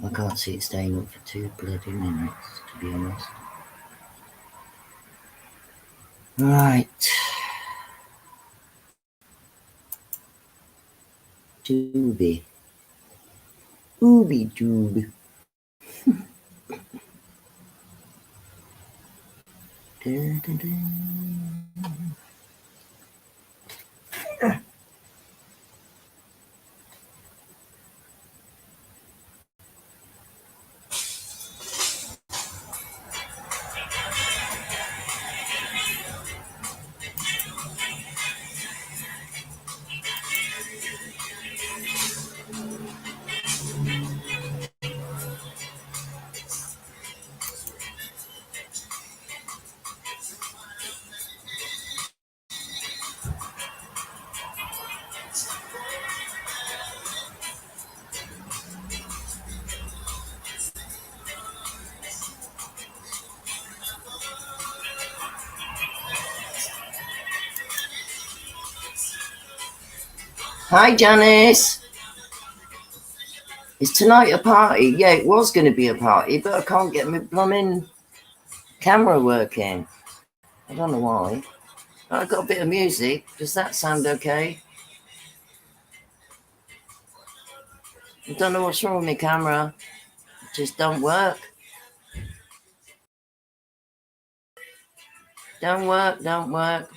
I can't see it staying up for 2 bloody minutes, to be honest. Right. Doobie. Ooby doob. Da, da, da. Hi, Janice. Is tonight a party? Yeah, it was going to be a party, but I can't get my plumbing camera working. I don't know why. I got a bit of music. Does that sound okay? I don't know what's wrong with my camera. It just don't work. Don't work.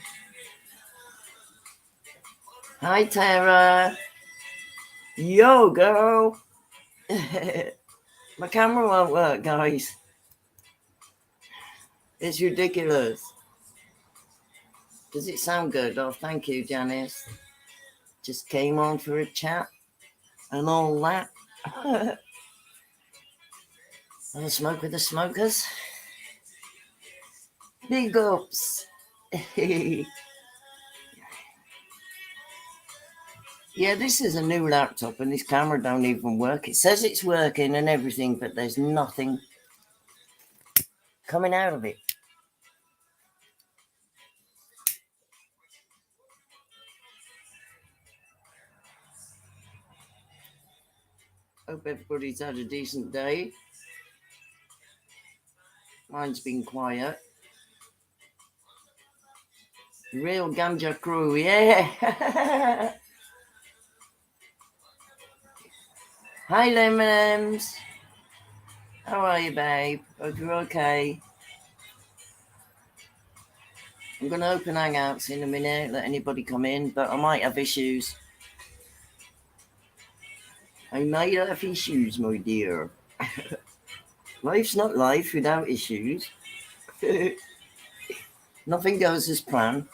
Hi, Tara. Yo, girl. My camera won't work, guys. It's ridiculous. Does it sound good? Oh, thank you, Janice. Just came on for a chat and all that. I'll smoke with the smokers. Big ups. Yeah, this is a new laptop and this camera don't even work. It says it's working and everything, but there's nothing coming out of it. Hope everybody's had a decent day. Mine's been quiet. Real ganja crew, yeah. Hi, Lemons. How are you, babe? Hope you're okay. I'm going to open Hangouts in a minute, let anybody come in, but I might have issues. I might have issues, my dear. Life's not life without issues. Nothing goes as planned.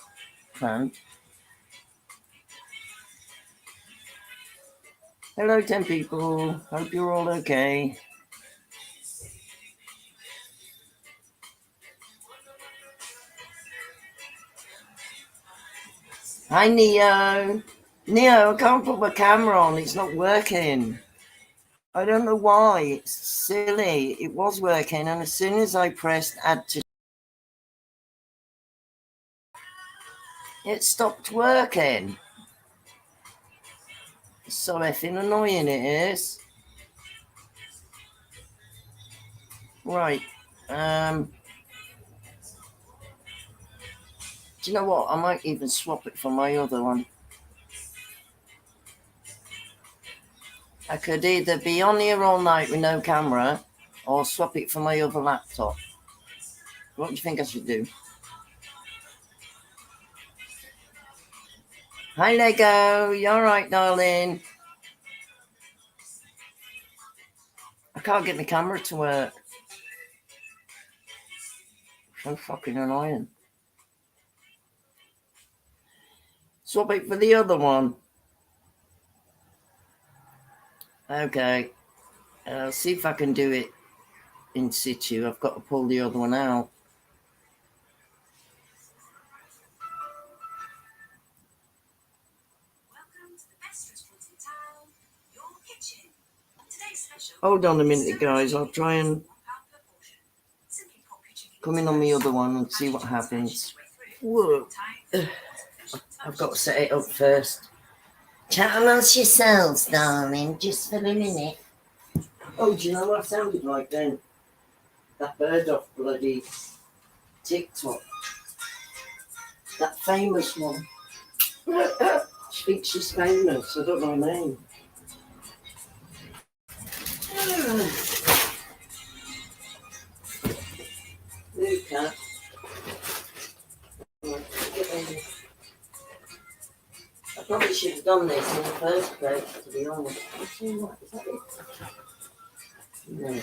Hello, 10 people. Hope you're all okay. Hi, Neo. Neo, I can't put my camera on. It's not working. I don't know why. It's silly. It was working, and as soon as I pressed add to, it stopped working. So effing annoying it is. Right. Do you know what? I might even swap it for my other one. I could either be on here all night with no camera or swap it for my other laptop. What do you think I should do? Hi, Lego. You all right, darling? I can't get my camera to work. So fucking annoying. Swap it for the other one. Okay. I'll see if I can do it in situ. I've got to pull the other one out. Hold on a minute, guys. I'll try and come in on the other one and see what happens. Whoa. I've got to set it up first. Chat amongst yourselves, darling, just for a minute. Oh, do you know what I sounded like then? That bird off bloody TikTok. That famous one. She thinks she's famous. I don't know her name. New cat. I probably should have done this in the first place, to be honest. What, is that it? No.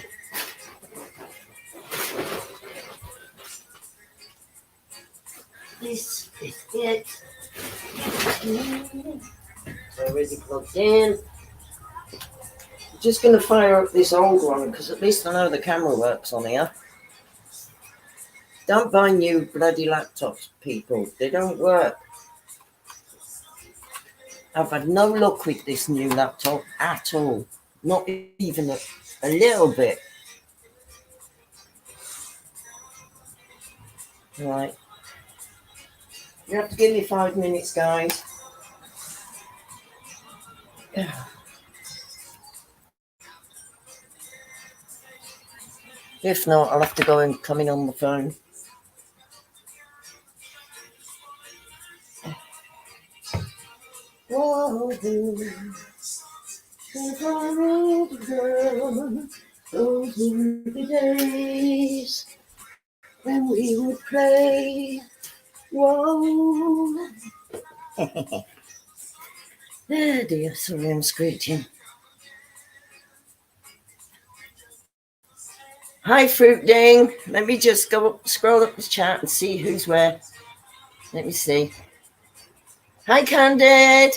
This is it. So already plugged in. I'm just going to fire up this old one because at least I know the camera works on here. Don't buy new bloody laptops, people. They don't work. I've had no luck with this new laptop at all. Not even a little bit. Right. You have to give me 5 minutes, guys. If not, I'll have to go and come in on the phone. Oh, those were the days when we would play. Whoa. Oh dear, sorry I'm screeching. Hi, Fruit Ding. Let me just scroll up the chat and see who's where. Let me see. Hi, Candid.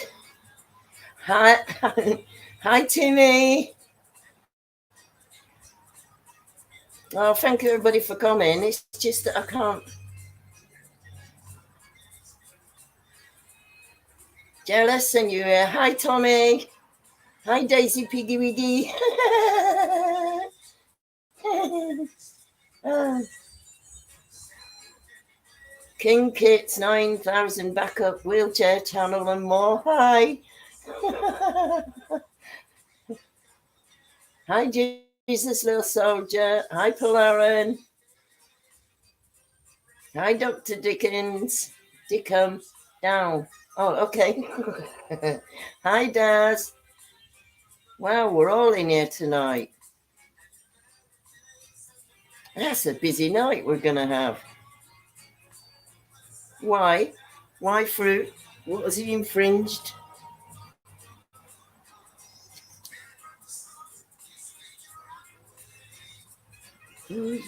Hi, hi, Timmy. Oh, thank you, everybody, for coming. It's just that I can't. Jealous, and you here. Hi, Tommy. Hi, Daisy Piggy Wiggy. King Kits 9000 backup wheelchair channel and more. Hi. Hi, Jesus Little Soldier. Hi, Polarin. Hi, Dr. Dickens. Dickham. Down. Oh, okay. Hi, Daz. Wow, we're all in here tonight. That's a busy night we're going to have. Why? Why Fruit? What was he infringed? Oh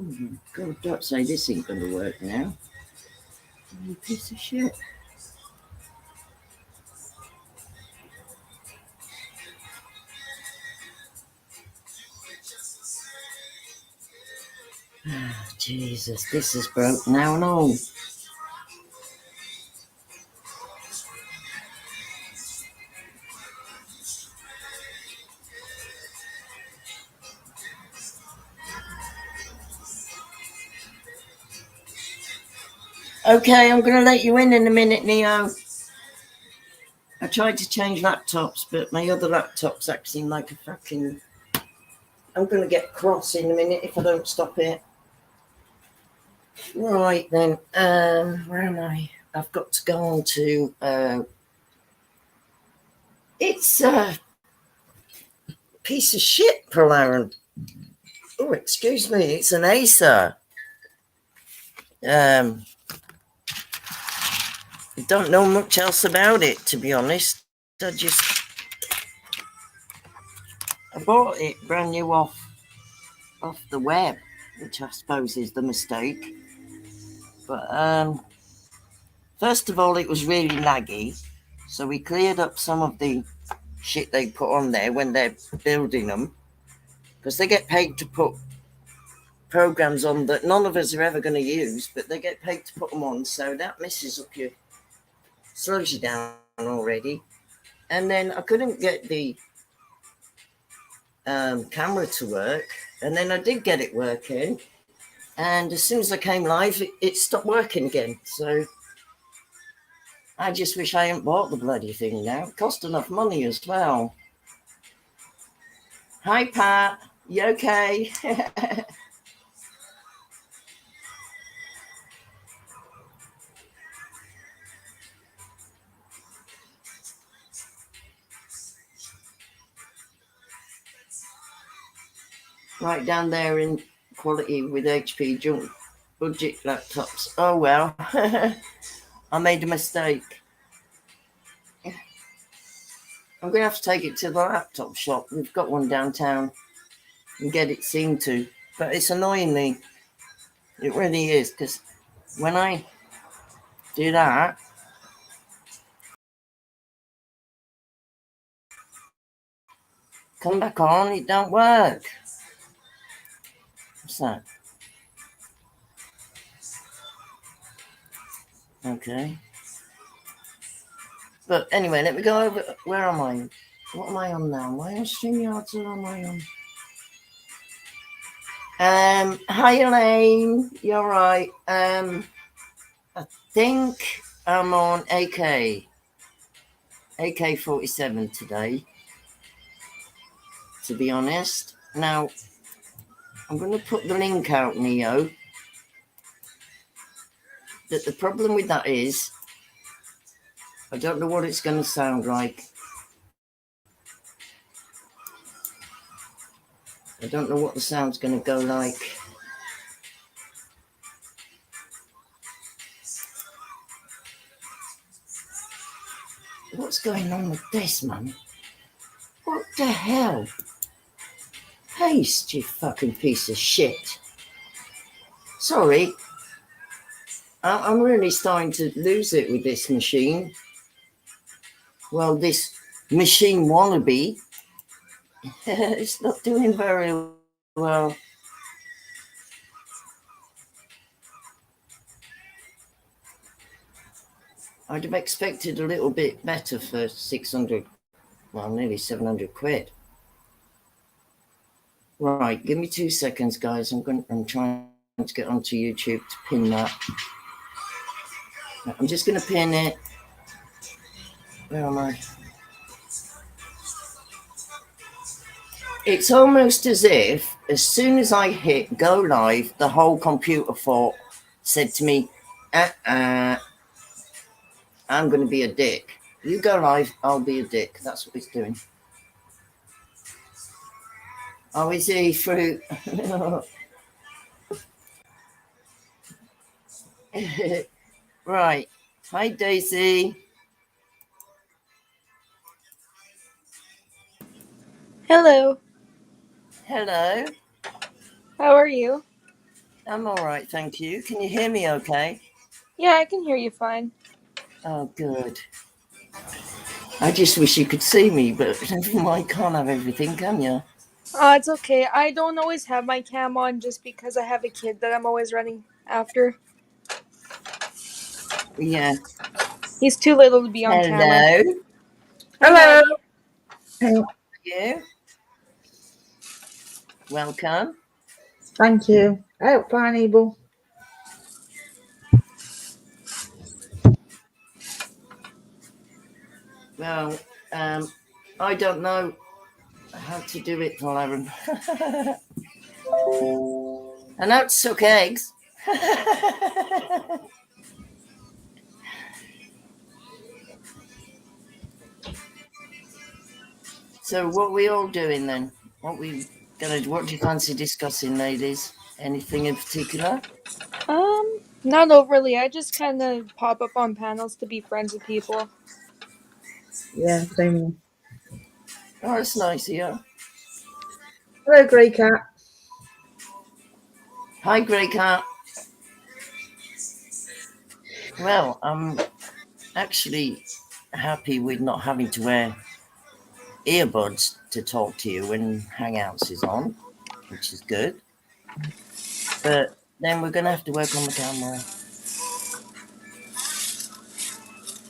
my God, don't say this ain't going to work now. You piece of shit. Oh, Jesus, this is broke now and all. Okay, I'm going to let you in a minute, Neo. I tried to change laptops, but my other laptop's acting like a fucking... I'm going to get cross in a minute if I don't stop it. Right then, where am I? I've got to go on to... It's a piece of shit, Polarin. Oh, excuse me, it's an Acer. I don't know much else about it, to be honest. I bought it brand new off the web, which I suppose is the mistake. But first of all, it was really laggy, so we cleared up some of the shit they put on there when they're building them, because they get paid to put programs on that none of us are ever going to use, but they get paid to put them on, so that messes up slows you down already. And then I couldn't get the camera to work, and then I did get it working, and as soon as I came live, it stopped working again. So I just wish I hadn't bought the bloody thing now. It cost enough money as well. Hi, Pat. You okay? Right down there in quality with HP junk budget laptops. Oh well, I made a mistake. I'm gonna have to take it to the laptop shop. We've got one downtown and get it seen to. But it's annoying me. It really is because when I do that, come back on, it don't work. What's that? Okay. But anyway, let me go over. Where am I? What am I on now? Am I on StreamYards or am I on? Hi Elaine, you're right. I think I'm on AK 47 today. To be honest, now I'm going to put the link out, Neo. That the problem with that is, I don't know what it's going to sound like. I don't know what the sound's going to go like. What's going on with this, man? What the hell? Paste, you fucking piece of shit. Sorry. I'm really starting to lose it with this machine. Well, this machine wannabe. It's not doing very well. I'd have expected a little bit better for 600, well, nearly 700 quid. Right, give me 2 seconds, guys. I'm trying to get onto YouTube to pin that. I'm just going to pin it. Where am I? It's almost as if as soon as I hit go live, the whole computer thought said to me, I'm going to be a dick. You go live, I'll be a dick. That's what it's doing. Oh, is he through? Right. Hi, Daisy. Hello. Hello. How are you? I'm all right, thank you. Can you hear me okay? Yeah, I can hear you fine. Oh, good. I just wish you could see me, but never mind, can't have everything, can you? It's okay. I don't always have my cam on just because I have a kid that I'm always running after. Yeah. He's too little to be on camera. Hello. Hi, Hello. Maddie. You. Welcome. Thank you. Oh, fine, Abel. Well, I don't know how to do it, Lauren. I know to suck eggs. So what are we all doing then? What do you fancy discussing, ladies? Anything in particular? Not overly. I just kind of pop up on panels to be friends with people. Yeah, same here. Oh, it's nice here. Hello, Grey Cat. Hi, Grey Cat. Well, I'm actually happy with not having to wear earbuds to talk to you when Hangouts is on, which is good. But then we're going to have to work on the camera.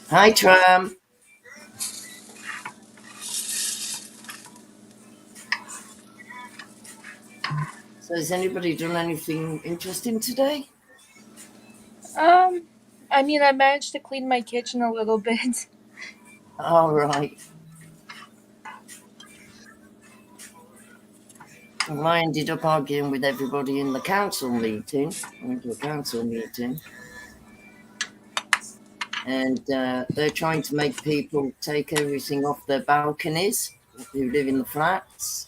Hi, Tram. So has anybody done anything interesting today? I mean, I managed to clean my kitchen a little bit. All right. Well, I ended up arguing with everybody in the council meeting. I went to a council meeting. And they're trying to make people take everything off their balconies who live in the flats.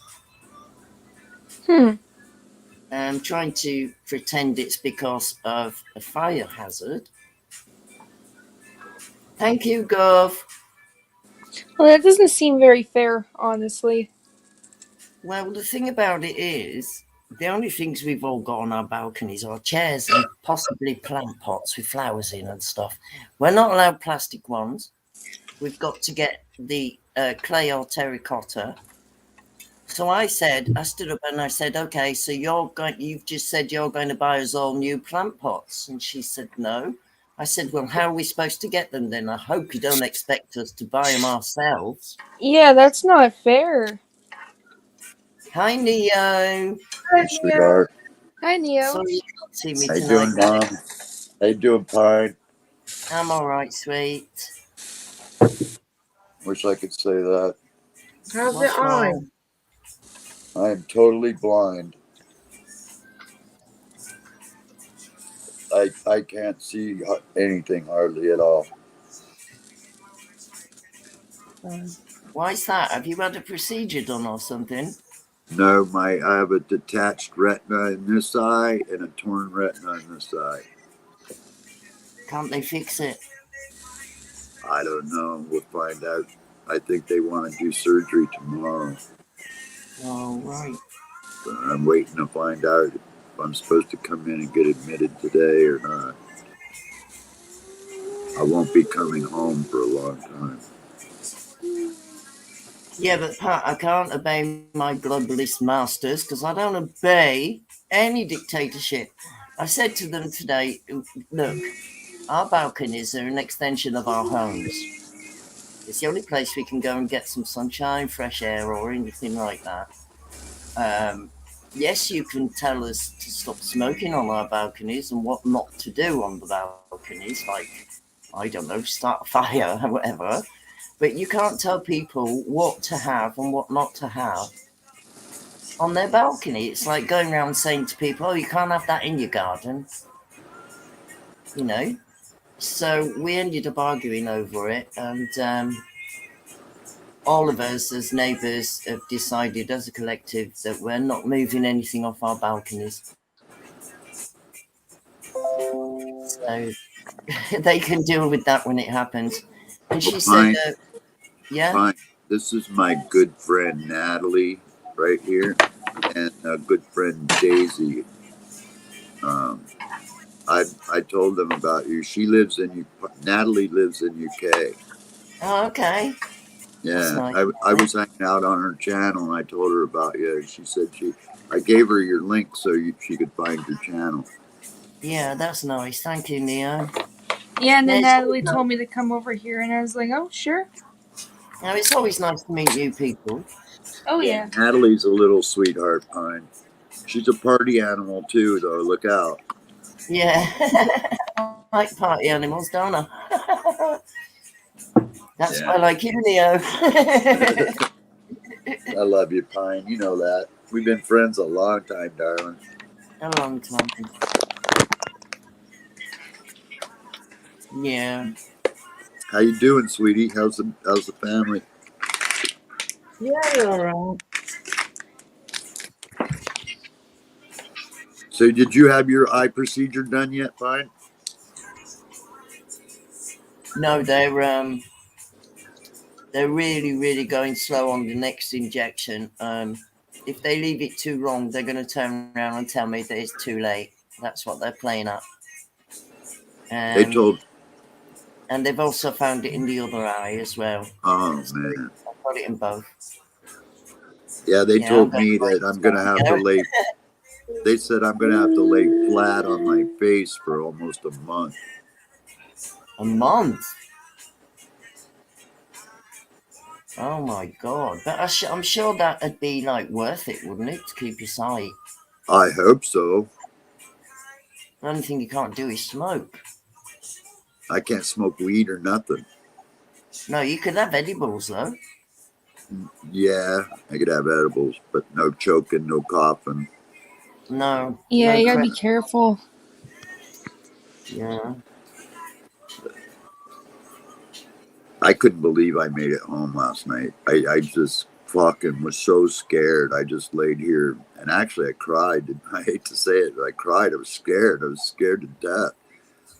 Trying to pretend it's because of a fire hazard. Thank you, Gov. Well, that doesn't seem very fair, honestly. Well, the thing about it is, the only things we've all got on our balconies are chairs and possibly plant pots with flowers in and stuff. We're not allowed plastic ones. We've got to get the clay or terracotta. So I stood up and I said, okay, so you've just said you're going to buy us all new plant pots. And she said, no. I said, well, how are we supposed to get them then? I hope you don't expect us to buy them ourselves. Yeah, that's not fair. Hi, Neo. Hi, Sweetheart. Hi, Neo. Sorry you can't see me How you tonight. doing, Mom? How you doing, Pine? I'm all right, sweet. Wish I could say that. How's What's your eye? wrong? I am totally blind. I can't see anything hardly at all. Why's that? Have you had a procedure done or something? No, I have a detached retina in this eye and a torn retina in this eye. Can't they fix it? I don't know. We'll find out. I think they want to do surgery tomorrow. Oh, right. But I'm waiting to find out if I'm supposed to come in and get admitted today or not. I won't be coming home for a long time. Yeah, but Pat, I can't obey my globalist masters because I don't obey any dictatorship. I said to them today, look, our balconies are an extension of our homes. It's the only place we can go and get some sunshine, fresh air, or anything like that. Yes, you can tell us to stop smoking on our balconies and what not to do on the balconies, like, I don't know, start a fire or whatever. But you can't tell people what to have and what not to have on their balcony. It's like going around saying to people, oh, you can't have that in your garden. You know? So we ended up arguing over it. And all of us as neighbours have decided as a collective that we're not moving anything off our balconies. So they can deal with that when it happens. And she said, yeah. Fine. This is my good friend Natalie right here, and a good friend Daisy. I told them about you. She lives in Natalie lives in UK. Oh, okay. That's Yeah, nice. I was hanging out on her channel, and I told her about you. And she said I gave her your link so she could find your channel. Yeah, that's nice. Thank you, Neo. Yeah, and then Yeah, Natalie told me to come over here, and I was like, oh, sure. Now, it's always nice to meet new people. Oh, yeah. Natalie's a little sweetheart, Pine. She's a party animal too, though. Look out. Yeah. I like party animals, don't I? That's why I like you, Neo. I love you, Pine. You know that. We've been friends a long time, darling. A long time. Yeah. How you doing, sweetie? How's the family? Yeah, you're all right. So, did you have your eye procedure done yet, Pine? No, they're really, really going slow on the next injection. If they leave it too long, they're going to turn around and tell me that it's too late. That's what they're playing at. And they've also found it in the other eye as well. Oh, man. I've got it in both. Yeah, they told me that I'm going to have to lay. They said I'm going to have to lay flat on my face for almost a month. A month? Oh my God. But I'm sure that would be like worth it, wouldn't it, to keep your sight? I hope so. The only thing you can't do is smoke. I can't smoke weed or nothing. No, you could have edibles though. Yeah, I could have edibles, but no choking, no coughing. No. Yeah, no you gotta be cra- careful. Yeah. I couldn't believe I made it home last night. I just fucking was so scared. I just laid here and actually I cried. I hate to say it, but I cried. I was scared. I was scared to death.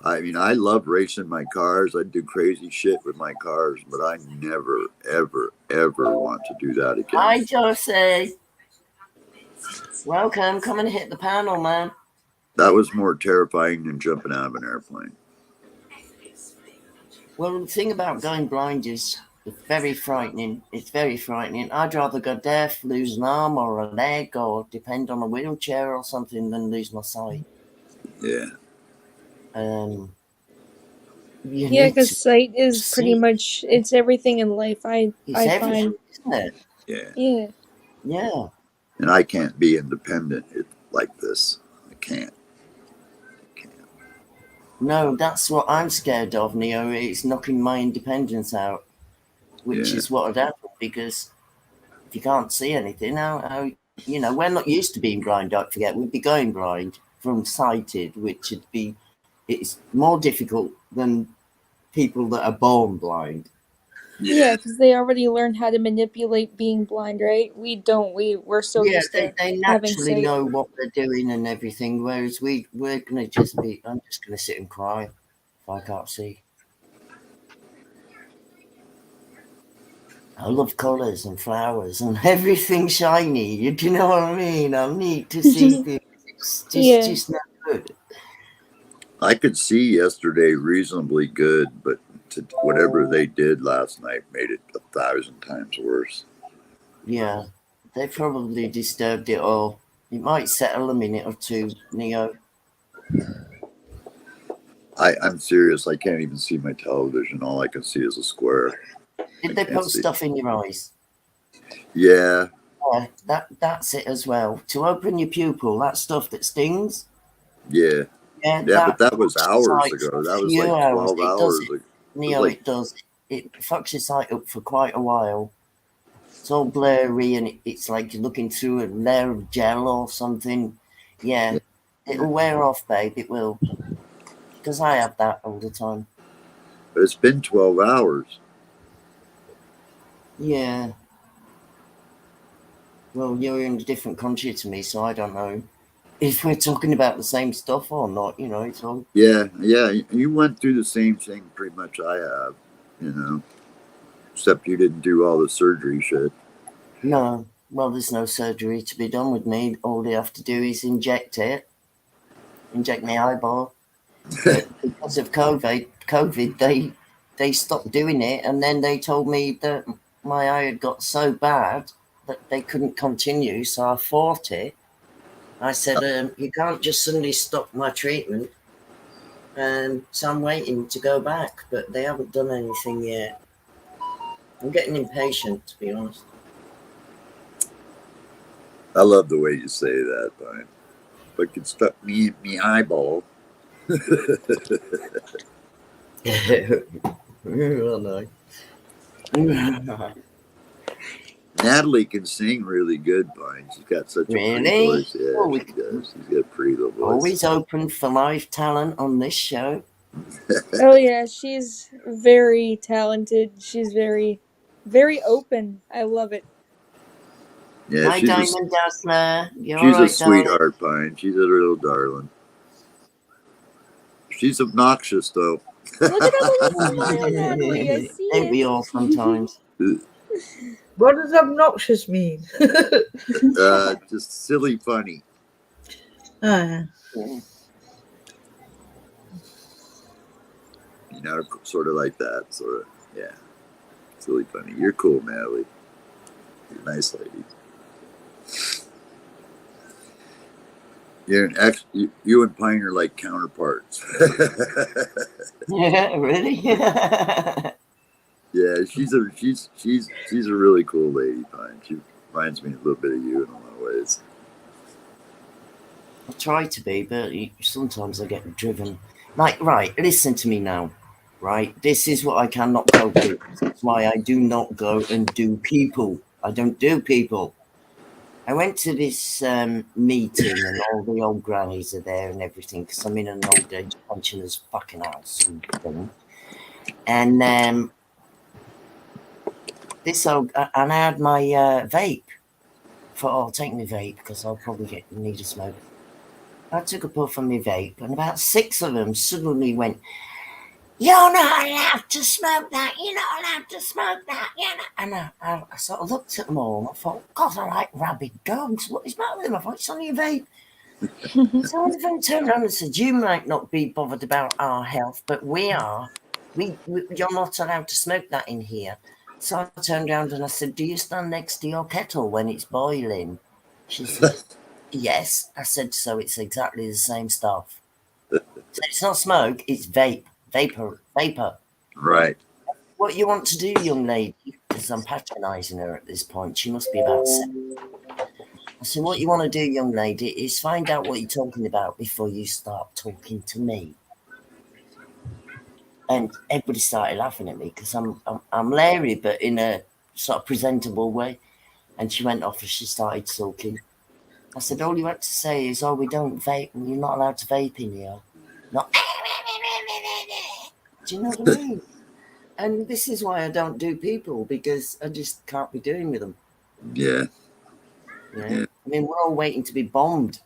I mean, I love racing my cars. I do crazy shit with my cars, but I never, ever, ever want to do that again. Hi, Josie. Welcome. Come and hit the panel, man. That was more terrifying than jumping out of an airplane. Well, the thing about going blind is it's very frightening. It's very frightening. I'd rather go deaf, lose an arm or a leg, or depend on a wheelchair or something than lose my sight. Yeah. You Yeah, need because to sight is pretty see. much it's everything in life. It's I everything, find. isn't it? Yeah. Yeah. Yeah. And I can't be independent like this. I can't. No, that's what I'm scared of, Neo. It's knocking my independence out, which Yeah. is what would happen because if you can't see anything, how we're not used to being blind. Don't forget, we'd be going blind from sighted, which would be it's more difficult than people that are born blind. Yeah, because they already learned how to manipulate being blind, right? We don't. We're so Yeah, used to they having naturally sight. know what they're doing and everything, whereas we're gonna just be. I'm just gonna sit and cry if I can't see. I love colours and flowers and everything shiny. Do you know what I mean? I need to see things. It's Yeah. just not good. I could see yesterday reasonably good, but whatever they did last night made it 1,000 times worse. Yeah, they probably disturbed it all. It might settle a minute or two, Neo. I'm serious. I can't even see my television. All I can see is a square. I Did they can't put see. stuff in your eyes? Yeah. Yeah, that's it as well. To open your pupil, that stuff that stings. Yeah. Yeah, Yeah, but that that was fucks your hours sight for ago. a That was few like hours. 12 It does hours it, ago. It was Neo. like, It does. It fucks your sight up for quite a while. It's all blurry and it's like you're looking through a layer of gel or something. Yeah, yeah. it'll wear off, babe. It will. Because I have that all the time. But it's been 12 hours. Yeah. Well, you're in a different country to me, so I don't know if we're talking about the same stuff or not. It's all. Yeah. Yeah. You went through the same thing pretty much I have, except you didn't do all the surgery shit. No. Well, there's no surgery to be done with me. All they have to do is inject my eyeball. But because of COVID, they stopped doing it, and then they told me that my eye had got so bad that they couldn't continue. So I fought it. I said, "You can't just suddenly stop my treatment." And so I'm waiting to go back, but they haven't done anything yet. I'm getting impatient, to be honest. I love the way you say that, Brian. But it stuck me in my eyeball. Well, no. Natalie can sing really good, Brian. She's got such a pretty Really? voice. Yeah, Oh, she does. She's got a pretty little voice. always open for live talent on this show. Oh yeah, she's very talented. She's very, very open. I love it. Yeah, Hi, Diamond Dazzler. You're she's a right, darling. sweetheart, Pine. She's a little darling. She's obnoxious, though. Look at that little smile, Natalie. I see Ain't we it. all sometimes? What does obnoxious mean? Just silly funny. Ah, Sort of like that. Sort of, yeah. Silly funny. You're cool, Natalie. You're a nice lady. You and Pine are like counterparts. Yeah, really? Yeah, she's a really cool lady, Pine. She reminds me a little bit of you in a lot of ways. I try to be, but sometimes I get driven. Like, right, listen to me now. right? This is what I cannot cope with. That's why I do not go and do people. I don't do people. I went to this meeting and all the old grannies are there and everything because I'm in an old age pensioners fucking house and thing. And this old, and I had my vape. Thought, oh, I'll take my vape because I'll probably need a smoke. I took a puff on my vape and about 6 of them suddenly went, "You're not allowed to smoke that. You're not allowed to smoke that." And I sort of looked at them all and I thought, God, I like rabid dogs. What is the matter with them? I thought, it's only a vape. So one of them turned around and said, "You might not be bothered about our health, but we are. You're not allowed to smoke that in here." So I turned around and I said, "Do you stand next to your kettle when it's boiling?" She said, "Yes." I said, "So it's exactly the same stuff." So it's not smoke, it's vapor. Right. What you want to do, young lady, because I'm patronising her at this point, she must be about 7. I said, what you want to do, young lady, is find out what you're talking about before you start talking to me. And everybody started laughing at me because I'm Larry, but in a sort of presentable way. And she went off and she started talking. I said, all you had to say is, "Oh, we don't vape, and you're not allowed to vape in here." Not. Do you know what I mean? And this is why I don't do people, because I just can't be doing with them. Yeah. You know? Yeah. I mean, we're all waiting to be bombed,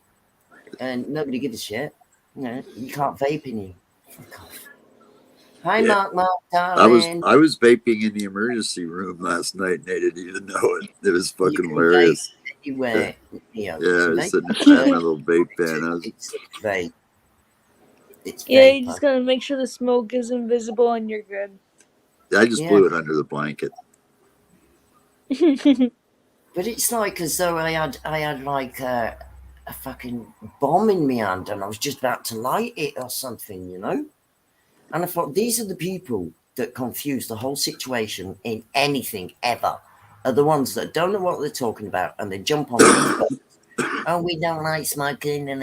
and nobody gives a shit. You know, you can't vape in here. Fuck off. Hi, Yeah. Mark, I was darling. vaping in the emergency room last night and they didn't even know it. It was You fucking can hilarious. vape anywhere. You know, Yeah, you I can was vape sitting in there, I had my church. little vape pen. It's vape. It's Yeah, you vapor. just gotta make sure the smoke is invisible and you're good. I just Yeah. blew it under the blanket. But it's like as though I had like a fucking bomb in my hand and I was just about to light it or something, you know? And I thought, these are the people that confuse the whole situation in anything ever, are the ones that don't know what they're talking about and they jump on these boats. Oh, we don't like smoking, you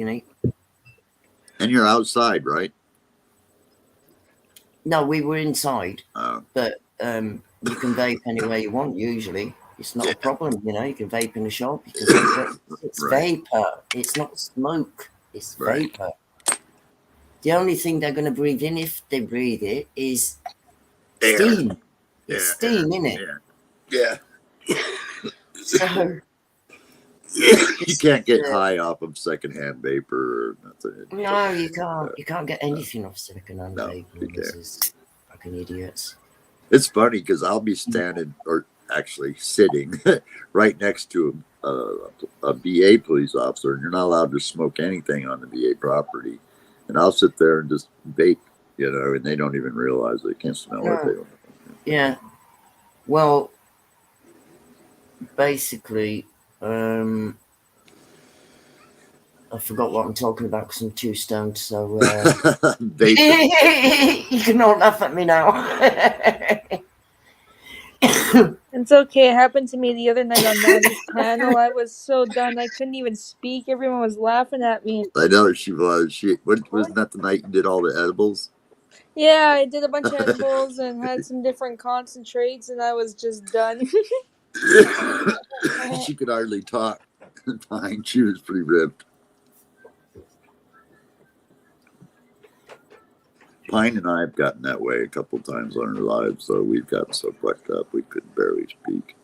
know? And you're outside, right? No, we were inside, Oh, but you can vape anywhere you want usually. It's not yeah. a problem, you know. You can vape in the shop, you can vape where it's Right. vapor. It's not smoke, it's Right. vapor. The only thing they're going to breathe in, if they breathe it, is Air. steam. Yeah. It's steam, isn't it? Yeah. So You can't get high off of secondhand vapor or nothing. no, you can't. You can't get anything off second-hand No, vapor. you can't. This is fucking idiots. It's funny because I'll be standing, or actually sitting, right next to a BA police officer, and you're not allowed to smoke anything on the BA property. And I'll sit there and just vape, you know, and they don't even realize they can't smell it. They don't. Yeah. Well, basically, I forgot what I'm talking about because I'm too stoned. So Vape. you can all laugh at me now. It's okay. It happened to me the other night on Maddie's panel. I was so done. I couldn't even speak. Everyone was laughing at me. I know she was. Wasn't that the night you did all the edibles? Yeah, I did a bunch of edibles and had some different concentrates, and I was just done. She could hardly talk. Fine, she was pretty ripped. Pine and I have gotten that way a couple times in our lives, so we've gotten so fucked up we could barely speak.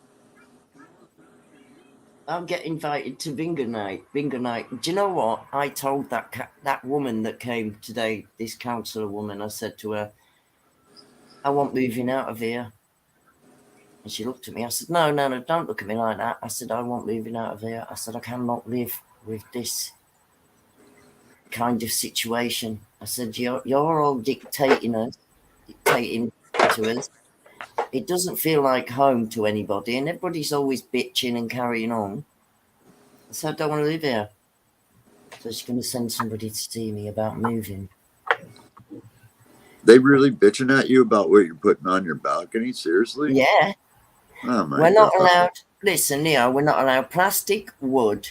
I'll get invited to Bingo night. Bingo night. Do you know what? I told that woman that came today, this counsellor woman, I said to her, I want moving out of here. And she looked at me. I said, no, don't look at me like that. I said, I want moving out of here. I said, I cannot live with this kind of situation. I said, you're all dictating to us. It doesn't feel like home to anybody, and everybody's always bitching and carrying on. I said, I don't want to live here. So she's going to send somebody to see me about moving. They really bitching at you about what you're putting on your balcony? Seriously? Yeah. Oh my We're not God. allowed, listen, Leo, we're not allowed plastic, wood,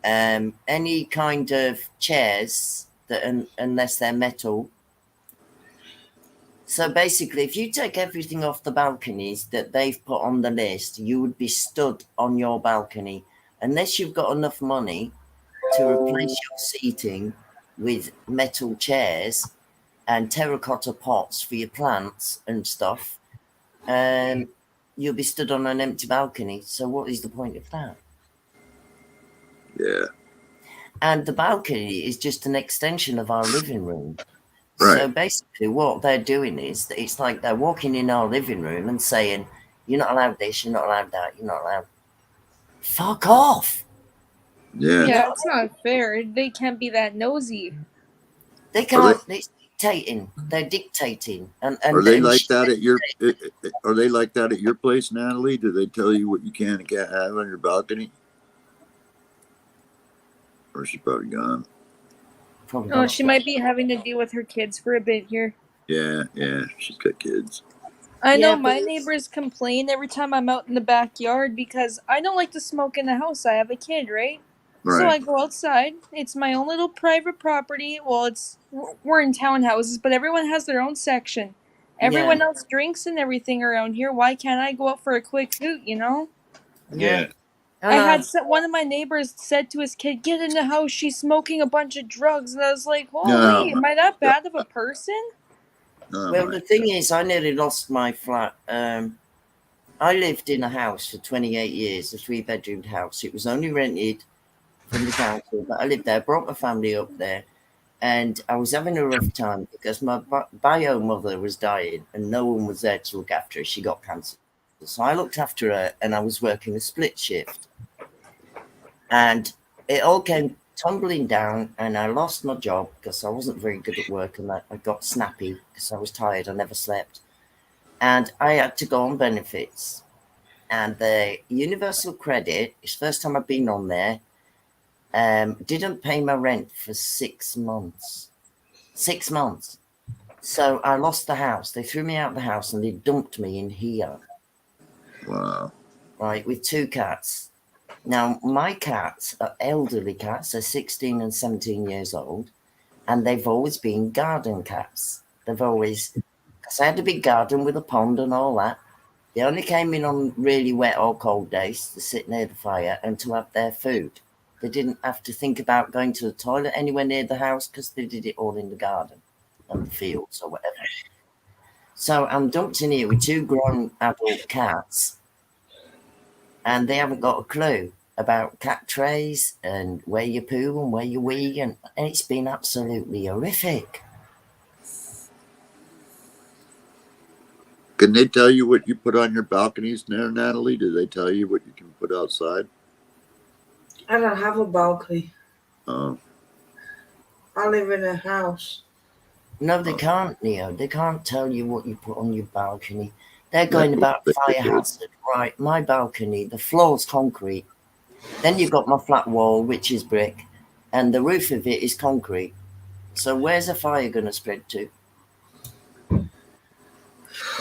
any kind of chairs unless they're metal. So basically, if you take everything off the balconies that they've put on the list, you would be stood on your balcony unless you've got enough money to replace your seating with metal chairs and terracotta pots for your plants and stuff. You'll be stood on an empty balcony. So what is the point of that? Yeah. And the balcony is just an extension of our living room. Right. So basically what they're doing is that it's like they're walking in our living room and saying, you're not allowed this, you're not allowed that, you're not allowed. Fuck off. Yeah. Yeah, it's not fair. They can't be that nosy. They can't. It's dictating. They're dictating. And are they like that at your? Are they like that at your place, Natalie? Do they tell you what you can and can't have on your balcony? Or she's probably gone. Probably Oh, she might be having to deal with her kids for a bit here. Yeah, she's got kids. I know my neighbors complain every time I'm out in the backyard because I don't like to smoke in the house. I have a kid, right? So I go outside. It's my own little private property. Well, we're in townhouses, but everyone has their own section. Everyone else drinks and everything around here. Why can't I go out for a quick hoot, you know? Yeah. I had one of my neighbors said to his kid, "Get in the house. She's smoking a bunch of drugs." And I was like, "Holy, am I that bad of a person?" Well, the thing is, I nearly lost my flat. I lived in a house for 28 years, a 3-bedroomed house. It was only rented from the council, but I lived there, brought my family up there, and I was having a rough time because my bio mother was dying and no one was there to look after her. She got cancer. So I looked after her and I was working a split shift. And it all came tumbling down and I lost my job because I wasn't very good at work and I got snappy because I was tired. I never slept. And I had to go on benefits. And the Universal Credit, it's the first time I've been on there, didn't pay my rent for 6 months. 6 months. So I lost the house. They threw me out of the house and they dumped me in here. Wow. Right, with 2 cats. Now, my cats are elderly cats. They're 16 and 17 years old. And they've always been garden cats. They've always... Because I had a big garden with a pond and all that. They only came in on really wet or cold days to sit near the fire and to have their food. They didn't have to think about going to the toilet anywhere near the house because they did it all in the garden and the fields or whatever. So I'm dumped in here with 2 grown adult cats and they haven't got a clue about cat trays and where you poo and where you wee, and it's been absolutely horrific. Can they tell you what you put on your balconies there, Natalie? Do they tell you what you can put outside? I don't have a balcony. Oh. I live in a house. No, they can't, Neo. They can't tell you what you put on your balcony. They're going about fire hazard. Right, my balcony, the floor's concrete. Then you've got my flat wall, which is brick, and the roof of it is concrete. So where's the fire going to spread to? You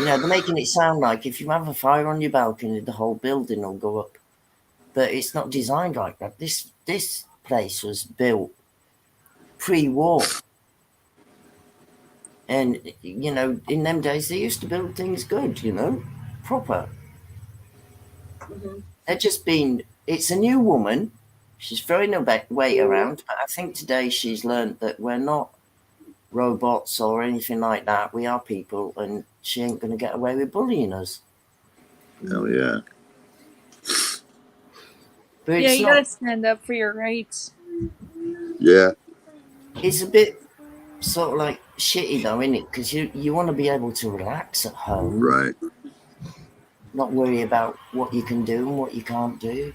know, they're making it sound like if you have a fire on your balcony, the whole building will go up. But it's not designed like that. This place was built pre-war. And, you know, in them days, they used to build things good, you know, proper. Mm-hmm. They're just been... It's a new woman. She's throwing her weight around. But I think today she's learned that we're not robots or anything like that. We are people, and she ain't going to get away with bullying us. Hell yeah. But yeah, you gotta stand up for your rights. Yeah. It's a bit sort of like shitty though, isn't it? Because you want to be able to relax at home. Right. Not worry about what you can do and what you can't do.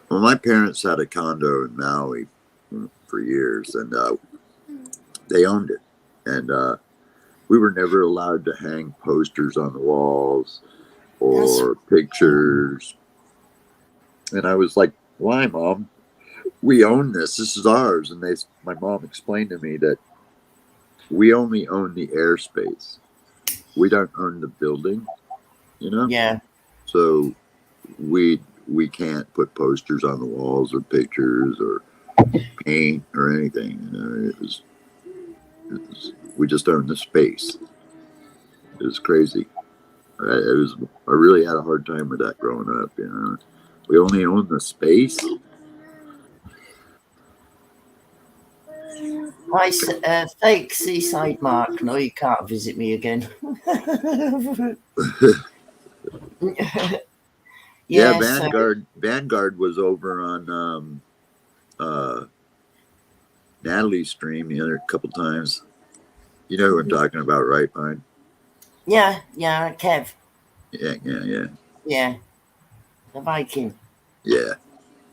Well, my parents had a condo in Maui for years, and they owned it. And we were never allowed to hang posters on the walls or pictures. And I was like, why, Mom? We own this. This is ours. And my mom explained to me that we only own the airspace. We don't own the building, you know? Yeah. So we can't put posters on the walls or pictures or paint or anything. You know, We just owned the space. It was crazy. I really had a hard time with that growing up. You know, we only owned the space. Hi, fake seaside Mark. No, you can't visit me again. Yeah, So Vanguard was over on Natalie's stream the other couple times. You know who I'm talking about, right, Pine? yeah, Kev. Yeah. The Viking. Yeah.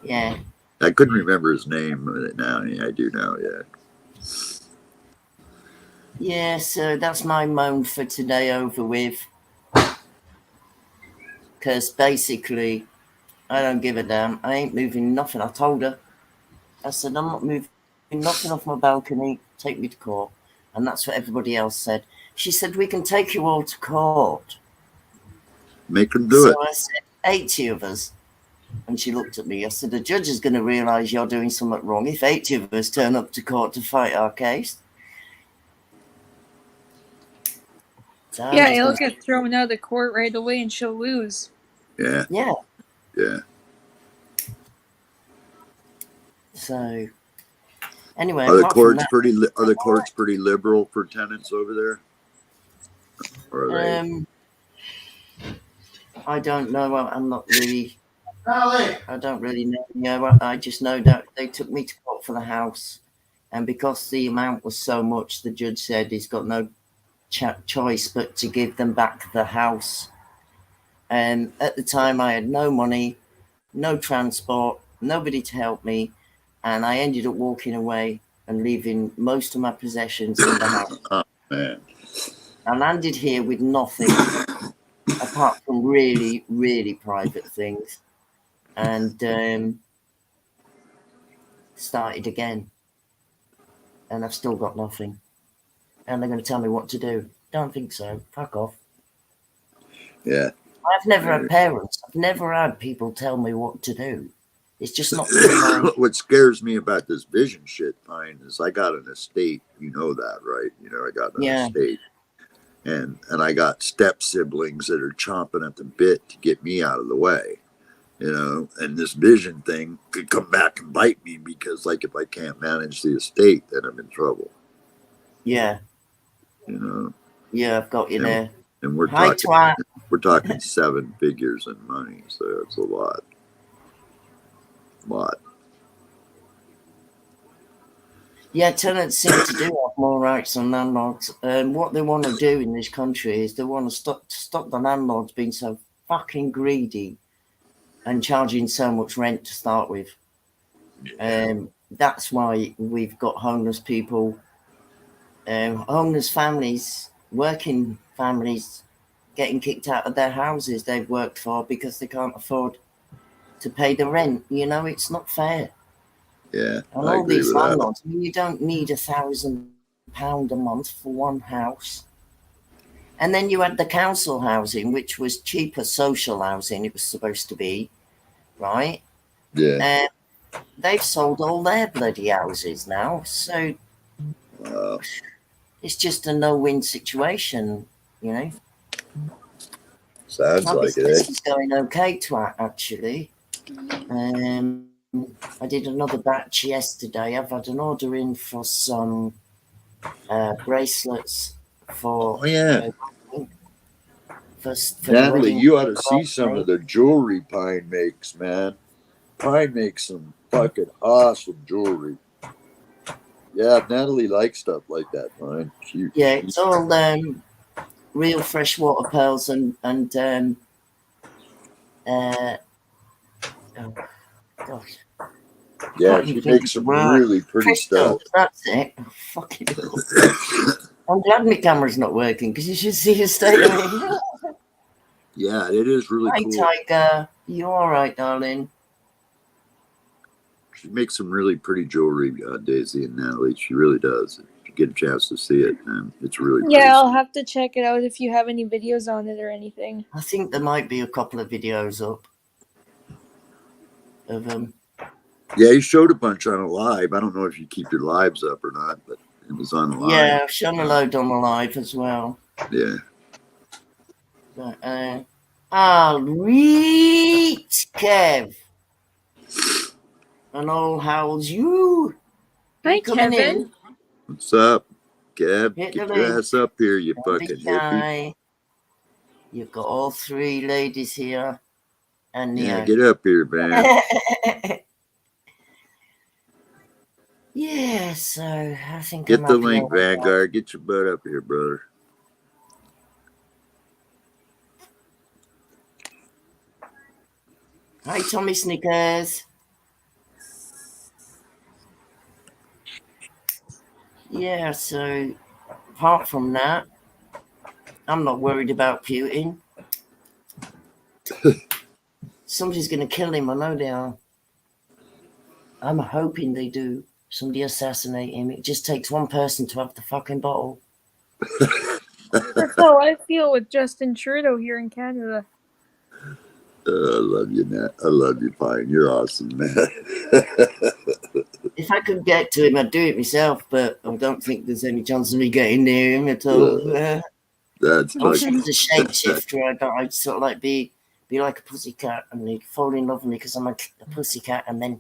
Yeah. I couldn't remember his name, but now I do now. Yeah. Yeah, so that's my moan for today over with. Because basically, I don't give a damn. I ain't moving nothing. I told her. I said, I'm not moving nothing off my balcony. Take me to court. And that's what everybody else said. She said, we can take you all to court. Make them do it. So I said, 80 of us. And she looked at me. I said, the judge is going to realise you're doing something wrong if 80 of us turn up to court to fight our case. So Yeah, he'll get thrown out of the court right away and she'll lose. Yeah. Yeah. Yeah. So anyway, Are the courts pretty liberal for tenants over there? Or are they? I don't know. I'm not really. I don't really know. Yeah, I just know that they took me to court for the house, and because the amount was so much, the judge said he's got no choice but to give them back the house. And at the time, I had no money, no transport, nobody to help me, and I ended up walking away and leaving most of my possessions in the house. Oh man! I landed here with nothing apart from really, really private things, and started again. And I've still got nothing. And they're going to tell me what to do. Don't think so. Fuck off. Yeah. I've never had parents. I've never had people tell me what to do. It's just not. What scares me about this vision shit, Pine, is I got an estate. You know that, right? You know, I got an estate. And I got step siblings that are chomping at the bit to get me out of the way. You know, and this vision thing could come back and bite me because, like, if I can't manage the estate, then I'm in trouble. Yeah. You know. Yeah, I've got you there. And we're talking 7 figures in money, so it's a lot. Yeah, tenants seem to do have more rights than landlords. What they want to do in this country is they want to stop the landlords being so fucking greedy and charging so much rent to start with. That's why we've got homeless people, homeless families, working families getting kicked out of their houses they've worked for because they can't afford to pay the rent. You know, it's not fair. Yeah, and all these landlords, I mean, you don't need £1,000 a month for one house. And then you had the council housing, which was cheaper social housing, it was supposed to be, right? Yeah. They've sold all their bloody houses now, so it's just a no-win situation, you know. Sounds like it. This is going okay to actually. I did another batch yesterday. I've had an order in for some bracelets for. Oh yeah. For Natalie, you ought to see some of the jewelry Pine makes, man. Pine makes some fucking awesome jewelry. Yeah, Natalie likes stuff like that, Pine. It's all real freshwater pearls and oh gosh. Yeah, she makes some really pretty stuff. That's it. Oh, fucking I'm glad my camera's not working because you should see her state of it. Yeah, it is really cool. Hi, Tiger. You all right, darling? She makes some really pretty jewelry, Daisy and Natalie. She really does. If you get a chance to see it, man, it's really pretty. Yeah, I'll have to check it out if you have any videos on it or anything. I think there might be a couple of videos up of them. Yeah, he showed a bunch on a live. I don't know if you keep your lives up or not, but It was on the line. Yeah, I've shown a load on the live as well. Yeah. But, I'll read Kev. And all how's you? Hi, Coming Kevin. in. What's up, Kev? Hit Get the your link. ass up here, you Don't fucking be hippie. shy. You've got all three ladies here. And Yeah, get up here, man. Yeah, so I think Get I'm the happy link, all right. Vanguard. Get your butt up here, brother. Hi, Tommy Snickers. Yeah, so apart from that, I'm not worried about Putin. Somebody's going to kill him. I know they are. I'm hoping they do. Somebody assassinate him. It just takes one person to have the fucking bottle. That's how I feel with Justin Trudeau here in Canada. I love you, Nat. I love you, Pine. You're awesome, man. If I could get to him, I'd do it myself, but I don't think there's any chance of me getting near him at all. That's I wish I fucking. was a shapeshifter. I'd sort of like be like a pussycat and they'd fall in love with me because I'm a pussycat, and then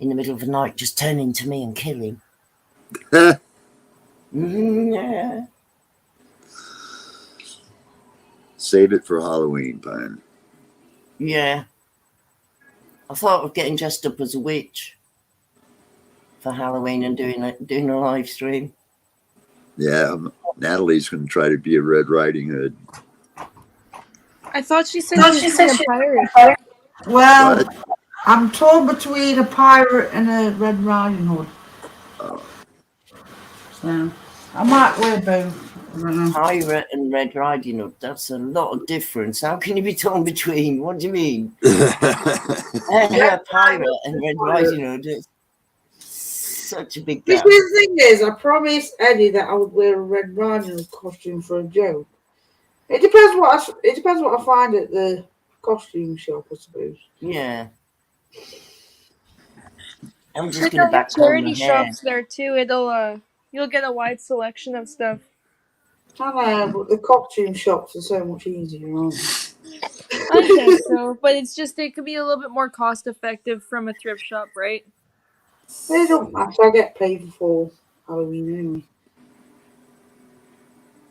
in the middle of the night just turn into me and kill him. Yeah. Save it for Halloween, Pine. Yeah. I thought of getting dressed up as a witch for Halloween and doing a live stream. Yeah, Natalie's going to try to be a Red Riding Hood. I thought she said she was a pirate. Well, What? I'm torn between a pirate and a Red Riding Hood. Oh. So I might wear both. I don't know. Pirate and Red Riding Hood, that's a lot of difference. How can you be torn between? What do you mean? Yeah, pirate and Red Riding Hood. It's such a big The gap. thing is, I promised Eddie that I would wear a Red Riding Hood costume for a joke. It depends what I find at the costume shop, I suppose. Yeah. I'm just Check gonna out the back home charity my hair. shops there too. You'll get a wide selection of stuff. I know, but the costume shops are so much easier, aren't they? I guess so, but it's just it could be a little bit more cost effective from a thrift shop, right? They don't matter. I get paid for Halloween anyway.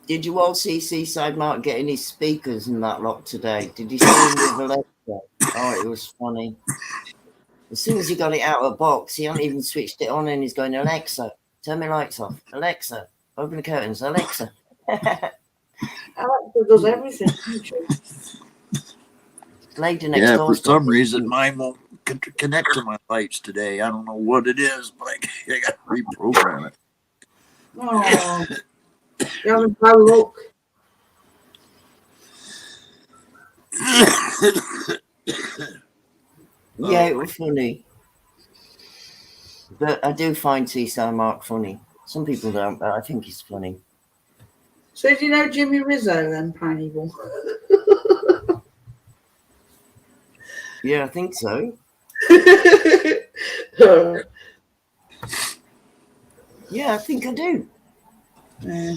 Did you all see Seaside Mark getting his speakers and that lot today? Did you see him with Alexa? Oh, it was funny. As soon as he got it out of the box, he hadn't even switched it on and he's going, Alexa, turn my lights off. Alexa, open the curtains. Alexa. Alexa does everything. Lady next Yeah, door. for some reason, mine won't connect to my lights today. I don't know what it is, but I got to reprogram it. Oh, you haven't had a look. Yeah, it was funny. But I do find Seaside Mark funny. Some people don't, but I think he's funny. So do you know Jimmy Rizzo then, Pineapple? Yeah, I think so. Yeah, I think I do. Yeah.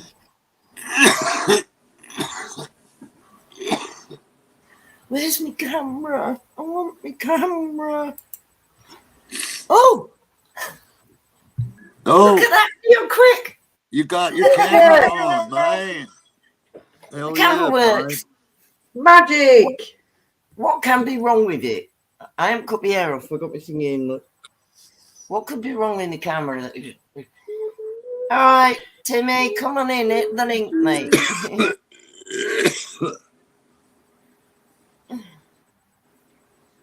Where's my camera? I want my camera. Oh! Oh, Look at that, you're quick. you got your camera on, man. Hell The camera works. Magic! What can be wrong with it? I haven't cut my hair off. I got my thing in. Look. What could be wrong in the camera? All right, Timmy, come on in. Hit the link, mate.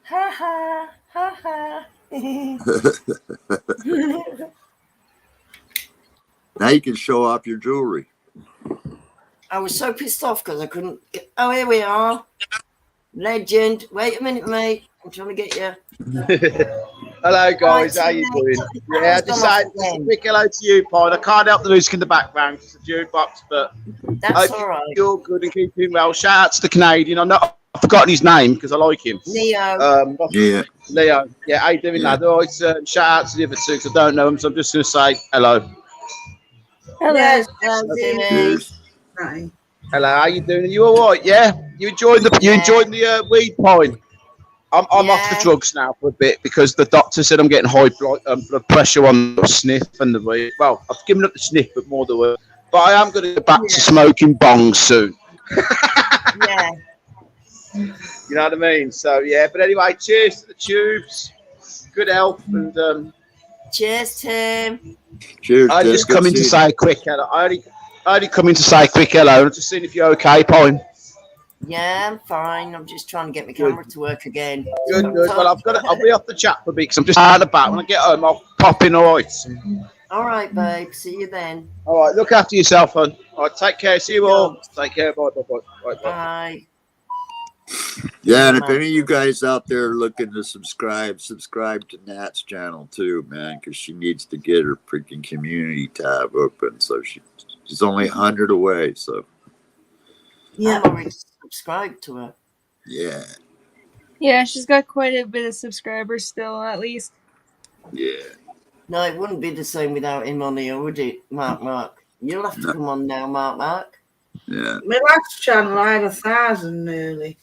Ha ha ha ha. Now you can show off your jewelry. I was so pissed off because I couldn't get. Oh, here we are. Legend. Wait a minute, mate. I'm trying to get you. Hello, guys. How you doing? Yeah, I just say a quick hello to you, Pine. I can't help the music in the background. It's a jukebox, but That's all right. you're good and keeping well. Shout out to the Canadian. I've forgotten his name because I like him. Leo. Yeah. Leo. Yeah, how you doing, lad? All right, shout out to the other two because I don't know him, so I'm just going to say hello. Hello. Yes. Hello, Timmy. Cheers. Right. Hello, how you doing? Are you all right? Yeah, you enjoying the weed pint? I'm off the Yeah. drugs now for a bit because the doctor said I'm getting high blood pressure on the sniff and the weed. Well, I've given up the sniff, but more the weed. But I am going to get back to smoking bongs soon. Yeah. You know what I mean? So yeah. But anyway, cheers to the tubes. Good health and. Cheers, Tim. Cheers, I Tim. just Good come in to seeing say a quick hello. I only come in to say a quick hello. I'm just seeing if you're okay, Pine. Yeah, I'm fine. I'm just trying to get my Good. camera to work again. Good. Well, I'll be off the chat for a bit because I'm just out and about. When I get home, I'll pop in. All right. All right, babe. See you then. All right. Look after yourself, hon. All right. Take care. See you all. Dogs. Take care. Bye. Bye. Bye. Bye. Bye. Bye. Yeah, and if any of you guys out there are looking to subscribe to Nat's channel too, man, because she needs to get her freaking community tab open. So she's only 100 away. So I'm already subscribed to her. yeah, Yeah, she's got quite a bit of subscribers still, at least. yeah. No, it wouldn't be the same without him on here, would it, Mark? You'll have to No. come on now, Mark. Yeah. My last channel, I had 1,000 nearly.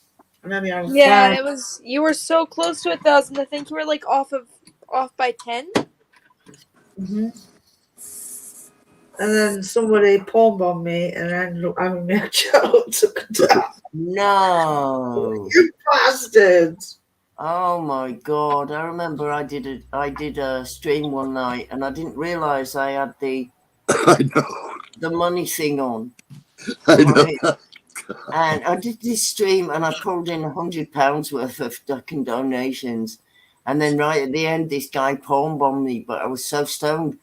And then I had Yeah, 5. it was. You were so close to 1,000. I think you were like off by 10. Mm-hmm. And then somebody palm bombed me, and I ended up having my channel took down. No. You bastards! Oh my God! I remember I did a stream one night, and I didn't realize I had the I know. money thing on. I know. Right? And I did this stream, and I pulled in £100 worth of fucking donations, and then right at the end, this guy palm bombed me. But I was so stoned,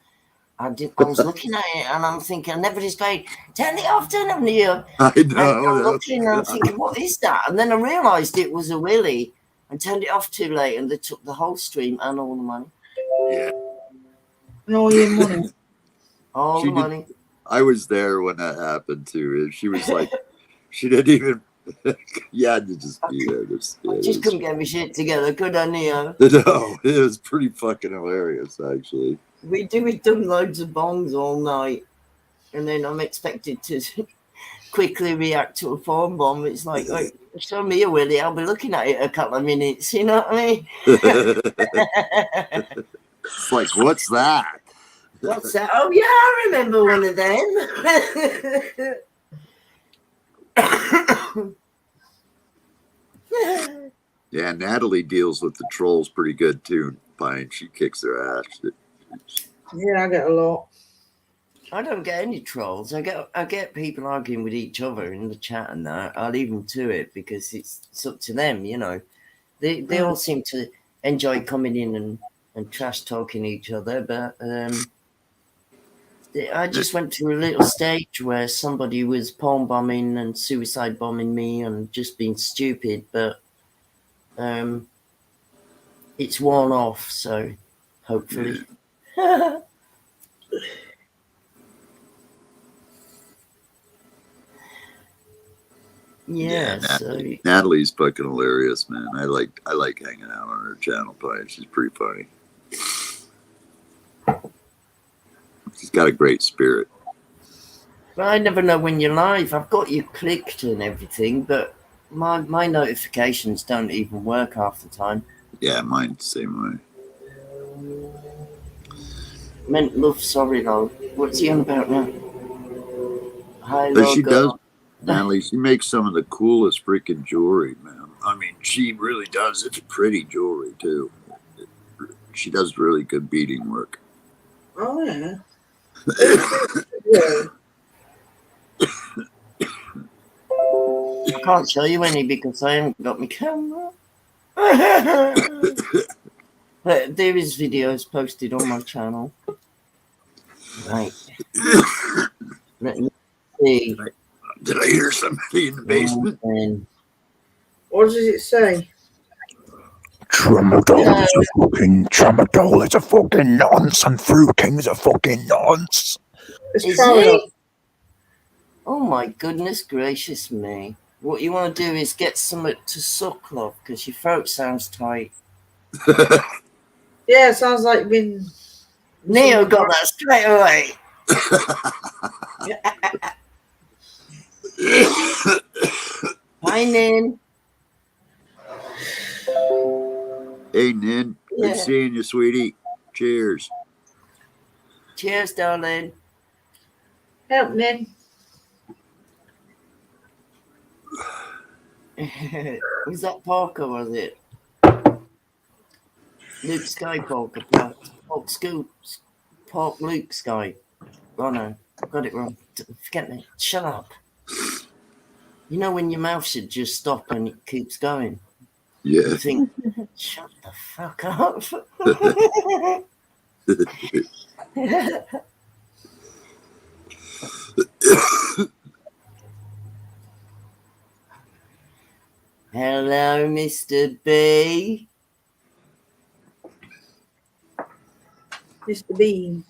I was looking at it, and I'm thinking, I never displayed. Turn it off, turn it on here. I And know. I'm looking, and I'm thinking, what is that? And then I realised it was a willy, and turned it off too late, and they took the whole stream and all the money. Yeah. And all your money. All She the did- money. I was there when that happened too. She was like, she didn't even. Yeah, to just be there. I just couldn't get my shit together, could I, Neo? No, it was pretty fucking hilarious, actually. We've done loads of bongs all night, and then I'm expected to quickly react to a phone bomb. It's like, wait, show me a willy, I'll be looking at it a couple of minutes, you know what I mean? It's like, what's that? What's that? Oh, yeah, I remember one of them. Yeah, Natalie deals with the trolls pretty good too. Pine, she kicks their ass. Yeah, I get a lot. I don't get any trolls. I get people arguing with each other in the chat and that. I leave them to it because it's up to them, you know. They all seem to enjoy coming in and trash talking each other, but I just went to a little stage where somebody was palm bombing and suicide bombing me and just being stupid, but it's worn off, so hopefully. Yeah, so Natalie's fucking hilarious, man. I like hanging out on her channel. Pine, she's pretty funny. She's got a great spirit. But I never know when you're live. I've got you clicked and everything, but my notifications don't even work half the time. Yeah, mine's the same way. Meant love, sorry, though. What's he on about now? Hi, But she logo. does, Natalie, she makes some of the coolest freaking jewelry, man. I mean, she really does. It's pretty jewelry, too. She does really good beading work. Oh, yeah. I can't show you any because I haven't got my camera. But there is videos posted on my channel. Right. Let me see. Did I hear somebody in the basement? What does it say? Tramadol is a fucking Tramadol is a fucking nonce, and Fruit King's a fucking nonce. It's Is Tramadol. it? Oh my goodness gracious me. What you want to do is get something to suck, love, because your throat sounds tight. Yeah, it sounds like been. Neo got that straight away. Hi, Nin. Hey, Nin. Yeah. Good seeing you, sweetie. Cheers. Cheers, darling. Help, Nin. Was that Parker, was it? Luke Skywalker, Park Scoop, Park Luke Sky. Oh no, got it wrong. Forget me. Shut up. You know when your mouth should just stop and it keeps going? Yeah. You think, shut the fuck up. Hello, Mr. B. Mr. Bean.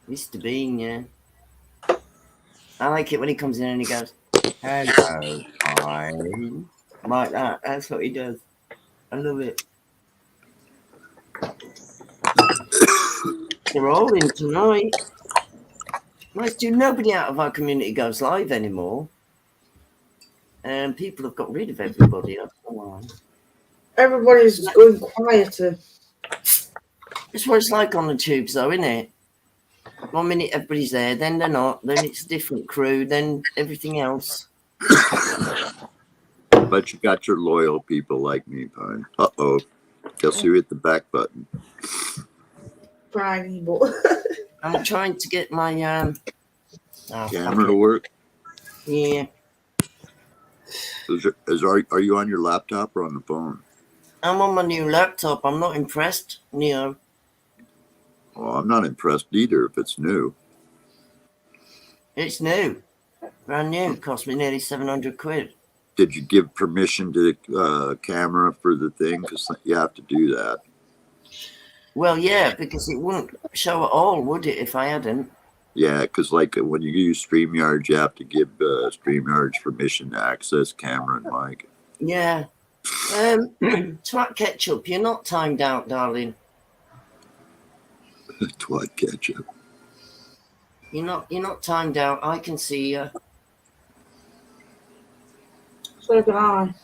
Mr. Bean, yeah. I like it when he comes in and he goes, hello, fine. Like that. That's what he does. I love it. They're all in tonight. Nice to nobody out of our community goes live anymore. And people have got rid of everybody. I don't know why. Everybody's going quieter. It's what it's like on the tubes, though, isn't it? 1 minute everybody's there, then they're not, then it's a different crew, then everything else. But you got your loyal people like me, Pine. Uh-oh. Guess who hit the back button? Fine, but I'm trying to get my Camera to work? Yeah. Are you on your laptop or on the phone? I'm on my new laptop. I'm not impressed, Neo. Well, I'm not impressed either if it's new. It's new. Brand new. Cost me nearly 700 quid. Did you give permission to the camera for the thing? Because you have to do that. Well, yeah, because it wouldn't show at all, would it, if I hadn't? Yeah, because like when you use StreamYard, you have to give StreamYard's permission to access camera and mic. Yeah. Twat Ketchup, you're not timed out, darling. Twat Ketchup. You're not timed out. I can see you. so can I.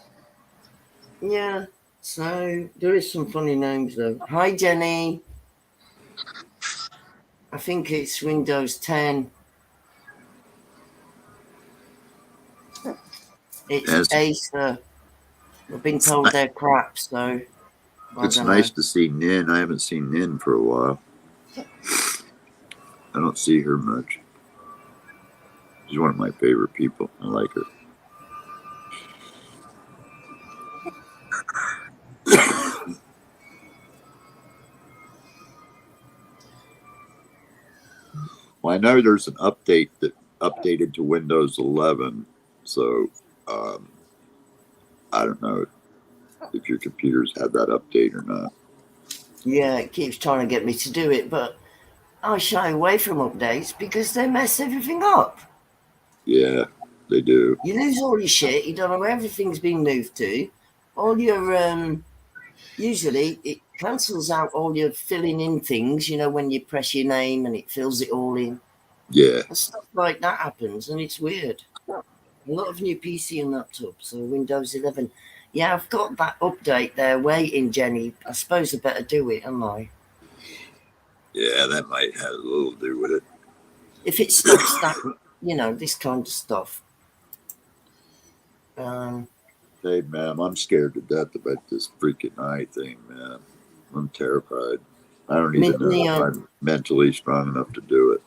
Yeah. So there is some funny names though. Hi, Jenny. I think it's Windows 10. It's Yes. Acer. I've been told they're crap, so It's nice to see Nin. I haven't seen Nin for a while. I don't see her much. She's one of my favorite people. I like her. Well, I know there's an update that updated to Windows 11, so I don't know if your computers have that update or not. Yeah, it keeps trying to get me to do it, but I shy away from updates because they mess everything up. Yeah, they do. You lose all your shit. You don't know where everything's been moved to. All your usually it cancels out all your filling in things. You know, when you press your name and it fills it all in. Yeah. And stuff like that happens, and it's weird. A lot of new PC and laptops, so Windows 11. Yeah, I've got that update there waiting, Jenny. I suppose I better do it, am I? Yeah, that might have a little to do with it. If it stops that, you know, this kind of stuff. Hey, ma'am, I'm scared to death about this freaking eye thing, man. I'm terrified. I don't even know if I'm mentally strong enough to do it.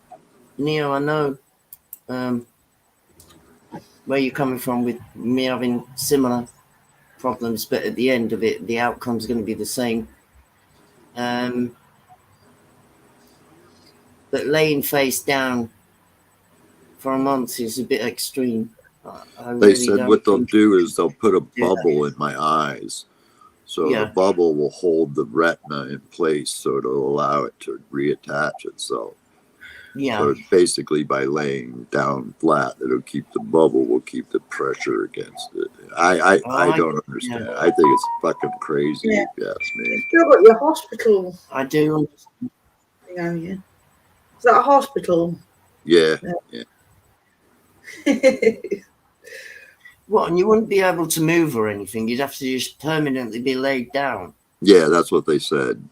Neo, I know where you're coming from with me having similar problems, but at the end of it, the outcome's going to be the same. But laying face down for a month is a bit extreme. They said what they'll do is they'll put a bubble in my eyes. So the bubble will hold the retina in place so it'll allow it to reattach itself. Yeah. So basically by laying down flat, it'll keep the bubble, will keep the pressure against it. I don't understand. Yeah. I think it's fucking crazy if you ask me. You've still got your hospital. I do. Yeah. Is that a hospital? Yeah. What? And you wouldn't be able to move or anything. You'd have to just permanently be laid down. Yeah, that's what they said.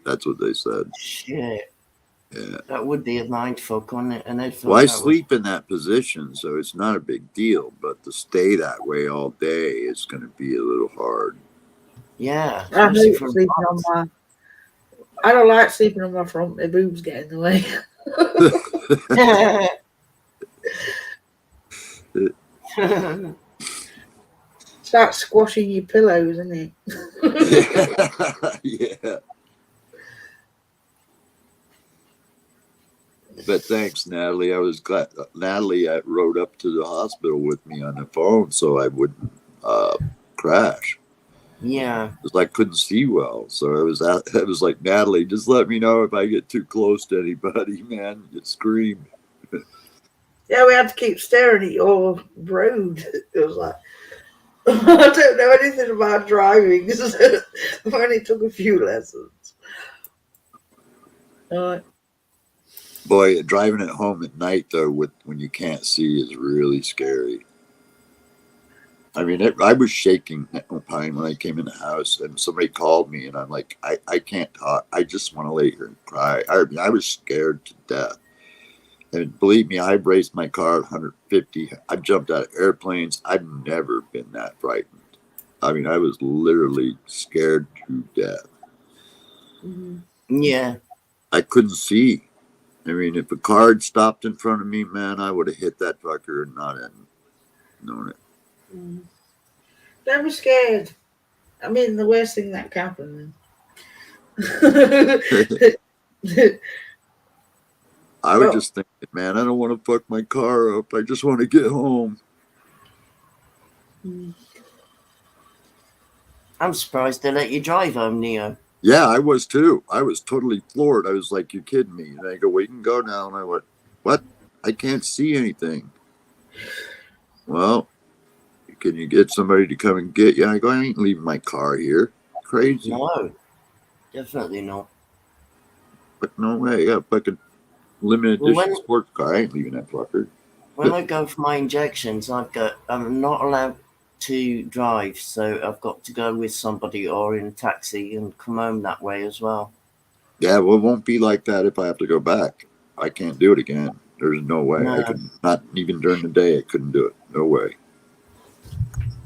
That's what they said. Shit. Yeah. That would be a mind fuck, wouldn't it? And they'd Well, I that was sleep in that position, so it's not a big deal. But to stay that way all day is going to be a little hard. yeah. I Especially hate for sleeping on my. I don't like sleeping on my front. My boobs get in the way. It's like squashing your pillows, isn't it? Yeah. But thanks, Natalie. I was glad Natalie rode up to the hospital with me on the phone so I wouldn't crash. Yeah. Because I couldn't see well. So I was like, Natalie, just let me know if I get too close to anybody, man. You scream. Yeah, we had to keep staring at your road. It was like, I don't know anything about driving. I've only took a few lessons. Boy, driving at home at night though, when you can't see, is really scary. I mean, I was shaking at one time when I came in the house, and somebody called me, and I'm like, I can't talk. I just want to lay here and cry. I mean, I was scared to death. And believe me, I raced my car at 150. I jumped out of airplanes. I've never been that frightened. I mean, I was literally scared to death. Yeah. I couldn't see. I mean, if a car had stopped in front of me, man, I would have hit that fucker and not known it. Don't be scared. I mean, the worst thing that can happen. I was just thinking, man, I don't want to fuck my car up. I just want to get home. I'm surprised they let you drive home, Neo. Yeah, I was too. I was totally floored. I was like, you're kidding me. And I go, we can go now. And I went, what? I can't see anything. Well, can you get somebody to come and get you? I go, I ain't leaving my car here. Crazy. No. Definitely not. But no way. Yeah, fucking limited edition sports car. I ain't leaving that fucker. When I go for my injections, I'm not allowed to drive, so I've got to go with somebody or in a taxi and come home that way as well. Yeah, well, it won't be like that if I have to go back. I can't do it again. There's no way. No. I could not even during the day. I couldn't do it. No way.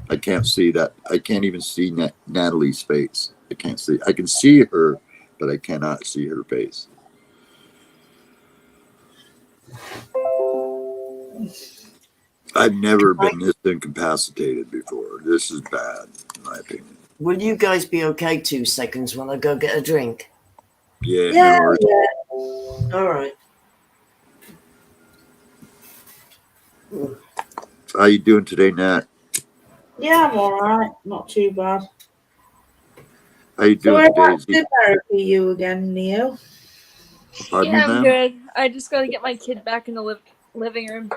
I can't see that. I can't even see Natalie's face. I can't see. I can see her, but I cannot see her face. I've never been this incapacitated before. This is bad, in my opinion. Will you guys be okay 2 seconds when I go get a drink? Yeah. Yeah. All right. How you doing today, Nat? Yeah, I'm all right. Not too bad. How you So doing whereabouts today? in America are you again, Neo? Pardon me, Yeah, I'm ma'am? good. I just gotta get my kid back in the living room.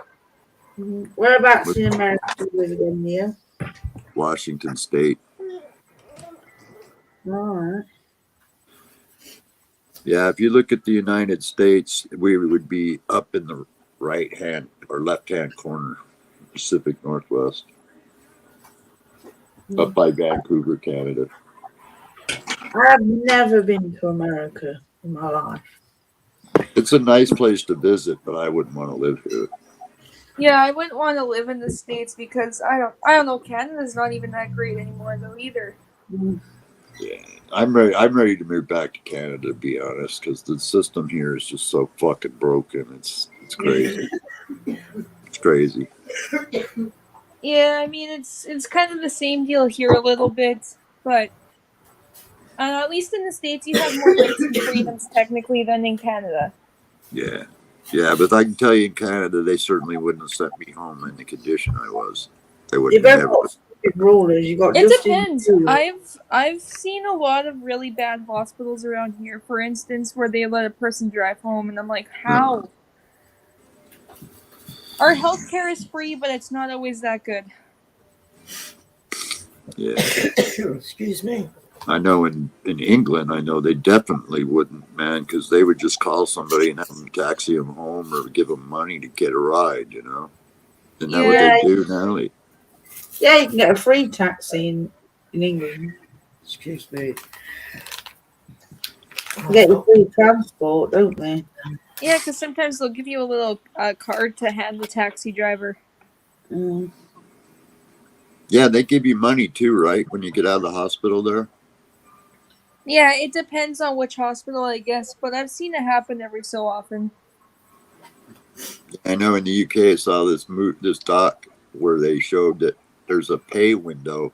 Whereabouts in America do you live again, Neo? Washington State. All right. Yeah, if you look at the United States, we would be up in the right hand or left hand corner, Pacific Northwest, up by Vancouver, Canada. I've never been to America in my life. It's a nice place to visit, but I wouldn't want to live here. Yeah, I wouldn't want to live in the States because I don't know, Canada's not even that great anymore though either. Yeah, I'm ready to move back to Canada, to be honest, because the system here is just so fucking broken. It's crazy. It's crazy. Yeah, I mean it's kind of the same deal here a little bit, but at least in the States you have more rights and freedoms technically than in Canada. Yeah. Yeah, but I can tell you in Canada, they certainly wouldn't have sent me home in the condition I was. They would You never. better got stupid rulers. You got It Justin depends. Trudeau. I've seen a lot of really bad hospitals around here, for instance, where they let a person drive home, and I'm like, how? Our healthcare is free, but it's not always that good. Yeah. Excuse me. I know in England, I know they definitely wouldn't, man, because they would just call somebody and have them taxi them home or give them money to get a ride, you know? Isn't that what Yeah. they do, Natalie? Yeah, you can get a free taxi in England. Excuse me. You get your free transport, don't they? Yeah, because sometimes they'll give you a little card to hand the taxi driver. Mm. Yeah, they give you money too, right? When you get out of the hospital there? Yeah, it depends on which hospital, I guess, but I've seen it happen every so often. I know in the UK I saw this doc where they showed that there's a pay window,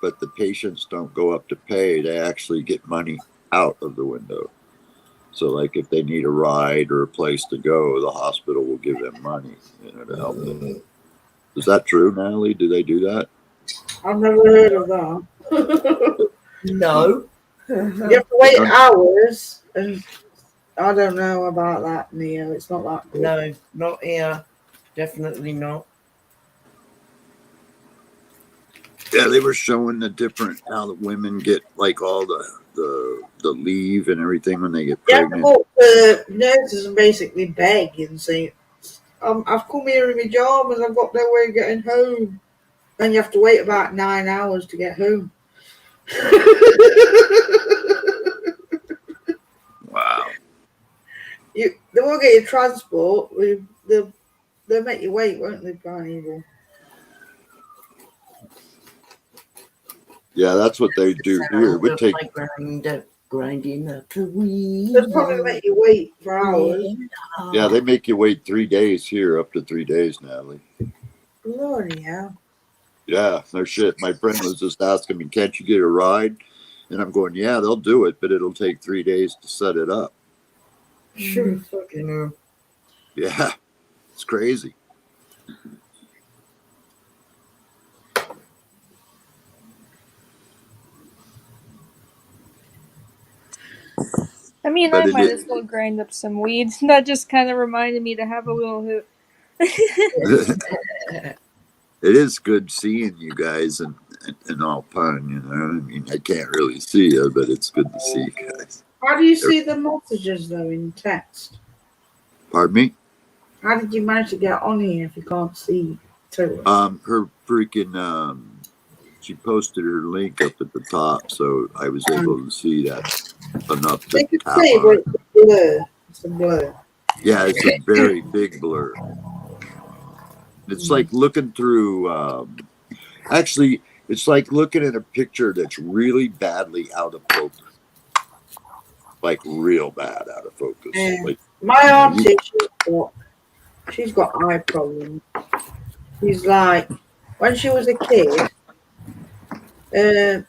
but the patients don't go up to pay. They actually get money out of the window. So, like if they need a ride or a place to go, the hospital will give them money, you know, to help them. Is that true, Natalie? Do they do that? I've never heard of that. No. You have to wait hours, and I don't know about that, Neo. It's not that good. No, not here. Definitely not. Yeah, they were showing the different how the women get like all the leave and everything when they get You have to pregnant. go up to nurses and basically beg and say, I've come here in my pajamas, I've got no way of getting home. And you have to wait about 9 hours to get home. Wow. They won't get your transport. They'll make you wait, won't they, Primeval? Yeah, that's what they do here. It would take. Grinding up the wheel. They'll probably make you wait for hours. Yeah, they make you wait 3 days here, up to 3 days, Natalie. Bloody hell. Yeah, no shit. My friend was just asking me, can't you get a ride? And I'm going, yeah, they'll do it, but it'll take 3 days to set it up. Sure, fucking hell. Yeah, it's crazy. I mean, But I it might is- as well grind up some weed. That just kind of reminded me to have a little hoot. it is good seeing you guys and all fun, you know. I mean, I can't really see you, but it's good to see you guys. How do you see the messages, though, in text? Pardon me? How did you manage to get on here if you can't see to it? Her freaking she posted her link up at the top, so I was able to see that enough to You can tap see, on but it. it's a blur. It's a blur. Yeah, it's a very big blur. It's like looking through. Actually, it's like looking at a picture that's really badly out of focus, like real bad out of focus. Yeah. Like My auntie, she's got eye problems. She's like, when she was a kid,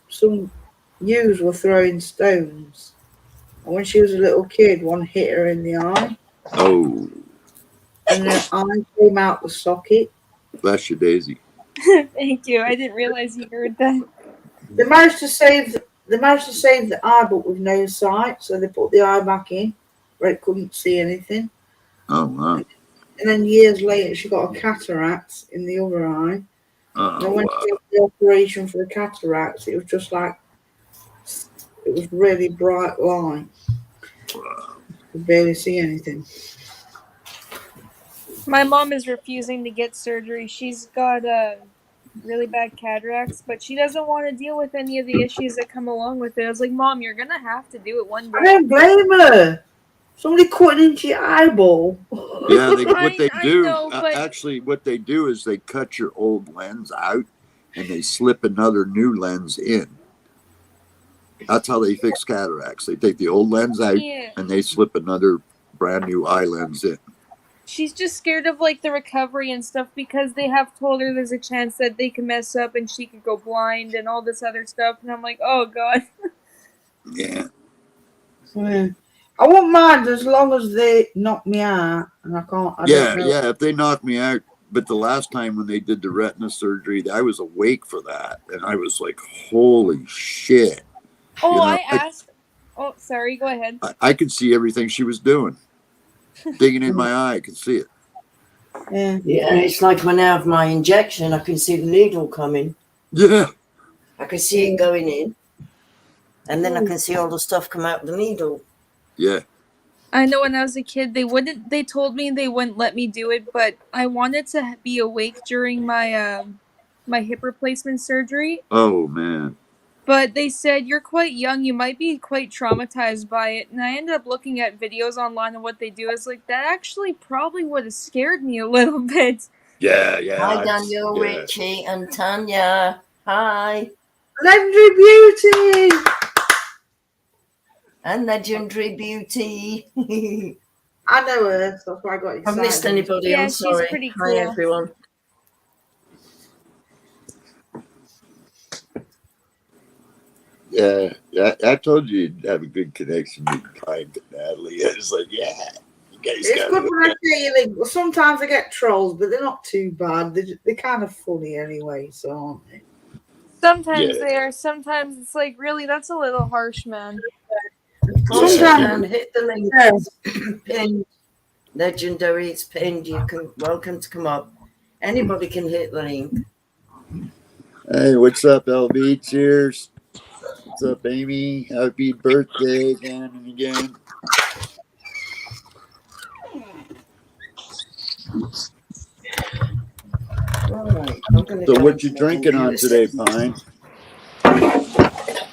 some ewes were throwing stones. And when she was a little kid, one hit her in the eye. oh, And her eye came out the socket. bless you, Daisy. Thank you. I didn't realize you heard that. They managed to save the eye, but with no sight. So they put the eye back in, where it couldn't see anything. Oh wow. And then years later, she got a cataract in the other eye. And Oh when wow. she had the operation for the cataracts, it was just like, it was really bright light. Wow. You could barely see anything. My mom is refusing to get surgery. She's got really bad cataracts, but she doesn't want to deal with any of the issues that come along with it. I was like, Mom, you're going to have to do it one I day. don't blame her. Somebody cutting into your eyeball. Yeah, what they I do know, but- actually, what they do is they cut your old lens out and they slip another new lens in. That's how they fix cataracts. They take the old lens out Yeah. and they slip another brand new eye lens in. She's just scared of like the recovery and stuff because they have told her there's a chance that they can mess up and she could go blind and all this other stuff. And I'm like, oh God. Yeah. Yeah. I won't mind as long as they knock me out and I can't. I don't know. Yeah. If they knock me out, but the last time when they did the retina surgery, I was awake for that, and I was like, "Holy shit!" Oh, You know, I asked. Oh, sorry. Go ahead. I could see everything she was doing, digging in my eye. I could see it. Yeah. Yeah, it's like when I have my injection, I can see the needle coming. Yeah. I can see it going in. and then I can see all the stuff come out the needle. Yeah. I know when I was a kid, they told me they wouldn't let me do it, but I wanted to be awake during my my hip replacement surgery. Oh man. But they said, you're quite young, you might be quite traumatized by it. And I ended up looking at videos online of what they do. It's like, that actually probably would have scared me a little bit. Yeah, yeah. Hi, Daniel, Richie, and Tanya. Hi. Legendary Beauty! And Legendary Beauty. I know her, so that's why I got excited. I've missed anybody, Yeah, I'm she's sorry. pretty Hi, cool. everyone. Yeah, I told you you'd have a good connection with Pine and Natalie. I was like, yeah, you guys It's got good it. when I say like, sometimes I get trolls, but they're not too bad. They're kind of funny anyway, so aren't they? Sometimes Yeah. they are, sometimes it's like, really, that's a little harsh, man. Sometimes Hit the link. Pinned. Legendary, it's pinned. You can welcome to come up. Anybody can hit the link. Hey, what's up, LB? Cheers. What's up, Amy? Happy birthday again and again. Right, I'm gonna So, go what you into my drinking on computer. today, Pine?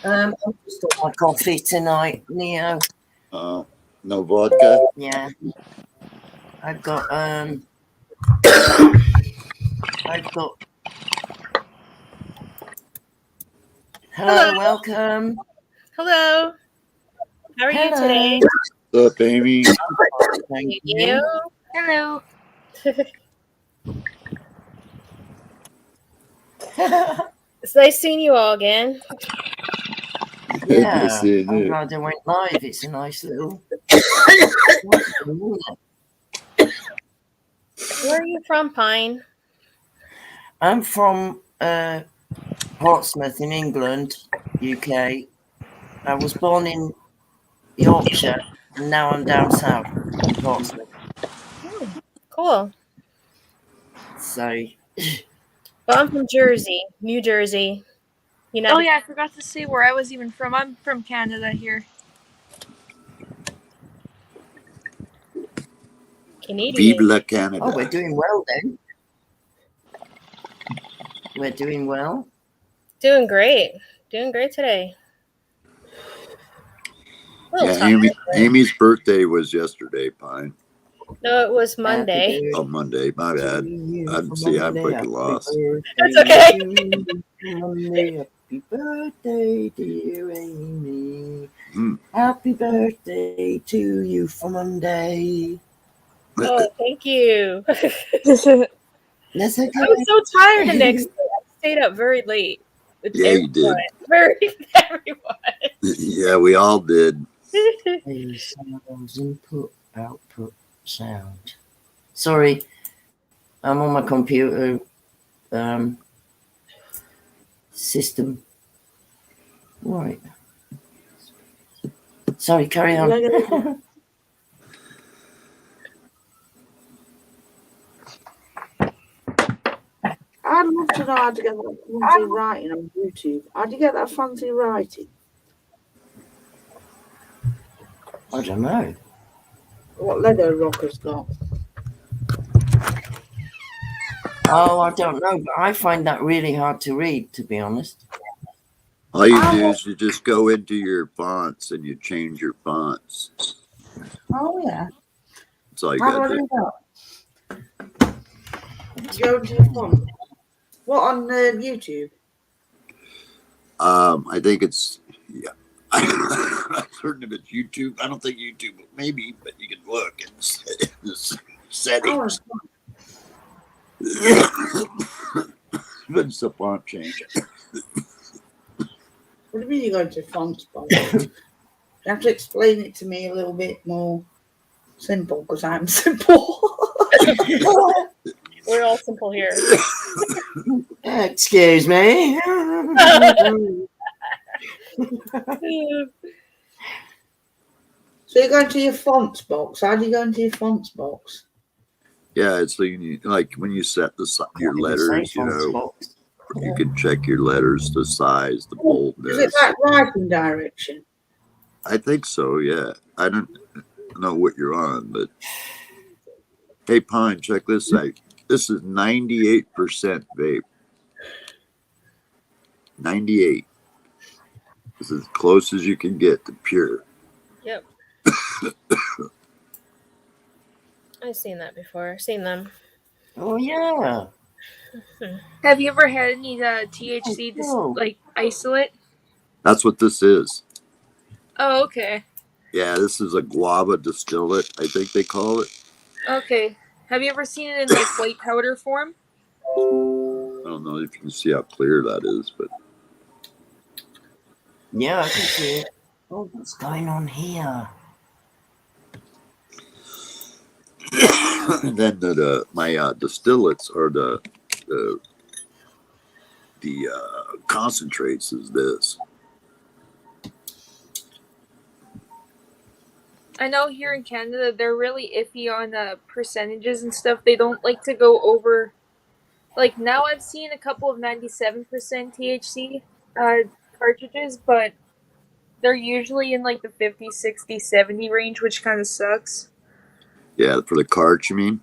I'm just on my coffee tonight, Neo. No vodka. Yeah, I've got I've got. Hello, welcome. Hello. How are you today? What's up, Amy? Thank You? Hello. It's nice seeing you all again. Yeah, Nice seeing I'm you. glad I went live. It's a nice little. Where are you from, Pine? I'm from Portsmouth in England, UK. I was born in Yorkshire, and now I'm down south in Portsmouth. Cool. So, Well, I'm from Jersey, New Jersey. Oh yeah, I forgot to say where I was even from. I'm from Canada here. Canadian. Vive la Canada. oh, we're doing well then. We're doing well. Doing great. Doing great today. Yeah, Amy's birthday was yesterday, Pine. No, it was Monday. Oh, Monday. My bad. I'm fucking lost. That's okay. Monday, happy birthday, dear Amy. Mm. Happy birthday to you for Monday. Oh, thank you. That's okay. I was so tired the next day. I stayed up very late. With Yeah, you did. Everyone. Yeah, we all did. Sounds input, output, sound. Sorry, I'm on my computer system. Right. Sorry, carry on. I'd love to know how to get that fancy writing on YouTube. How do you get that fancy writing? I don't know. What Lego Rocker's got? Oh, I don't know, but I find that really hard to read, to be honest. All you do is you just go into your fonts and you change your fonts. Oh, yeah. That's all you How got do I to do do. that? Go to your phone. What, on YouTube? I think it's, yeah. I'm certain if it's YouTube. I don't think YouTube, maybe, but you can look in the settings. But it's a font change. What do you mean you go to font box? You have to explain it to me a little bit more simple, because I'm simple. We're all simple here. Excuse me. So you go into your fonts box. How do you go into your fonts box? Yeah, it's like when you set your letters, you know. Box. You can check your letters, the size, the Is it boldness. like writing direction? I think so, yeah. I don't know what you're on, but hey, Pine, check this out. This is 98% vape. 98. This is as close as you can get to pure. Yep. I've seen that before. I've seen them. Oh yeah. Have you ever had any THC Oh. like isolate? That's what this is. Oh, okay. Yeah, this is a guava distillate, I think they call it. Okay. Have you ever seen it in like white powder form? I don't know if you can see how clear that is, but Yeah, I can see it. Oh, what's going on here? and then my distillates or the concentrates is this. I know here in Canada they're really iffy on percentages and stuff. They don't like to go over. Like now, I've seen a couple of 97% THC cartridges, but they're usually in like the 50, 60, 70 range, which kind of sucks. Yeah, for the cart, you mean?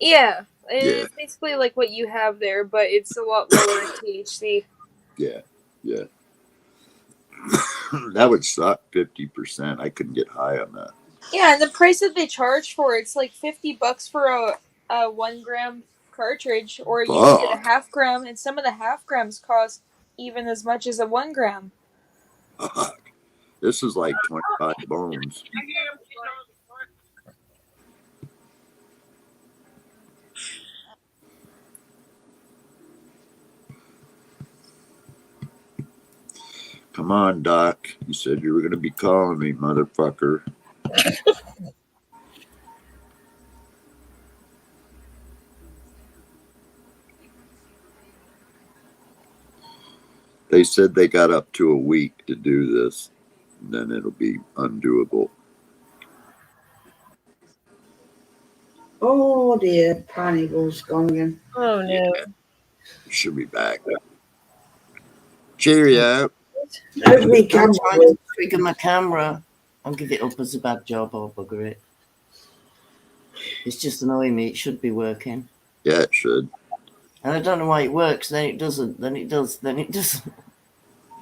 Yeah, Yeah. it's basically like what you have there, but it's a lot lower in THC. Yeah. That would suck, 50%. I couldn't get high on that. Yeah, and the price that they charge for it's like $50 for a 1 gram cartridge, or you can get a half gram, and some of the half grams cost even as much as a 1 gram. This is like 25 bones. Come on, Doc. You said you were going to be calling me, motherfucker. They said they got up to a week to do this, and then it'll be undoable. Oh dear, Pine Eagle's gone again. Oh no. Yeah. Should be back. Cheerio. Hopefully I'm camera trying to trigger my camera. I'll give it up as a bad job. I'll bugger it. It's just annoying me. It should be working. Yeah, it should. And I don't know why it works. Then it doesn't. Then it does. Then it doesn't.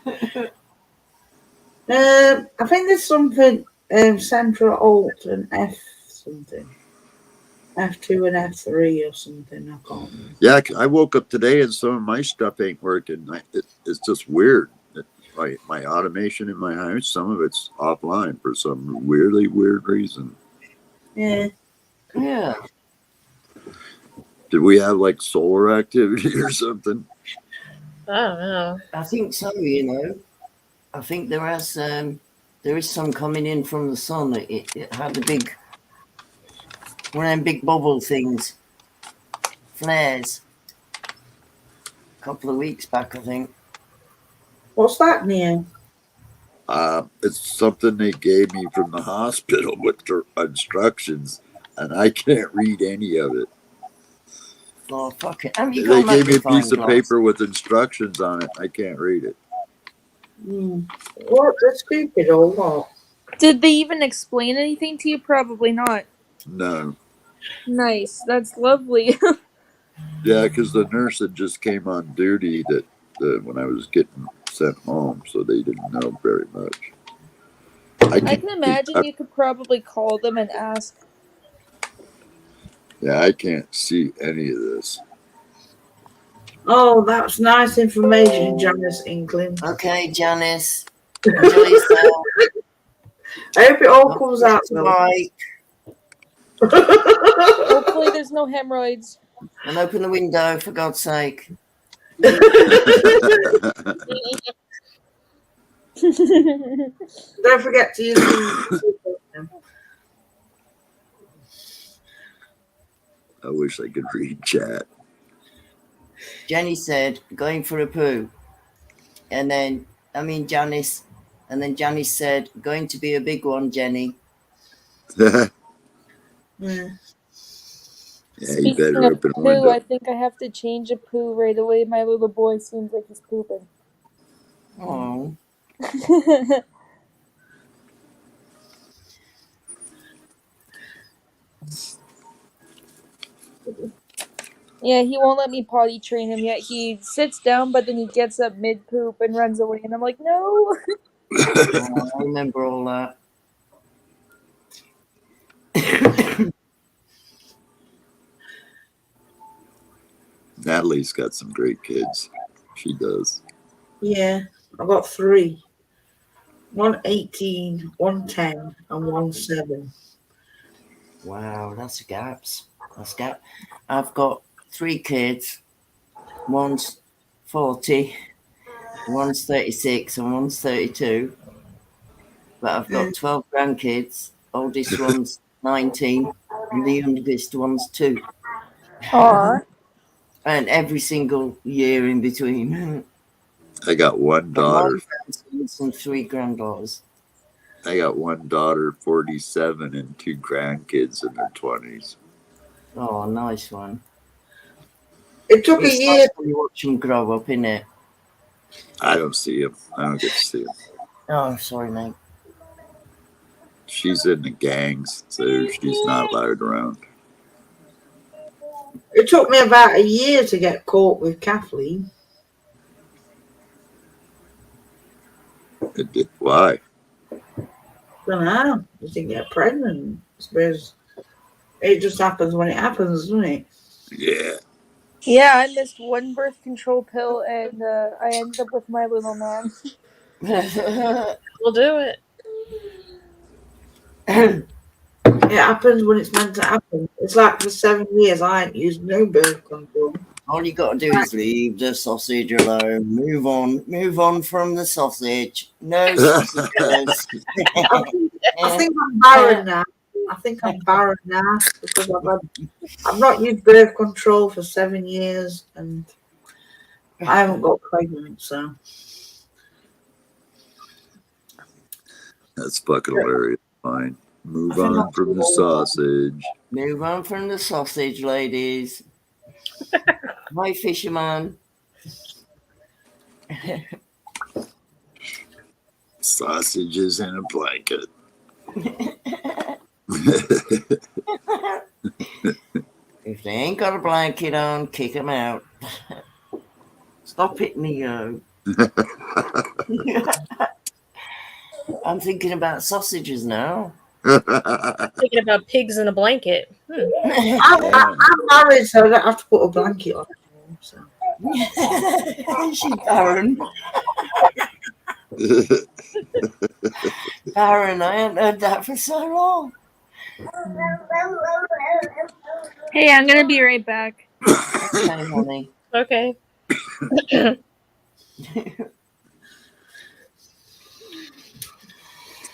I think there's something Central Alt and F something. F2 and F3 or something. I can't remember. Yeah, I woke up today and some of my stuff ain't working. It's just weird. My automation in my house, some of it's offline for some weirdly weird reason. Yeah. Yeah. Did we have like solar activity or something? I don't know. I think so. You know. I think there is some coming in from the sun. It had a big, one of them big bubble things, flares. A couple of weeks back, I think. What's that, Neil? It's something they gave me from the hospital with the instructions, and I can't read any of it. Oh, fuck it. Haven't you They got gave me a magnifying piece of glass? paper with instructions on it. I can't read it. What? They're stupid or what? Did they even explain anything to you? Probably not. No. Nice. That's lovely. Yeah, because the nurse had just came on duty when I was getting sent home, so they didn't know very much. I can imagine you could probably call them and ask. Yeah, I can't see any of this. Oh, that's nice information, Janice Inkling. Okay, Janice. Enjoy yourself. I hope it all comes out right. Hopefully there's no hemorrhoids. And open the window, for God's sake. Don't forget to use the... I wish I could read chat. Jenny said, going for a poo. And then, Janice. And then Janice said, going to be a big one, Jenny. Yeah. Yeah, you Speaking better of open a poo, window. I think I have to change a poo right away. My little boy seems like he's pooping. Oh, Yeah, he won't let me potty train him yet. He sits down, but then he gets up mid poop and runs away, and I'm like, no. oh, I remember all that. Natalie's got some great kids. She does. Yeah, I've got 3. 1 18, 1 10, and 1 7. Wow, that's gaps. That's gap. I've got 3 kids. One's 40, one's 36, and one's 32. But I've got 12 grandkids. Oldest one's 19, and the youngest one's 2. Aw. And every single year in between. I got one 9 daughter. grandsons and 3 granddaughters. I got one daughter, 47, and 2 grandkids in their 20s. Oh, nice one. It took a It's year. nice when you watch them grow up, isn't it? I don't see him. I don't get to see him. Oh, sorry, mate. She's in the gangs, so she's not allowed around. It took me about a year to get caught with Kathleen. Why? Don't know. You didn't get pregnant. I suppose it just happens when it happens, doesn't it? Yeah. Yeah, I missed one birth control pill, and I ended up with my little man. We'll do it. It happens when it's meant to happen. It's like for 7 years I ain't used no birth control. All you got to do is leave the sausage alone. Move on from the sausage. No sausages. I think I'm barren now. Because I've not used birth control for 7 years and I haven't got pregnant, so That's fucking hilarious. Fine. Move on from the sausage. Move on from the sausage, ladies. Hi, fisherman. Sausages in a blanket. If they ain't got a blanket on, kick them out. Stop hitting me, yo. I'm thinking about sausages now. Thinking about pigs in a blanket. I'm married, so I don't have to put a blanket on. So. She's barren. Barren, I haven't heard that for so long. Hey, I'm gonna be right back. Okay, honey. Okay.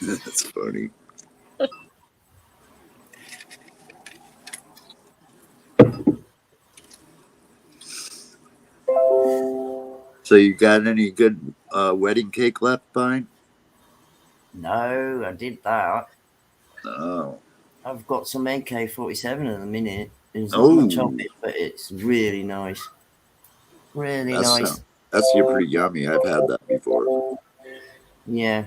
That's funny. So you got any good wedding cake left, Pine? No, I did that. Oh. I've got some AK-47 at the minute. There's not much of it, but it's really nice. Really nice. That's pretty yummy. I've had that before. Yeah.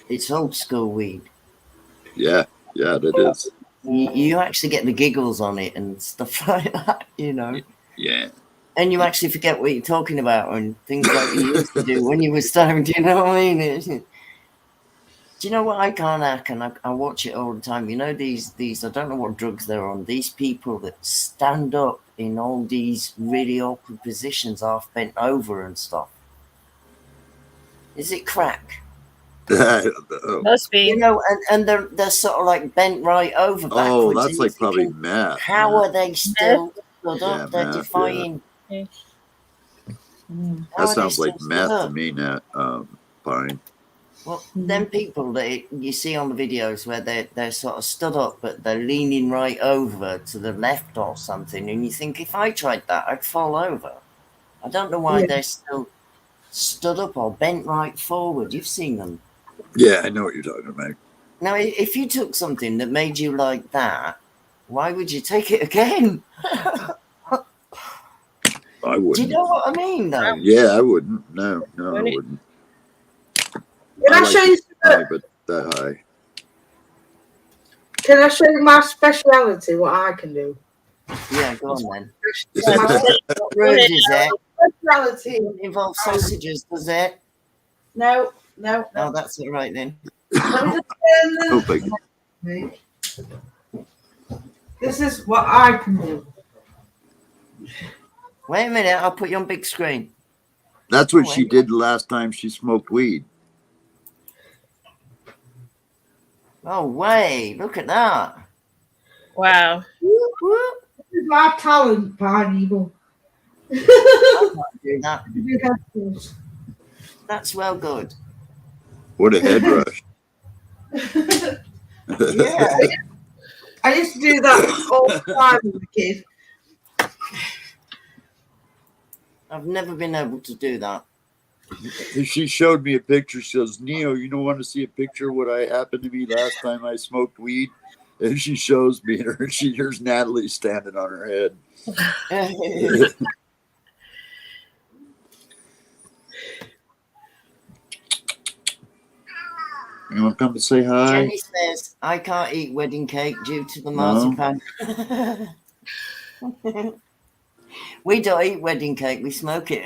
It's old school weed. Yeah, it is. You actually get the giggles on it and stuff like that, you know. Yeah. And you actually forget what you're talking about and things like you used to do when you were stoned, you know what I mean? Do you know what I can't hack? And I watch it all the time. You know, these I don't know what drugs they're on. These people that stand up in all these really awkward positions, half bent over and stuff. Is it crack? I don't know. Must be. You know, and they're sort of like bent right over backwards. Oh, that's like probably meth. How are they still stood up? Yeah, They're meth, defying. Yeah. That sounds like meth to me, Nat. Fine. Well, them people that you see on the videos where they're sort of stood up, but they're leaning right over to the left or something, and you think, if I tried that, I'd fall over. I don't know why they're still stood up or bent right forward. You've seen them. Yeah, I know what you're talking about. Now, if you took something that made you like that, why would you take it again? I Do you wouldn't. know what I mean, though? Yeah, I wouldn't. No, I wouldn't. Can I show you? High, but that high. Can I show you my speciality? What I can do? Yeah, go on then. My Rude is it? speciality. Doesn't involve sausages, does it? No. Oh, that's all right then. Let me just Hope I can. This is what I can do. Wait a minute, I'll put you on big screen. That's what she did the last time she smoked weed. Oh, way. Look at that. Wow. Whoop, whoop. This is my talent, Pine Eagle. I can't do that. That's well good. What a head rush. Yeah. I used to do that all the time as a kid. I've never been able to do that. She showed me a picture. She says, Neo, you don't want to see a picture of what I happened to me last time I smoked weed? And she shows me, and here's Natalie standing on her head. You want to come and say hi? Jenny says, I can't eat wedding cake due to the marzipan. We don't eat wedding cake, we smoke it.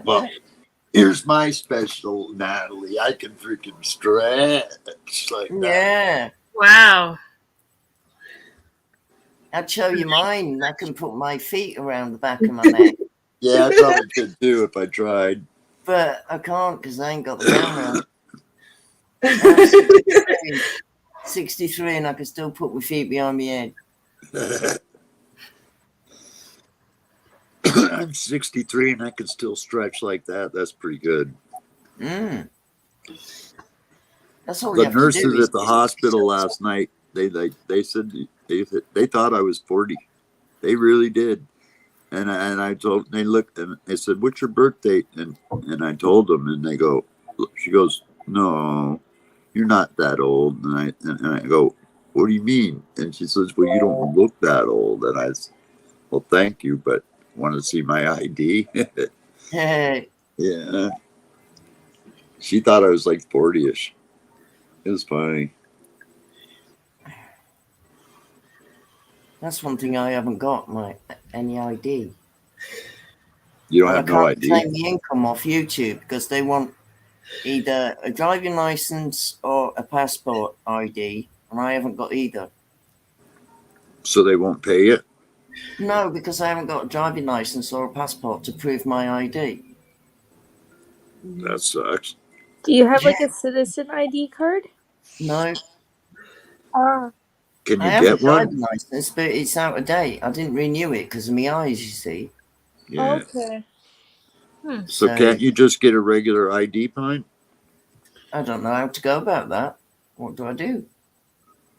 Well, here's my special, Natalie. I can freaking stretch like that. Yeah. Wow. I'd show you mine. I can put my feet around the back of my neck. Yeah, I probably could do if I tried. But I can't because I ain't got the camera. I'm 63 and I can still put my feet behind my head. I'm 63 and I can still stretch like that. That's pretty good. Mm. That's all The you have to do. nurses at the hospital last night, they said they thought I was 40. They really did. And I told, they looked and they said, "What's your birth date?" And I told them, and they go, she goes, "No, you're not that old." And I go, "What do you mean?" And she says, "Well, you don't look that old." And I said, "Well, thank you, but want to see my ID?" Hey. Yeah. She thought I was like 40-ish. It was funny. That's one thing I haven't got, any ID. You don't And have I no can't ID? claim the income off YouTube because they want either a driving license or a passport ID, and I haven't got either. So they won't pay it? No, because I haven't got a driving license or a passport to prove my ID. That sucks. Do you have like a citizen ID card? No, Can I you have a get one? driving license, but it's out of date. I didn't renew it because of my eyes, you see. Yeah. Okay. So can't you just get a regular ID, Pine? I don't know how to go about that. What do I do?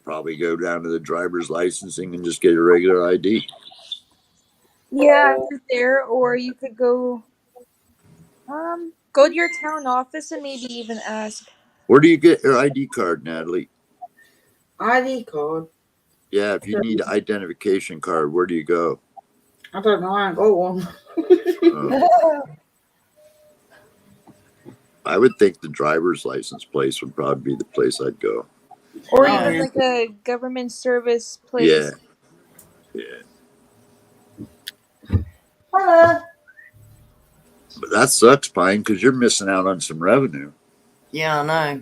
Probably go down to the driver's licensing and just get a regular ID. Yeah, you're there, or you could go to your town office and maybe even ask. Where do you get your ID card, Natalie? ID card. Yeah, if you need an identification card, where do you go? I don't know. I ain't got one. I would think the driver's license place would probably be the place I'd go. Or even like a government service place. Yeah. Hello. But that sucks, Pine, because you're missing out on some revenue. Yeah, I know.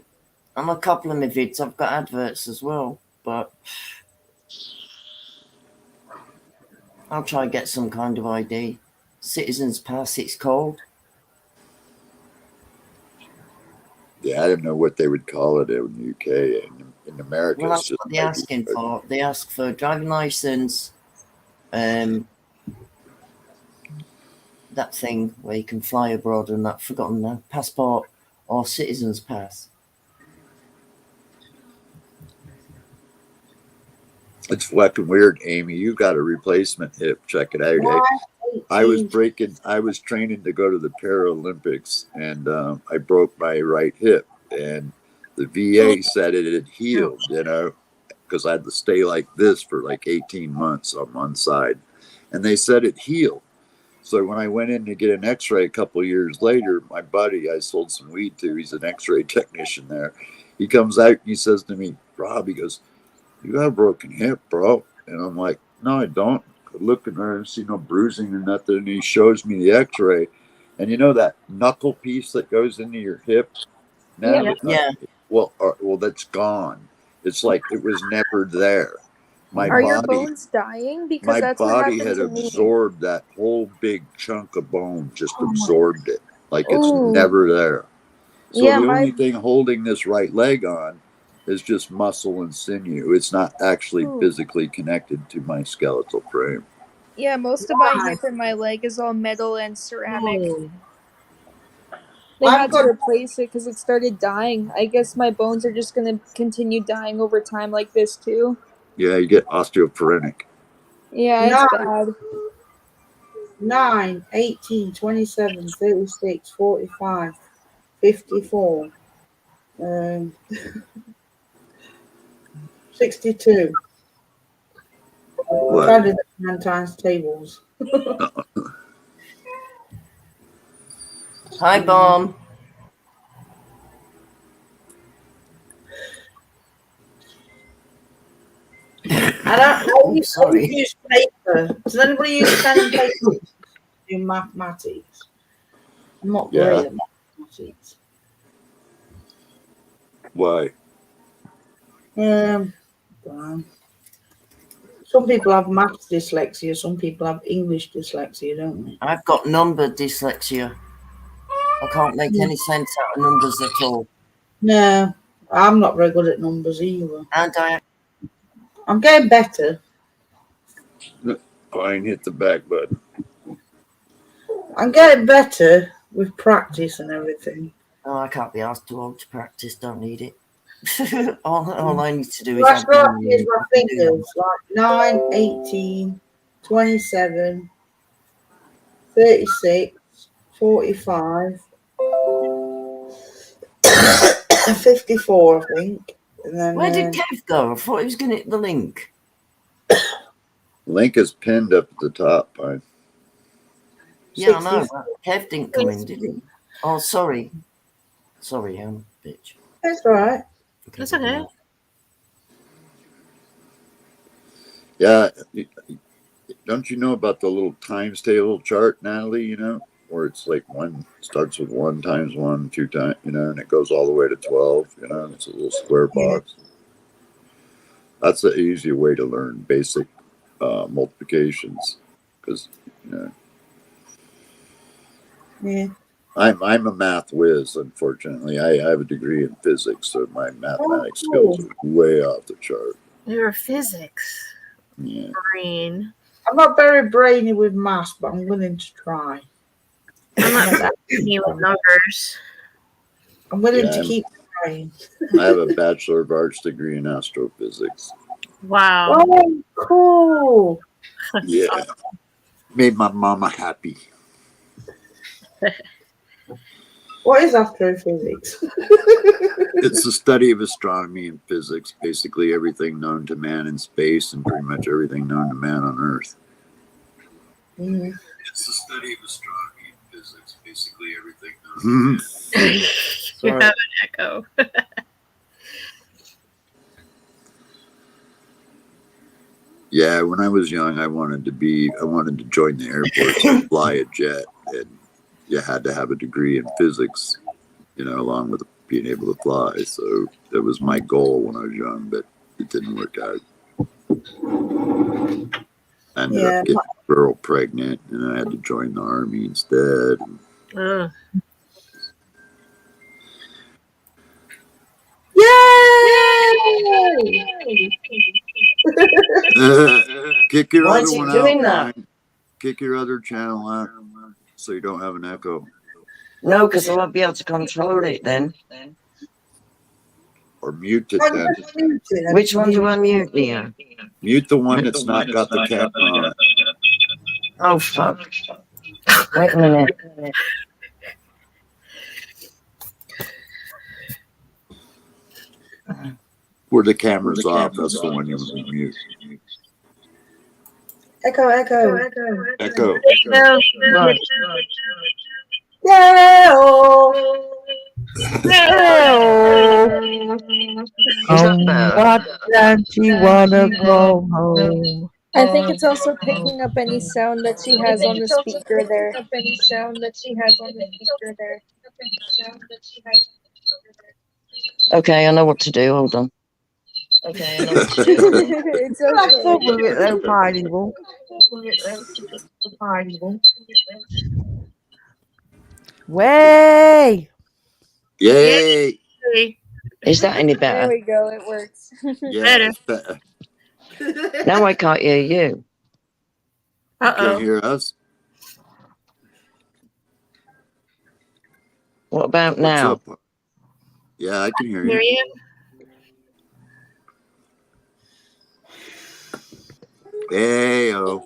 On a couple of my vids, I've got adverts as well, but I'll try and get some kind of ID. Citizens Pass, it's called. Yeah, I didn't know what they would call it in the UK. In America, Well, it's that's just what they're asking for. They ask for a driving license, that thing where you can fly abroad and that, forgotten now, passport or Citizens Pass. It's fucking weird, Amy. You got a replacement hip. Check it out, eh? I was training to go to the Paralympics, and I broke my right hip, and the VA said it had healed, because I had to stay like this for like 18 months on one side, and they said it healed. So when I went in to get an x-ray a couple of years later, my buddy I sold some weed to, he's an x-ray technician there. He comes out and he says to me, Rob, he goes, "You got a broken hip, bro." And I'm like, "No, I don't." I look in there and see no bruising or nothing. And he shows me the x-ray. And you know that knuckle piece that goes into your hip? Yeah. Well, that's gone. It's like it was never there. My Are your body bones dying? Because my that's what body happened had to me. absorbed that whole big chunk of bone, just Oh my absorbed it. Like it's Oh, never there. So yeah, the my only thing holding this right leg on is just muscle and sinew. It's not actually oh. physically connected to my skeletal frame. Yeah, most of my God. hip and my leg is all metal and ceramic. Oh. They I've had to got replace it because it started dying. I guess my bones are just gonna continue dying over time like this too. Yeah, you get osteoporotic. Yeah, it's 9, bad. 9, 18, 27, 36, 45, 54, 62. What? Try to do the 9 times tables. Hi, Bomb. I don't Oh, I sorry. use paper. Does anybody use pen and paper to do mathematics? I'm not great Yeah. at mathematics. Why? Well, some people have math dyslexia, some people have English dyslexia, don't they? I've got number dyslexia. I can't make any sense out of numbers at all. No, I'm not very good at numbers either. And I'm getting better. Fine, hit the back button. I'm getting better with practice and everything. I can't be asked too old to practice. Don't need it. all I need to do is Well, I have start to use memory. my fingers like 9, 18, 27, 36, 45, 54, I think. And then Where did Kev go? I thought he was going to hit the link. Link is pinned up at the top. Fine. Yeah, I know. Kev didn't come in, did he? Oh, sorry. Sorry, bitch. That's right. That's okay. Yeah. Don't you know about the little times table chart, Natalie? Where it's like starts with 1 times 1, 2 times, and it goes all the way to 12, and it's a little square box. That's the easier way to learn basic multiplications, because Yeah. I'm a math whiz. Unfortunately, I have a degree in physics, so my mathematics skills are way off the chart. Your physics Yeah. brain. I'm not very brainy with maths, but I'm willing to try. I'm not that brainy with numbers. I'm willing Yeah, to keep trying. I have a Bachelor of Arts degree in astrophysics. Wow. Oh, cool. Yeah. Made my mama happy. What is astrophysics? It's the study of astronomy and physics, basically everything known to man in space and pretty much everything known to man on Earth. Mm. It's the study of astronomy and physics, basically everything known to man. You have an echo. Yeah, when I was young, I wanted to join the Air Force and fly a jet, and you had to have a degree in physics, along with being able to fly. So that was my goal when I was young, but it didn't work out. I ended up getting a girl pregnant, and I had to join the Army instead. Yay! Kick your Why other is he one doing out. that? Kick your other channel out so you don't have an echo. No, because I won't be able to control it then. Or mute it then. Which one do I mute, Leah? Mute the one that's not got the camera on it. Oh, fuck. Wait a minute. Where the camera's off, that's the one you mute. Echo, echo. Echo. Right. Yeah. Is that better? What don't you wanna go home? I think it's also picking up any sound that she has on the speaker there. Okay, I know what to do. Hold on. It's What's okay. up with it though, Piney Wolf? Way! Yay! Is that any There better? we go. It works. Yeah, it's better. Now I can't hear you. You can't hear us? What about What's now? up? Yeah, I can hear you. Hey-o.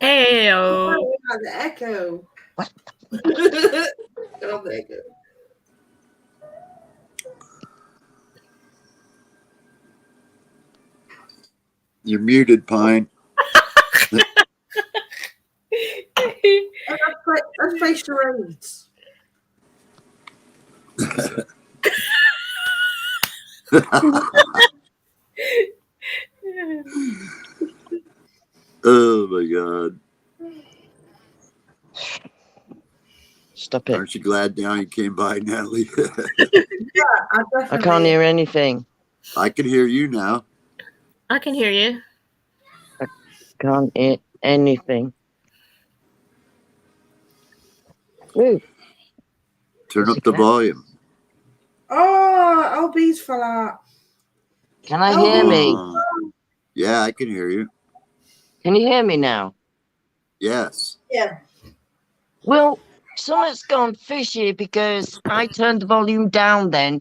Ayo. The echo. What? Get off the echo. You're muted, Pine. Let's play charades. Oh my God. Stop it. Aren't you glad now you came by, Natalie? I can't hear anything. I can hear you now. I can hear you. Can't hear anything. Ooh. Turn What's up the that? volume. Oh, LB's fell out. Can I hear me? Yeah, I can hear you. Can you hear me now? Yes. Yeah. Well, something's gone fishy because I turned the volume down then,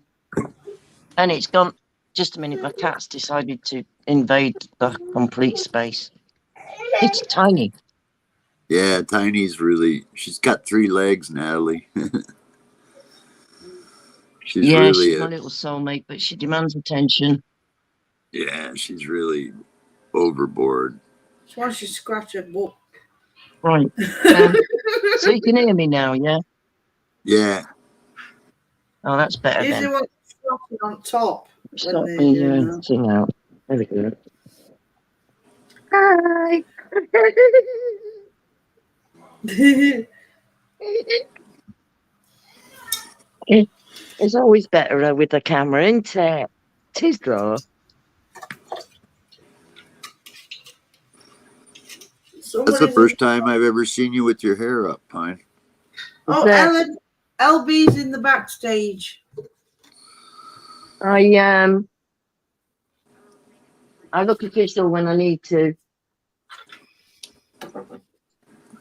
and it's gone. Just a minute, my cat's decided to invade the complete space. It's tiny. Yeah, Tiny's really, she's got 3 legs, Natalie. She's Yeah, really, she's my little soulmate, but she demands attention. yeah, she's really overboard. She wants you to scratch her butt. Right. So you can hear me now, yeah? Yeah. Oh, that's better Usually then. want scratching on top. Stop When me they're doing that. thing out. There we go. Hi. It's always better with the camera, isn't it? Tis though. That's the first time I've ever seen you with your hair up, Pine. Oh, Ellen, LB's in the backstage. I look official when I need to.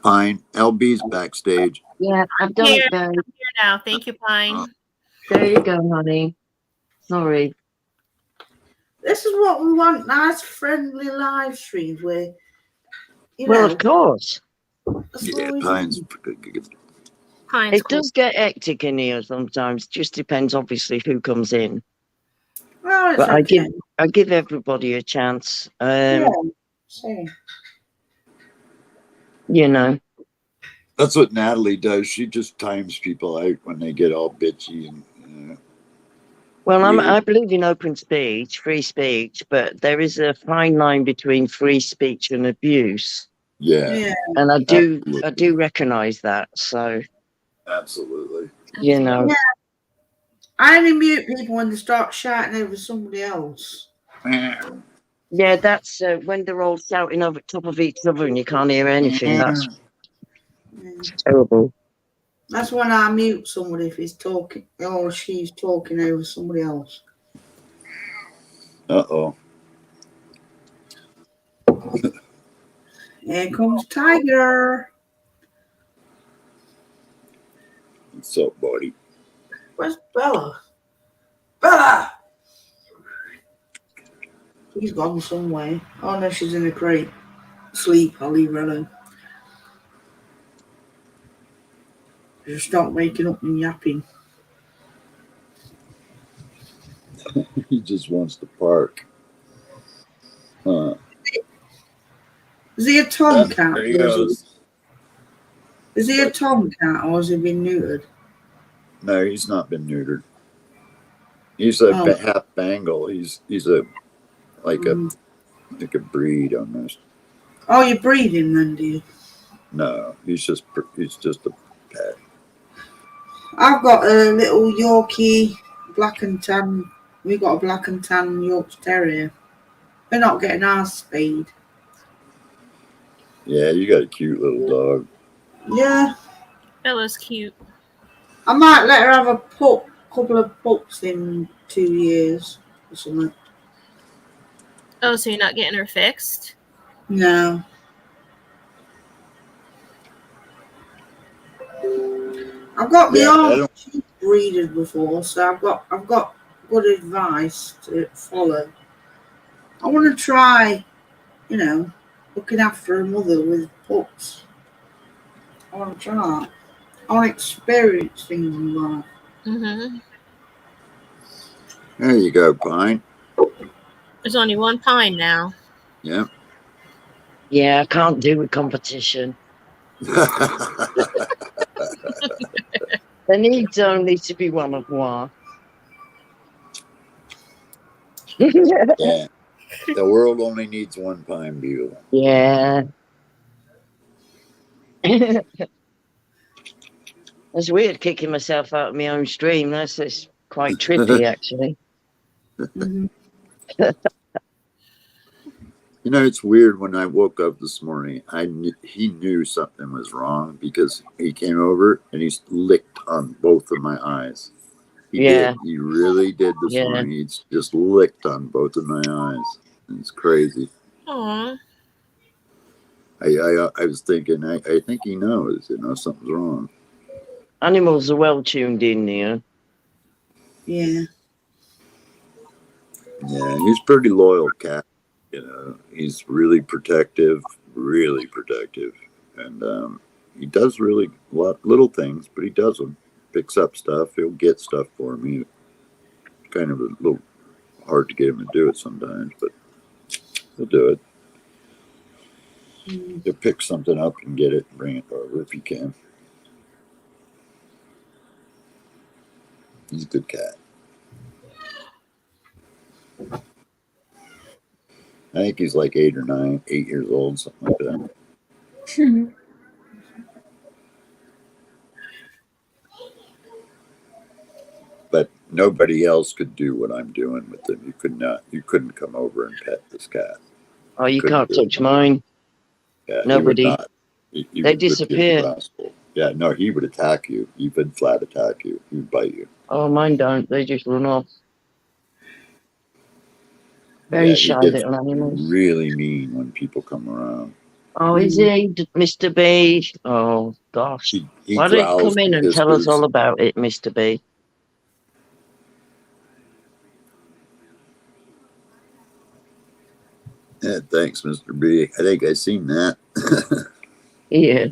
Pine, LB's backstage. Yeah, I've done it, babe. Here now. Thank you, Pine. There you go, honey. Sorry. This is what we want, nice, friendly live streams where, you Well, know. of course. Yeah, Pine's Pine's It does get hectic in here sometimes. Just depends, obviously, who comes in. Oh, it's But okay. I give everybody a chance. Yeah, same. You know. That's what Natalie does. She just times people out when they get all bitchy and. Well, weird. I believe in open speech, free speech, but there is a fine line between free speech and abuse. Yeah. And I do recognise that. So. Absolutely. You know. Yeah. I only mute people when they start shouting over somebody else. Yeah, that's when they're all shouting over top of each other and you can't hear anything. That's terrible. That's when I mute somebody if he's talking or she's talking over somebody else. Uh-oh. Here comes Tiger. What's up, buddy? Where's Bella? Bella! She's gone somewhere. Oh no, she's in the crate. sleep, Holly Rello. Just start waking up and yapping. He just wants to park. Is he a tomcat? There he goes. Is he a tomcat or has he been neutered? No, he's not been neutered. He's a half Bengal. He's a like a breed almost. Oh, you breed him then, do you? No, he's just a pet. I've got a little Yorkie black and tan. We got a black and tan Yorkshire Terrier. They're not getting our speed. Yeah, you got a cute little dog. Yeah. Bella's cute. I might let her have a couple of pups in 2 years or something. Oh, so you're not getting her fixed? No. I've got the old breeders before, so I've got good advice to follow. I want to try, looking after a mother with pups. I want to try. I want to experience things in life. Mm-hmm. There you go, Pine. There's only one Pine now. Yeah. Yeah, I can't do with competition. There needs only to be one of one. Yeah. The world only needs one Pine Beetle. Yeah. It's weird kicking myself out of my own stream. That's quite trippy, actually. Mm-hmm. You know, it's weird. When I woke up this morning, he knew something was wrong because he came over and he licked on both of my eyes. He did. He really did this morning. He just licked on both of my eyes. It's crazy. Aww. I was thinking, I think he knows, something's wrong. Animals are well tuned in here. Yeah. Yeah, he's a pretty loyal cat. He's really protective, and he does really little things, but he does them. Picks up stuff. He'll get stuff for me. It's kind of a little hard to get him to do it sometimes, but he'll do it. He'll pick something up and get it and bring it over if he can. He's a good cat. I think he's like 8 years old, something like that. But nobody else could do what I'm doing with him. You couldn't come over and pet this cat. Oh, you can't touch mine. Yeah, nobody. He would not. They disappear. Yeah, no, he would attack you. He would flat attack you. He would bite you. Oh, mine don't. They just run off. Very shy little animals. Really mean when people come around. Oh, is he, Mr. B? Oh, gosh. He Why don't you come in and tell us all about it, Mr. B? Yeah, thanks, Mr. B. I think I seen that. Yeah.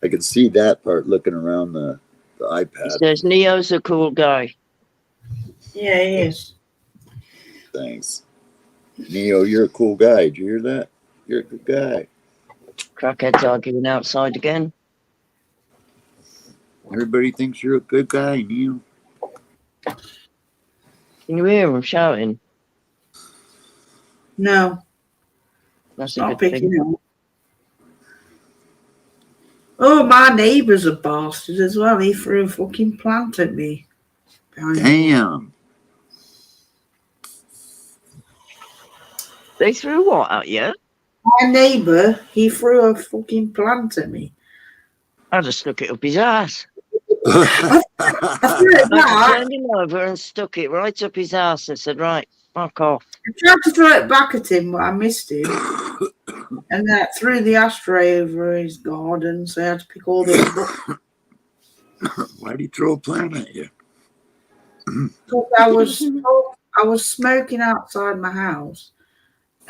I could see that part looking around the iPad. He says Neo's a cool guy. Yeah, he is. Thanks. Neo, you're a cool guy. Did you hear that? You're a good guy. Crackhead's arguing outside again. Everybody thinks you're a good guy, Neo. Can you hear him shouting? No. That's a not good picking thing. up. Oh, my neighbour's a bastard as well. He threw a fucking plant at me. Damn. They threw what at you? My neighbour, he threw a fucking plant at me. I just stuck it up his ass. I threw it back. I turned him over and stuck it right up his ass and said, right, fuck off. I tried to throw it back at him, but I missed him. And that threw the ashtray over his garden, so I had to pick all the. Why'd he throw a plant at you? I was smoking outside my house,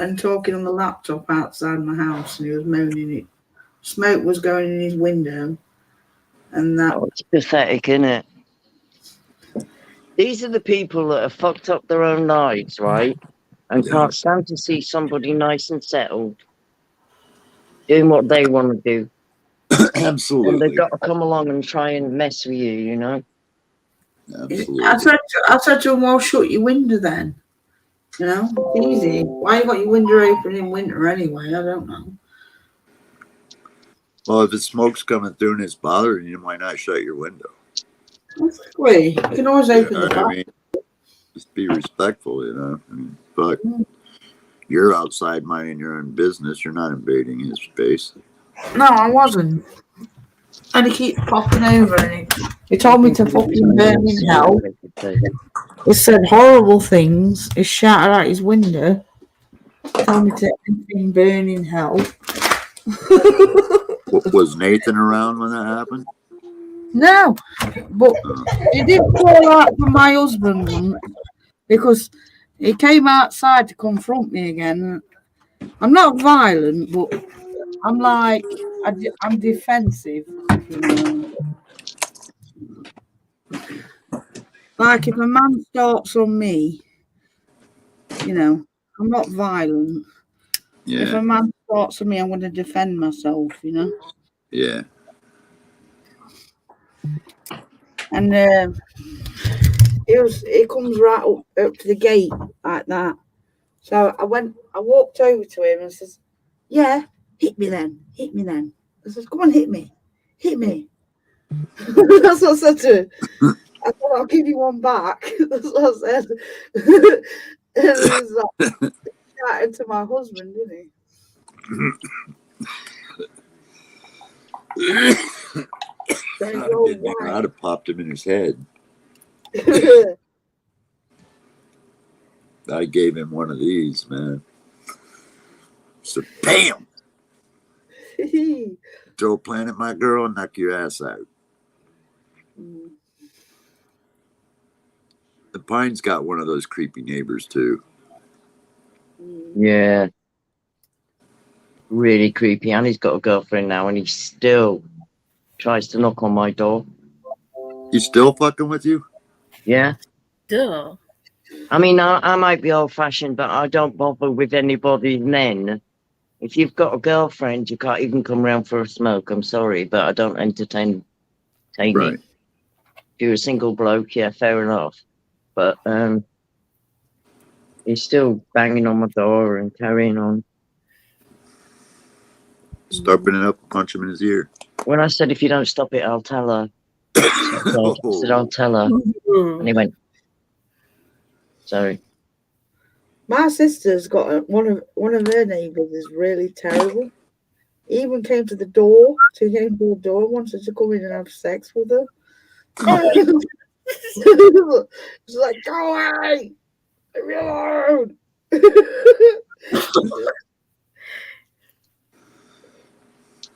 and talking on the laptop outside my house, and he was moaning it. Smoke was going in his window, and that. Oh, it's pathetic, isn't it? These are the people that have fucked up their own lives, right? And can't stand to see somebody nice and settled doing what they want to do. Absolutely. And they've got to come along and try and mess with you, you know? Absolutely. I said to him, well, shut your window then. You know, it's easy. Why you got your window open in winter anyway? I don't know. Well, if the smoke's coming through and it's bothering you, why not shut your window? Exactly. You can always open the back. I mean, just be respectful, you know. I mean, fuck. You're outside minding your own business. You're not invading his space. No, I wasn't. And he keeps popping over, and he told me to fucking burn in hell. He said horrible things. He shouted out his window. Told me to fucking burn in hell. Was Nathan around when that happened? No, but he did call out for my husband once because he came outside to confront me again. I'm not violent, but I'm like, I'm defensive. Like if a man starts on me, you know, I'm not violent. Yeah. If a man starts on me, I'm going to defend myself, you know. Yeah. And it comes right up to the gate like that. So I walked over to him and says, "Yeah, hit me then. I says, "Come on, hit me. That's what I said to him. I said, "I'll give you one back." That's what I said. And he was like, shouting to my husband, didn't he? I'd have popped him in his head. I gave him one of these, man. So bam! Throw a plant at my girl and knock your ass out. The Pine's got one of those creepy neighbors too. Yeah. Really creepy. And he's got a girlfriend now and he still tries to knock on my door. He's still fucking with you? Yeah. Duh. I mean, I might be old-fashioned, but I don't bother with anybody's men. If you've got a girlfriend, you can't even come round for a smoke. I'm sorry, but I don't entertain it. If you're a single bloke, yeah, fair enough. But he's still banging on my door and carrying on. Stopping it up, punch him in his ear. When I said, if you don't stop it, I'll tell her. I said, I'll tell her. And he went, sorry. My sister's got one of her neighbours is really terrible. He even came to the door. She came to the door, wanted to come in and have sex with her. She's like, "Go away! Leave me alone!"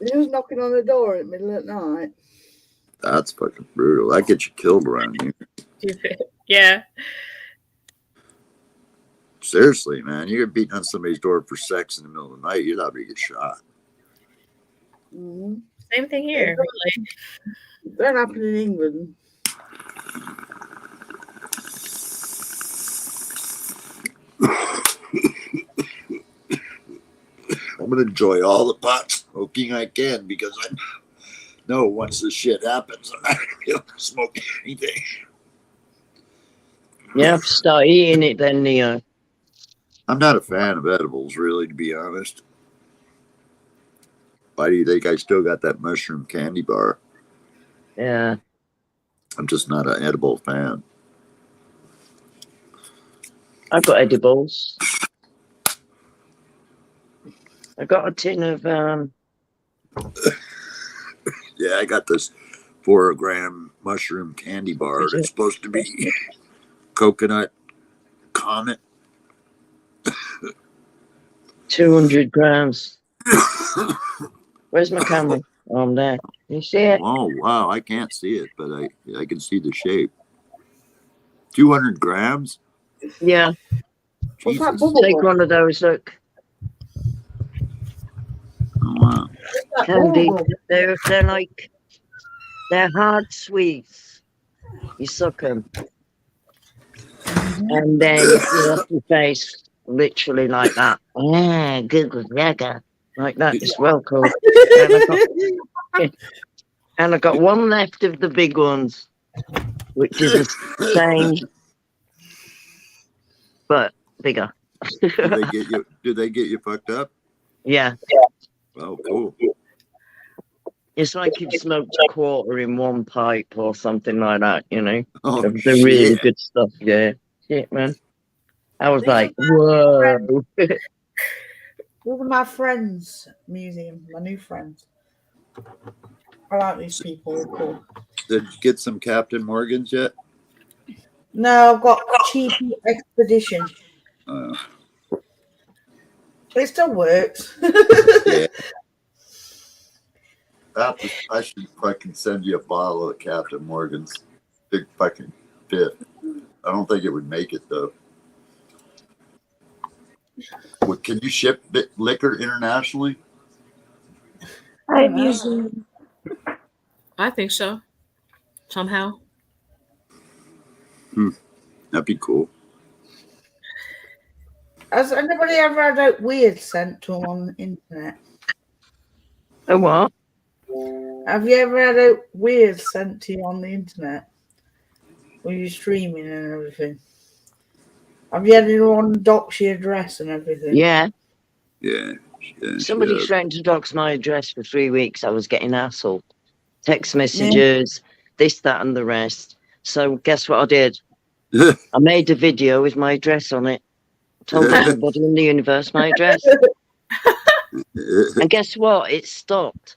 He was knocking on the door in the middle of the night. That's fucking brutal. That gets you killed around here. Yeah. Seriously, man. You get beating on somebody's door for sex in the middle of the night, you're liable to get shot. Mm-hmm. Same thing here, really. That happened in England. I'm going to enjoy all the pot smoking I can because I know once this shit happens, I'm not going to be able to smoke anything. You have to start eating it then, Neo. I'm not a fan of edibles, really, to be honest. Why do you think I still got that mushroom candy bar? Yeah. I'm just not an edible fan. I've got edibles. I got a tin of Yeah, I got this 4-gram mushroom candy bar. It's supposed to be coconut comet. 200 grams. Where's my camera? Oh, I'm there. You see it? Oh, wow. I can't see it, but I can see the shape. 200 grams? Yeah. Jesus. Take one of those, look. Candy. Ooh. They're like they're hard sweets. You suck them, and then you have your face literally like that. Yeah, Google Gaga, like that. It's well cool. And I got one left of the big ones, which is the same but bigger. Do they get you? Do they get you fucked up? Yeah. Oh, cool. It's like you've smoked a quarter in one pipe or something like that, you know? Oh, Of the really shit. good stuff, yeah. Shit, man. I was These like, are whoa. These are my friends' museum, my new friends. I like these people. They're cool. Did you get some Captain Morgans yet? No, I've got cheap expedition. It still works. Yeah. I should fucking send you a bottle of Captain Morgan's. Big fucking fifth. I don't think it would make it though. What, can you ship liquor internationally? I've used them. I think so. Somehow. That'd be cool. Has anybody ever had a weird sent to them on the internet? A what? Have you ever had a weird sent to you on the internet? When you're streaming and everything? Have you had anyone dox your address and everything? Yeah. Yeah. Somebody threatened to dox my address for 3 weeks. I was getting hassled. Text messages, this, that, and the rest. So guess what I did? I made a video with my address on it. Told everybody in the universe my address. And guess what? It stopped.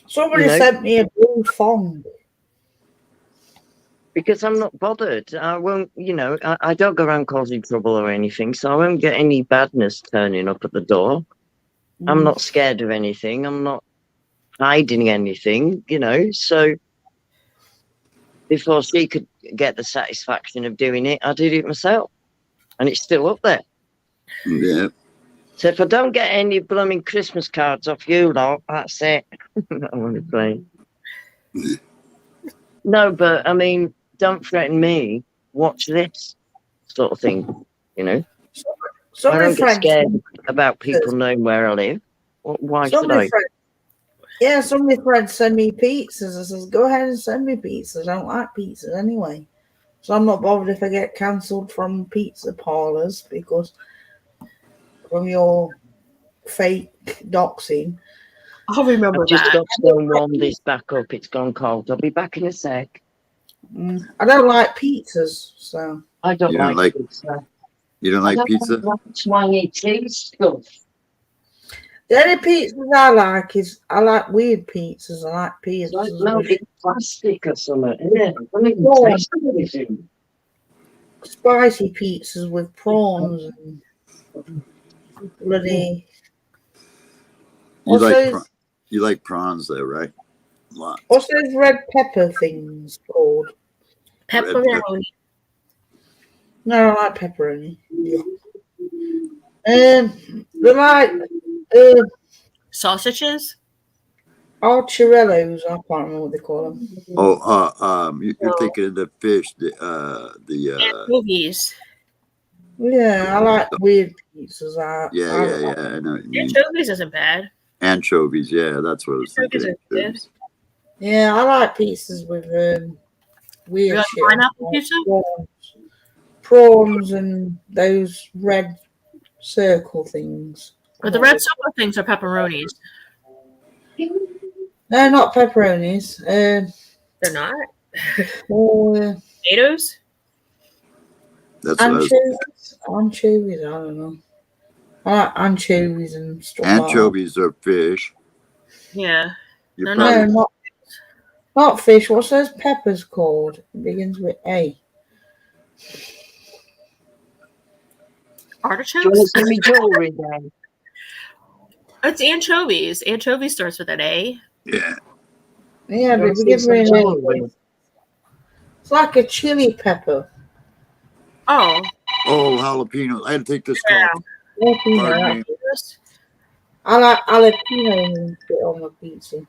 Somebody sent me a blue phone. Because I'm not bothered. I won't, I don't go around causing trouble or anything, so I won't get any badness turning up at the door. I'm not scared of anything. I'm not hiding anything, so before she could get the satisfaction of doing it, I did it myself. And it's still up there. Yeah. So if I don't get any blooming Christmas cards off you lot, that's it. I want to play. No, but I mean, don't threaten me. Watch this sort of thing, I don't get scared about people knowing where I live. Why should I? Some of my friends send me pizzas. I says, go ahead and send me pizzas. I don't like pizzas anyway. So I'm not bothered if I get cancelled from pizza parlours because from your fake doxing. I'll remember I've just that. got to go and warm this back up. It's gone cold. I'll be back in a sec. I don't like pizzas, so. I don't like pizza. You don't like pizza? Twangy cheese stuff. The only pizzas I like is I like weird pizzas. I like pizzas. Like melted plastic or something. Yeah, I don't even taste anything. Spicy pizzas with prawns and bloody. You like prawns though, right? Lots. What's those red pepper things called? Pepperoni. No, I like pepperoni. They're like sausages? Archirellos, I can't remember what they call them. Oh, you're thinking of the fish, the movies. Yeah, I like weird pizzas. I know what you mean. Anchovies isn't bad. Anchovies, yeah, that's what I was thinking. Yeah, I like pizzas with weird like shit. Pineapple pizza? Prawns and those red circle things. But the red circle things are pepperonis. No, not pepperonis. They're not? Tomatoes? That's anchovies, I don't know. I like anchovies and stuff. Anchovies are fish. Yeah. No, not fish. What's those peppers called? It begins with A. Artichokes? Do you want to see me jewelry then? It's anchovies. Anchovy starts with an A. Yeah. Yeah, but it begins with an A. It's like a chili pepper. Oh, jalapeno. I had to take this call. jalapeno bit on my pizza.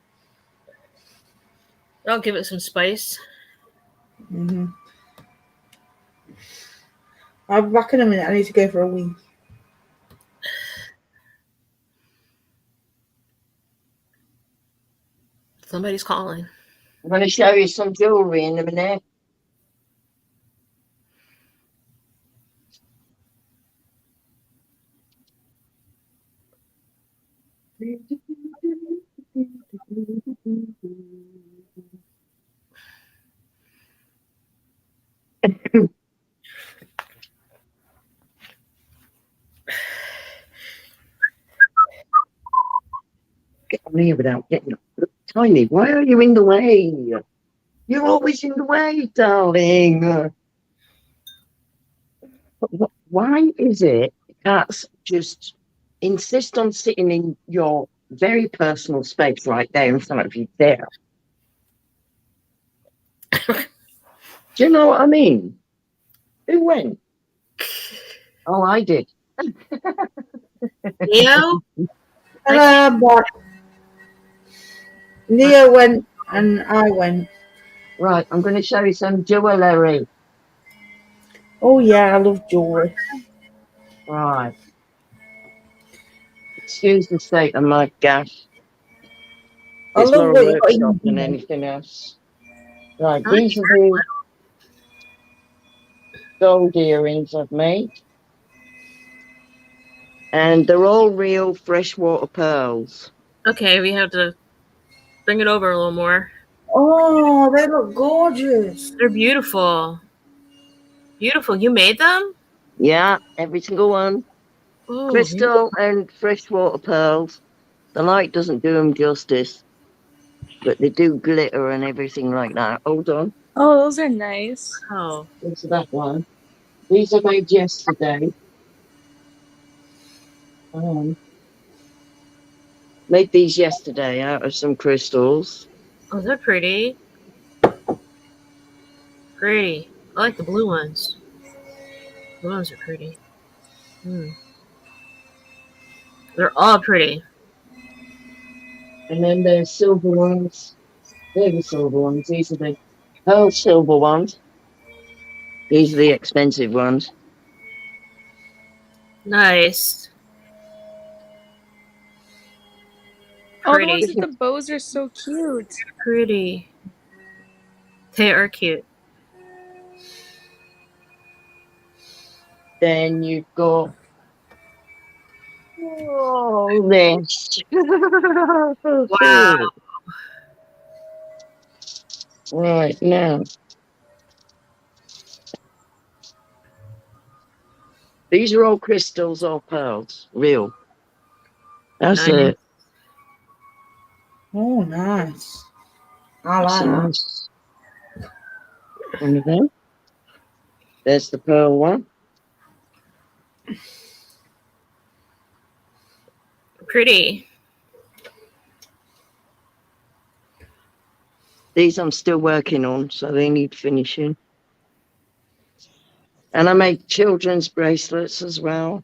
I'll give it some spice. Mm-hmm. I'll be back in a minute. I need to go for a wee. Somebody's calling. I'm going to show you some jewellery in a minute. Get on here without getting up. Look, Tiny, why are you in the way? You're always in the way, darling. Why is it cats just insist on sitting in your very personal space right there in front of you there? Do you know what I mean? Who went? Oh, I did. Neo? But Neo went and I went. Right, I'm going to show you some jewellery. Oh yeah, I love jewellery. Right. Excuse the state of my gas. I It's love more a what you got in workshop than your anything else. Right, I like these are the gold earrings I've made. And they're all real freshwater pearls. Okay, we have to bring it over a little more. Oh, they look gorgeous. They're beautiful. Beautiful. You made them? Yeah, every single one. Oh, Crystal and freshwater pearls. The light doesn't do them justice, but they do glitter and everything like that. Hold on. Oh, those are nice. oh. What's that one? These are made yesterday. Made these yesterday out of some crystals. Oh, they're pretty. Pretty. I like the blue ones. Blue ones are pretty. They're all pretty. And then there's silver ones. They're the silver ones. These are the pearl silver ones. These are the expensive ones. Nice. Oh, the ones Pretty. with the bows are so cute. Pretty. They are cute. Then you've got this. Wow. Right now. These are all crystals or pearls. Real. That's Nice. it. Oh, nice. I That's like a that. nice one of them. There's the pearl one. Pretty. These I'm still working on, so they need finishing. And I make children's bracelets as well.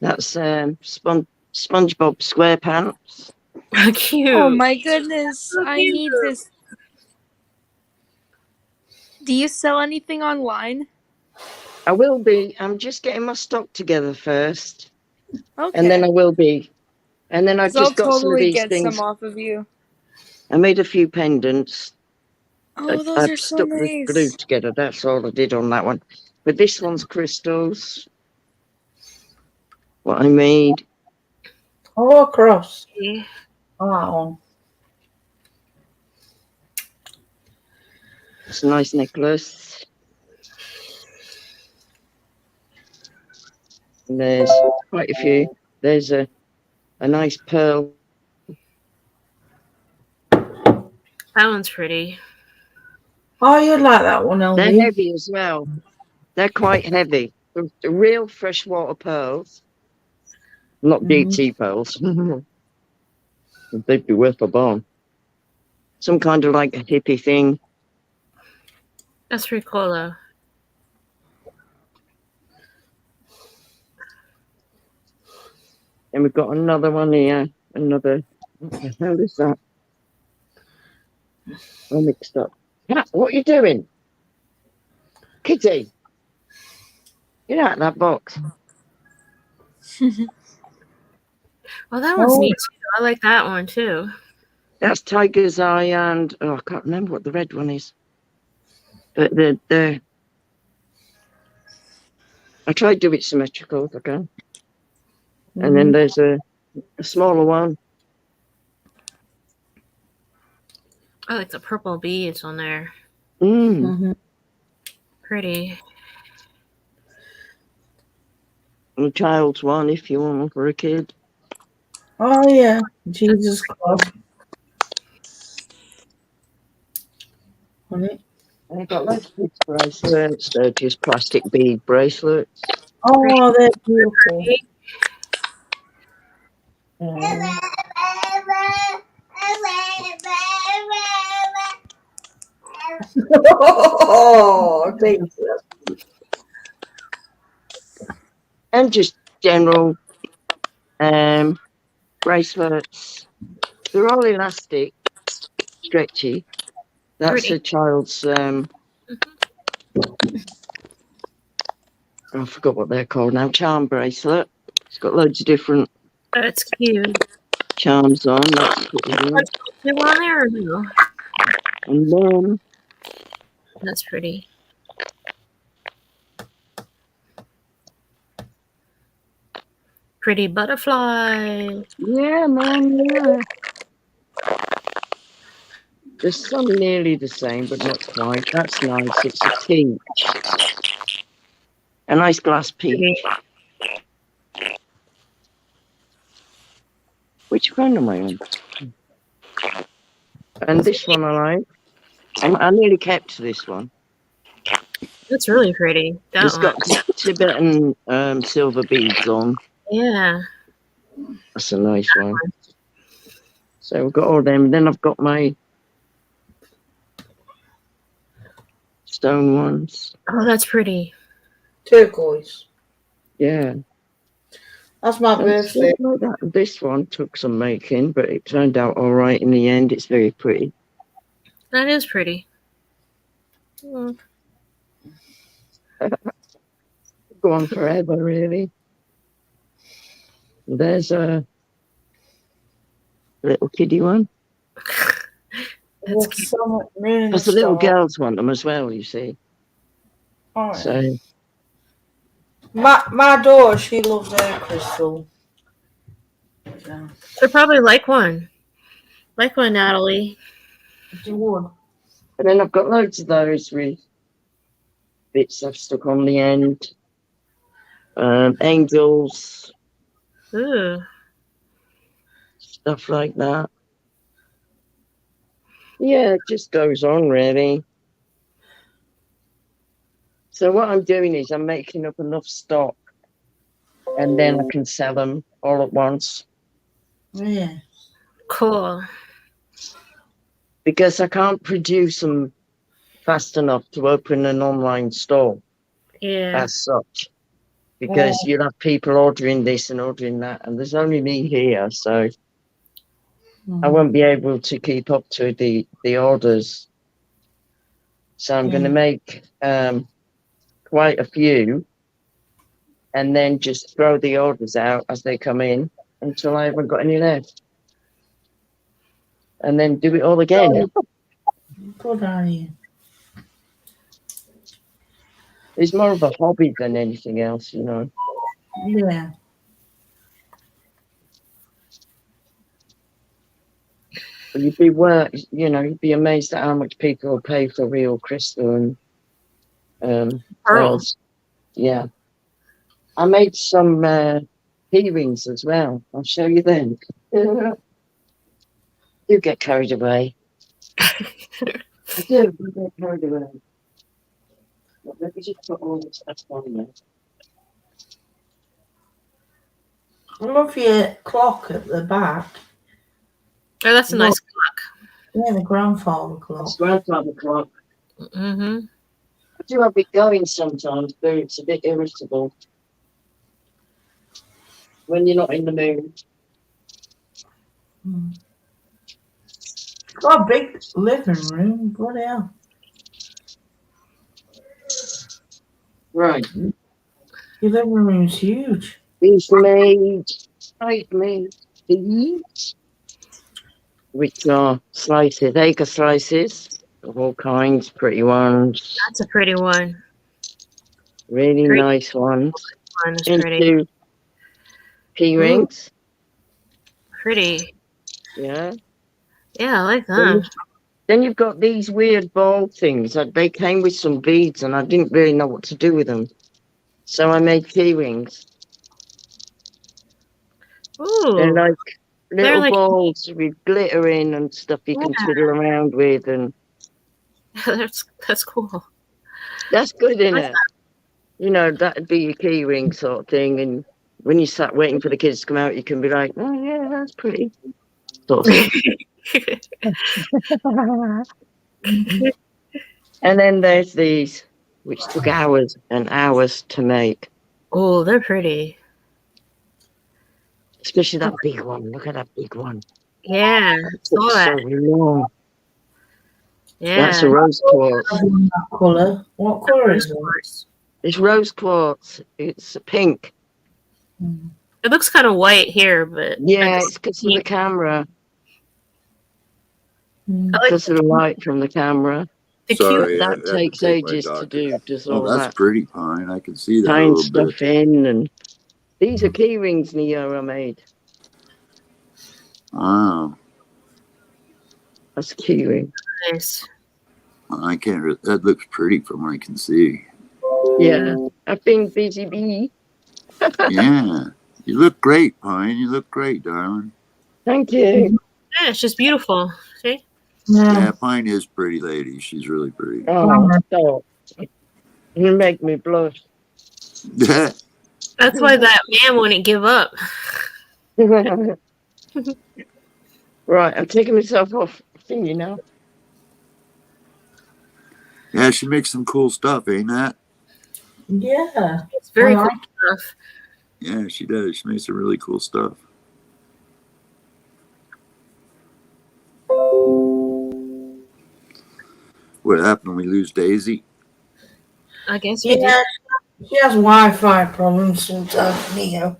That's SpongeBob SquarePants. Cute. Oh my goodness, I need this. Do you sell anything online? I will be. I'm just getting my stock together first. Okay. And then I will be. And then I've 'Cause I'll just got some of totally these get things. some off of you. I made a few pendants. Oh, those I've are so stuck the glue nice. together. That's all I did on that one. But this one's crystals. What I made. Oh, across. Yeah. Oh, that one. It's a nice necklace. And there's quite a few. There's a nice pearl. That one's pretty. Oh, you'd like that one, They're LB. heavy as well. They're quite heavy. The real freshwater pearls. Not deep sea pearls. They'd be worth a bomb. Some kind of like a hippie thing. That's pretty cool, though. And we've got another one here. Another. What the hell is that? I'm mixed up. Cat, what are you doing? Kitty, get out of that box. Oh, that one's neat too. I like that one too. That's Tiger's Eye and I can't remember what the red one is. But the I try to do it symmetrical if I can. And then there's a smaller one. I like the purple beads on there. Pretty. A child's one if you want one for a kid. Oh yeah, Jesus Christ. On it. And I've got loads of kids' bracelets. They're just plastic bead bracelets. Oh, they're beautiful. Oh, thanks. And just general bracelets. They're all elastic, stretchy. That's Pretty. a child's I forgot what they're called now. Charm bracelet. It's got loads of different That's cute. charms on. That's pretty good. You on there or no? And then That's pretty. Pretty butterfly. yeah, man, yeah. There's some nearly the same, but not quite. That's nice. It's a peach. A nice glass peach. Which friend am I on? And this one I like. I nearly kept this one. That's really pretty. That It's one. got Tibetan silver beads on. Yeah. That's a nice one. So we've got all them. Then I've got my stone ones. Oh, that's pretty. Turquoise. Yeah. That's my birthday. Like that. This one took some making, but it turned out all right in the end. It's very pretty. That is pretty. Go on forever, really. There's a little kiddie one. That's cute. Because the little girls want them as well, you see. Oh, So my daughter, she loves her crystal. Yeah. They probably like one. Like one, Natalie. She would. and then I've got loads of those with bits I've stuck on the end. Angels, Ooh. stuff like that. Yeah, it just goes on really. So what I'm doing is I'm making up enough stock and then I can sell them all at once. Yeah. Cool. Because I can't produce them fast enough to open an online store Yeah. as such. Because you'll have people ordering this and ordering that, and there's only me here, so I won't be able to keep up to the orders. So I'm going to make quite a few and then just throw the orders out as they come in until I haven't got any left. And then do it all again. Good idea. It's more of a hobby than anything else, you know. Yeah. But you'd be amazed at how much people will pay for real crystal and pearls. Yeah. I made some earrings as well. I'll show you them. You get carried away. I do. I get carried away. Let me just put all this stuff on there. I love your clock at the back. Oh, that's a nice clock. Yeah, the grandfather clock. It's grandfather clock. Mm-hmm. I do have it going sometimes, but it's a bit irritable. when you're not in the mood. Got a big living room. Bloody hell. Right. Your living room's huge. It's made, which are slices, acre slices of all kinds, pretty ones, That's a pretty one. really Great. nice ones, One is pretty. into key rings. Pretty. Yeah. Yeah, I like them. Then you've got these weird ball things. They came with some beads, and I didn't really know what to do with them. So I made key rings. Ooh. They're like little like- balls with glitter in and stuff you can Yeah. fiddle around with, and that's cool. that's good, isn't it? You know, that'd be your key ring sort of thing. And when you sat waiting for the kids to come out, you can be like, oh yeah, that's pretty. Sort of thing. And then there's these, which took hours and hours to make. Oh, they're pretty. Especially that big one. Look at that big one. Yeah, It's so long. Yeah. That's a rose quartz. That colour. What colour is it? It's rose quartz. It's pink. It looks kind of white here, but Yeah, it's because of the camera. Because of the light from the camera. Sorry, that takes ages to do. Just all that's that. pretty, Pine. I can see that a Tying little stuff bit. in, and these are key rings Neo made. Wow. That's a key ring. Nice. I can't. That looks pretty from what I can see. Yeah, I've been busy bee. Yeah, you look great, Pine. You look great, darling. Thank you. Yeah, it's just beautiful. See? Yeah, Pine is pretty lady. She's really pretty. Oh, stop. You make me blush. That's why that man wouldn't give up. Right, I'm taking myself off thingy now. Yeah, she makes some cool stuff, ain't that? Yeah. It's very cool stuff. Yeah, she does. She makes some really cool stuff. What happened when we lose Daisy? I guess we Yeah, she has Wi-Fi problems sometimes, Neo.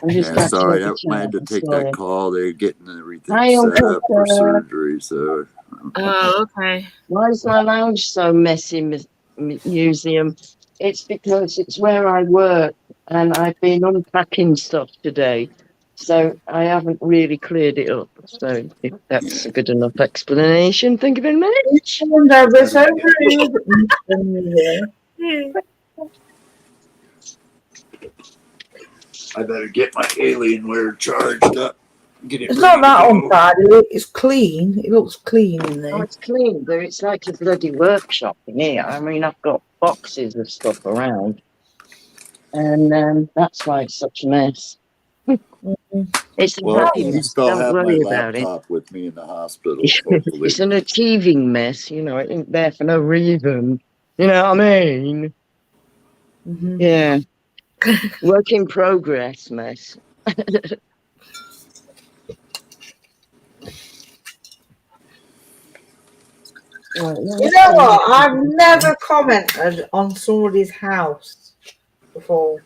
Yeah, sorry, I had to take that call. They're getting everything Hi, set Uncle up for Sarah. surgery, so. Oh, okay. Why is my lounge so messy, museum? It's because it's where I work, and I've been unpacking stuff today, so I haven't really cleared it up. So if that's a good enough explanation, thank you very much. I better get my Alienware charged up. Get it It's ready not that to go. untidy. It's clean. It looks clean in Oh, there. it's clean, but it's like a bloody workshop in here. I mean, I've got boxes of stuff around, and that's why it's such a mess. It's a Well, happy at mess. least I'll Don't have my worry about it. laptop with me in the hospital, hopefully. It's an achieving mess, you know. It ain't there for no reason. You know what I mean? Yeah. Work in progress mess. You know what? I've never commented on somebody's house before.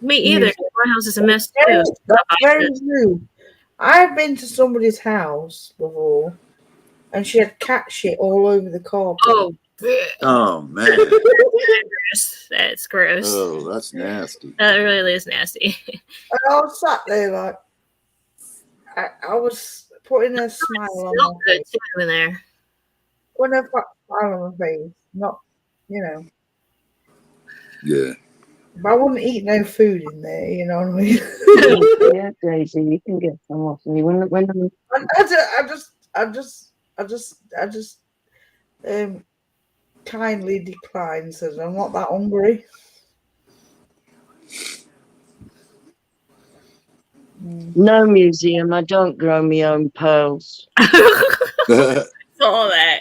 Me either. My house is a mess too. That's very rude. I've been to somebody's house before, and she had cat shit all over the carpet. Oh, Oh, man. that's gross. Oh, that's nasty. That really is nasty. And I was sat there like, I was putting a smile on Smelled my good face. too in there. When I've got a smile on my face, not, you know. Yeah. But I wouldn't eat no food in there, you know what I mean? Yeah, Daisy, you can get some off me when I just kindly decline, says I'm not that hungry. No, museum. I don't grow my own pearls. Saw that.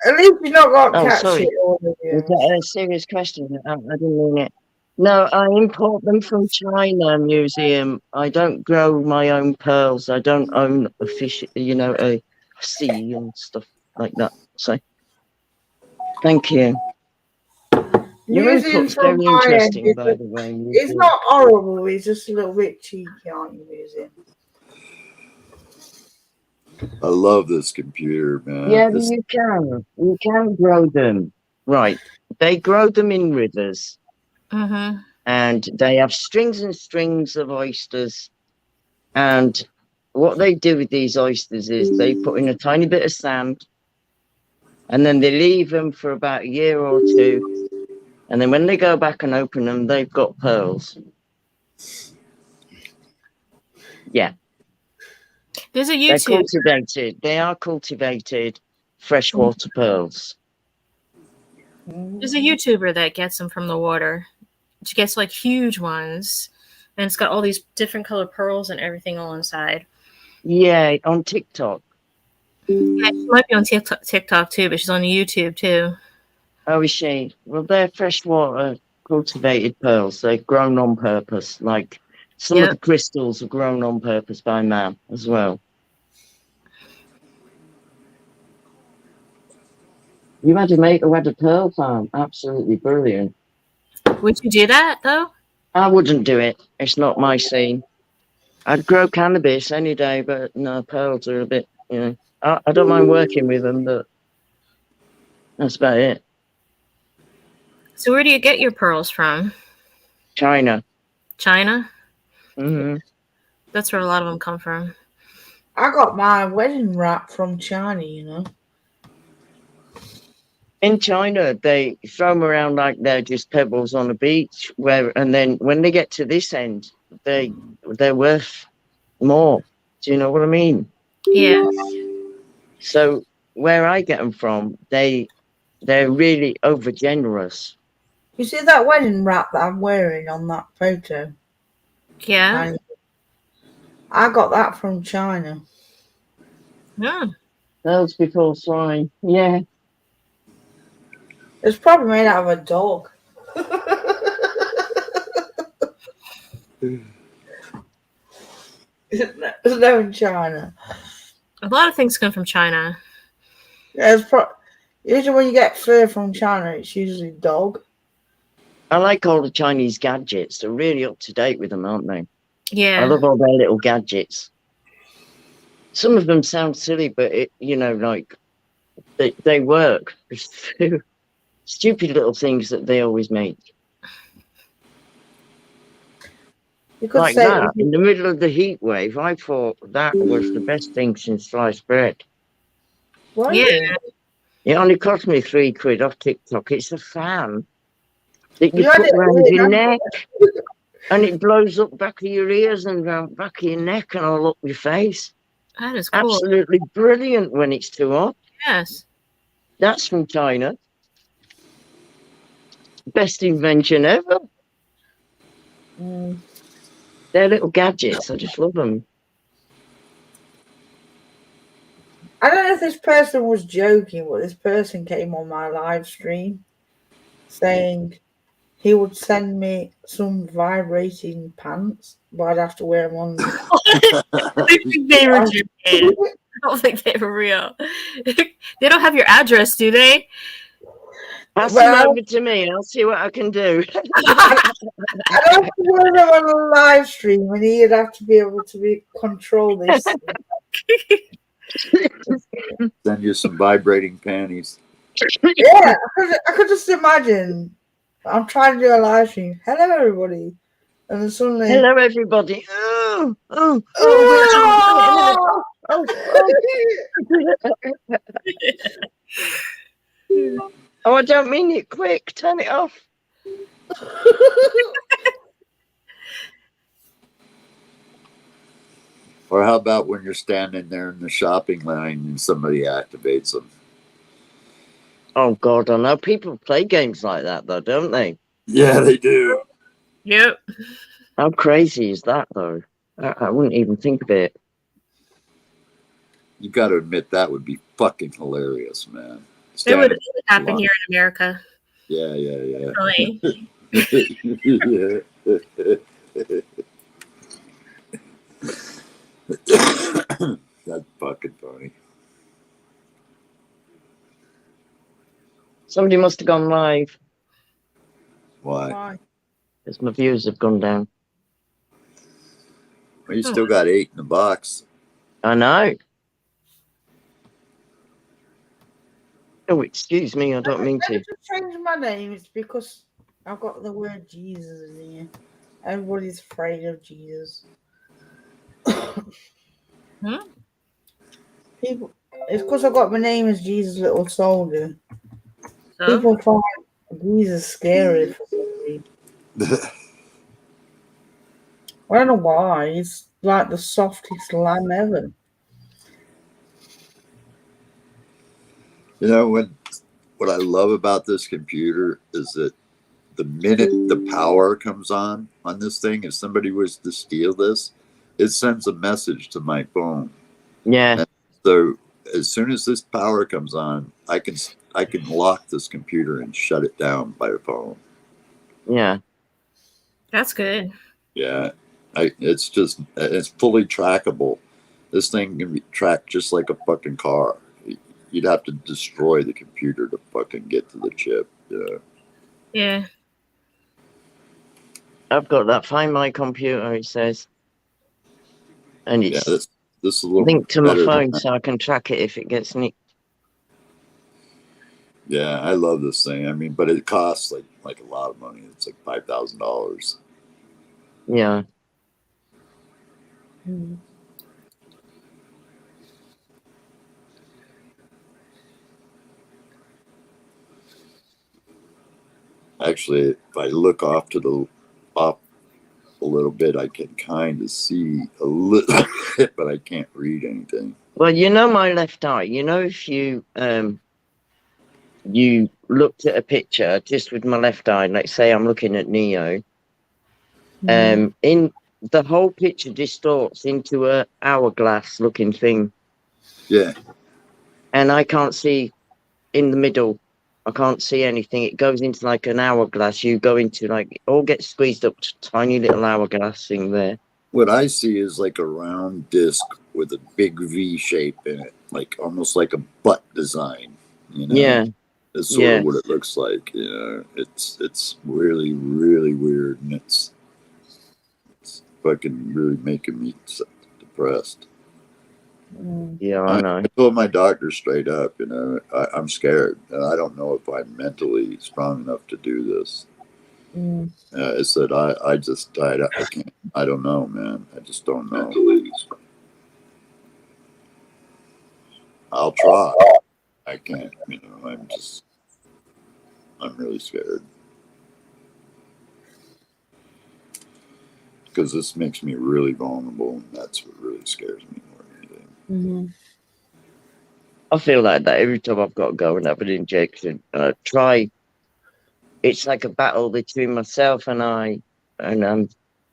At least you not got Oh, cat sorry. shit all over you. Was that a serious question? I didn't mean it. No, I import them from China Museum. I don't grow my own pearls. I don't own a fish, a sea and stuff like that. So, thank you. Your Museum input's from very my end, interesting, by the way. it's Museum. not horrible. It's just a little bit cheeky, aren't you, Museum? I love this computer, man. Yeah, This, you can. You can grow them. Right. They grow them in rivers. Mm-hmm. And they have strings and strings of oysters. And what they do with these oysters is they put in a tiny bit of sand and then they leave them for about a year or two. And then when they go back and open them, they've got pearls. Yeah. There's a They're YouTube. cultivated. They are cultivated freshwater pearls. There's a YouTuber that gets them from the water. She gets like huge ones, and it's got all these different color pearls and everything all inside. Yeah, on TikTok. Yeah, she might be on TikTok too, but she's on YouTube too. Oh, is she? Well, they're freshwater cultivated pearls. They're grown on purpose. Like some of the crystals are grown on purpose by man as well. You had a mate who had a pearl farm. Absolutely brilliant. Would you do that though? I wouldn't do it. It's not my scene. I'd grow cannabis any day, but no, pearls are a bit, I don't mind working with them, but that's about it. So where do you get your pearls from? China. China? Mm-hmm. That's where a lot of them come from. I got my wedding wrap from China, you know. In China, they throw them around like they're just pebbles on a beach. And then when they get to this end, they're worth more. Do you know what I mean? Yeah. So where I get them from, they're really over generous. You see that wedding wrap that I'm wearing on that photo? Yeah. I got that from China. Yeah. Pearls before swine. Yeah. It's probably made out of a dog. It's no in China. A lot of things come from China. Yeah, usually when you get fur from China, it's usually dog. I like all the Chinese gadgets. They're really up to date with them, aren't they? Yeah. I love all their little gadgets. Some of them sound silly, but they work. Stupid little things that they always make. Like that, in the middle of the heat wave, I thought that was the best thing since sliced bread. What? Yeah. It only cost me £3 off TikTok. It's a fan that you put around your neck, and it blows up back of your ears and round back of your neck and all up your face. That is cool. Absolutely brilliant when it's too hot. Yes. That's from China. Best invention ever. They're little gadgets. I just love them. I don't know if this person was joking, but this person came on my live stream saying he would send me some vibrating pants, but I'd have to wear them on. I think they were joking. I don't think they were real. They don't have your address, do they? Pass them over to me. I'll see what I can do. I don't have to wear them on a live stream, and he'd have to be able to control this. Send you some vibrating panties. Yeah, I could just imagine. I'm trying to do a live stream. Hello, everybody. And then suddenly. Hello, everybody. Oh, I don't mean it. Quick, turn it off. Or how about when you're standing there in the shopping line and somebody activates them? Oh, God, I know. People play games like that, though, don't they? Yeah, they do. Yep. How crazy is that, though? I wouldn't even think of it. You got to admit that would be fucking hilarious, man. It would happen here in America. Yeah. Really. Yeah. That's fucking funny. Somebody must have gone live Why? Why? because my views have gone down. Well, you still got 8 in the box. I know. Oh, excuse me, I don't mean Let me to. just change my name. It's because I've got the word Jesus in here. Everybody's afraid of Jesus. People, it's because I got my name as Jesus Little Soldier. So? People find Jesus scary for some reason. I don't know why. He's like the softest lamb ever. You know, what I love about this computer is that the minute the power comes on this thing, if somebody was to steal this, it sends a message to my phone. Yeah. And so as soon as this power comes on, I can lock this computer and shut it down by phone. Yeah. That's good. Yeah, it's fully trackable. This thing can be tracked just like a fucking car. You'd have to destroy the computer to fucking get to the chip. Yeah. I've got that. Find my computer, it says. And Yeah, it's this is a little linked to my better than phone that. so I can track it if it gets nicked. Yeah, I love this thing. I mean, but it costs like a lot of money. It's like $5,000. Yeah. Actually, if I look off a little bit, I can kind of see a little bit, but I can't read anything. Well, you know my left eye. You know if you looked at a picture just with my left eye, like say I'm looking at Neo, in the whole picture distorts into a hourglass looking thing. Yeah. And I can't see in the middle. I can't see anything. It goes into like an hourglass. You go into like it all gets squeezed up to tiny little hourglass thing there. What I see is like a round disc with a big V shape in it, like almost like a butt design. You know, Yeah. it's sort of what it looks like. You know, it's really really weird, and it's fucking really making me depressed. Yeah, I know. I told my doctor straight up, you know, I'm scared. I don't know if I'm mentally strong enough to do this. I said, I just, I can't, I don't know, man. I just don't know. I'll try. I can't, you know, I'm really scared. Because this makes me really vulnerable, and that's what really scares me more than anything. I feel like that every time I've got to go and have an injection. It's like a battle between myself and I'm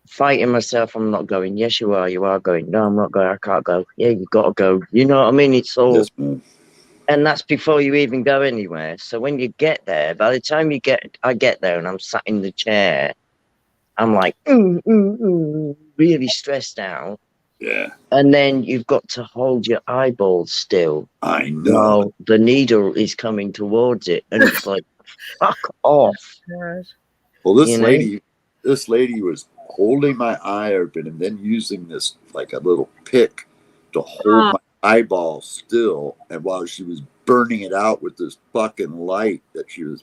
fighting myself. I'm not going. Yes, you are going. No, I'm not going. I can't go. Yeah, you got to go. You know what I mean? It's all. Yes, man. And that's before you even go anywhere. So when you get there, by the time I get there and I'm sat in the chair, I'm like, really stressed out. Yeah. And then you've got to hold your eyeballs still. I know. While the needle is coming towards it. And it's like, fuck off. Well, this lady was holding my eye open and then using this like a little pick to hold my eyeball still, and while she was burning it out with this fucking light that she was,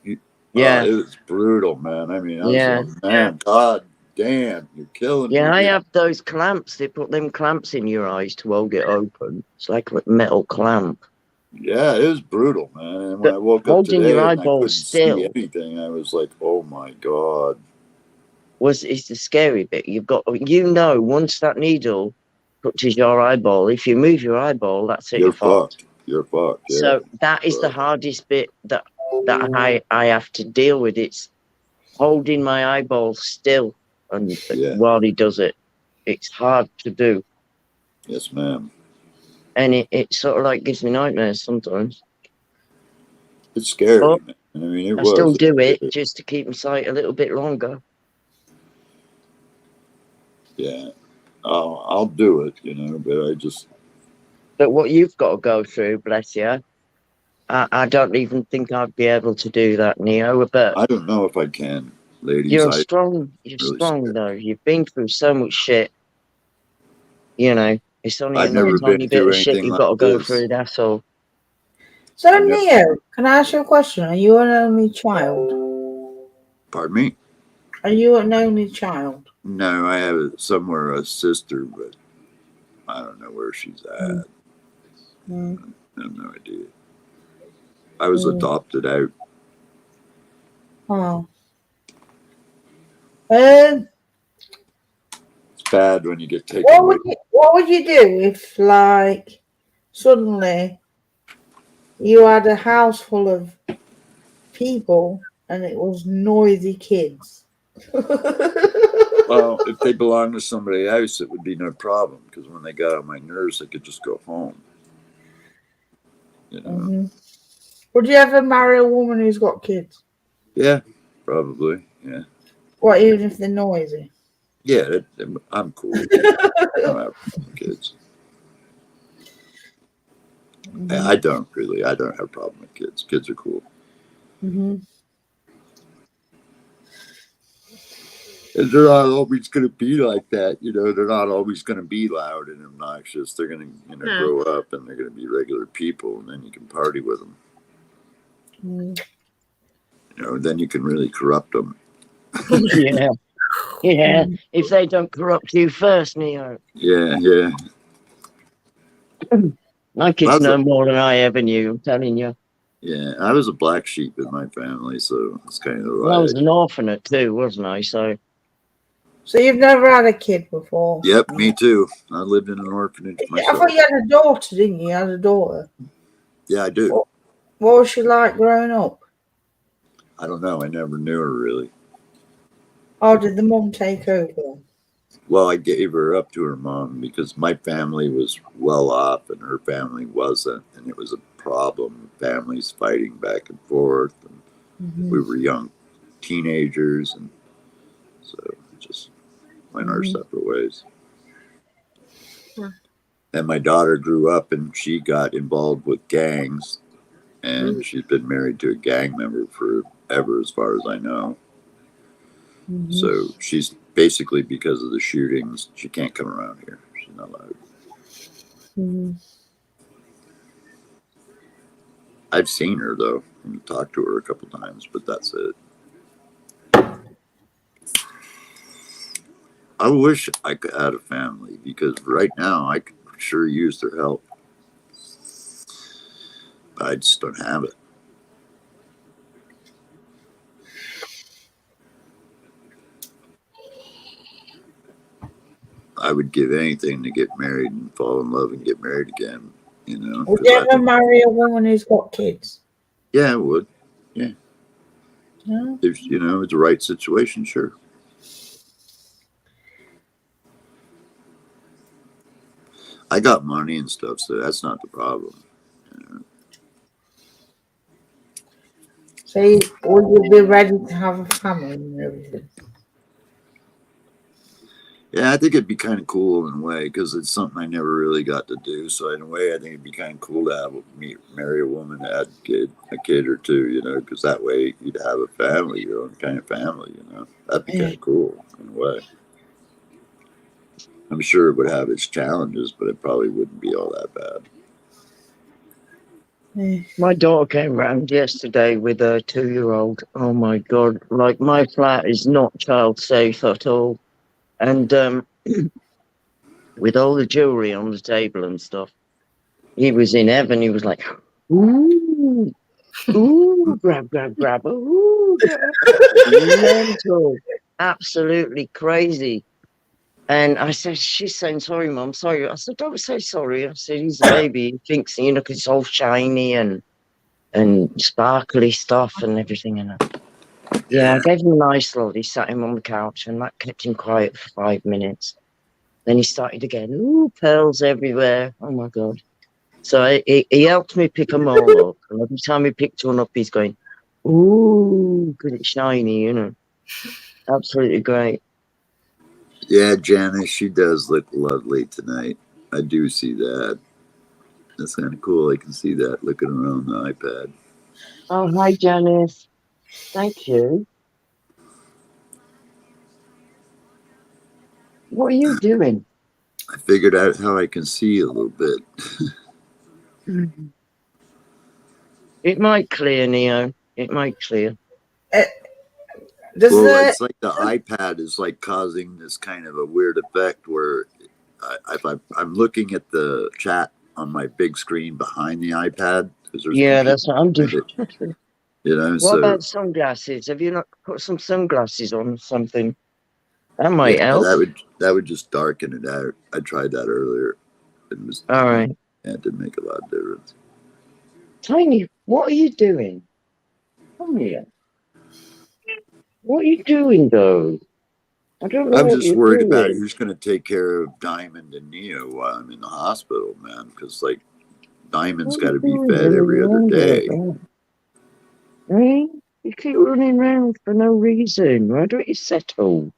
it was brutal, man. I mean, I was like, man, God damn, you're killing me. Yeah, I have those clamps. They put them clamps in your eyes to hold it open. It's like a metal clamp. Yeah, it was brutal, man. And when I woke up today and I couldn't see anything, I was like, oh my God. It's the scary bit. Once that needle touches your eyeball, if you move your eyeball, that's it. You're fucked. You're fucked. Yeah. So that is the hardest bit that I have to deal with. It's holding my eyeball still, and while he does it, it's hard to do. Yes, ma'am. And it sort of like gives me nightmares sometimes. It's scary. I mean, it I was. still do it just to keep my sight a little bit longer. Yeah, I'll do it, you know, but I just. But what you've got to go through, bless you, I don't even think I'd be able to do that, Neo. But I don't know if I can, ladies. you're I'm strong. You're really strong, scared. though. You've been through so much shit. You know, it's only I've a little never tiny been bit through of shit anything you've like got to go this. through. That's all. So, I never- Neo, can I ask you a question? Are you an only child? Pardon me? Are you an only child? No, I have somewhere a sister, but I don't know where she's at. Mm. I have no idea. I was adopted out. Oh. It's bad when you get taken away. What would you do if, like, suddenly you had a house full of people and it was noisy kids? Well, if they belonged to somebody else, it would be no problem because when they got on my nerves, they could just go home. You know? Mm-hmm. Would you ever marry a woman who's got kids? Yeah, probably. Yeah. What, even if they're noisy? Yeah, I'm cool. I don't have kids. Mm-hmm. I don't really. I don't have a problem with kids. Kids are cool. Mm-hmm. And they're not always going to be like that. You know, they're not always going to be loud and obnoxious. They're going to, you know, grow up and they're going to be regular people, and then you can party with them. Mm. You know, then you can really corrupt them. Yeah. Yeah. If they don't corrupt you first, Neo. Yeah, yeah. My kids know more than I ever knew, I'm telling you. Yeah, I was a black sheep in my family, so it's kind of Well, I was an orphanate too, wasn't I? So you've never had a kid before? Yep, me too. I lived in an orphanage myself. I thought you had a daughter, didn't you? You had a daughter. Yeah, I do. What was she like growing up? I don't know. I never knew her really. Oh, did the mum take over? Well, I gave her up to her mom because my family was well off and her family wasn't, and it was a problem. Families fighting back and forth, and we were young teenagers, and so we just went our separate ways. And my daughter grew up and she got involved with gangs, and she's been married to a gang member forever, as far as I know. So she's basically, because of the shootings, she can't come around here. She's not allowed. I've seen her though and talked to her a couple times, but that's it. I wish I could have a family because right now I could sure use their help. But I just don't have it. I would give anything to get married and fall in love and get married again, you know. Would you ever marry a woman who's got kids? Yeah, I would. Yeah. If, you know, it's the right situation, sure. I got money and stuff, so that's not the problem. You know? So would you be ready to have a family and everything? Yeah, I think it'd be kind of cool in a way because it's something I never really got to do. So in a way, I think it'd be kind of cool to marry a woman that had a kid or two, you know, because that way you'd have a family, your own kind of family, you know. That'd be kind of cool in a way. I'm sure it would have its challenges, but it probably wouldn't be all that bad. my daughter came round yesterday with her 2-year-old. Oh my God. Like, my flat is not child safe at all. And with all the jewelry on the table and stuff, he was in heaven. He was like, ooh, ooh, grab, ooh, grab. Mental. Absolutely crazy. And I said, she's saying, sorry, Mum, sorry. I said, don't say sorry. I said, he's a baby. He thinks, you know, 'cause it's all shiny and sparkly stuff and everything. And yeah, I gave him a nice look. He sat him on the couch and that kept him quiet for 5 minutes. Then he started again. Ooh, pearls everywhere. Oh, my God. So he helped me pick them all up. And every time he picked one up, he's going, Ooh, good, it's shiny, you know. Absolutely great. Yeah, Janice, she does look lovely tonight. I do see that. That's kind of cool. I can see that looking around the iPad. Oh, hi, Janice. Thank you. What are you doing? I figured out how I can see a little bit. It might clear, Neo. It might clear. Well, it's like the iPad is like causing this kind of a weird effect where I'm looking at the chat on my big screen behind the iPad because there's Yeah, that's what I'm doing. You know, What so about sunglasses? Have you not put some sunglasses on or something? That might yeah, help. that would just darken it out. I tried that earlier. It was All right. Yeah, it didn't make a lot of difference. Tiny, what are you doing? Come here. What are you doing, though? I don't know I'm what just you're worried about doing. who's going to take care of Diamond and Neo while I'm in the hospital, man. Because like Diamond's got to be fed every other day. Hey, you keep running around for no reason. Why don't you settle?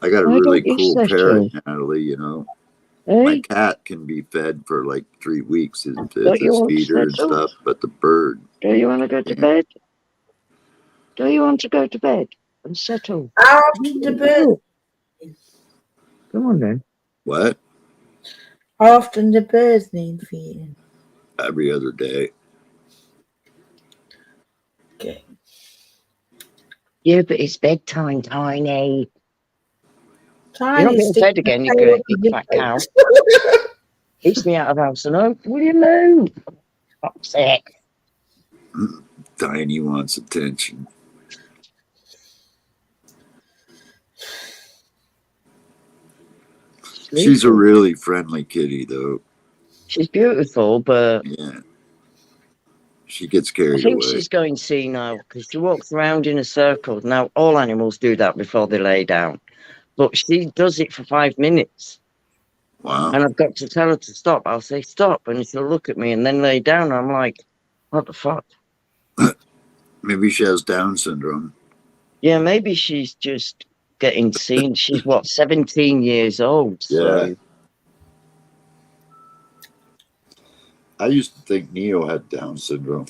I got a Why really don't you cool settle? parrot, Natalie. You know, my Hey, cat can be fed for like 3 weeks. It's don't you his want to feeder and settle? stuff, but the bird. Do you want to go to bed? Do you want to go to bed and settle? How often do birds? Come on then. What? How often do birds need feeding? Every other day. Okay. Yeah, but it's bedtime, Tiny. Tiny, You're not getting fed again, you great big fat cow. Keeps me out of house and home. Will you move? Upset. Tiny wants attention. She's a really friendly kitty, though. She's beautiful, but yeah, she gets I carried think away. she's going senile because she walks around in a circle. Now, all animals do that before they lay down, but she does it for 5 minutes. Wow. And I've got to tell her to stop. I'll say stop, and she'll look at me and then lay down. I'm like, what the fuck? Maybe she has Down syndrome. Yeah, maybe she's just getting seen. She's what, 17 years old. So. Yeah. I used to think Neo had Down syndrome.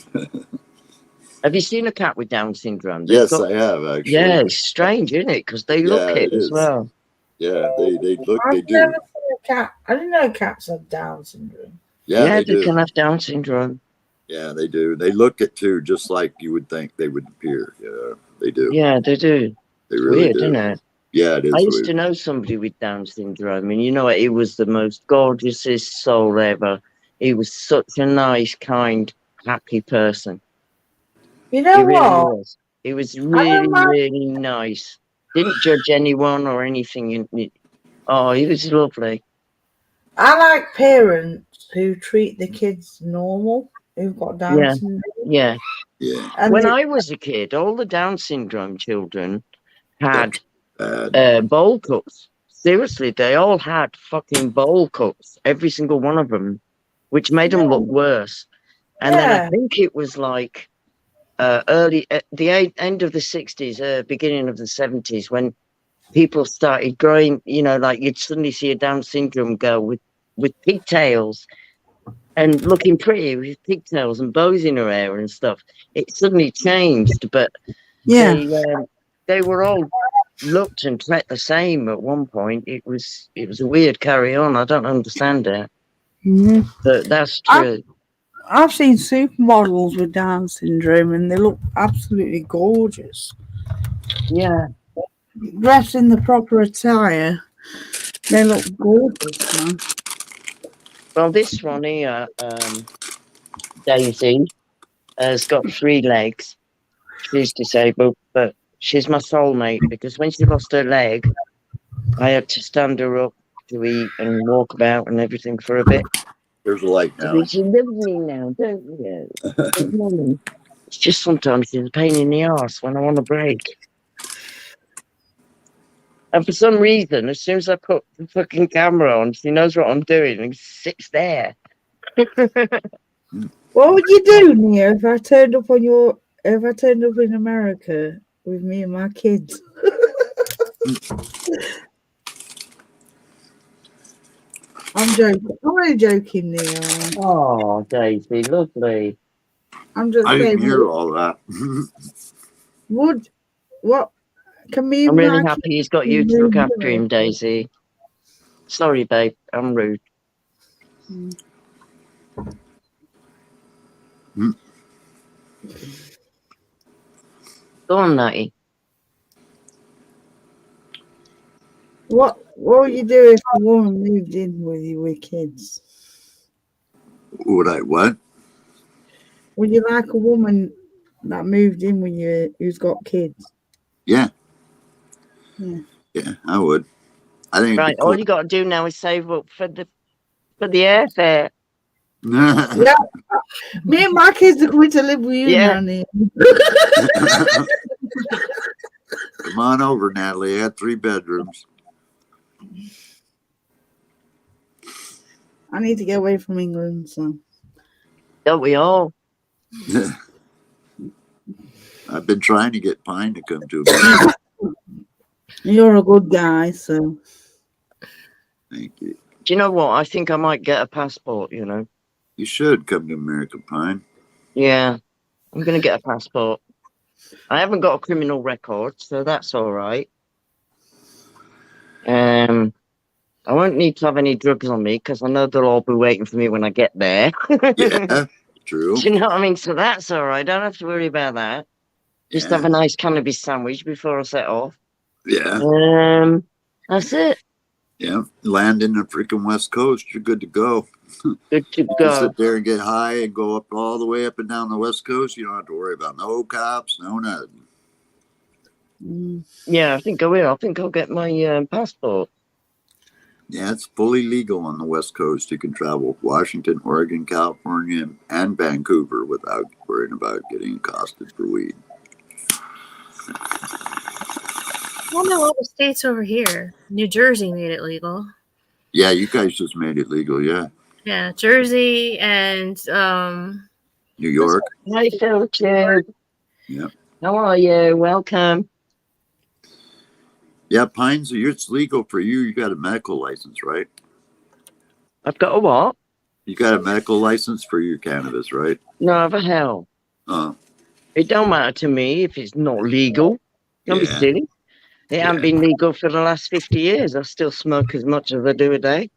Have you seen a cat with Down syndrome? Yes, I have, actually. Yeah, it's strange, isn't it? Because they look it as well. Yeah, they look, they I've do. never seen a cat. I didn't know cats had Down syndrome. Yeah, they can have Down syndrome. Yeah, they do. They look it too, just like you would think they would appear. Yeah, they do. Yeah, they do. They It's really weird, do. isn't it? Yeah, it is. I used to know somebody with Down syndrome, and you know what? He was the most gorgeousest soul ever. He was such a nice, kind, happy person. You know he really what? was. He was really, really nice. Didn't judge anyone or anything. Oh, he was lovely. I like parents who treat the kids normal, who've got Down syndrome. Yeah. And when I was a kid, all the Down syndrome children had bowl cuts. Seriously, they all had fucking bowl cuts, every single one of them, which made them look worse. And then I think it was like early at the end of the 60s, beginning of the 70s, when people started growing, you know, like you'd suddenly see a Down syndrome girl with pigtails and looking pretty with pigtails and bows in her hair and stuff. It suddenly changed, but they were all looked and treated the same at one point. It was a weird carry on. I don't understand it. Mm-hmm. But that's true. I've seen supermodels with Down syndrome and they look absolutely gorgeous. Yeah. Dressed in the proper attire, they look gorgeous, man. Well, this one here, Daisy, has got 3 legs. She's disabled, but she's my soulmate because when she lost her leg, I had to stand her up to eat and walk about and everything for a bit. There's a light now. She loves me now, don't you? It's just sometimes she's a pain in the arse when I want a break. And for some reason, as soon as I put the fucking camera on, she knows what I'm doing and sits there. What would you do, Neo, if I turned up in America with me and my kids? I'm joking. I'm only joking, Neo. Oh, Daisy, lovely. I'm just I didn't saying. hear all that. What can me I'm and really my kids happy he's got you to move look in after him, America? Daisy. Sorry, babe, I'm rude. Go on, Natty. What would you do if a woman moved in with you with kids? Would I what? Would you like a woman that moved in with you who's got kids? Yeah. Yeah. Yeah, I would. I think it'd Right, be cool. all you got to do now is save up for the airfare. Yeah. Me and my kids are coming to live with you Yeah. now, Neil. Come on over, Natalie. I got 3 bedrooms. I need to get away from England, so. Don't we all? I've been trying to get Pine to come to America. You're a good guy, so. Thank you. Do you know what? I think I might get a passport, you know. You should come to America, Pine. Yeah, I'm going to get a passport. I haven't got a criminal record, so that's all right. I won't need to have any drugs on me because I know they'll all be waiting for me when I get there. Yeah, true. Do you know what I mean? So that's all right. Don't have to worry about that. Just have a nice cannabis sandwich before I set off. Yeah. That's it. Yeah. Land in the freaking West Coast. You're good to go. Good to You go. sit there and get high and go up all the way up and down the West Coast. You don't have to worry about no cops, no nothing. Yeah, I think I will. I think I'll get my passport. Yeah, it's fully legal on the West Coast. You can travel Washington, Oregon, California, and Vancouver without worrying about getting accosted for weed. Well, no, all the states over here. New Jersey made it legal. Yeah, you guys just made it legal, yeah. Yeah, Jersey and New York. Hi, Philip. Yeah. How are you? Welcome. Yeah, Pines, it's legal for you. You got a medical license, right? I've got a what? You got a medical license for your cannabis, right? No, the hell. It don't matter to me if it's not legal. Don't be silly. It hasn't been legal for the last 50 years. I still smoke as much as I do a day.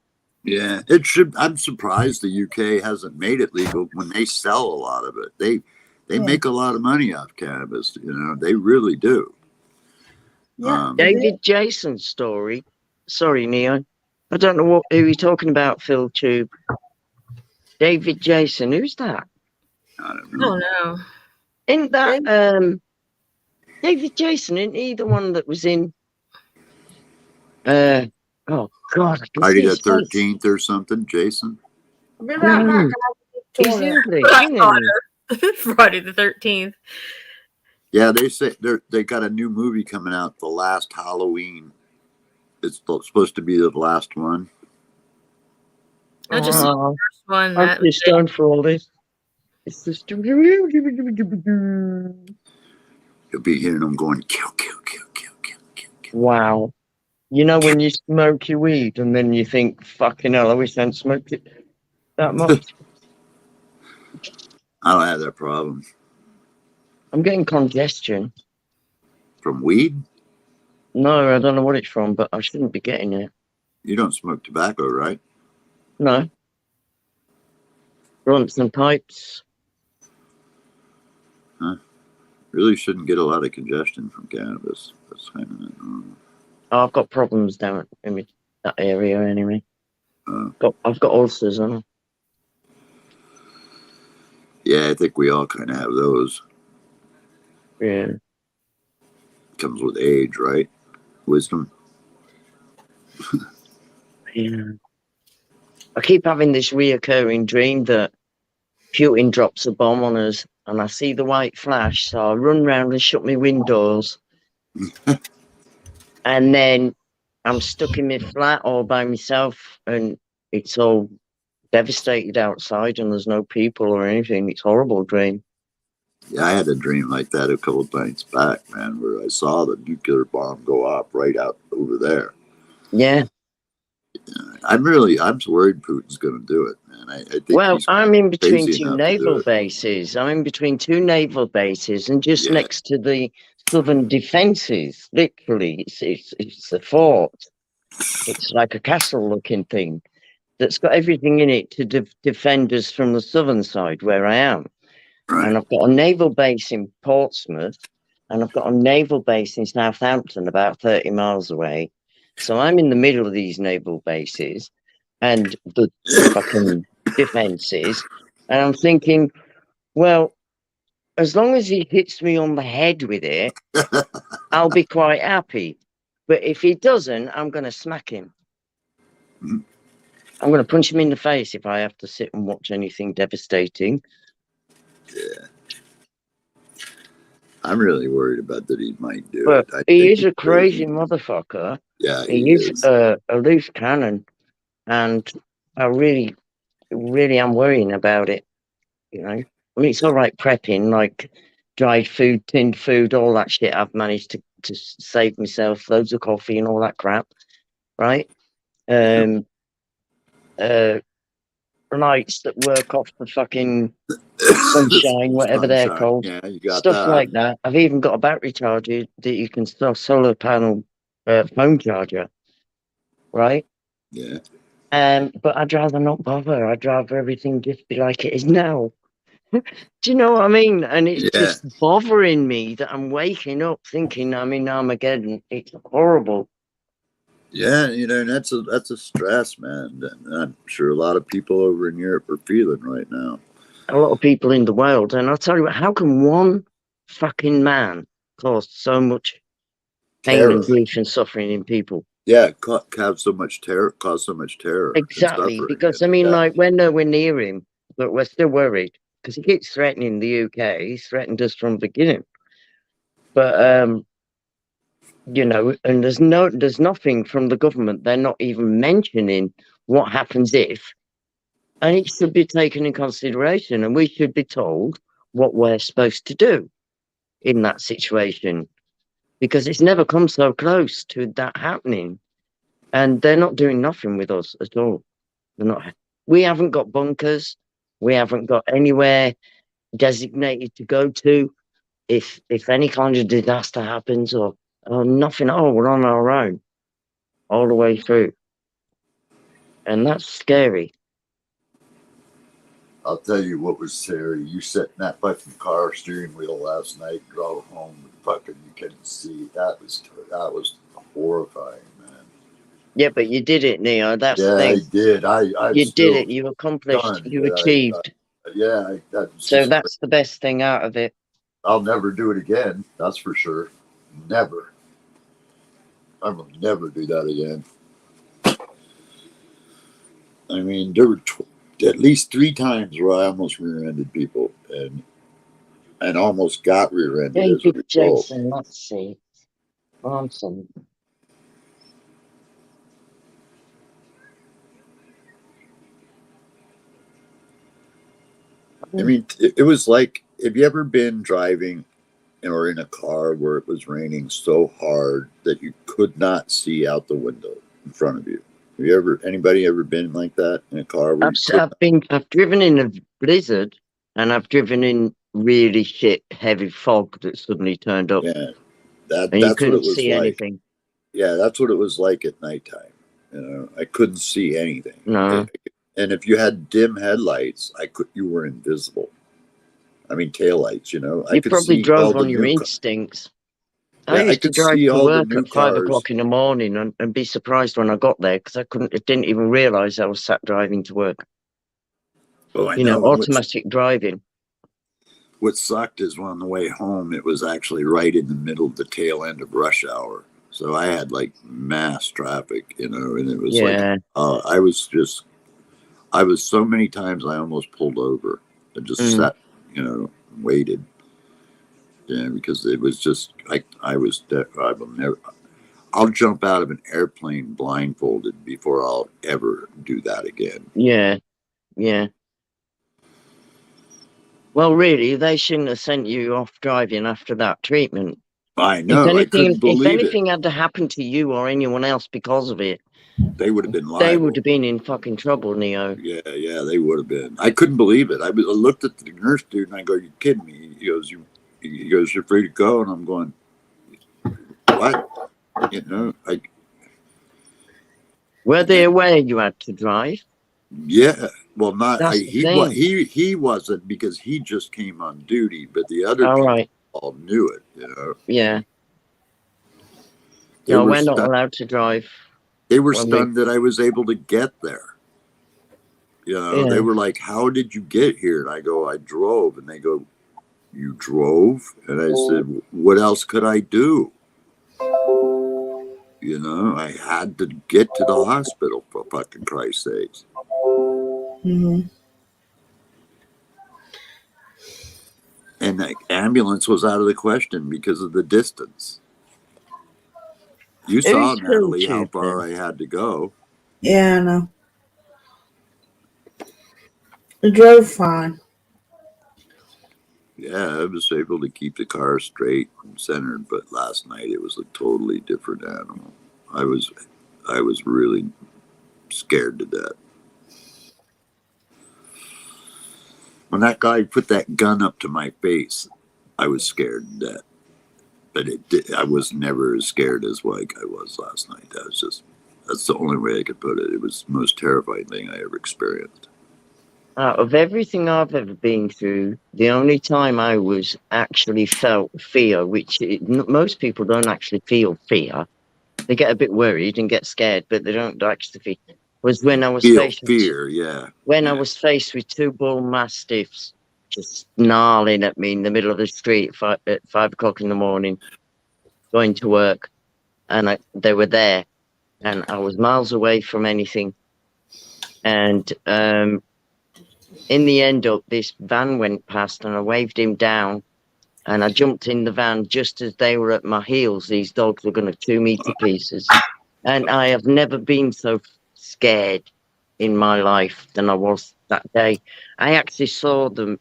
Yeah, it should. I'm surprised the UK hasn't made it legal when they sell a lot of it. They make a lot of money off cannabis. You know, they really do. Yeah. David Jason's story. Sorry, Neo. I don't know who you're talking about, Phil Tube. David Jason. Who's that? I don't know. oh no. Isn't that David Jason? Isn't he the one that was in? Oh God! Friday the 13th or something, Jason. No, he's English, isn't he? Friday the 13th. Yeah, they say they got a new movie coming out, The Last Halloween. It's supposed to be the last one. I just saw the first one. I'm just stoned for all this. It's just. You'll be hearing them going kill, kill, kill, kill, kill, kill, kill. Wow. You know when you smoke your weed and then you think, fucking hell, I wish I hadn't smoked it that much. I don't have that problem. I'm getting congestion. From weed? No, I don't know what it's from, but I shouldn't be getting it. You don't smoke tobacco, right? No. Blunts and pipes. Huh? Really shouldn't get a lot of congestion from cannabis. That's kind of normal. Oh, I've got problems down in that area anyway. I've got ulcers on them. Yeah, I think we all kind of have those. Yeah. Comes with age, right? Wisdom. Yeah. I keep having this reoccurring dream that Putin drops a bomb on us and I see the white flash, so I run round and shut my windows. And then I'm stuck in my flat all by myself and it's all devastated outside and there's no people or anything. It's a horrible dream. Yeah, I had a dream like that a couple of nights back, man, where I saw the nuclear bomb go off right out over there. Yeah. I'm worried Putin's going to do it, man. I think well, I'm in between crazy two enough to do naval it. bases. I'm in between two naval bases and just Yeah. next to the southern defences. Literally, it's a fort. It's like a castle-looking thing that's got everything in it to defend us from the southern side where I am. Right. And I've got a naval base in Portsmouth, and I've got a naval base in Southampton, about 30 miles away. So I'm in the middle of these naval bases and the fucking defences. And I'm thinking, well, as long as he hits me on the head with it, I'll be quite happy. But if he doesn't, I'm going to smack him. Mhm. I'm going to punch him in the face if I have to sit and watch anything devastating. Yeah. I'm really worried about that he might do But it. he is a crazy motherfucker. Yeah, He is a loose cannon. And I really am worrying about it. You know, I mean, it's all right prepping, like dried food, tinned food, all that shit. I've managed to save myself loads of coffee and all that crap, right? Lights that work off the fucking sunshine, whatever they're called. Yeah, you got stuff that. like that. I've even got a battery charger that you can solar panel phone charger, right? Yeah. But I'd rather not bother. I'd rather everything just be like it is now. Do you know what I mean? And it's just bothering me that I'm waking up thinking I'm in Armageddon. It's horrible. Yeah, you know, and that's a stress, man. And I'm sure a lot of people over in Europe are feeling right now. A lot of people in the world. And I'll tell you what, how can one fucking man cause so much pain and grief and suffering in people? Yeah, cause so much terror. Exactly, because I mean, like, we're nowhere near him, but we're still worried because he keeps threatening the UK. He's threatened us from the beginning. But you know, and there's nothing from the government. They're not even mentioning what happens if, and it should be taken in consideration, and we should be told what we're supposed to do in that situation, because it's never come so close to that happening, and they're not doing nothing with us at all. They're not. We haven't got bunkers. We haven't got anywhere designated to go to if any kind of disaster happens or nothing. Oh, we're on our own all the way through. And that's scary. I'll tell you what was scary. You sat in that fucking car steering wheel last night, drove home, and fucking you couldn't see. That was horrifying, man. Yeah, but you did it, Neo. That's the thing. I did. You did it. You accomplished. You achieved. So that's the best thing out of it. I'll never do it again. That's for sure. Never. I will never do that again. I mean, there were at least 3 times where I almost rear-ended people and almost got rear-ended as a result. Jason, let's see. Awesome. I mean, it was like, have you ever been driving or in a car where it was raining so hard that you could not see out the window in front of you? Have anybody ever been like that in a car? I've driven in a blizzard, and I've driven in really shit heavy fog that suddenly turned up. Yeah, that's what it was see like. Anything. Yeah, that's what it was like at nighttime. You know, I couldn't see anything. No. And if you had dim headlights, you were invisible. I mean, taillights, you know. You probably drove on your instincts. I used to drive to work at 5 o'clock in the morning and be surprised when I got there because I didn't even realise I was sat driving to work. Oh, I know. You know, automatic driving. What sucked is on the way home, it was actually right in the middle of the tail end of rush hour. So I had like mass traffic, you know, and it was like, I was so many times I almost pulled over and just sat, you know, and waited. Yeah, because it was just, I'll jump out of an airplane blindfolded before I'll ever do that again. Yeah. Yeah. Well, really, they shouldn't have sent you off driving after that treatment. I know. I couldn't If believe anything it. had to happen to you or anyone else because of it, They would have been liable. they would have been in fucking trouble, Neo. Yeah, they would have been. I couldn't believe it. I looked at the nurse dude and I go, "You kidding me?" He goes, "You're free to go," and I'm going, "What?" You know, Were they aware you had to drive? Yeah, well, not That's the thing. he wasn't, because he just came on duty, but the other people all knew it. You know. Yeah. They No, were we're not allowed to drive. They were stunned that I was able to get there. You know, Yeah. they were like, "How did you get here?" And I go, "I drove." And they go, "You drove?" And I said, "What else could I do?" You know, I had to get to the hospital, for fucking Christ's sakes. And the ambulance was out of the question because of the distance. You saw, Natalie, how far I had to go. Yeah, I know. I drove fine. Yeah, I was able to keep the car straight and centered, but last night it was a totally different animal. I was really scared to death. When that guy put that gun up to my face, I was scared to death. But I was never as scared as like I was last night. That's the only way I could put it. It was the most terrifying thing I ever experienced. Out of everything I've ever been through, the only time I was actually felt fear, most people don't actually feel fear. They get a bit worried and get scared, but they don't actually feel. Was when I was faced with fear, yeah. When I was faced with two bull mastiffs just snarling at me in the middle of the street at 5 o'clock in the morning, going to work, and they were there, and I was miles away from anything, and in the end up, this van went past, and I waved him down, and I jumped in the van just as they were at my heels. These dogs were going to chew me to pieces, and I have never been so scared in my life than I was that day. I actually saw them,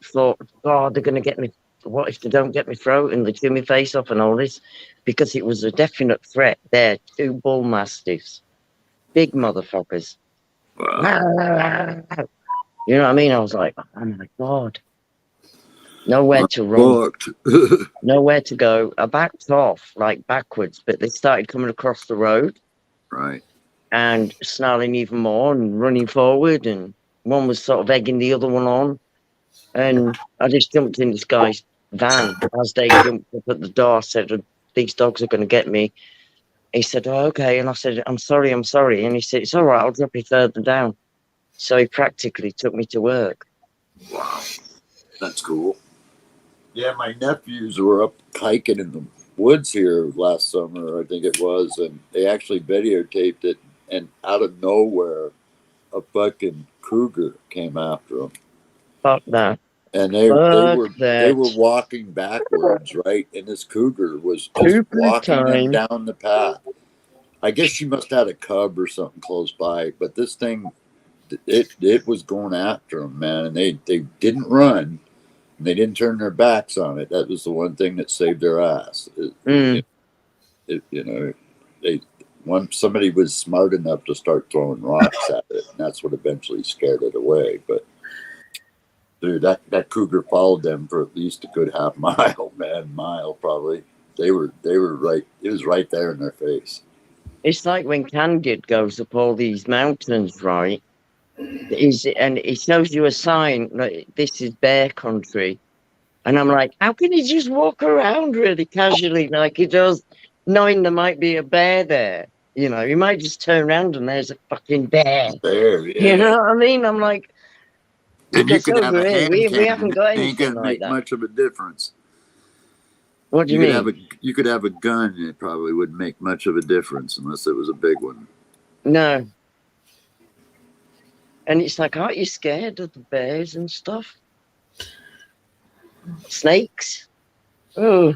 thought, God, they're going to get me. What if they don't get me throat and they chew my face off and all this? Because it was a definite threat there. Two bull mastiffs, big motherfuckers. Wow. You know what I mean? I was like, oh my God. Nowhere to run. Nowhere to go. I backed off, like backwards, but they started coming across the road. Right. And snarling even more and running forward, and one was sort of egging the other one on. And I just jumped in this guy's van as they jumped up at the door, said, "These dogs are going to get me." He said, "Oh, okay." And I said, I'm sorry. And he said, "It's all right, I'll drop you further down." So he practically took me to work. Wow. That's cool. Yeah, my nephews were up hiking in the woods here last summer, I think it was, and they actually videotaped it, and out of nowhere, a fucking cougar came after them. Fuck that. And they were walking backwards, right? And this cougar was just walking them down the path. I guess she must have had a cub or something close by, but this thing, it was going after them, man. And they didn't run. And they didn't turn their backs on it. That was the one thing that saved their ass. Somebody was smart enough to start throwing rocks at it, and that's what eventually scared it away. But dude, that cougar followed them for at least a good half mile, mile probably. They were right. It was right there in their face. It's like when Candid goes up all these mountains, right? And it shows you a sign like this is bear country, and I'm like, how can he just walk around really casually like he does, knowing there might be a bear there? You know, you might just turn around and there's a fucking bear. Bear, yeah. You know what I mean? I'm like, and you could have a hand we cannon. haven't got anything ain't gonna like make that. much of a difference. What do you mean? You could have a gun, and it probably wouldn't make much of a difference unless it was a big one. No. And it's like, aren't you scared of the bears and stuff? Snakes? Oh.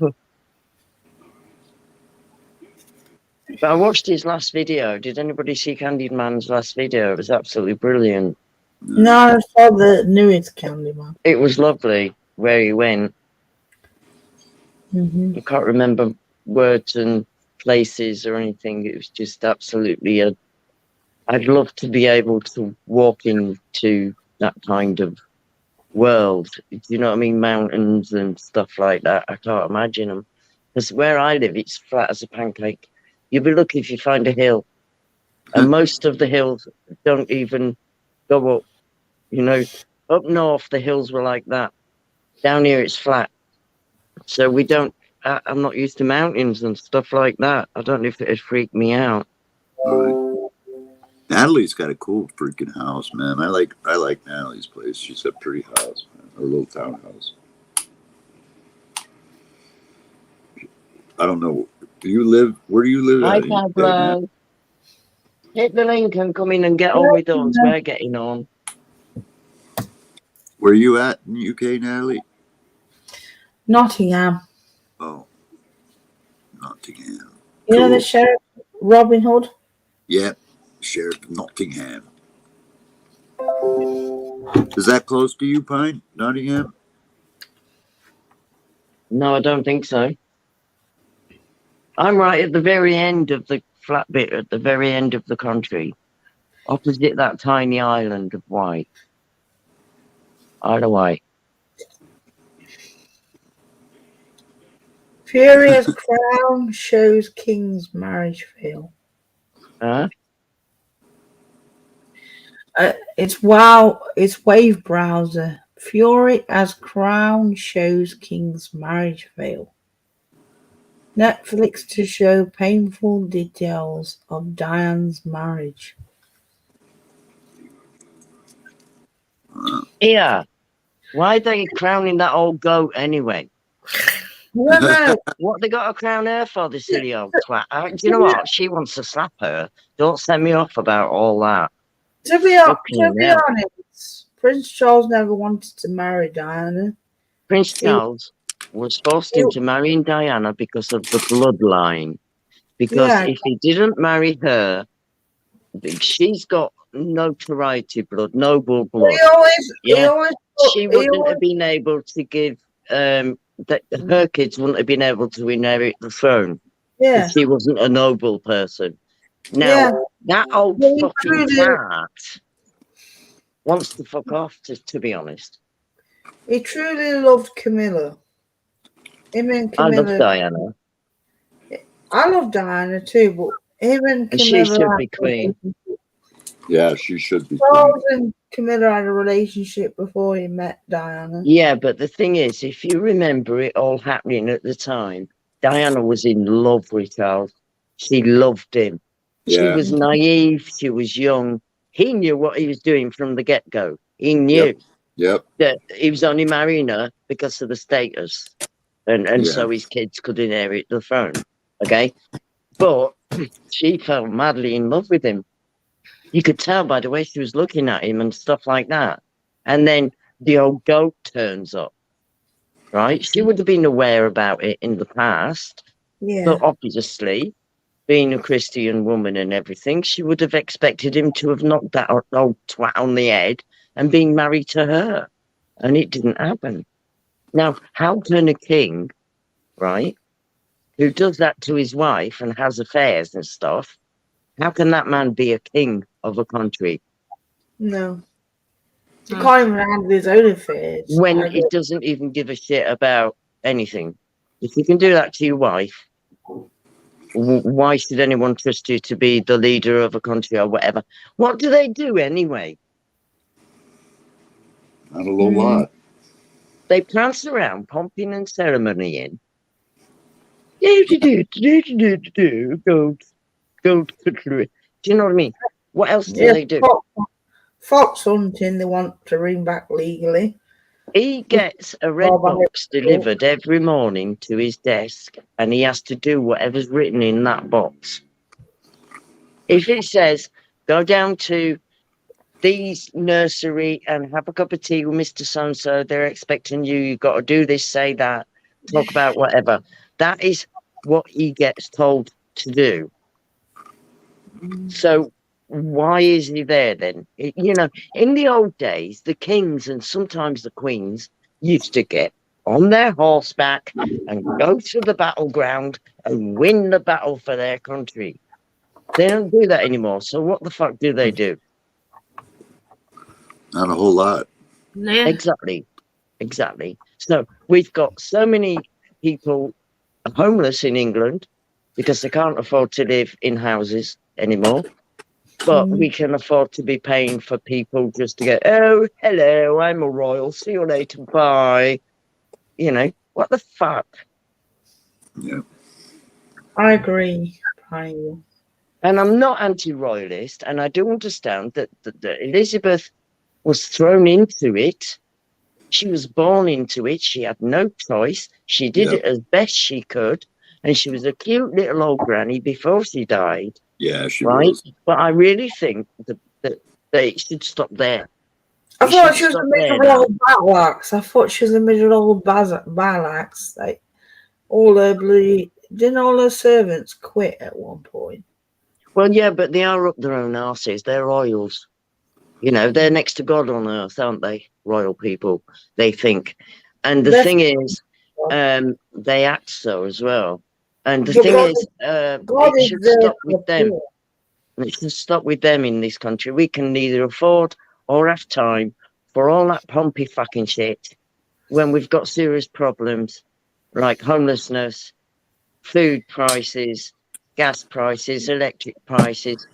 But I watched his last video. Did anybody see Candid Man's last video? It was absolutely brilliant. No, I saw the newest Candyman. It was lovely where he went. Mm-hmm. I can't remember words and places or anything. It was just absolutely I'd love to be able to walk into that kind of world. Do you know what I mean? Mountains and stuff like that. I can't imagine them. Because where I live, it's flat as a pancake. You'll be lucky if you find a hill. And most of the hills don't even go up. You know, up north, the hills were like that. Down here, it's flat. So we don't, I'm not used to mountains and stuff like that. I don't know if it'd freak me out. Right. Natalie's got a cool freaking house, man. I like Natalie's place. She's a pretty house, man. Her little townhouse. I don't know. Where do you live Hi, at? Pablo. Hit the link and come in and get on with us. We're getting on. Where are you at in the UK, Natalie? Nottingham. Oh, Nottingham. You know the Sheriff Robin Hood? Yeah, Sheriff of Nottingham. Is that close to you, Pine? Nottingham? No, I don't think so. I'm right at the very end of the flat bit, at the very end of the country, opposite that tiny island of Wight. Isle of Wight. Furious Crown shows King's marriage veil. Huh? It's Wave browser. Fury as Crown shows King's marriage veil. Netflix to show painful details of Diane's marriage. Yeah. Why are they crowning that old goat anyway? No. What they got to crown her for, this silly old twat? Do you know what? She wants to slap her. Don't send me off about all that. To be honest, Prince Charles never wanted to marry Diana. Prince Charles was forced into marrying Diana because of the bloodline. Because if he didn't marry her, she's got notoriety blood, noble blood. She wouldn't have been able to give, her kids wouldn't have been able to inherit the throne. Yeah. If she wasn't a noble person. Now, that old fucking cat wants to fuck off, to be honest. He truly loved Camilla. Him and Camilla. I love Diana. I love Diana too, but him and Camilla. She should be queen. Yeah, she should be. Charles and Camilla had a relationship before he met Diana. Yeah, but the thing is, if you remember it all happening at the time, Diana was in love with Charles. She loved him. She was naive. She was young. He knew what he was doing from the get-go. He knew that he was only marrying her because of the status. And so his kids could inherit the throne. Okay? But she fell madly in love with him. You could tell by the way she was looking at him and stuff like that. And then the old goat turns up, right? She would have been aware about it in the past. Yeah. But obviously, being a Christian woman and everything, she would have expected him to have knocked that old twat on the head and been married to her. And it didn't happen. Now, how can a king, right, who does that to his wife and has affairs and stuff, how can that man be a king of a country? No. He can't even handle his own affairs. When he doesn't even give a shit about anything. If you can do that to your wife, why should anyone trust you to be the leader of a country or whatever? What do they do anyway? Not a little lot. They prance around, pumping and ceremony in. Go. Do you know what I mean? What else do they do? Fox hunting, they want to bring back legally. He gets a red box delivered every morning to his desk, and he has to do whatever's written in that box. If it says, go down to these nursery and have a cup of tea with Mr. So-and-so, they're expecting you, you've got to do this, say that, talk about whatever. That is what he gets told to do. So why is he there then? You know, in the old days, the kings and sometimes the queens used to get on their horseback and go to the battleground and win the battle for their country. They don't do that anymore. So what the fuck do they do? Not a whole lot. Yeah. Exactly. So we've got so many people homeless in England because they can't afford to live in houses anymore. But we can afford to be paying for people just to go, oh, hello, I'm a royal. See you later. Bye. You know, what the fuck? Yeah. I agree, Pyle. And I'm not anti-royalist, and I do understand that Elizabeth was thrown into it. She was born into it. She had no choice. She did it as best she could, and she was a cute little old granny before she died. Yeah, she right? was. But I really think that it should stop there. I thought she was a miserable old battle axe. I thought she was a miserable old battle axe. Like, didn't all her servants quit at one point? Well, yeah, but they are up their own arses. They're royals. You know, they're next to God on earth, aren't they? Royal people, they think. And the thing is, they act so as well. And the thing is, it should stop with them. It should stop with them in this country. We can neither afford or have time for all that pompy fucking shit when we've got serious problems like homelessness, food prices, gas prices, electric prices,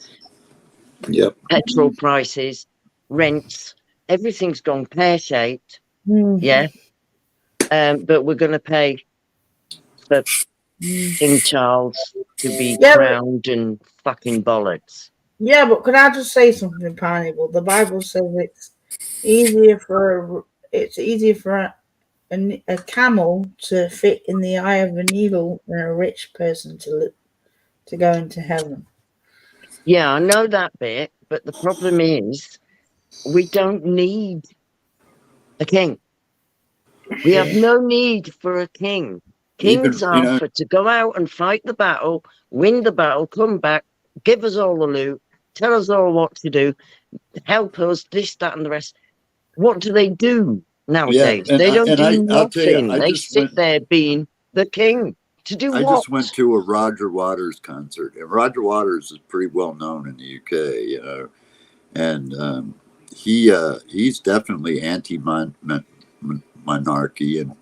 petrol prices, rents. Everything's gone pear-shaped. Yeah. But we're going to pay for King Charles to be crowned and fucking bollocks. Yeah, but could I just say something, Pineapple? The Bible says it's easier for a camel to fit in the eye of a needle than a rich person to go into heaven. Yeah, I know that bit, but the problem is we don't need a king. We have no need for a king. Kings are for to go out and fight the battle, win the battle, come back, give us all the loot, tell us all what to do, help us, this, that, and the rest. What do they do nowadays? They don't do nothing. They sit there being the king. To do what? I just went to a Roger Waters concert, and Roger Waters is pretty well known in the UK, you know, and he's definitely anti-monarchy and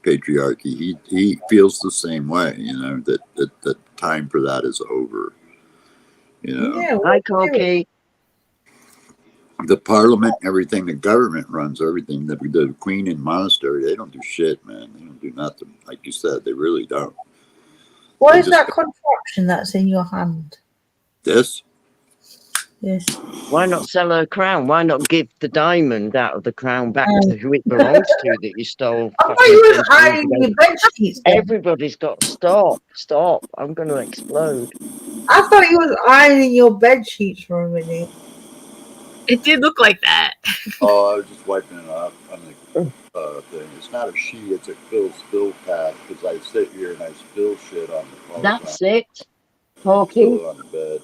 patriarchy. He feels the same way, you know, that the time for that is over. You know, yeah, hi, Corky. The parliament, everything, the government runs everything. That we do, the Queen and monastery, they don't do shit, man. They don't do nothing. Like you said, they really don't. What is that contraption that's in your hand? This? Yes. Why not sell her crown? Why not give the diamond out of the crown back to who it belongs to that you stole? I thought you were ironing your bed sheets. Everybody's got stop. I'm going to explode. I thought you was ironing your bed sheets for a minute. It did look like that. Oh, I was just wiping it off on the thing. It's not a sheet, it's a spill pad, because I sit here and I spill shit on the floor. That's it. Talking. On the bed.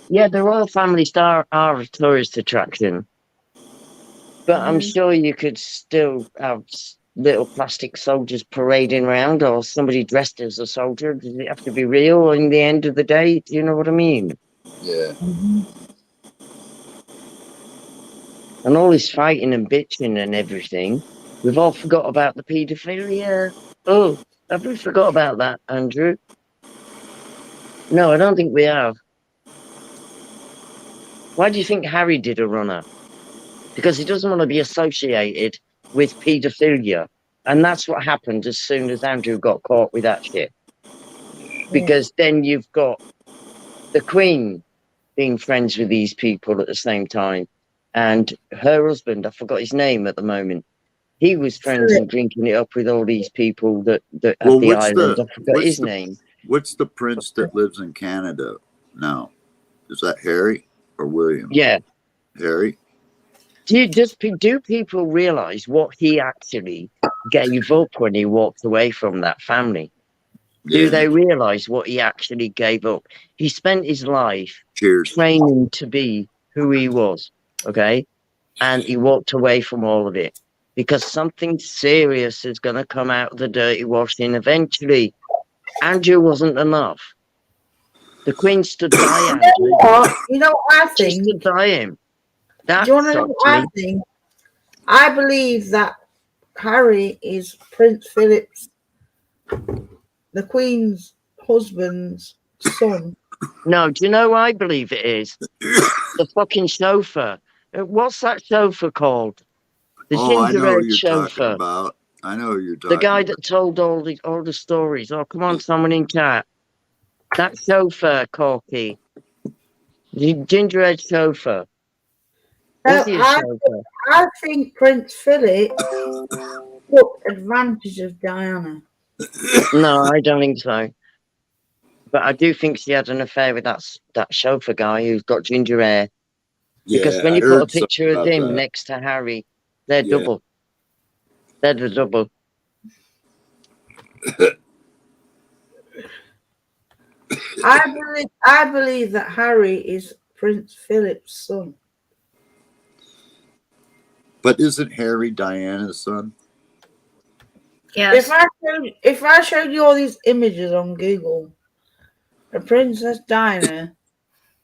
Yeah, the royal family are a tourist attraction. But I'm sure you could still have little plastic soldiers parading around, or somebody dressed as a soldier. Does it have to be real in the end of the day? Do you know what I mean? Yeah. And all this fighting and bitching and everything, we've all forgot about the paedophilia. Oh, have we forgot about that, Andrew? No, I don't think we have. Why do you think Harry did a runner? Because he doesn't want to be associated with paedophilia. And that's what happened as soon as Andrew got caught with that shit. Because then you've got the Queen being friends with these people at the same time. And her husband, I forgot his name at the moment, he was friends and drinking it up with all these people that at the island. I forgot his name. What's the prince that lives in Canada now? Is that Harry or William? Yeah. Harry? Do people realise what he actually gave up when he walked away from that family? Do they realise what he actually gave up? He spent his life Cheers. training to be who he was, okay? And he walked away from all of it because something serious is going to come out of the dirty washing eventually. Andrew wasn't enough. The Queen stood by Andrew. You know what I She think? stood by him. That Do you want to know shocked what I me. think? I believe that Harry is Prince Philip's, the Queen's husband's son. No, do you know what I believe it is? The fucking chauffeur. What's that chauffeur called? The I know who ginger-haired you're talking chauffeur. about. I know who you're talking The guy about. that told all the stories. Oh, come on, someone in chat. That chauffeur, Corky. The ginger-haired chauffeur. Was he a chauffeur? I think Prince Philip took advantage of Diana. No, I don't think so. But I do think she had an affair with that chauffeur guy who's got ginger hair. Because when I you put a heard something picture of about him that. next to Harry, they're Yeah. double. They're the double. I believe that Harry is Prince Philip's son. But isn't Harry Diana's son? Yes. If I showed you all these images on Google, of Princess Diana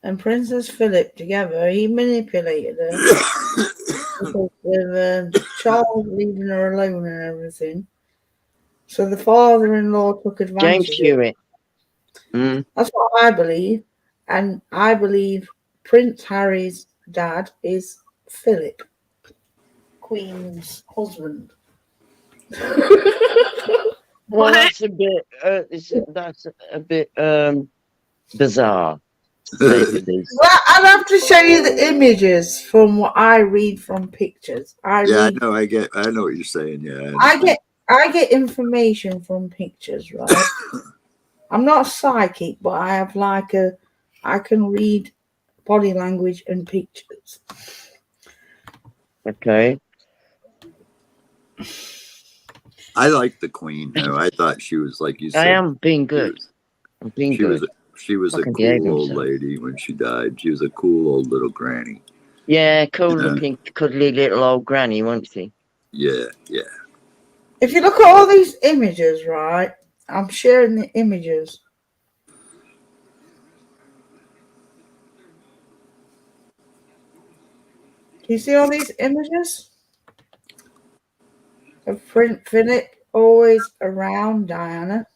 and Princess Philip together, he manipulated her with Charles leaving her alone and everything. So the father-in-law took advantage. James Hewitt. That's what I believe, and I believe Prince Harry's dad is Philip, Queen's husband. Well, that's a bit. That's a bit bizarre. Well, I'll have to show you the images from what I read from pictures. I know what you're saying. Yeah, I get information from pictures, right? I'm not psychic, but I have I can read body language and pictures. Okay. I like the Queen, though. I thought she was, like you said. I am being good. I'm being good. She was a cool old lady when she died. She was a cool old little granny. Yeah, cool looking, cuddly little old granny, wasn't she? Yeah, yeah. If you look at all these images, right? I'm sharing the images. Do you see all these images of Prince Philip always around Diana?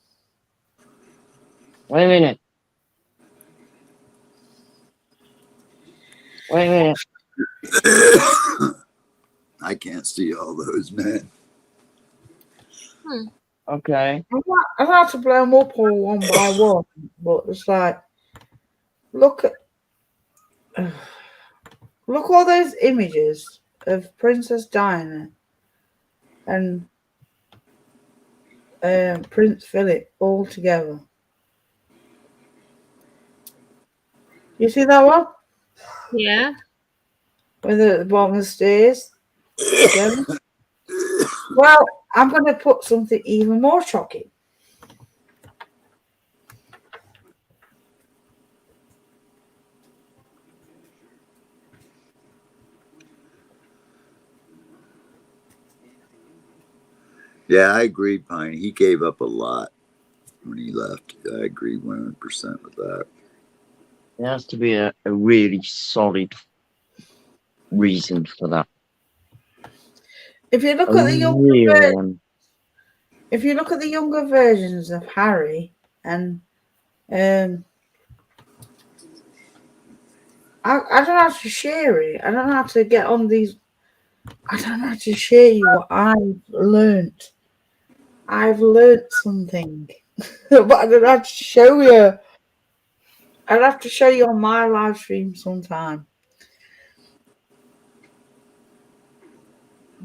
Wait a minute. I can't see all those, man. Okay. I've had to blow them up all one by one, but it's like, look all those images of Princess Diana and Prince Philip all together. You see that one? Yeah. With at the bottom of the stairs together? Well, I'm going to put something even more shocking. Yeah, I agree, Pine. He gave up a lot when he left. I agree 100% with that. There has to be a really solid reason for that. If you look at the younger versions of Harry and I don't know how to share it. I don't know how to get on these. I don't know how to share you what I've learnt. I've learnt something, but I don't know how to show you. I'd have to show you on my live stream sometime.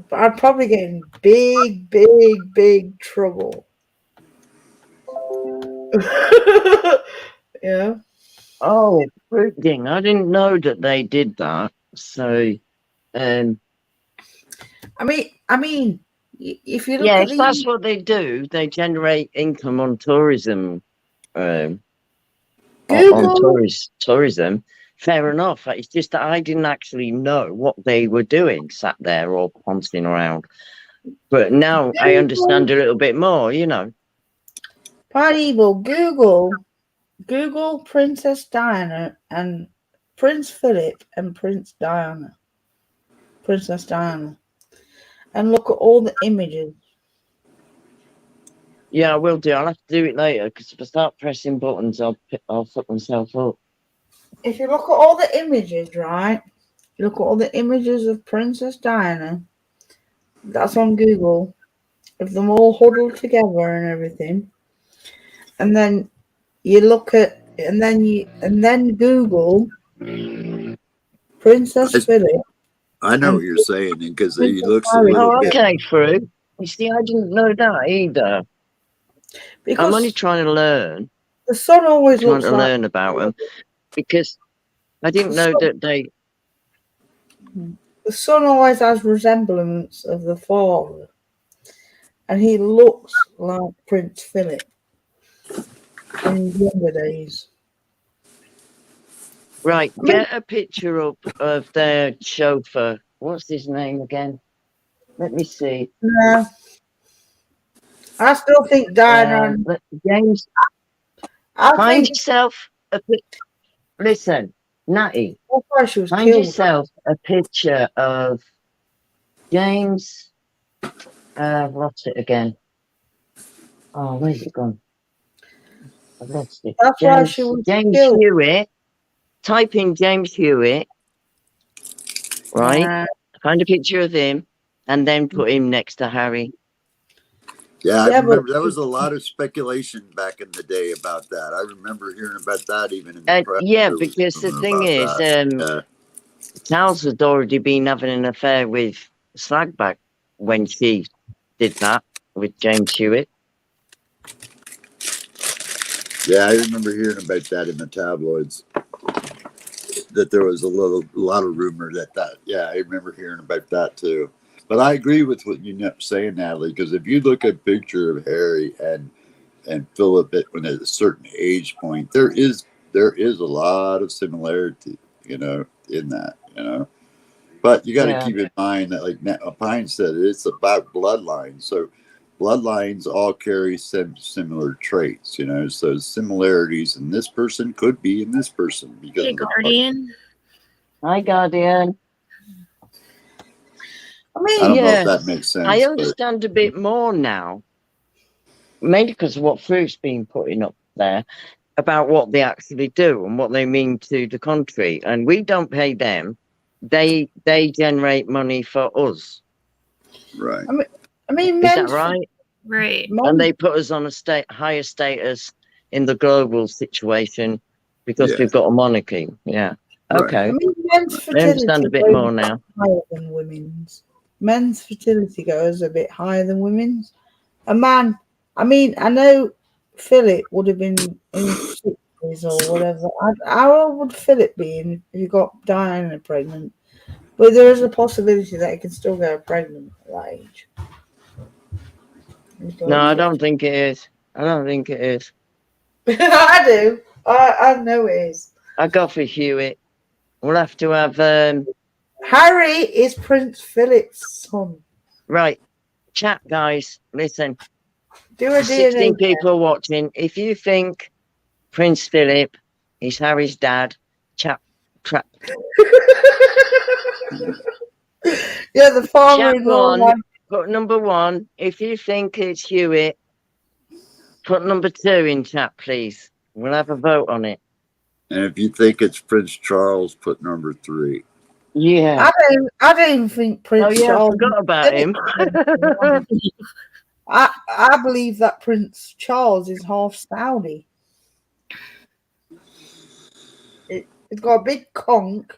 But I'd probably get in big trouble. Yeah. Oh, freaking! I didn't know that they did that. So, I mean, if you look Yeah, at if the that's what they do, they generate income on tourism. On Google, tourism, fair enough. It's just that I didn't actually know what they were doing, sat there or pouncing around. But now I understand a little bit more, you know. Evil, Google Princess Diana and Prince Philip and Princess Diana, and look at all the images. Yeah, I will do. I'll have to do it later because if I start pressing buttons, I'll fuck myself up. If you look at all the images, right? You look at all the images of Princess Diana. That's on Google. Of them all huddled together and everything. And then you look at, and then Google Princess Philip. I know what you're saying because he Princess looks a Harry. little Oh, bit. okay, Fru. You see, I didn't know that either. Because I'm only trying to learn. the sun always Trying looks to like learn about them because I didn't know that they. the son always has resemblance of the father, and he looks like Prince Philip in his younger days. Right, get a picture up of their chauffeur. What's his name again? Let me see. No, I still think Diana. James, I find think yourself a listen, Natty. that's why she was Find killed. yourself a picture of James. I've lost it again. Oh, where's it gone? I've lost it. That's why she was James killed. Hewitt. Type in James Hewitt. Right. Find a picture of him, and then put him next to Harry. Yeah, I remember there was a lot of speculation back in the day about that. I remember hearing about that even in the press. Yeah, because the thing is, Charles had already been having an affair with Slagback when she did that with James Hewitt. Yeah, I remember hearing about that in the tabloids. That there was a lot of rumor that. Yeah, I remember hearing about that too. But I agree with what you're saying, Natalie, because if you look at a picture of Harry and Philip when at a certain age point, there is a lot of similarity, in that. But you got to keep in mind that, like Pine said, it's about bloodlines. So bloodlines all carry similar traits, So similarities in this person could be in this person because hey, Guardian. Hi, Guardian. I mean, I don't know if that makes sense. I understand a bit more now, mainly because of what Fruit's been putting up there about what they actually do and what they mean to the country. And we don't pay them; they generate money for us. Right. I mean, is that right? Right. And they put us on a higher status in the global situation because we've got a monarchy. Yeah. Okay. I mean, men's fertility I understand a bit more now. Higher than women's. Men's fertility goes a bit higher than women's. A man, I mean, I know Philip would have been in his 60s or whatever. How old would Philip be if you got Diana pregnant? But there is a possibility that he can still get pregnant at that age. No, I don't think it is. I do. I know it is. I go for Hewitt. We'll have to have Harry is Prince Philip's son. Right. Chat, guys, listen. Do a 16 DNA people watching. If you think Prince Philip is Harry's dad, chat. Yeah, the father-in-law. Put number 1. If you think it's Hewitt, put number 2 in chat, please. We'll have a vote on it. And if you think it's Prince Charles, put number 3. Yeah. I don't even think Prince Charles. I forgot about him. I believe that Prince Charles is half Saudi. He's got a big conch.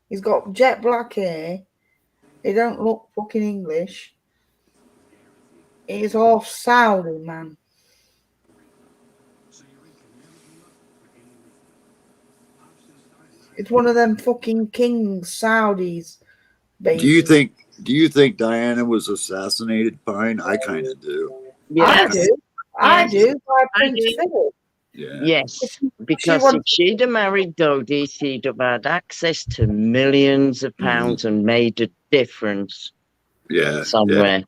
He's got jet black hair. He don't look fucking English. He's half Saudi, man. It's one of them fucking kings, Saudis. Baby. Do you think Do you think Diana was assassinated, Pine? I kind of do. I Yes. do. I do. By I Prince do. Philip. Yeah. Yes, because if she'd have married Dodie, she'd have had access to millions of pounds and made a difference Yeah. somewhere.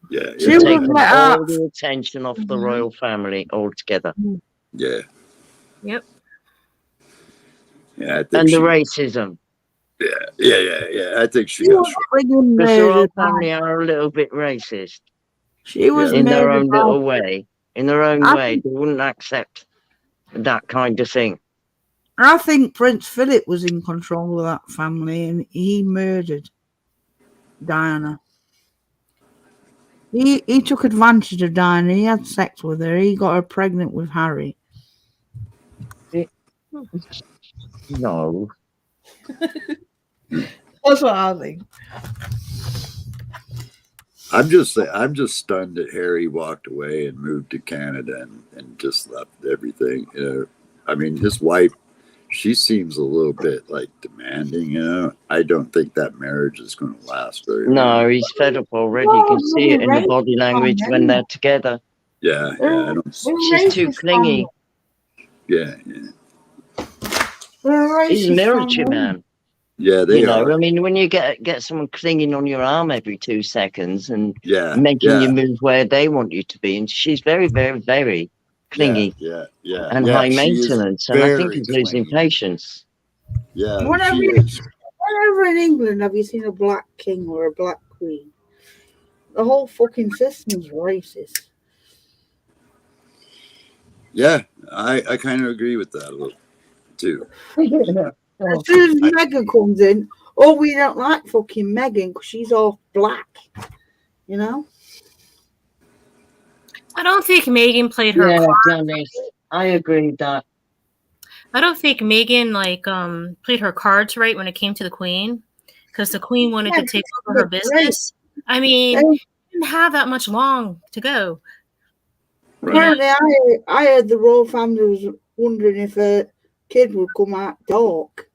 Yeah. She Yeah. would Taken let all her. the attention off the royal family altogether. Yeah. Yep. Yeah. I think And the she. racism. Yeah. I think she She got. was friggin' Because the royal murdered. family are a little bit racist She was in their murdered own by. little way. In their own I way, think, they wouldn't accept that kind of thing. I think Prince Philip was in control of that family, and he murdered Diana. He took advantage of Diana. He had sex with her. He got her pregnant with Harry. No. That's what I think. I'm just stunned that Harry walked away and moved to Canada and just left everything. I mean, his wife, she seems a little bit like demanding. I don't think that marriage is going to last very long. No, he's fed up already. You can see it in the body language when they're together. Yeah. I don't. She's too clingy. Yeah. He's a military man. Yeah, they are. I mean, when you get someone clinging on your arm every 2 seconds and Yeah. making you move where they want you to be, and she's very, very, very clingy Yeah. and high maintenance, and I think he's losing patience. Yeah, Whenever in England have you seen a black king or a black queen? The whole fucking system's racist. Yeah, I kind of agree with that a little too. As soon as Meghan comes in, oh, we don't like fucking Meghan because she's all black. You know? I don't think Megan played her cards. Dennis, I agree with that. I don't think Megan played her cards right when it came to the Queen, because the Queen wanted to take over her business. I mean, she didn't have that much long to go. Apparently, I heard the royal family was wondering if a kid would come out dark.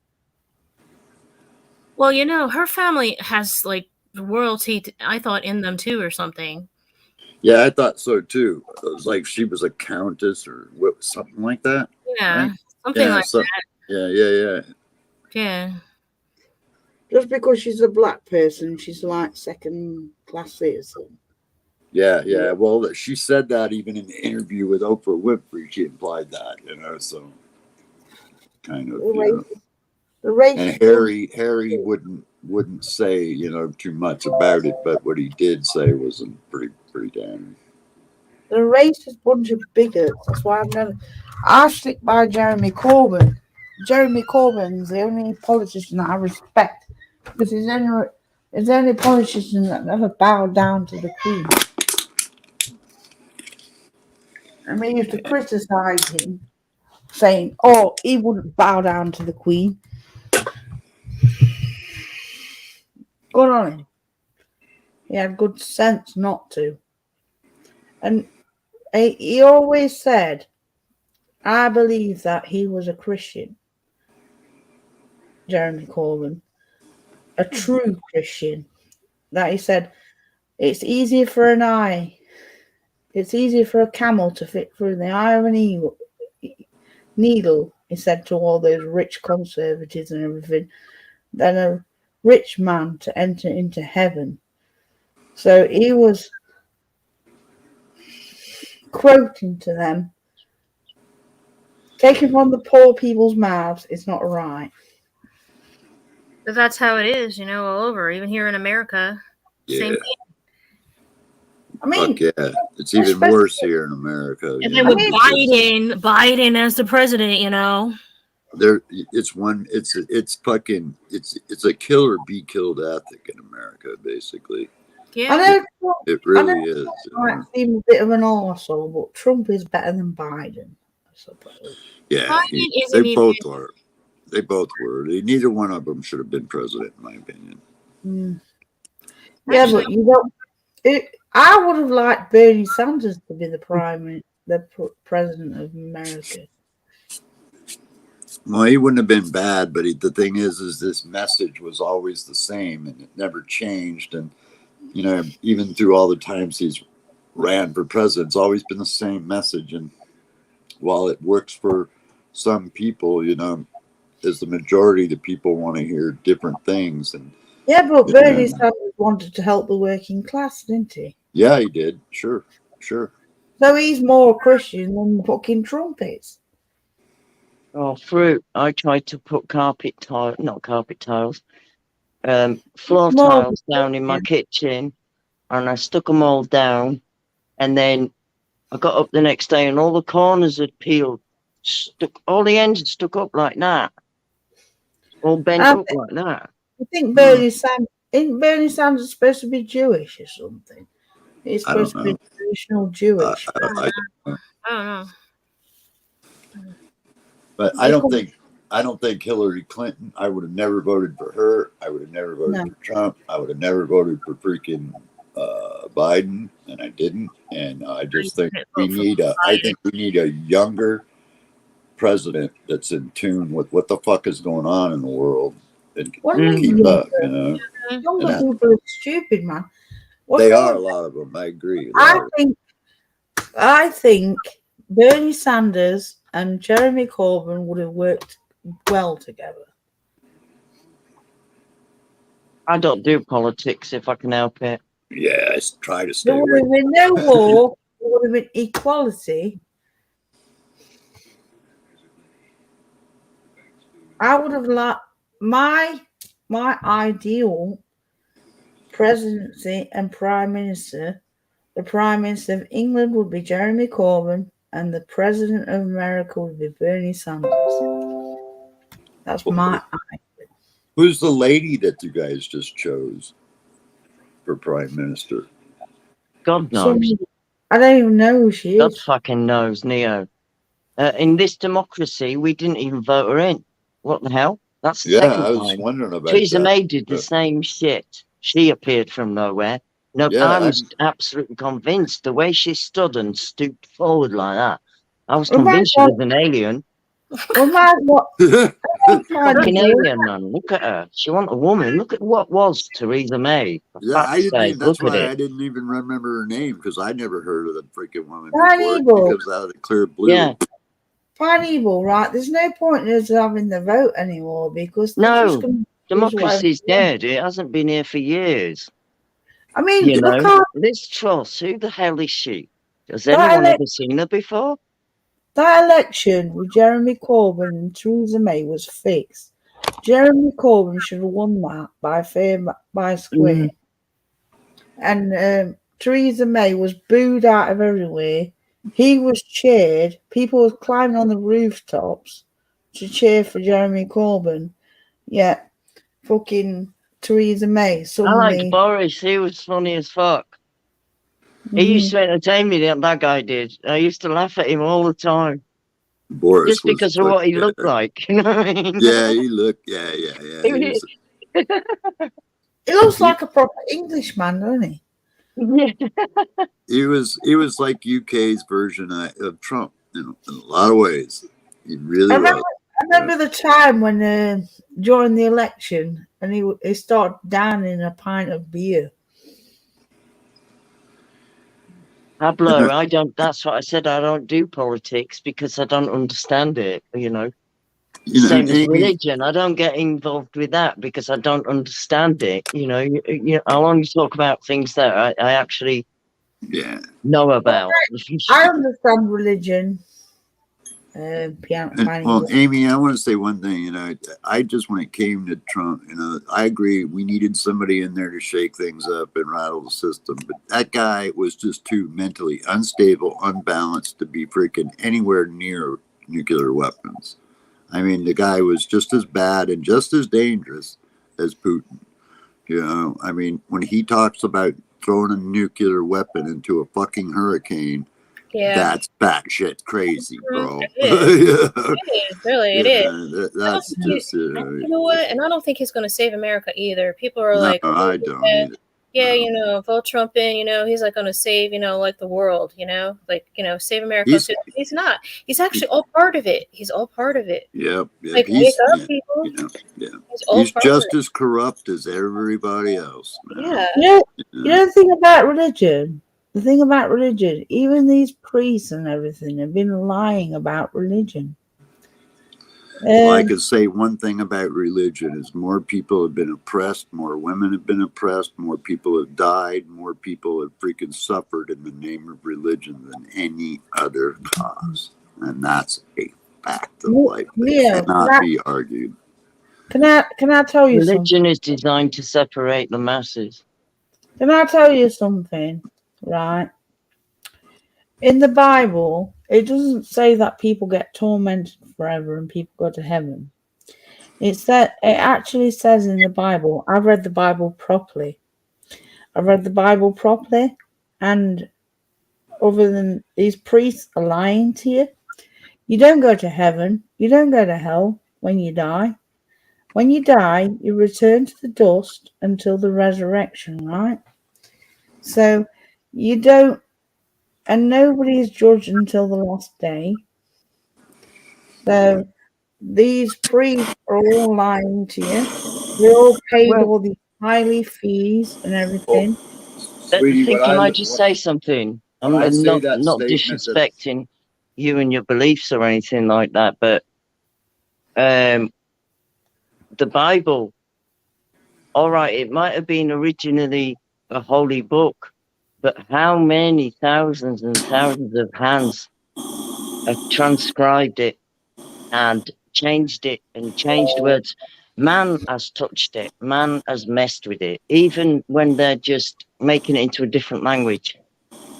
Well, her family has like royalty, I thought, in them too, or something. Yeah, I thought so too. It was like she was a countess or something like that. Yeah, right? something like that. Yeah. Just because she's a black person, she's like second-class citizen. Yeah. Well, she said that even in the interview with Oprah Winfrey, she implied that, so kind of. The race. And Harry wouldn't say too much about it, but what he did say was pretty damning. The racist bunch of bigots. That's why I stick by Jeremy Corbyn. Jeremy Corbyn's the only politician that I respect because he's the only politician that never bowed down to the Queen. And we used to criticise him, saying, "Oh, he wouldn't bow down to the Queen." Good on him. He had good sense not to. And he always said, I believe that he was a Christian, Jeremy Corbyn, a true Christian. That he said, it's easier for a camel to fit through the eye of an needle, he said to all those rich conservatives and everything, than a rich man to enter into heaven. So he was quoting to them, taking from the poor people's mouths is not right. But that's how it is, all over, even here in America. Yeah. Same thing. I mean, fuck yeah, it's even worse here in America. And then with Biden as the president, it's a kill or be killed ethic in America, basically. Yeah, it really is. It might seem a bit of an arsehole, but Trump is better than Biden, I suppose. Yeah, they both are. They both were. Neither one of them should have been president, in my opinion. Yeah, but you don't. I would have liked Bernie Sanders to be the president of America. Well, he wouldn't have been bad, but the thing is this message was always the same, and it never changed. And you know, even through all the times he's ran for president, it's always been the same message. And while it works for some people, you know, as the majority of the people want to hear different things. And yeah, but Bernie Sanders wanted to help the working class, didn't he? Yeah, he did. Sure. So he's more Christian than fucking Trump is. Oh, fruit. I tried to put floor tiles down in my kitchen, and I stuck them all down, and then I got up the next day and all the corners had peeled, all the ends had stuck up like that, all bent up like that. I think Bernie Sanders supposed to be Jewish or something. He's supposed to be traditional Jewish. I don't know. But I don't think Hillary Clinton. I would have never voted for her. I would have never voted for Trump. I would have never voted for freaking Biden, and I didn't. And I just think we need a younger president that's in tune with what the fuck is going on in the world and keep up. You know, younger people are stupid, man. They are, a lot of them. I agree. I think Bernie Sanders and Jeremy Corbyn would have worked well together. I don't do politics if I can help it. Yeah, I try to stay There away. would have been no war. There would have been equality. I would have liked my ideal presidency and prime minister. The prime minister of England would be Jeremy Corbyn, and the president of America would be Bernie Sanders. That's my idea. Who's the lady that you guys just chose for prime minister? God knows. I don't even know who she is. God fucking knows, Neo. In this democracy, we didn't even vote her in. What the hell? That's the second I was time. wondering about Theresa that. May did the same shit. She appeared from nowhere. No, I was absolutely convinced the way she stood and stooped forward like that. I was convinced she was an alien. Fucking alien, man. Look at her. She wasn't a woman. Look at what was Theresa May. That's why I didn't even remember her name, because I never heard of the freaking woman before. Because out of the clear blue. Yeah. Fine evil, right? There's no point in us having the vote anymore because democracy's dead. It hasn't been here for years. I mean, you know, Liz Truss, who the hell is she? Has anyone ever seen her before? That election with Jeremy Corbyn and Theresa May was fixed. Jeremy Corbyn should have won that by fair by square. And Theresa May was booed out of everywhere. He was cheered. People were climbing on the rooftops to cheer for Jeremy Corbyn. Yeah, fucking Theresa May. Suddenly, I liked Boris. He was funny as fuck. He used to entertain me, that guy did. I used to laugh at him all the time. Boris just because of what he looked like. You know what I mean? Yeah, he looked, yeah. He looks like a proper Englishman, doesn't he? He was like UK's version of Trump in a lot of ways. He really was. I remember the time when during the election, and he started downing a pint of beer. Pablo, that's what I said. I don't do politics because I don't understand it, you know. Same as religion. I don't get involved with that because I don't understand it. You know, I'll only talk about things that I actually know about. I understand religion. Amy, I want to say one thing. You know, I just, when it came to Trump, you know, I agree we needed somebody in there to shake things up and rattle the system. But that guy was just too mentally unstable, unbalanced to be freaking anywhere near nuclear weapons. I mean, the guy was just as bad and just as dangerous as Putin. You know, I mean, when he talks about throwing a nuclear weapon into a fucking hurricane, that's batshit crazy, bro. It is. Really, it is. That's just, you know what? And I don't think he's going to save America either. People are like, I don't either. yeah, you know, vote Trump in, you know, he's like going to save, you know, like the world, you know, like, you know, save America. He's not. He's actually all part of it. He's all part of it. Yep. Like, wake up, people. Yeah. He's all part just of it. as corrupt as everybody else. Man. Yeah. You know the thing about religion? The thing about religion, even these priests and everything have been lying about religion. Well, I could say one thing about religion is more people have been oppressed, more women have been oppressed, more people have died, more people have freaking suffered in the name of religion than any other cause. And that's a fact of life that cannot be argued. Can I tell you something? Religion is designed to separate the masses. Can I tell you something? Right. In the Bible, it doesn't say that people get tormented forever and people go to heaven. It actually says in the Bible, I've read the Bible properly. And other than these priests are lying to you, you don't go to heaven, you don't go to hell when you die. When you die, you return to the dust until the resurrection, right? So you don't, and nobody is judged until the last day. So these priests are all lying to you. They all paid all these highly fees and everything. Sweetie, can I just say something? I'm not disrespecting you and your beliefs or anything like that, but the Bible, all right, it might have been originally a holy book, but how many thousands and thousands of hands have transcribed it and changed it and changed words? Man has touched it. Man has messed with it. Even when they're just making it into a different language,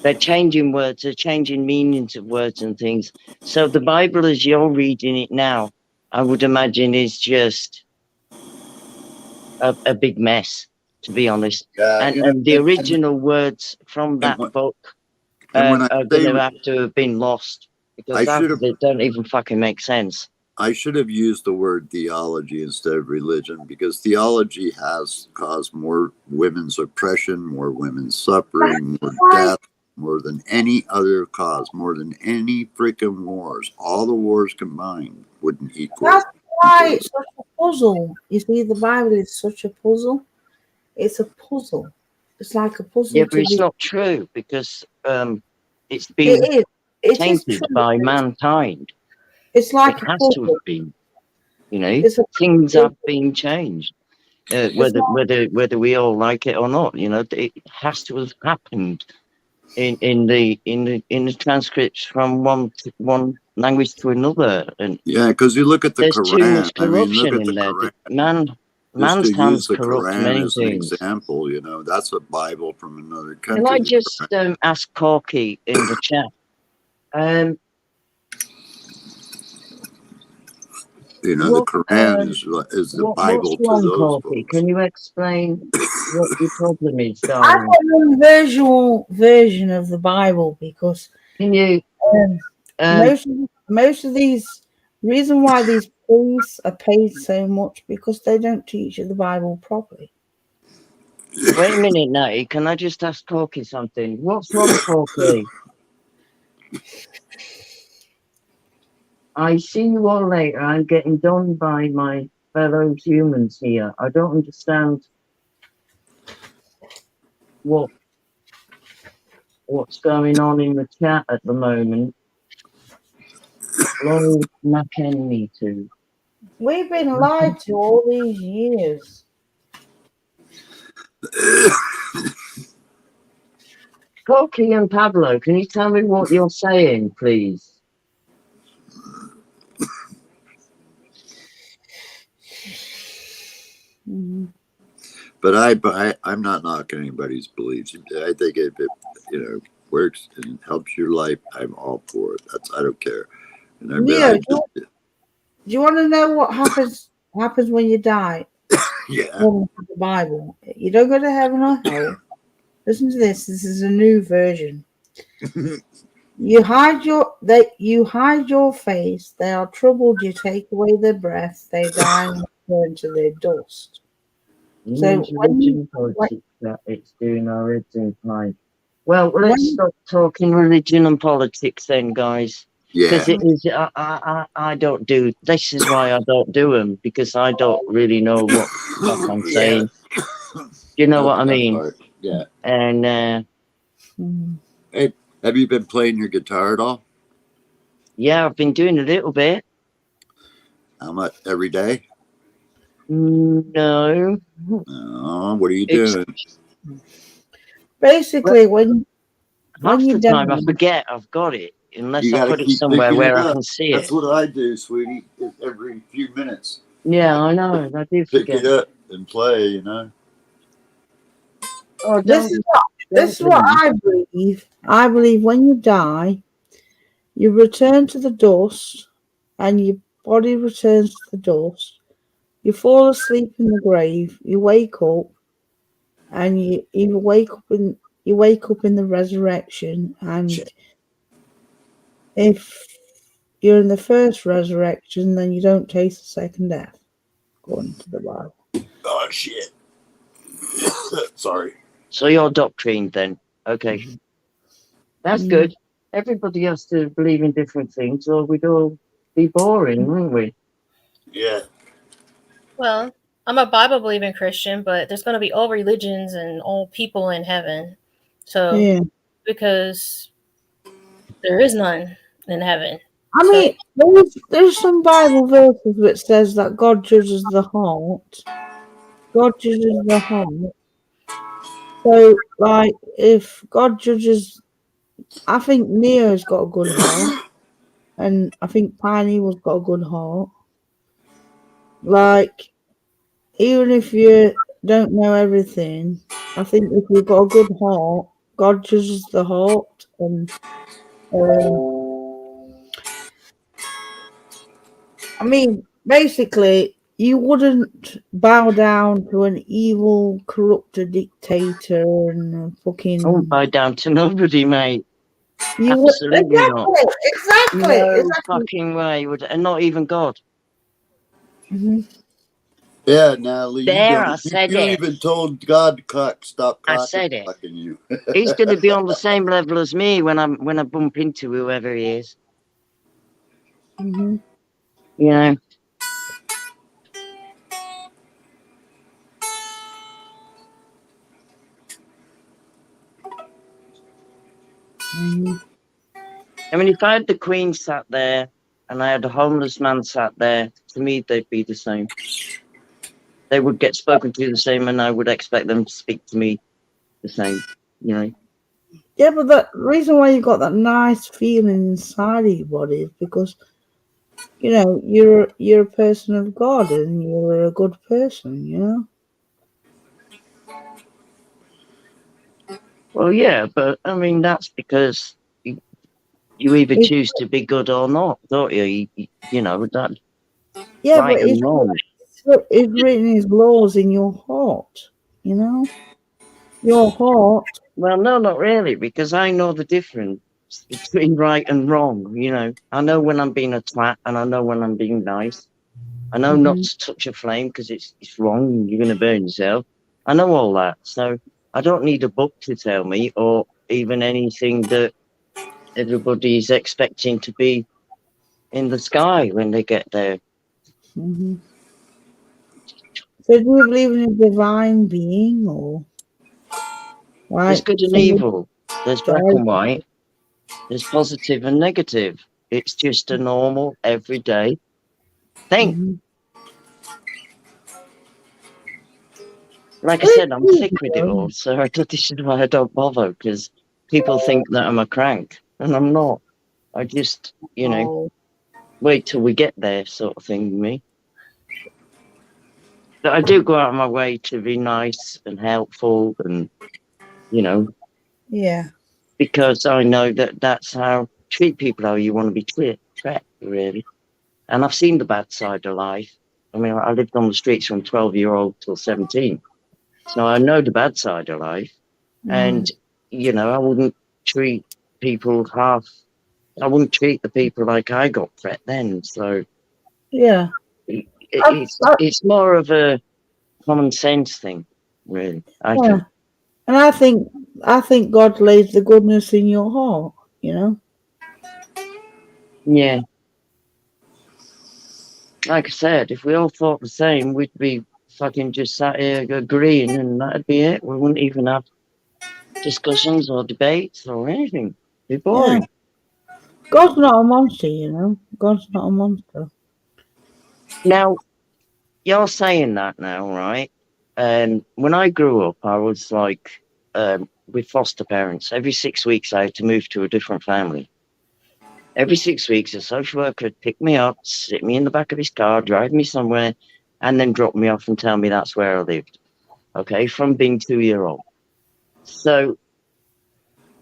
they're changing words, they're changing meanings of words and things. So the Bible, as you're reading it now, I would imagine is just a big mess, to be honest. And the original words from that book are going to have to have been lost because they don't even fucking make sense. I should have used the word theology instead of religion because theology has caused more women's oppression, more women's suffering, more death, more than any other cause, more than any freaking wars. All the wars combined wouldn't equal. That's why it's such a puzzle. You see, the Bible is such a puzzle. It's a puzzle. It's like a puzzle. Yeah, but it's not true because it's been tainted by mankind. It's like it has to have been, you know, things have been changed, whether we all like it or not. You know, it has to have happened in the transcripts from one language to another. And yeah, because you look at the there's Quran. Too much corruption look at in the there. Quran. Man's hands the corrupt Quran many as things. an example, you know, that's a Bible from another country. Can I just ask Corky in the chat? You know, the Quran is the Bible to those folks. Can you explain what your problem is, darling? I want a visual version of the Bible because can you? Most of these reason why these priests are paid so much because they don't teach you the Bible properly. Wait a minute, Natty. Can I just ask Corky something? What's wrong, Corky? I see you all later. I'm getting done by my fellow humans here. I don't understand what's going on in the chat at the moment. Lloyd McEnany too. We've been lied to all these years. Corky and Pablo, can you tell me what you're saying, please? But I'm not knocking anybody's beliefs. I think if it works and helps your life, I'm all for it. I don't care. And do you want to know what happens when you die? Yeah. The Bible. You don't go to heaven or hell. Listen to this. This is a new version. You hide your face. They are troubled. You take away their breath. They die and return to their dust. So when you, religion politics that it's doing our heads in fine. Well, let's stop talking religion and politics then, guys. Because it is, I don't do. This is why I don't do them, because I don't really know what I'm saying. You know what I mean? Yeah. And hey, have you been playing your guitar at all? Yeah, I've been doing a little bit. How much every day? No. Oh, what are you doing? basically when Half you the time I die, forget I've got it, unless You I got to put it keep somewhere picking where it I up. can see That's it. what I do, sweetie. Every few minutes, Yeah, I know. I do pick forget. it up and play. You know. Oh, this is what I believe. I believe when you die, you return to the dust, and your body returns to the dust. You fall asleep in the grave. You wake up, and you wake up in the resurrection. And if you're in the first resurrection, then you don't taste the second death, according to the Bible. Oh shit! Sorry. So you're doctrined then. Okay. That's good. Everybody has to believe in different things, or we'd all be boring, wouldn't we? Yeah. Well, I'm a Bible believing Christian, but there's going to be all religions and all people in heaven. So, because there is none in heaven. I mean, there's some Bible verses that says that God judges the heart. God judges the heart. So, like, if God judges, I think Neo's got a good heart, and I think Pineapple's got a good heart. Like, even if you don't know everything, I think if you've got a good heart, God judges the heart, and I mean, basically, you wouldn't bow down to an evil, corrupted dictator and fucking. I won't bow down to nobody, mate. You Absolutely not. Exactly. No fucking way. And not even God. Mm-hmm. Yeah, Natalie. I said you it. even told God to stop I said it. fucking you. He's going to be on the same level as me when I bump into whoever he is. Mm-hmm. You know. Mm-hmm. I mean, if I had the Queen sat there and I had a homeless man sat there, to me, they'd be the same. They would get spoken to the same, and I would expect them to speak to me the same, you know. Yeah, but the reason why you got that nice feeling inside of your body is because, you know, you're a person of God and you're a good person, you know. Well, yeah, but I mean, that's because you either choose to be good or not, don't you? You know, that Yeah, right but and wrong. it's written his laws in your heart, you know. Your heart. Well, no, not really, because I know the difference between right and wrong. You know, I know when I'm being a twat, and I know when I'm being nice. I know not to touch a flame because it's wrong. You're going to burn yourself. I know all that, so I don't need a book to tell me, or even anything that everybody's expecting to be in the sky when they get there. Mm-hmm. So do you believe in a divine being, or There's good and evil. There's black and white. There's positive and negative. It's just a normal, everyday thing. Mm-hmm. Like I said, I'm sick with it all, so this is why I don't bother, because people think that I'm a crank, and I'm not. I just, you know, wait till we get there, sort of thing with me. But I do go out of my way to be nice and helpful, and you know, yeah, because I know that that's how treat people how you want to be treated, really. And I've seen the bad side of life. I mean, I lived on the streets from 12-year-old till 17. So I know the bad side of life. And, you know, I wouldn't treat people I wouldn't treat the people like I got threat then. So yeah, it's more of a common sense thing, really. I Yeah. think. And I think God lays the goodness in your heart, you know? Yeah. Like I said, if we all thought the same, we'd be fucking just sat here agreeing and that'd be it. We wouldn't even have discussions or debates or anything. It'd be boring. Yeah. God's not a monster, you know? God's not a monster. Now, you're saying that now, right? When I grew up, I was like with foster parents. Every 6 weeks, I had to move to a different family. Every 6 weeks, a social worker would pick me up, sit me in the back of his car, drive me somewhere, and then drop me off and tell me that's where I lived. Okay, from being 2-year-old. So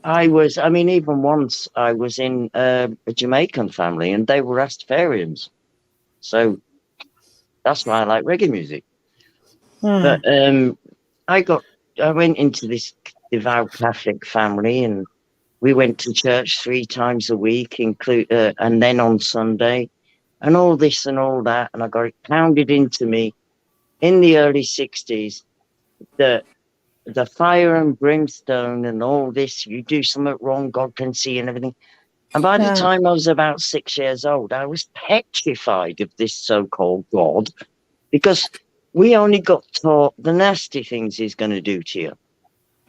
even once I was in a Jamaican family and they were Rastafarians. So that's why I like reggae music. But I went into this devout Catholic family and we went to church 3 times a week, and then on Sunday, and all this and all that. And I got it pounded into me in the early 60s that the fire and brimstone and all this, you do something wrong, God can see and everything. And by the time I was about 6 years old, I was petrified of this so-called God because we only got taught the nasty things he's going to do to you.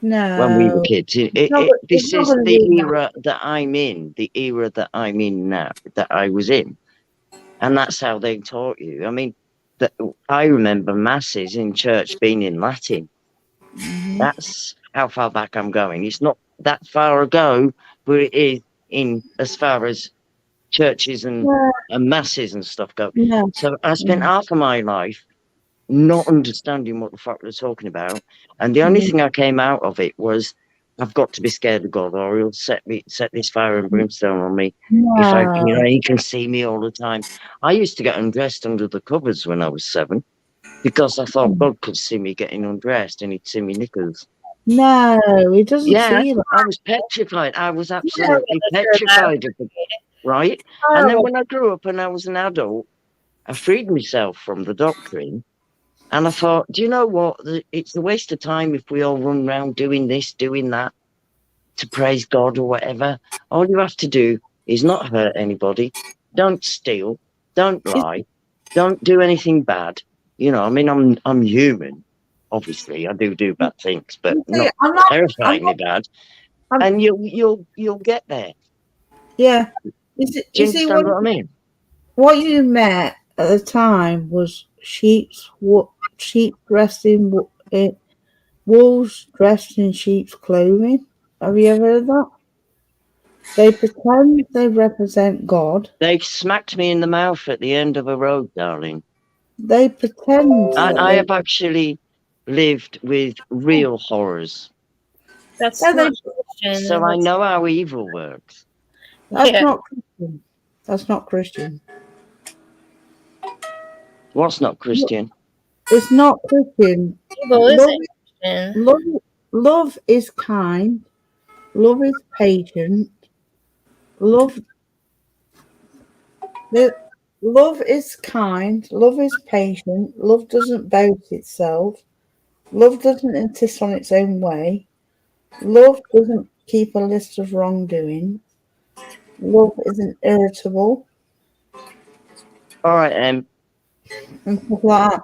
No. When we were kids. This is the era that I'm in now, that I was in. And that's how they taught you. I mean, I remember masses in church being in Latin. Mm-hmm. That's how far back I'm going. It's not that far ago, but it is in as far as churches and masses and stuff go. Yeah. So I spent half of my life not understanding what the fuck they're talking about. And the only thing I came out of it was, I've got to be scared of God or he'll set this fire and brimstone on me. If he can see me all the time. I used to get undressed under the covers when I was 7 because I thought God could see me getting undressed and he'd see me knickers. No, he doesn't see that. I was petrified. I was absolutely petrified of it, right? And then when I grew up and I was an adult, I freed myself from the doctrine. And I thought, do you know what? It's a waste of time if we all run around doing this, doing that to praise God or whatever. All you have to do is not hurt anybody. Don't steal. Don't lie. Don't do anything bad. You know, I mean, I'm human. Obviously, I do bad things, but not terrifyingly bad. And you'll get there. Yeah. Do you understand what I mean? What you met at the time was sheep dressed in wolves dressed in sheep's clothing. Have you ever heard that? They pretend they represent God. They smacked me in the mouth at the end of a road, darling. They pretend. I have actually lived with real horrors. That's not Christian. So I know how evil works. That's not Christian. That's not Christian. What's not Christian? It's not Christian. Evil isn't Christian. Love is kind. Love is patient. Love is kind. Love is patient. Love doesn't boast itself. Love doesn't insist on its own way. Love doesn't keep a list of wrongdoings. Love isn't irritable. All right, and stuff like that.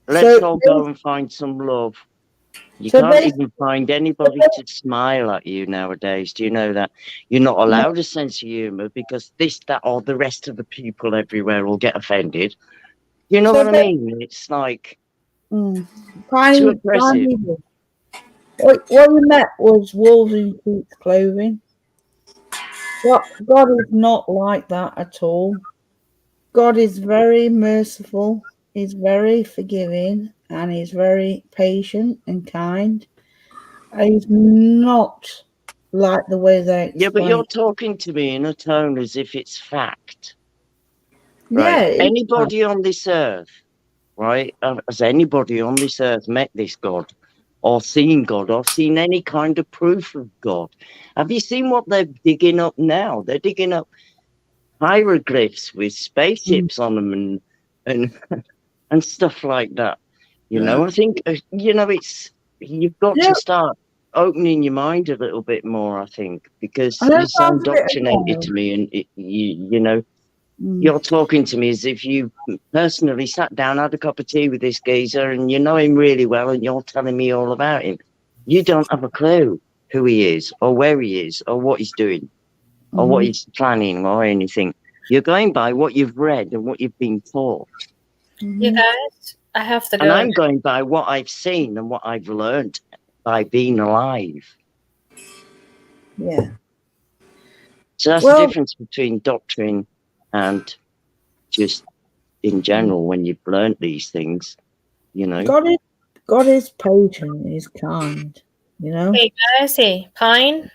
Let's all go and find some love. You can't even find anybody to smile at you nowadays. Do you know that? You're not allowed a sense of humour because this, that, or the rest of the people everywhere will get offended. You know what I mean? It's like too aggressive. What we met was wolves in sheep's clothing. God is not like that at all. God is very merciful. He's very forgiving and he's very patient and kind. He's not like the way they explain. Yeah, but you're talking to me in a tone as if it's fact. Right? Yeah. Anybody on this earth, right? Has anybody on this earth met this God or seen God or seen any kind of proof of God? Have you seen what they're digging up now? They're digging up hieroglyphs with spaceships on them and stuff like that. You know, I think, you've got to start opening your mind a little bit more, I think, because you sound indoctrinated to me, and you're talking to me as if you personally sat down, had a cup of tea with this geezer, and you know him really well, and you're telling me all about him. You don't have a clue who he is, or where he is, or what he's doing, or what he's planning, or anything. You're going by what you've read and what you've been taught. You guys, I have to go. And I'm going by what I've seen and what I've learned by being alive. Yeah. So that's the difference between doctrine and just in general when you've learned these things, you know. God is patient, he's kind, you know. Hey guys, hey, Pine.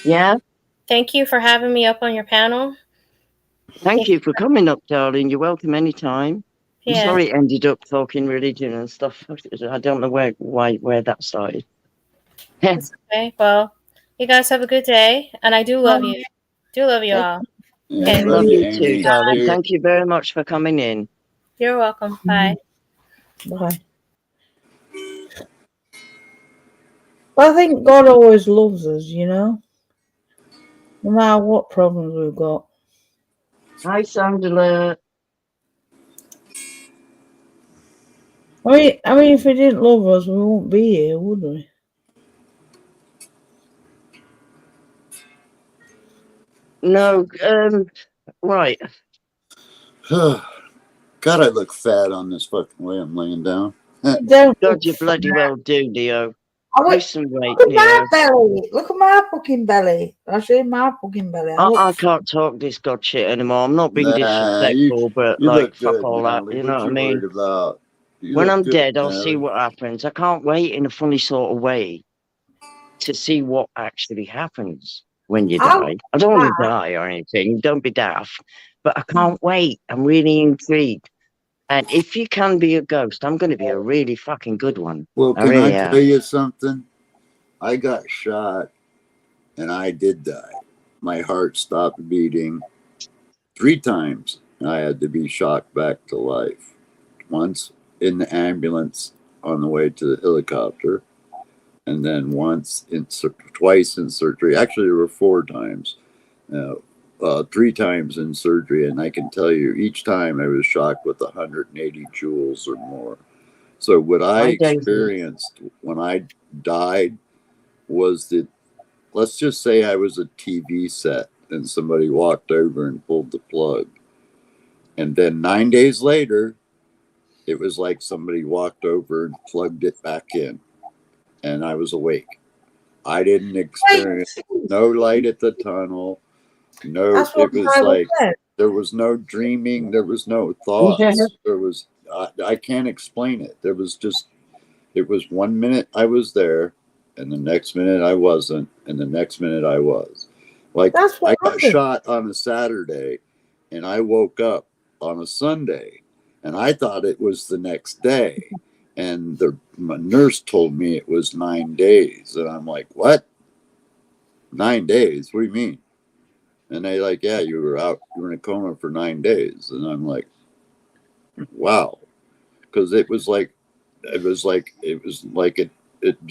Yeah. Thank you for having me up on your panel. Thank you for coming up, darling. You're welcome anytime. Yeah. I'm sorry it ended up talking religion and stuff. I don't know where that started. It's okay. Well, you guys have a good day, and I do love you. Do love you all. Okay. Love you too, darling. Thank you very much for coming in. You're welcome. Bye. Bye. But I think God always loves us, you know, no matter what problems we've got. Hi, sound alert. I mean, if he didn't love us, we wouldn't be here, would we? No, right. God, I look fat on this fucking way I'm laying down. God, you bloody well do, Leo. Lose some weight, look at Leo. my belly. Look at my fucking belly. I show you my fucking belly. I can't talk this God shit anymore. I'm not being disrespectful, but you like, look fuck good, all that. Natalie. You know what I mean? About? When I'm dead, I'll see what happens. I can't wait in a funny sort of way to see what actually happens when you die. I don't want to die or anything. Don't be daft. But I can't wait. I'm really intrigued. And if you can be a ghost, I'm going to be a really fucking good one. Well, can really I tell you something? I got shot and I did die. My heart stopped beating 3 times. I had to be shocked back to life. Once in the ambulance on the way to the helicopter, and then twice in surgery. Actually, there were 4 times. 3 times in surgery, and I can tell you each time I was shocked with 180 joules or more. So what I experienced when I died was that, let's just say I was a TV set and somebody walked over and pulled the plug. And then 9 days later, it was like somebody walked over and plugged it back in, and I was awake. I didn't experience no light at the tunnel. No, it was like there was no dreaming. There was no thoughts. There was, I can't explain it. There was just, it was 1 minute I was there, and the next minute I wasn't, and the next minute I was. Like, I got shot on a Saturday, and I woke up on a Sunday, and I thought it was the next day. And my nurse told me it was 9 days. And I'm like, what? 9 days? What do you mean? And they like, yeah, you were in a coma for 9 days. And I'm like, wow. Because it was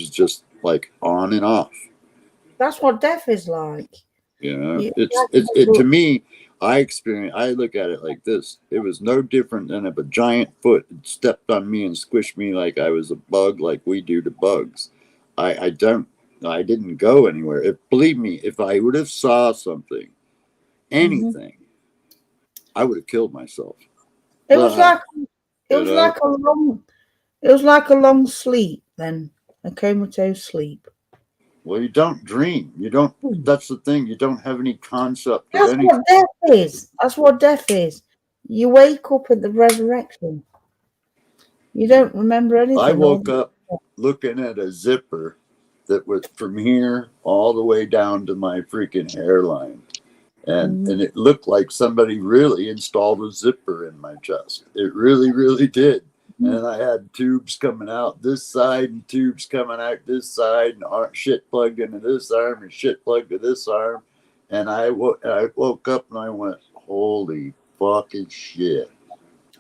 just like on and off. That's what death is like. You know, to me, I look at it like this. It was no different than if a giant foot had stepped on me and squished me like I was a bug, like we do to bugs. I didn't go anywhere. Believe me, if I would have saw something, anything, I would have killed myself. It was like a long sleep then, a comatose sleep. Well, you don't dream. You don't. That's the thing. You don't have any concept of anything. That's what death is. That's what death is. You wake up at the resurrection. You don't remember anything. I woke up looking at a zipper that was from here all the way down to my freaking hairline. And it looked like somebody really installed a zipper in my chest. It really, really did. And I had tubes coming out this side and tubes coming out this side, and shit plugged into this arm and shit plugged to this arm. And I woke up and I went, holy fucking shit.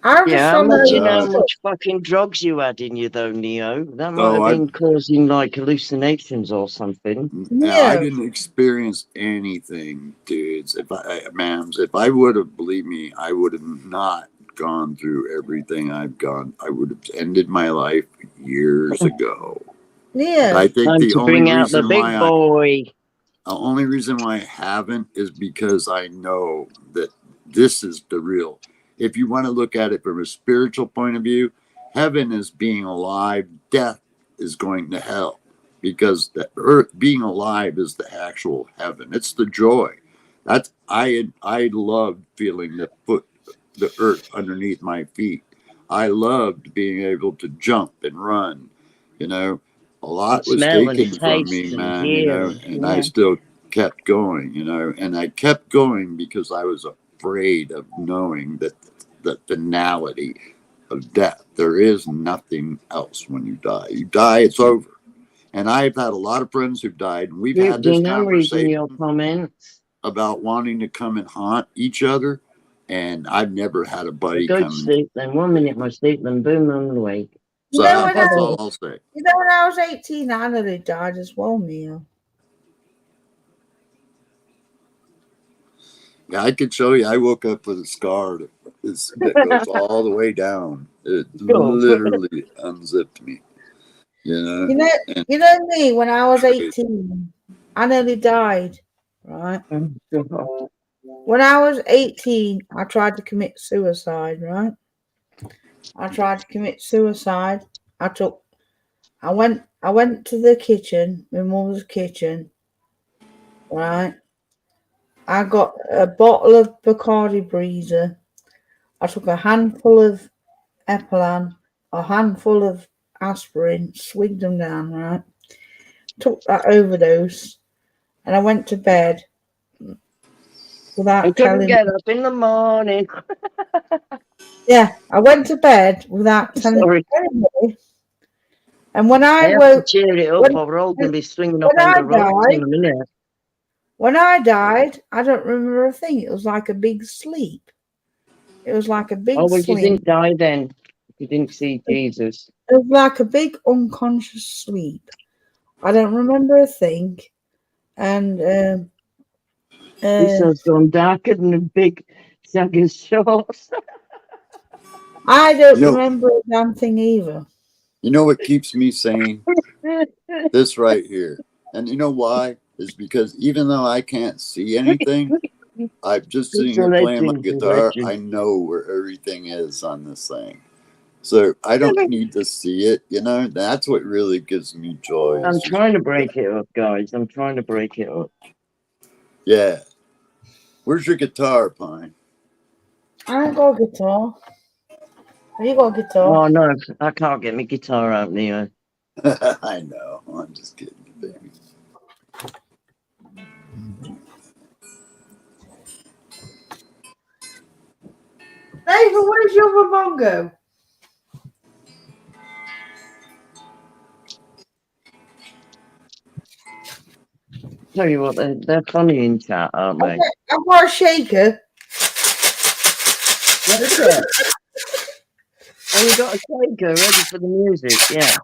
I'm just Yeah, trying imagine to. how much fucking drugs you had in you, though, Neo. That might Oh, have been causing like hallucinations or something. I Yeah. didn't experience anything, dudes. Ma'ams, if I would have, believe me, I would have not gone through everything I've gone. I would have ended my life years ago. Yeah. I think Time the to only bring out the reason big boy. I haven't is because I know that this is the real. If you want to look at it from a spiritual point of view, heaven is being alive, death is going to hell, because the earth being alive is the actual heaven. It's the joy. That's I loved feeling the earth underneath my feet. I loved being able to jump and run. You know, a lot was Smell and taken from taste me, and man, hear. and I still kept going, and I kept going because I was afraid of knowing that the finality of death. There is nothing else when you die. You die, it's over. And I've had a lot of friends who've died, and we've had this I'm reading your conversation comments. about wanting to come and haunt each other, and I've never had a buddy Go to come. sleep then. 1 minute my sleep, then boom, I'm awake. So that's all I'll say. You know, when I was 18, I nearly died as well, Neil. Yeah, I could show you. I woke up with a scar that goes all the way down. It literally unzipped me. You know me. When I was 18, I nearly died. Right. When I was 18, I tried to commit suicide. Right. I tried to commit suicide. I went to the kitchen, my mum's kitchen. Right. I got a bottle of Bacardi Breezer. I took a handful of Epilan, a handful of aspirin, swigged them down, right? Took that overdose, and I went to bed without telling. Get up in the morning. Yeah, I went to bed without telling anybody. And when I have woke, to cheer it up, or we're all going to be swinging up on the ropes in a minute. When I died, I don't remember a thing. It was like a big sleep. It was like a big sleep. You didn't die then. You didn't see Jesus. It was like a big unconscious sleep. I don't remember a thing. And this has gone darker than a big sack of shorts. I don't remember a damn thing either. You know what keeps me sane? This right here. And you know why? Is because even though I can't see anything, I'm just sitting here playing my guitar. I know where everything is on this thing. So I don't need to see it, That's what really gives me joy. I'm trying to break it up, guys. I'm trying to break it up. Yeah. Where's your guitar, Pine? I ain't got a guitar. Have you got a guitar? Oh, no. I can't get my guitar out, Neo. I know. I'm just kidding, baby. David, where's your bongo? Tell you what, they're funny in chat, aren't they? I've got a shaker. What is it? Oh, you got a shaker ready for the music, yeah.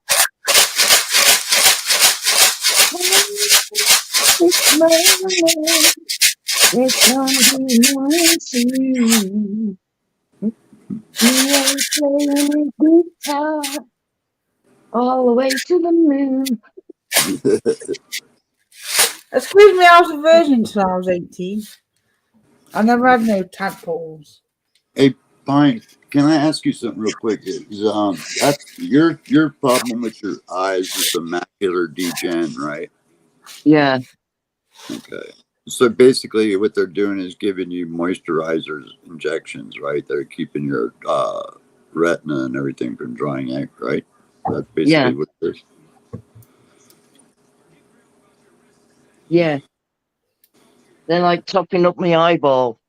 It's gonna be nice. You are playing guitar all the way to the moon. Excuse me, I was a virgin until I was 18. I never had no tadpoles. Hey, Pine, can I ask you something real quick? That's your problem with your eyes is the macular degen, right? Yeah. Okay. So basically, what they're doing is giving you moisturizers injections, right? They're keeping your retina and everything from drying out, right? That's basically what it is. Yeah. They're like topping up my eyeball.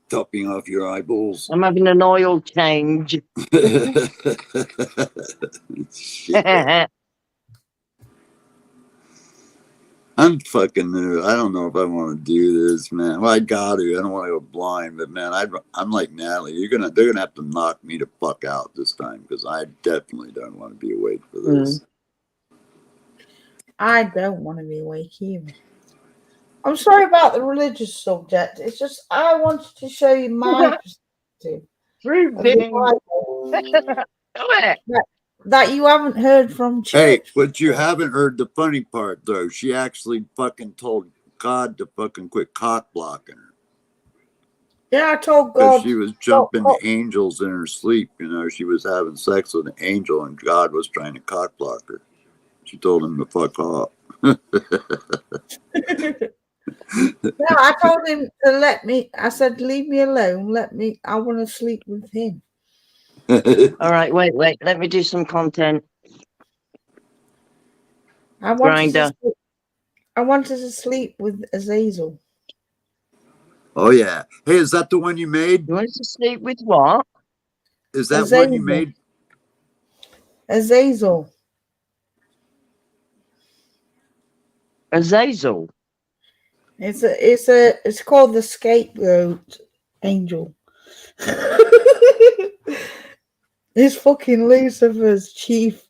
Topping off your eyeballs. I'm having an oil change. I'm fucking new. I don't know if I want to do this, man. Well, I got to. I don't want to go blind, but man, I'm like Natalie. They're gonna have to knock me the fuck out this time because I definitely don't want to be awake for this. I don't want to be awake either. I'm sorry about the religious subject. It's just I wanted to show you my perspective of the Bible that you haven't heard from church. Hey, but you haven't heard the funny part though. She actually fucking told God to fucking quit cock blocking her. Yeah, I told God. She was jumping angels in her sleep. You know, she was having sex with an angel, and God was trying to cock block her. She told him to fuck off. No, I told him to let me. I said, "Leave me alone. Let me. I want to sleep with him." All right, wait. Let me do some content. I wanted to sleep with Azazel. Oh yeah. Hey, is that the one you made? You wanted to sleep with what? Is that one you made? Azazel. Azazel. It's called the scapegoat angel. It's fucking Lucifer's chief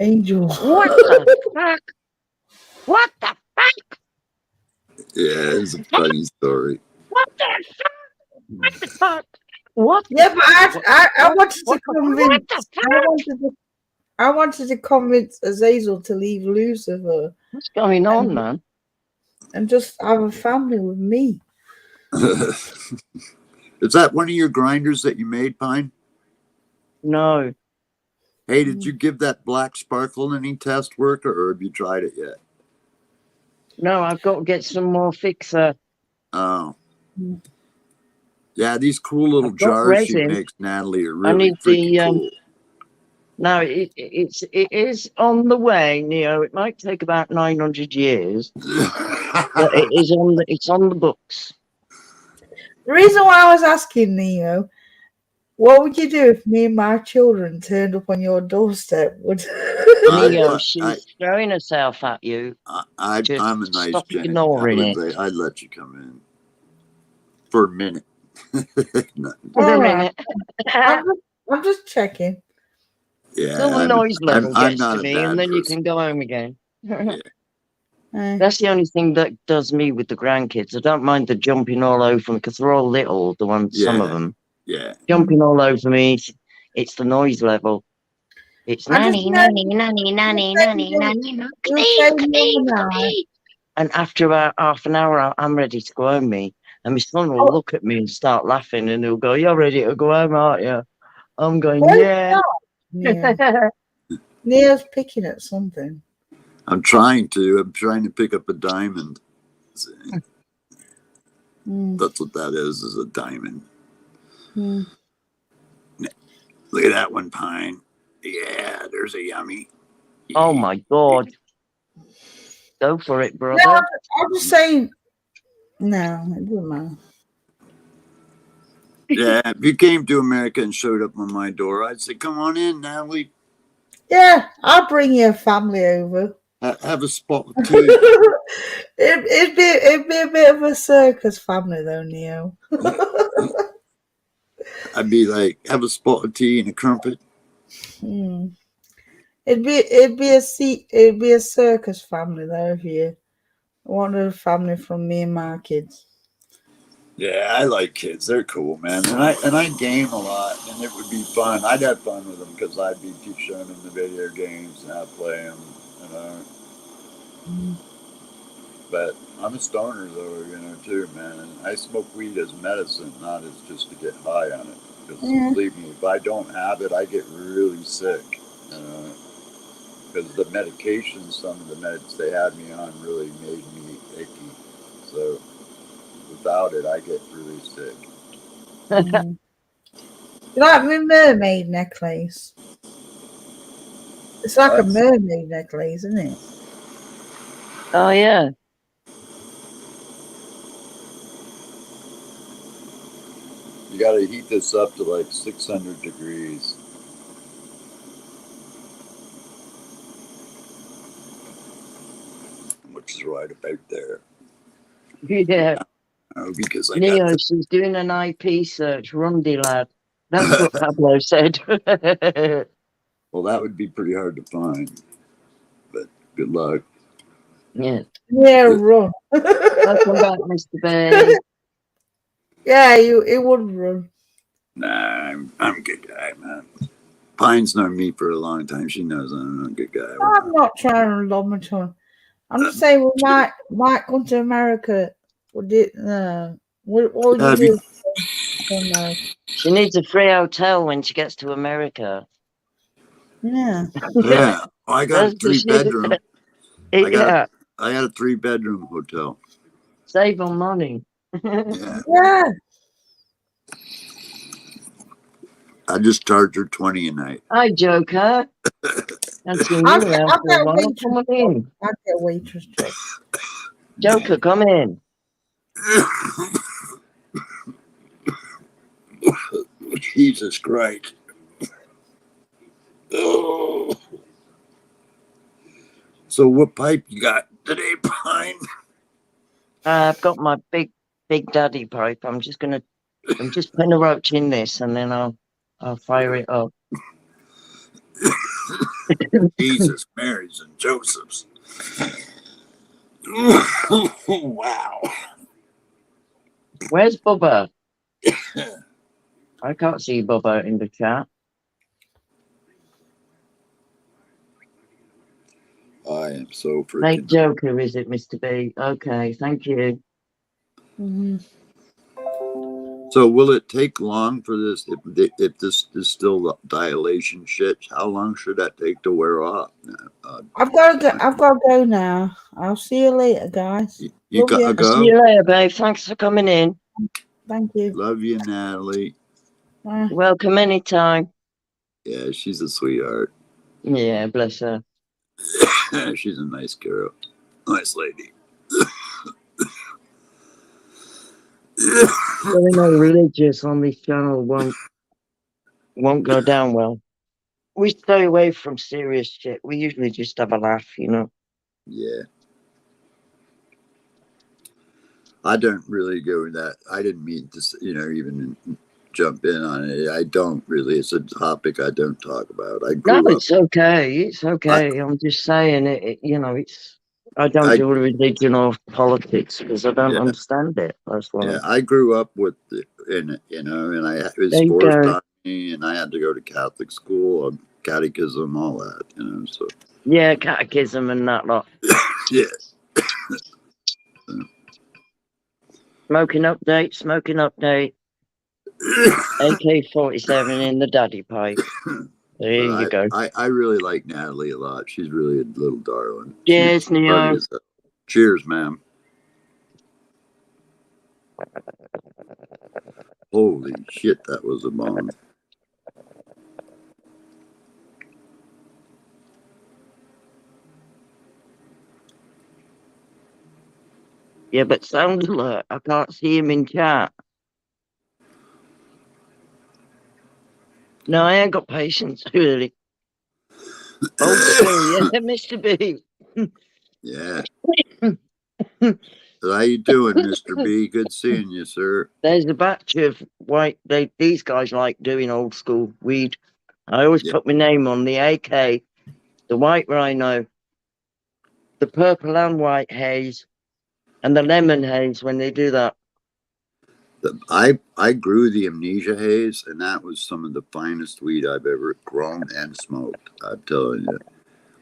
angel. What the fuck? What the fuck? Yeah, it's a funny story. What the fuck? What the fuck? What? Yeah, but I wanted to convince. I wanted to convince Azazel to leave Lucifer. What's going on, man? And just have a family with me. Is that one of your grinders that you made, Pine? No. Hey, did you give that black sparkle any test work, or have you tried it yet? No, I've got to get some more fixer. Oh. Yeah, these cool little jars resin. She makes, Natalie, are really freaking cool. No, it is on the way, Neo. It might take about 900 years, but it's on the books. The reason why I was asking, Neo, what would you do if me and my children turned up on your doorstep? Neo, she's throwing herself at you. I'm a nice stop Jenny. ignoring it. I'd let you come in for a minute. For a minute. I'm just checking. Yeah, Till the noise level gets to me, and then person. you can go home again. Yeah. That's the only thing that does me with the grandkids. I don't mind the jumping all over them because they're all little. The ones, some of them, jumping all over me. It's the noise level. It's nanny. And after about half an hour, I'm ready to go home. Me and my son will look at me and start laughing, and he'll go, "You're ready to go home, aren't you?" I'm going, "Yeah." Neo's picking at something. I'm trying to pick up a diamond. That's what that is a diamond. Look at that one, Pine. Yeah, there's a yummy. Yeah. Oh my God. Go for it, brother. No, I'm just saying. No, it doesn't matter. Yeah, if you came to America and showed up on my door, I'd say, "Come on in, Natalie." Yeah, I'll bring your family over. Have a spot with tea. It'd be a bit of a circus family, though, Neo. I'd be like, have a spot of tea and a crumpet. It'd be a circus family, though, if you wanted a family from me and my kids. Yeah, I like kids. They're cool, man. And I game a lot, and it would be fun. I'd have fun with them because I'd be showing them the video games and how to play them, you know. But I'm a stoner, though, too, man. And I smoke weed as medicine, not as just to get high on it. Because believe me, if I don't have it, I get really sick. Because the medications, some of the meds they had me on really made me icky. So without it, I get really sick. You like my mermaid necklace? It's like a mermaid necklace, isn't it? Oh, yeah. You got to heat this up to like 600 degrees. looks right about there. Yeah. Because I Neo, got she's doing an IP search, Rundy lad. That's what Pablo said. well, that would be pretty hard to find, but good luck. Yeah. Yeah, run. Welcome back, Mr. Bay. Yeah, it would run. Nah, I'm a good guy, man. Pine's known me for a long time. She knows I'm a good guy. I'm not trying to lob my tongue. I'm just saying we might come to America. Would it? What would you do? She needs a free hotel when she gets to America. Yeah. Yeah. I got a 3-bedroom. Yeah. I got a 3-bedroom hotel. Save on money. Yeah. Yeah. I just charge her $20 a night. Hi, Joker. Haven't seen you I'll around get for a a while. waitress Come on job. in. I'll get a waitress job. Joker, come in. Jesus Christ. Oh. So what pipe you got today, Pine? I've got my big daddy pipe. I'm just putting a roach in this and then I'll fire it up. Jesus, Marys and Josephs. Wow. Where's Bubba? I can't see Bubba in the chat. I am so freaking. Fake Joker, is it, Mr. B? Okay, thank you. Mm-hmm. So will it take long for this? If this is still dilation shit, how long should that take to wear off? I've got to go now. I'll see you later, guys. You got to I'll go. see you later, babe. Thanks for coming in. Thank you. Love you, Natalie. Bye. Welcome anytime. Yeah, she's a sweetheart. Yeah, bless her. She's a nice girl. Nice lady. Getting all religious on this channel won't go down well. We stay away from serious shit. We usually just have a laugh, you know. Yeah. I don't really go with that. I didn't mean to, even jump in on it. I don't really. It's a topic I don't talk about. No, it's okay. It's okay. I'm just saying it's. I don't do religion or politics because I don't understand it. That's why. Yeah, I grew up with it in it, and it was There you forced go. on me, and I had to go to Catholic school, catechism, all that, so. Yeah, catechism and that lot. Yeah. Smoking update. AK-47 in the daddy pipe. There you go. I really like Natalie a lot. She's really a little darling. Cheers, Neo. Cheers, ma'am. Holy shit, that was a bomb. Yeah, but sound alert. I can't see him in chat. No, I ain't got patience, really. Old school, yeah, Mr. B. Yeah. How you doing, Mr. B? Good seeing you, sir. There's a batch of these guys like doing old school weed. I always put my name on the AK, the white rhino, the purple and white haze, and the lemon haze when they do that. I grew the amnesia haze, and that was some of the finest weed I've ever grown and smoked. I'm telling you,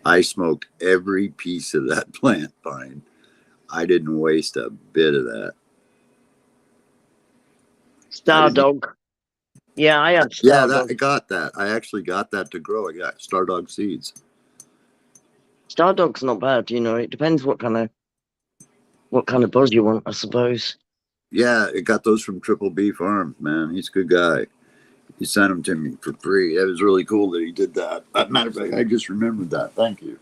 I smoked every piece of that plant, Pine. I didn't waste a bit of that. Stardog. Yeah, I had Stardog. I got that. I actually got that to grow. I got Stardog seeds. Stardog's not bad, It depends what kind of buzz you want, I suppose. Yeah, it got those from Triple B Farms, man. He's a good guy. He sent them to me for free. It was really cool that he did that. As a matter of fact, I just remembered that. Thank you.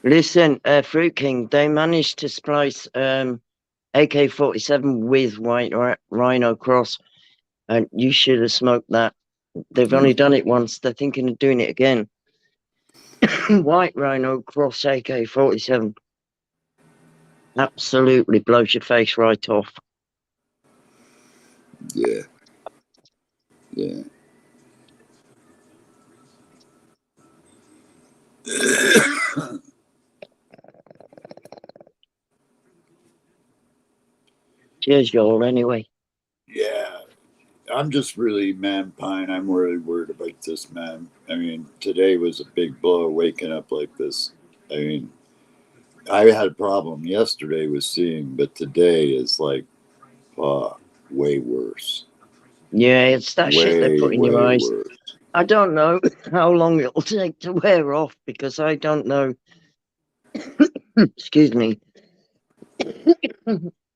Listen, Fruit King, they managed to splice AK-47 with White Rhino Cross, and you should have smoked that. They've only done it once. They're thinking of doing it again. White Rhino Cross AK-47. Absolutely blows your face right off. Yeah. Yeah. Cheers, y'all, anyway. Yeah. I'm just really, man, Pine, I'm really worried about this, man. I mean, today was a big blow waking up like this. I mean, I had a problem yesterday with seeing, but today is like, way worse. Yeah, it's that shit they put in your Way eyes. worse. I don't know how long it'll take to wear off because I don't know. Excuse me.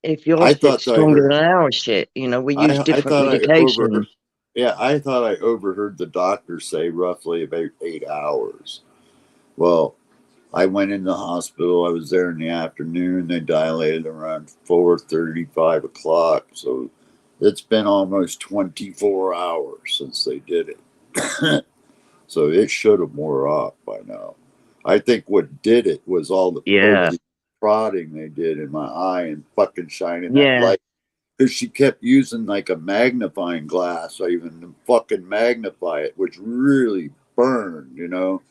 If your I shit's thought that I stronger heard. than our shit, we use I different thought I medication. overheard. Yeah, I thought I overheard the doctor say roughly about 8 hours. Well, I went in the hospital. I was there in the afternoon. They dilated around 4:30, 5 o'clock. So it's been almost 24 hours since they did it. So it should have wore off by now. I think what did it was all the Yeah, poking, prodding they did in my eye and fucking shining that yeah, light. Because she kept using like a magnifying glass, or even to fucking magnify it, which really burned,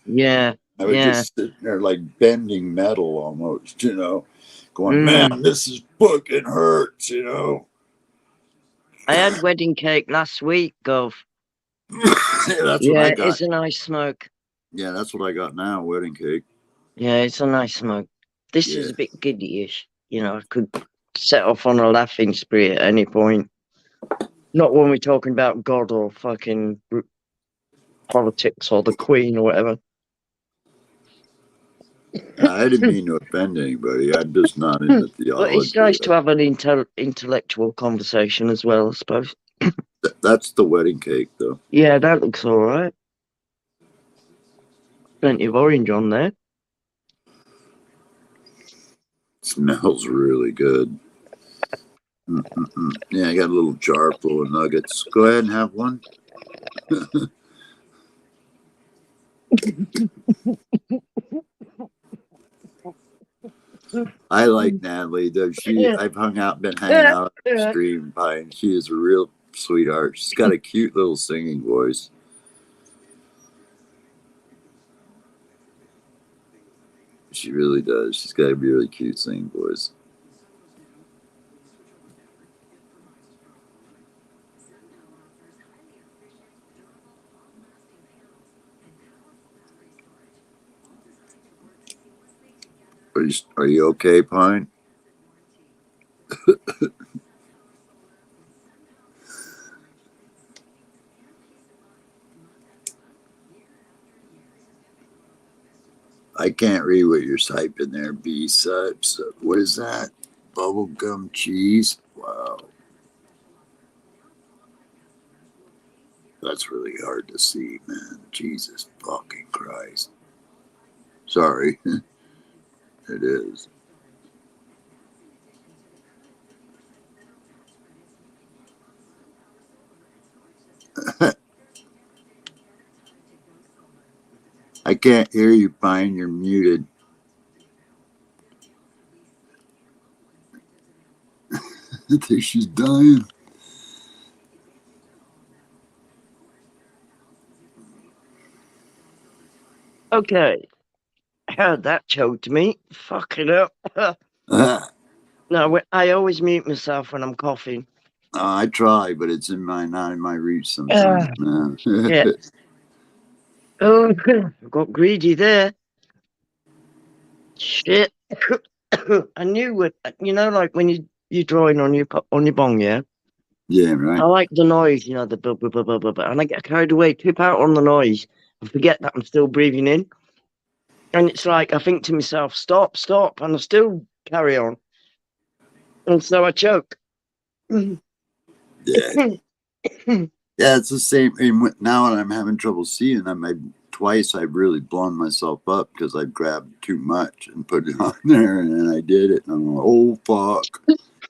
yeah, I was yeah. just sitting there like bending metal almost, going, man, Mm. this is fucking hurts. I had wedding cake last week, Gov. Yeah, that's what Yeah, I got. it's a nice smoke. Yeah, that's what I got now, wedding cake. Yeah, it's a nice smoke. This is Yeah. a bit giddy-ish. I could set off on a laughing spree at any point. Not when we're talking about God or fucking politics or the Queen or whatever. I didn't mean to offend anybody. I'm just not into But it's theology. nice to have an intellectual conversation as well, I suppose. That's the wedding cake, though. Yeah, that looks all right. Plenty of orange on there. Smells really good. Yeah, I got a little jar full of nuggets. Go ahead and have one. I like Natalie, though. I've been hanging out on her stream, and she is a real sweetheart. She's got a cute little singing voice. She really does. She's got a really cute singing voice. Are you okay, Pine? I can't read what you're typing there. B-subs. What is that? Bubblegum cheese? Wow. That's really hard to see, man. Jesus fucking Christ. Sorry. It is. I can't hear you, Pine. You're muted. I think she's dying. Okay. That choked me. Fucking up. No, I always mute myself when I'm coughing. I try, but it's not in my reach sometimes, man. Yeah. Oh, I got greedy there. Shit. I knew it. Like when you're drawing on your bong, yeah? Yeah, right. I like the noise, the blah, blah, blah, blah, blah, blah. And I get carried away, tip out on the noise, and forget that I'm still breathing in. And it's like, I think to myself, stop, and I still carry on. And so I choke. Yeah. Yeah, it's the same. And now when I'm having trouble seeing, twice I've really blown myself up because I've grabbed too much and put it on there, and then I did it, and I'm like, oh fuck!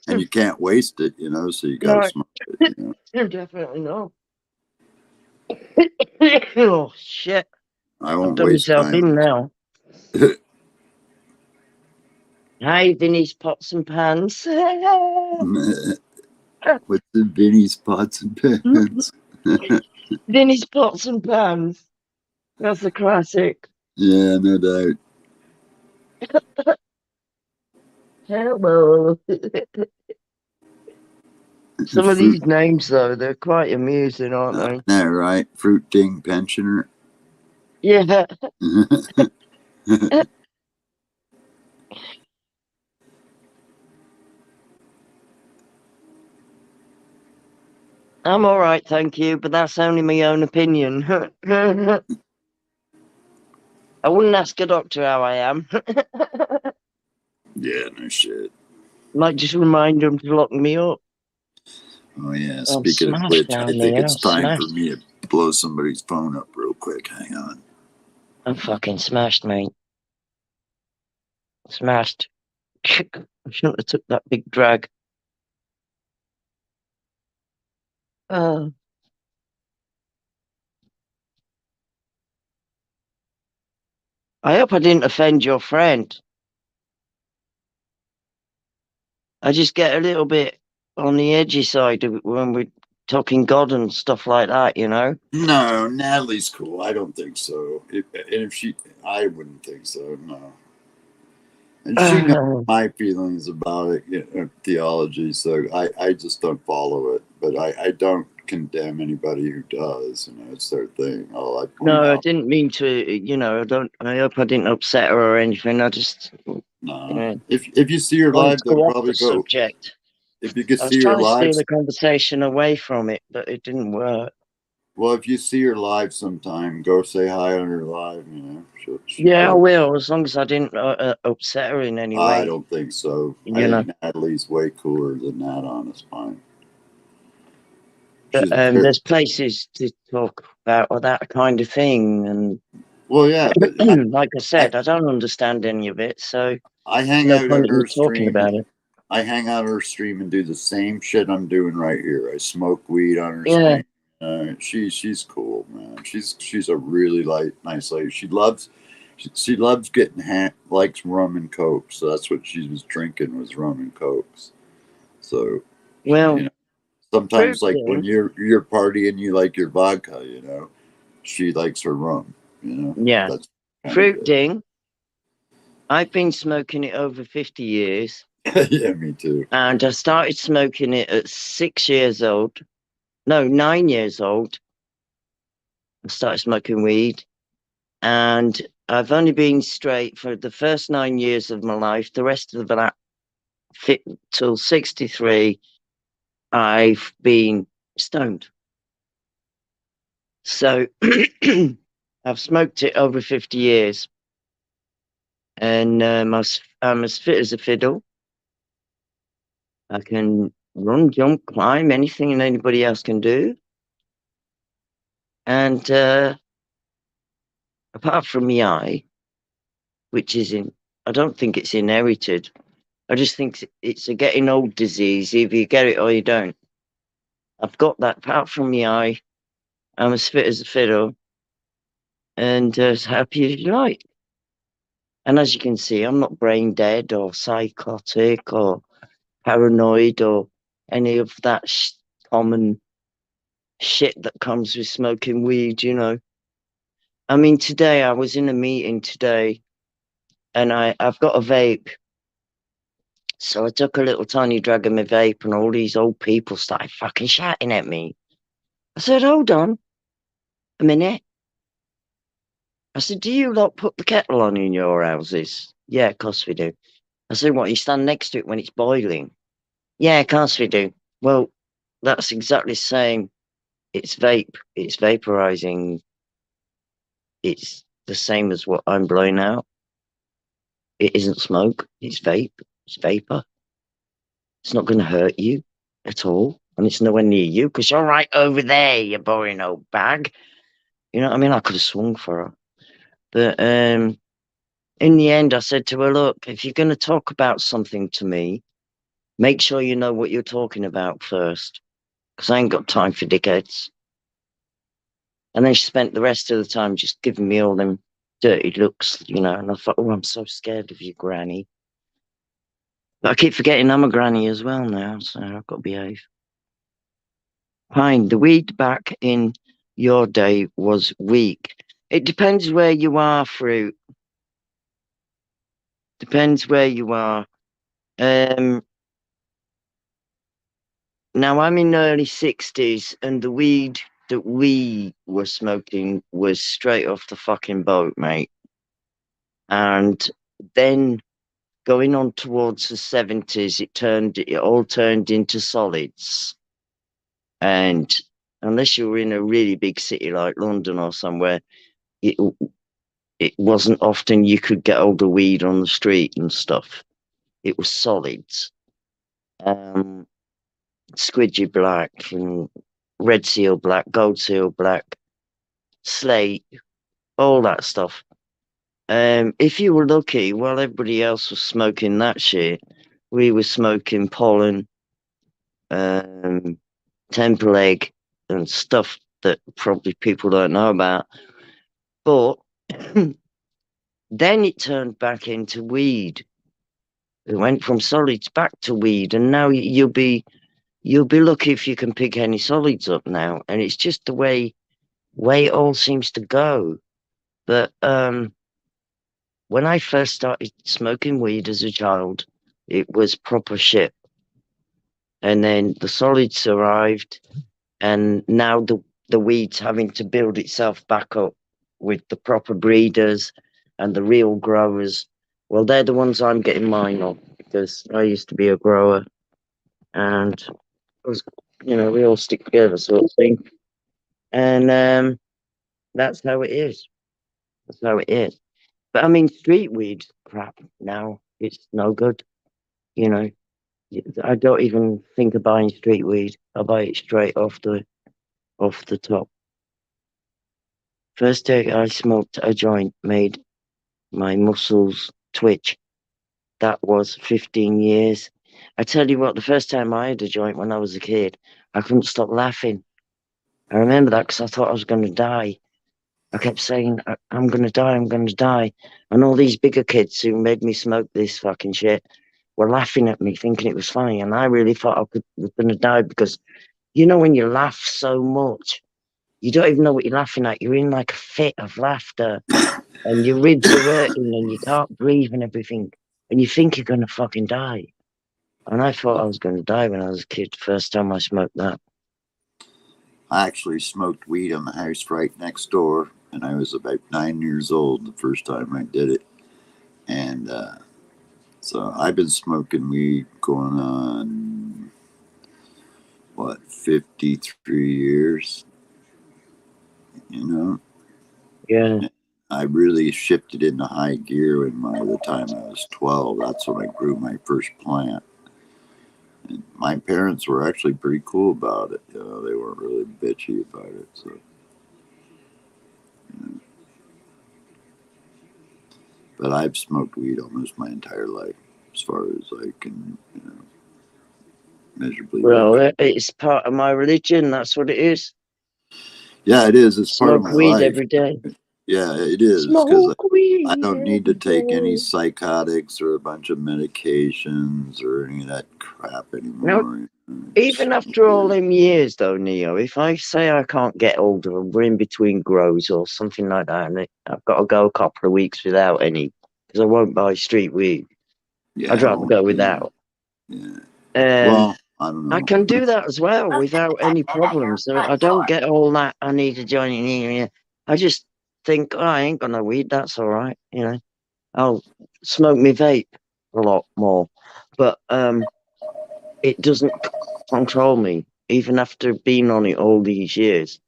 And you can't waste it, so you got to smoke it. Definitely no. Oh shit! I won't I've done waste myself time. in now. Hi, Vinny's Pots and Pans. What's in Vinny's Pots and Pans? Vinny's Pots and Pans. That's a classic. Yeah, no doubt. Hello. Some of these names, though, they're quite amusing, aren't they? Yeah, right. Fruit Ding Pensioner. Yeah. I'm all right, thank you, but that's only my own opinion. I wouldn't ask a doctor how I am. Yeah, no shit. Might just remind them to lock me up. Oh, yeah. I'm Speaking of smashed which, I down think there. it's I'm time for smashed. me to blow somebody's phone up real quick. Hang on. I'm fucking smashed, mate. Smashed. I shouldn't have took that big drag. I hope I didn't offend your friend. I just get a little bit on the edgy side of it when we're talking God and stuff like that, you know? No, Natalie's cool. I don't think so. If she, I wouldn't think so. No. And she knows my feelings about it, theology. So I just don't follow it. But I don't condemn anybody who does. It's their thing. All I point No, I out. didn't mean to, I hope I didn't upset her or anything. I just, No. If you see her wanted live, to they'll go off probably the go. subject. If you could I was see her trying to live, steer the conversation away from it, but it didn't work. well, if you see her live sometime, go say hi on her live. Yeah, I will, as long as I didn't upset her in any way. I don't think so. You know. Natalie's way cooler than that on this fine. There's places to talk about or that kind of thing, and well, yeah, but like I said, I don't understand any of it, so I hang no out point at in me her talking stream. about it. I hang out her stream and do the same shit I'm doing right here. I smoke weed on her Yeah. stream. She's cool, man. She's a really nice lady. She loves getting likes rum and coke. So that's what she was drinking was rum and cokes. So well, sometimes like when you're partying, you like your vodka. She likes her rum. Yeah, that's fruit ding. I've been smoking it over 50 years. Yeah, me too. And I started smoking it at 6 years old. No, 9 years old. I started smoking weed. And I've only been straight for the first 9 years of my life. The rest of that, till 63, I've been stoned. So I've smoked it over 50 years. And I'm as fit as a fiddle. I can run, jump, climb, anything and anybody else can do. And apart from the eye, which I don't think it's inherited. I just think it's a getting old disease. Either you get it or you don't. I've got that. Apart from the eye, I'm as fit as a fiddle and as happy as you like. And as you can see, I'm not brain dead or psychotic or paranoid or any of that common shit that comes with smoking weed, I mean, today I was in a meeting today and I've got a vape. So I took a little tiny drag of my vape and all these old people started fucking shouting at me. I said, hold on a minute. I said, do you lot put the kettle on in your houses? Yeah, of course we do. I said, what, you stand next to it when it's boiling? Yeah, of course we do. Well, that's exactly the same. It's vape. It's vaporizing. It's the same as what I'm blowing out. It isn't smoke. It's vape. It's vapor. It's not going to hurt you at all. And it's nowhere near you because you're right over there, you boring old bag. You know what I mean? I could have swung for her. But in the end, I said to her, look, if you're going to talk about something to me, make sure you know what you're talking about first because I ain't got time for dickheads. And then she spent the rest of the time just giving me all them dirty looks, and I thought, oh, I'm so scared of you, Granny. But I keep forgetting I'm a granny as well now, so I've got to behave. Pine, the weed back in your day was weak. It depends where you are, Fruit. Depends where you are. Now, I'm in the early 60s, and the weed that we were smoking was straight off the fucking boat, mate. And then going on towards the 70s, it all turned into solids. And unless you were in a really big city like London or somewhere, it wasn't often you could get hold of weed on the street and stuff. It was solids. Squidgy black and red seal black, gold seal black, slate, all that stuff. If you were lucky, while everybody else was smoking that shit, we were smoking pollen, temple egg, and stuff that probably people don't know about. But then it turned back into weed. It went from solids back to weed, and now you'll be lucky if you can pick any solids up now. And it's just the way it all seems to go. But when I first started smoking weed as a child, it was proper shit. And then the solids arrived, and now the weed's having to build itself back up with the proper breeders and the real growers. Well, they're the ones I'm getting mine of, because I used to be a grower, and it was, we all stick together sort of thing. And that's how it is. That's how it is. But I mean, street weed crap now, it's no good. I don't even think of buying street weed. I buy it straight off the top. First day I smoked a joint made my muscles twitch. That was 15 years. I tell you what, the first time I had a joint when I was a kid, I couldn't stop laughing. I remember that because I thought I was going to die. I kept saying, I'm going to die, I'm going to die. And all these bigger kids who made me smoke this fucking shit were laughing at me, thinking it was funny. And I really thought I was going to die because, when you laugh so much, you don't even know what you're laughing at. You're in like a fit of laughter and your ribs are hurting and you can't breathe and everything. And you think you're going to fucking die. And I thought I was going to die when I was a kid, the first time I smoked that. I actually smoked weed on the house right next door, and I was about 9 years old the first time I did it. And so I've been smoking weed going on, 53 years, Yeah. I really shifted into high gear by the time I was 12. That's when I grew my first plant. And my parents were actually pretty cool about it. They weren't really bitchy about it. So, But I've smoked weed almost my entire life, as far as I can, measurably. Well, it's part of my religion. That's what it is. Yeah, it is. It's part of my Smoke weed life. every day. Yeah, it is, because I don't need to take any psychotics or a bunch of medications or any of that crap anymore. No, even after all them years, though, Neo, if I say I can't get older and we're in between grows or something like that, and I've got to go a couple of weeks without any, because I won't buy street weed. Yeah, I'd rather go without. Yeah. Well, I don't know. I can do that as well without any problems. I don't get all that. I need a joint in here. I just think, I ain't got no weed. That's all right. I'll smoke me vape a lot more, but it doesn't control me. Even after being on it all these years,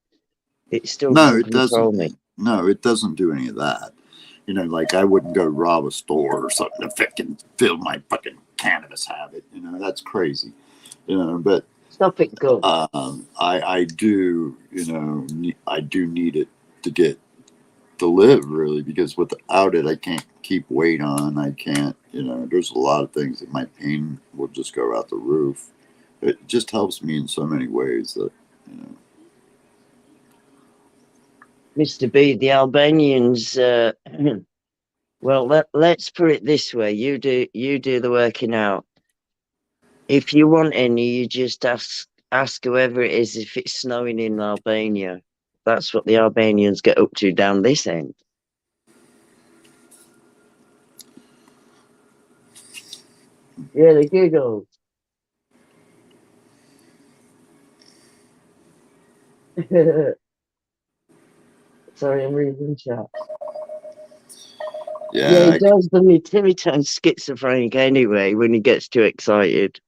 it still doesn't control me. No, it doesn't do any of that. Like I wouldn't go rob a store or something to fucking fill my fucking cannabis habit. That's crazy. But stop it, go. I do, I do need it to live, really, because without it, I can't keep weight on. I can't, there's a lot of things that my pain will just go out the roof. It just helps me in so many ways that, Mr. B, the Albanians, well, let's put it this way. You do the working out. If you want any, you just ask whoever it is if it's snowing in Albania. That's what the Albanians get up to down this end. Yeah, the giggles. Sorry, I'm reading chat. Yeah, he does, doesn't he? Timmy turns schizophrenic anyway when he gets too excited.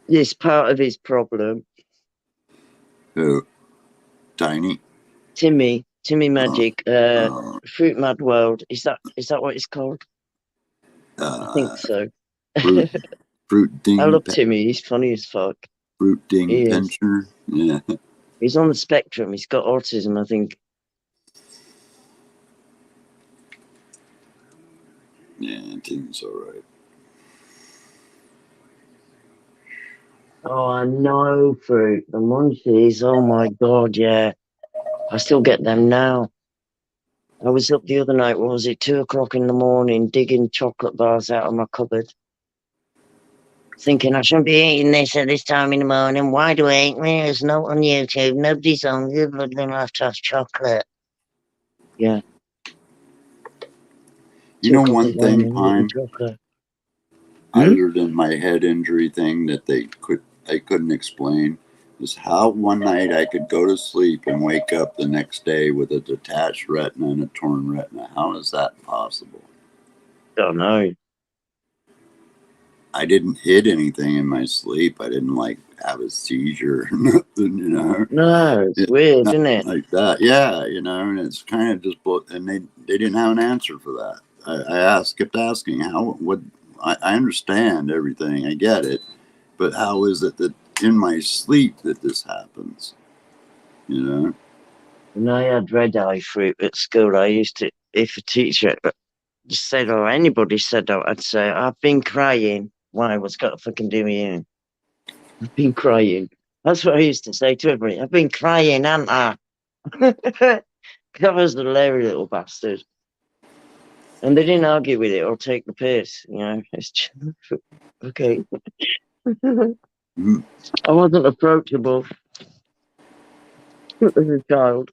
It's part of his problem. Who? Tiny? Timmy Magic, Fruit Mad World. Is that what it's called? I think so. Fruit Ding. I love Timmy. He's funny as fuck. Fruit Ding Pincher. Yeah. He's on the spectrum. He's got autism, I think. Yeah, Timmy's all right. Oh, I know, Fruit. The munchies. Oh my god, yeah. I still get them now. I was up the other night, what was it, 2 o'clock in the morning, digging chocolate bars out of my cupboard. Thinking I shouldn't be eating this at this time in the morning. Why do I eat it? There's no on YouTube. Nobody's on good, but then I have to have chocolate. Yeah. You know one thing, Pine? Other than my head injury thing that they couldn't explain, is how one night I could go to sleep and wake up the next day with a detached retina and a torn retina. How is that possible? Don't know. I didn't hit anything in my sleep. I didn't have a seizure or nothing, you know. No, it's weird, isn't it? Like that, yeah, you know, and it's kind of just, and they didn't have an answer for that. I kept asking I understand everything, I get it, but how is it that in my sleep that this happens? You know. When I had red eye fruit at school, I used to, if a teacher said or anybody said that, I'd say, I've been crying. Why? What's got to fucking do with you? I've been crying. That's what I used to say to everybody. I've been crying, haven't I? That was the Larry little bastard. And they didn't argue with it or take the piss, you know. It's just, okay. I wasn't approachable as a child.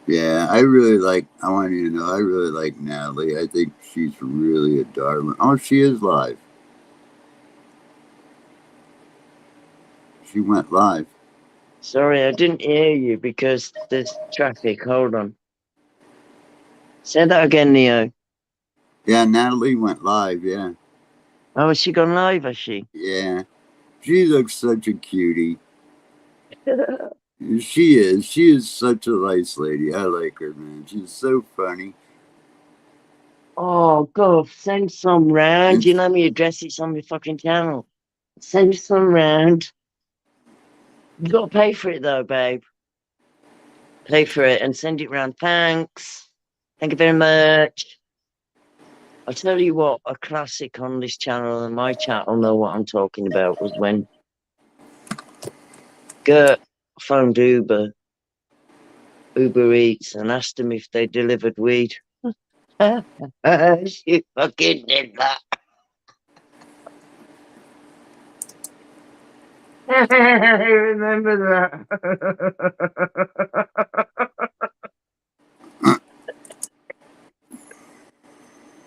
Yeah, I want you to know, I really like Natalie. I think she's really a darling. Oh, she is live. She went live. Sorry, I didn't hear you because there's traffic. Hold on. Say that again, Neo. Yeah, Natalie went live, yeah. Oh, has she gone live, has she? Yeah. She looks such a cutie. She is. She is such a nice lady. I like her, man. She's so funny. Oh, go send some round. You know my address, it's on my fucking channel. Send some round. You got to pay for it, though, babe. Pay for it and send it round. Thanks. Thank you very much. I'll tell you what, a classic on this channel, and my chat will know what I'm talking about, was when Gert phoned Uber Eats, and asked them if they delivered weed. She fucking did that. I remember that.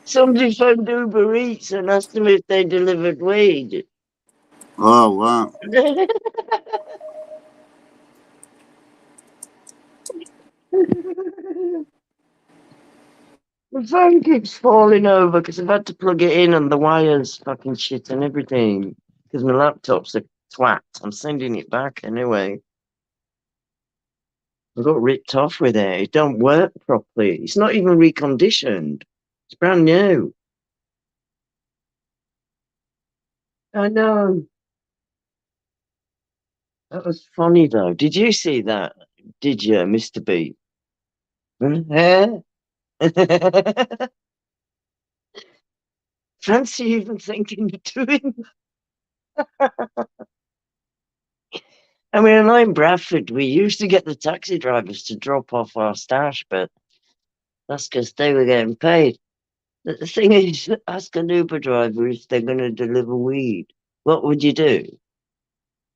Somebody phoned Uber Eats and asked them if they delivered weed. Oh, wow. The phone keeps falling over because I've had to plug it in and the wires fucking shit and everything. Because my laptop's a twat. I'm sending it back anyway. I got ripped off with it. It don't work properly. It's not even reconditioned. It's brand new. I know. That was funny though. Did you see that? Did you, Mr. B? Fancy even thinking of doing. I mean, I'm in Bradford. We used to get the taxi drivers to drop off our stash, but that's because they were getting paid. The thing is, ask an Uber driver if they're going to deliver weed. What would you do?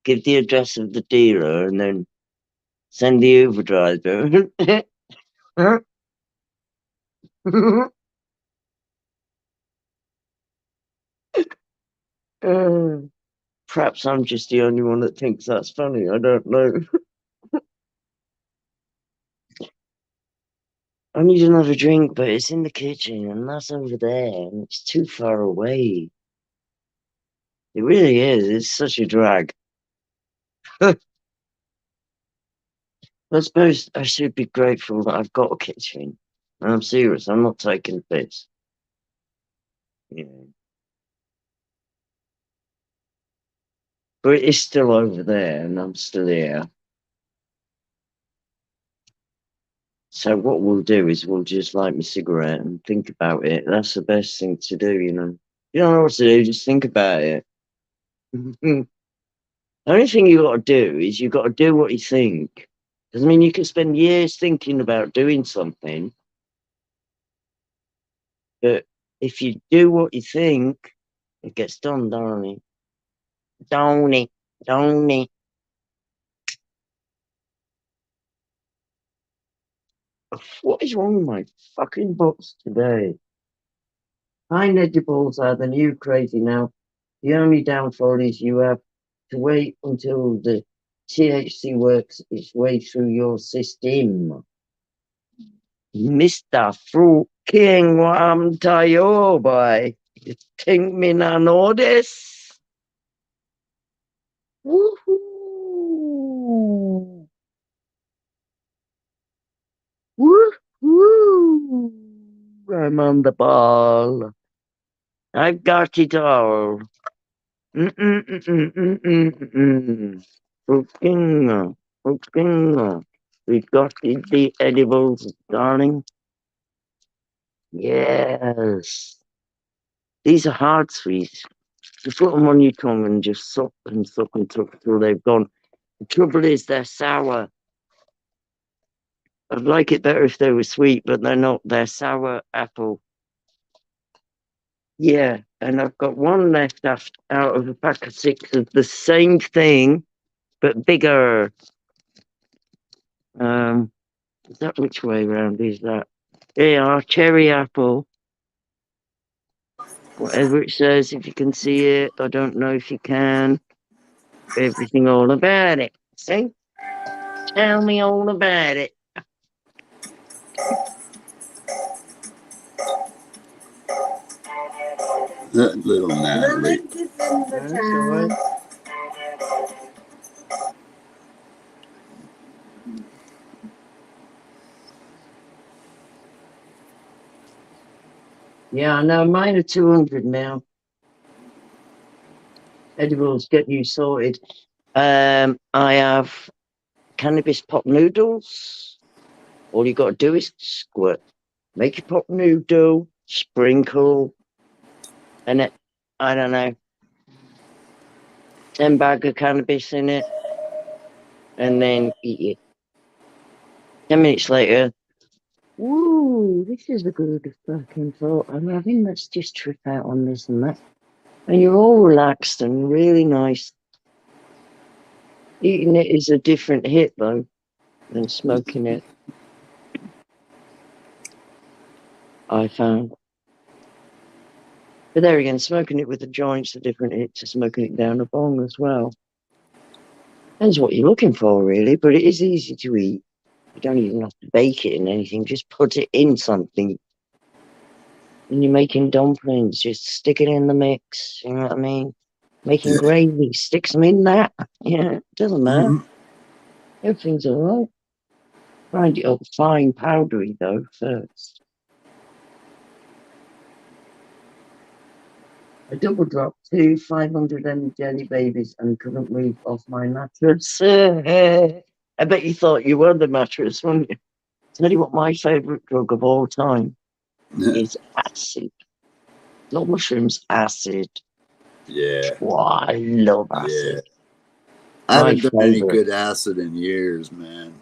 Give the address of the dealer and then send the Uber driver. Perhaps I'm just the only one that thinks that's funny. I don't know. I need another drink, but it's in the kitchen and that's over there and it's too far away. It really is. It's such a drag. I suppose I should be grateful that I've got a kitchen. And I'm serious. I'm not taking piss. Yeah. But it is still over there and I'm still here. So what we'll do is we'll just light my cigarette and think about it. That's the best thing to do, you know. You don't know what to do, just think about it. The only thing you got to do is you got to do what you think. Doesn't mean you can spend years thinking about doing something. But if you do what you think, it gets done, don't it? Don't it? Don't it? What is wrong with my fucking books today? Pine edibles are the new crazy now. The only downfall is you have to wait until the THC works its way through your system. Mr. Fruit King, what happened to you, boy? You think me not know this? Woohoo! Woohoo! I'm on the ball. I've got it all. Fruit King, Fruit King. We got the edibles, darling. Yes. These are hard sweets. You put them on your tongue and just suck and suck and suck until they've gone. The trouble is they're sour. I'd like it better if they were sweet, but they're not. They're sour apple. Yeah, and I've got one left out of a pack of 6 of the same thing, but bigger. Is that which way round is that? There you are, cherry apple. Whatever it says, if you can see it. I don't know if you can. Everything all about it. See? Tell me all about it. That little Natalie. That's all right. Yeah, I know. Mine are 200 now. Edibles get you sorted. I have cannabis pop noodles. All you got to do is squirt. Make a pop noodle, sprinkle, and it, I don't know, 10 bag of cannabis in it, and then eat it. 10 minutes later, woo, this is a good fucking thought. I'm having, let's just trip out on this and that. And you're all relaxed and really nice. Eating it is a different hit, though, than smoking it, I found. But there again, smoking it with a joint's a different hit to smoking it down a bong as well. Depends what you're looking for, really, but it is easy to eat. You don't even have to bake it in anything, just put it in something. When you're making dumplings, just stick it in the mix, you know what I mean? Making gravy, stick some in that. Yeah, it doesn't matter. Everything's all right. Grind it up fine, powdery, though, first. I double dropped 2 500 jelly babies and couldn't move off my mattress. I bet you thought you were the mattress, wouldn't you? Tell you what my favourite drug of all time is acid. Not mushrooms, acid. Yeah. Oh, I love acid. I haven't done any good acid in years, man.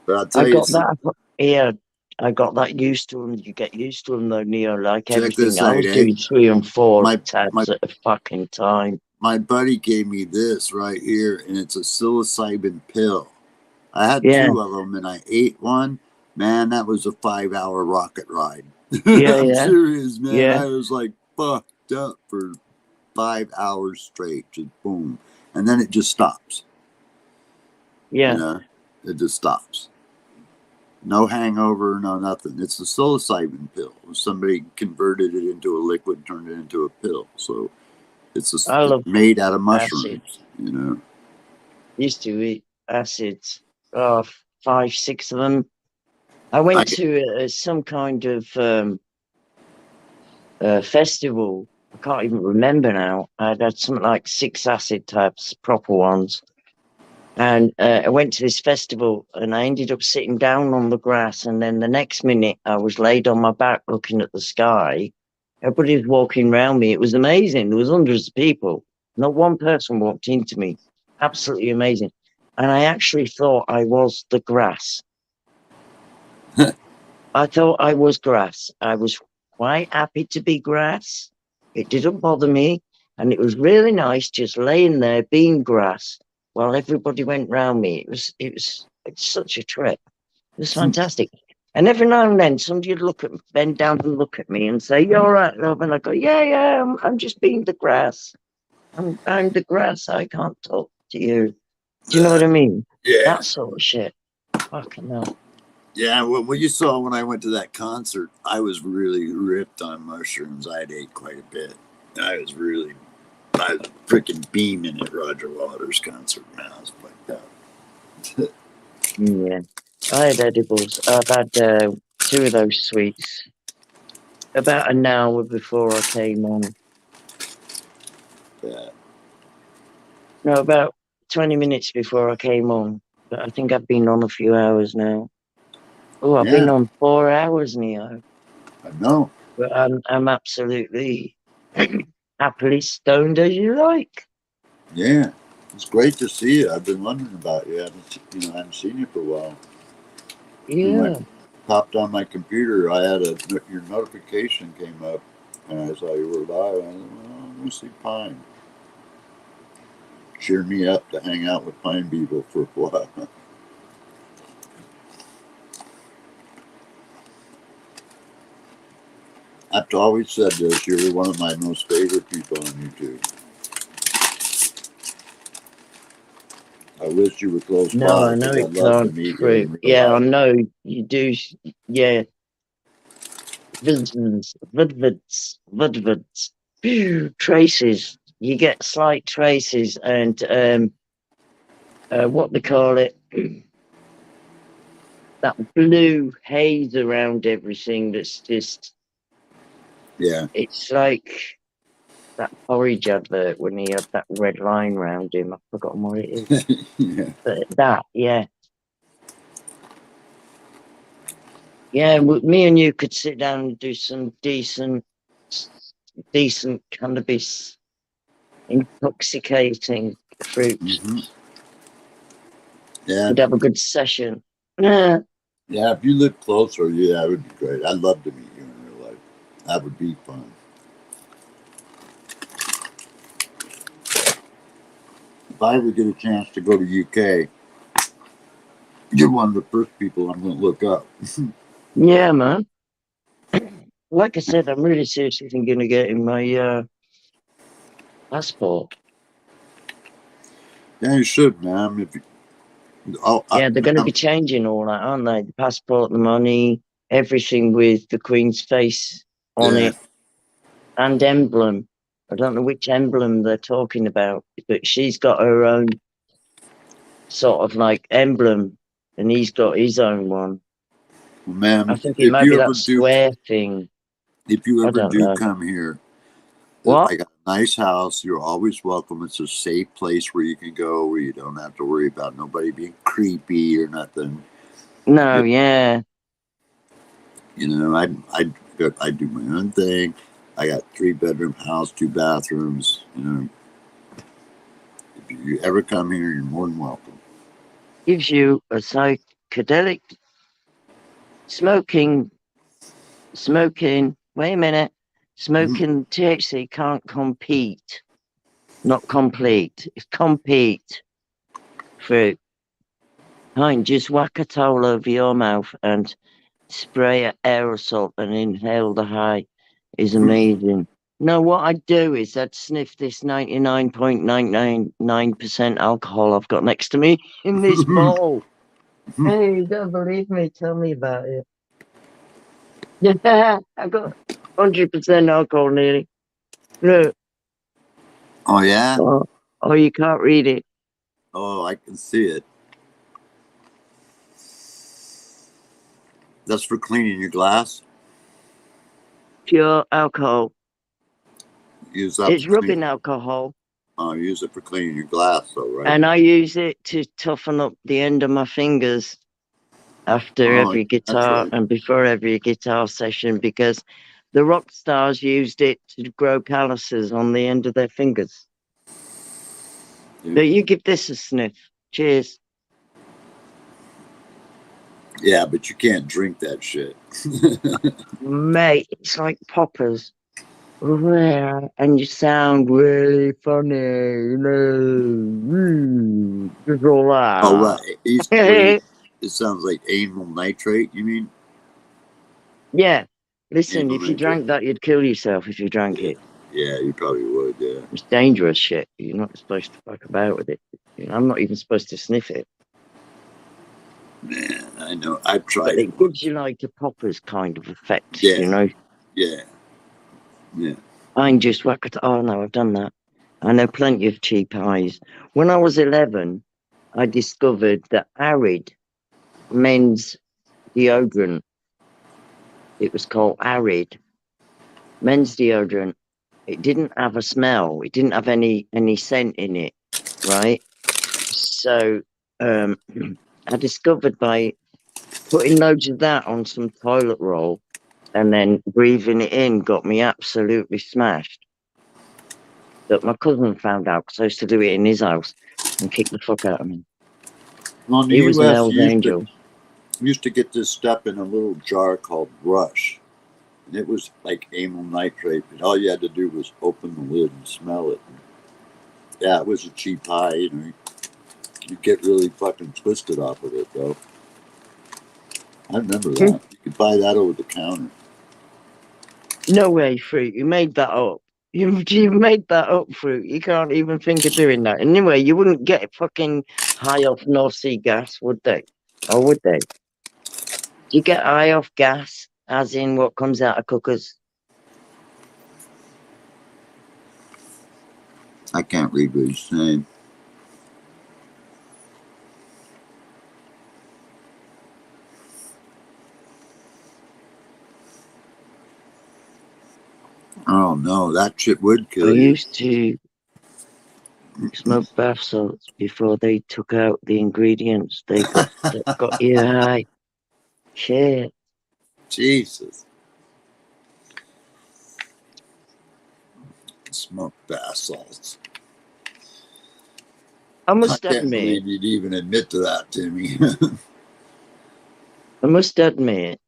But I'll tell I you, got that here I got that used to them. You get used to them though, Neo. Like Check everything, this I out, was eh? doing 3 and 4 My tabs at a fucking time. my buddy gave me this right here, and it's a psilocybin pill. I had Yeah. 2 of them, and I ate one. Man, that was a 5-hour rocket ride. Yeah, I'm yeah. serious, man. Yeah. I was like fucked up for 5 hours straight, just boom, and then it just stops. Yeah. You know, it just stops. No hangover, no nothing. It's a psilocybin pill. Somebody converted it into a liquid, turned it into a pill. So it's made out of mushrooms. Acid. You know. Used to eat acids. 5, 6 of them. I went to some kind of festival. I can't even remember now. I'd had something like 6 acid tabs, proper ones. And I went to this festival and I ended up sitting down on the grass. And then the next minute I was laid on my back looking at the sky. Everybody was walking around me. It was amazing. There was hundreds of people. Not one person walked into me. Absolutely amazing. And I actually thought I was the grass. I thought I was grass. I was quite happy to be grass. It didn't bother me. And it was really nice just laying there being grass while everybody went round me. It's such a trip. It was fantastic. And every now and then somebody would bend down and look at me and say, "You all right, love?" And I go, yeah, I'm just being the grass. I'm the grass. I can't talk to you. Do you know what I mean? Yeah. That sort of shit. Fucking hell. Yeah, what you saw when I went to that concert, I was really ripped on mushrooms. I'd ate quite a bit. I was freaking beaming at Roger Waters' concert. Man, I was fucked up. Yeah. I had edibles. I've had 2 of those sweets about an hour before I came on. Yeah. No, about 20 minutes before I came on. But I think I've been on a few hours now. Oh, I've been on 4 hours, Neo. I know. But I'm absolutely happily stoned as you like. Yeah. It's great to see you. I've been wondering about you. I haven't seen you for a while. Yeah. When I popped on my computer, I had your notification came up, and I saw you were live. I said, well, let me see Pine. Cheered me up to hang out with Pine Beetle for a while. I've always said this. You're one of my most favorite people on YouTube. I wish you were close by. I know I'd it love to can't meet you true. in real Yeah, life. I know you do. Yeah. Vidvids. Traces. You get slight traces and what they call it, that blue haze around everything that's just, it's like that porridge advert when he had that red line round him. I've forgotten what it is. But that, yeah. Yeah, me and you could sit down and do some decent cannabis, intoxicating fruits. Yeah. We'd have a good session. Yeah, if you lived closer, it would be great. I'd love to meet you in real life. That would be fun. If I ever get a chance to go to UK, you're one of the first people I'm going to look up. Yeah, man. Like I said, I'm really seriously thinking of getting my passport. Yeah, you should, man. Yeah, they're going to be changing all that, aren't they? The passport, the money, everything with the Queen's face on it, and emblem. I don't know which emblem they're talking about, but she's got her own sort of like emblem, and he's got his own one. Well, man, I think it might be that square thing. If you ever do come here, I got a nice house. You're always welcome. It's a safe place where you can go, where you don't have to worry about nobody being creepy or nothing. No, yeah. You know, I do my own thing. I got 3-bedroom house, 2 bathrooms. You know, if you ever come here, you're more than welcome. Gives you a psychedelic Smoking, wait a minute. Smoking THC can't compete. Not complete. It's compete. Fruit. Fine, just whack a towel over your mouth and spray an aerosol and inhale the high. Is amazing. No, what I'd do is I'd sniff this 99.999% alcohol I've got next to me in this bowl. Hey, you don't believe me? Tell me about it. Yeah, I got 100% alcohol nearly. Look. Oh, yeah? Oh, you can't read it. Oh, I can see it. That's for cleaning your glass? Pure alcohol. Use that. It's rubbing alcohol. Oh, use it for cleaning your glass, though, right? And I use it to toughen up the end of my fingers after every guitar and before every guitar session, because the rock stars used it to grow calluses on the end of their fingers. Yeah. But you give this a sniff. Cheers. Yeah, but you can't drink that shit. Mate, it's like poppers. And you sound really funny, you know. Just all that. Oh, right. It sounds like anal nitrate, you mean? Yeah. Listen, anal if you nitrate. drank that, you'd kill yourself if you drank it. Yeah, you probably would, yeah. It's dangerous shit. You're not supposed to fuck about with it. I'm not even supposed to sniff it. Man, I know. I've tried but it gives you like a popper's kind of effect, yeah. you know? Yeah. Yeah. I'm just whacked. Oh, no, I've done that. I know plenty of cheap eyes. When I was 11, I discovered that Arid men's deodorant, it was called Arid men's deodorant. It didn't have a smell. It didn't have any scent in it, right? So I discovered by putting loads of that on some toilet roll and then breathing it in got me absolutely smashed. But my cousin found out because I used to do it in his house and kick the fuck out of me. Well, He was an Hell's Angel. Used to get this stuff in a little jar called Rush. And it was like amyl nitrate, but all you had to do was open the lid and smell it. Yeah, it was a cheap high, you know. You get really fucking twisted off of it, though. I remember that. You could buy that over the counter. No way, Fruit. You made that up. You made that up, Fruit. You can't even think of doing that. Anyway, you wouldn't get fucking high off North Sea gas, would they? Or would they? Do you get high off gas, as in what comes out of cookers? I can't read what he's saying. Oh no, that shit would kill you. I used to smoke bath salts before they took out the ingredients. They got you high. Shit. Jesus. Smoke bath salts. I must can't admit. believe you'd even admit to that to me. I must admit,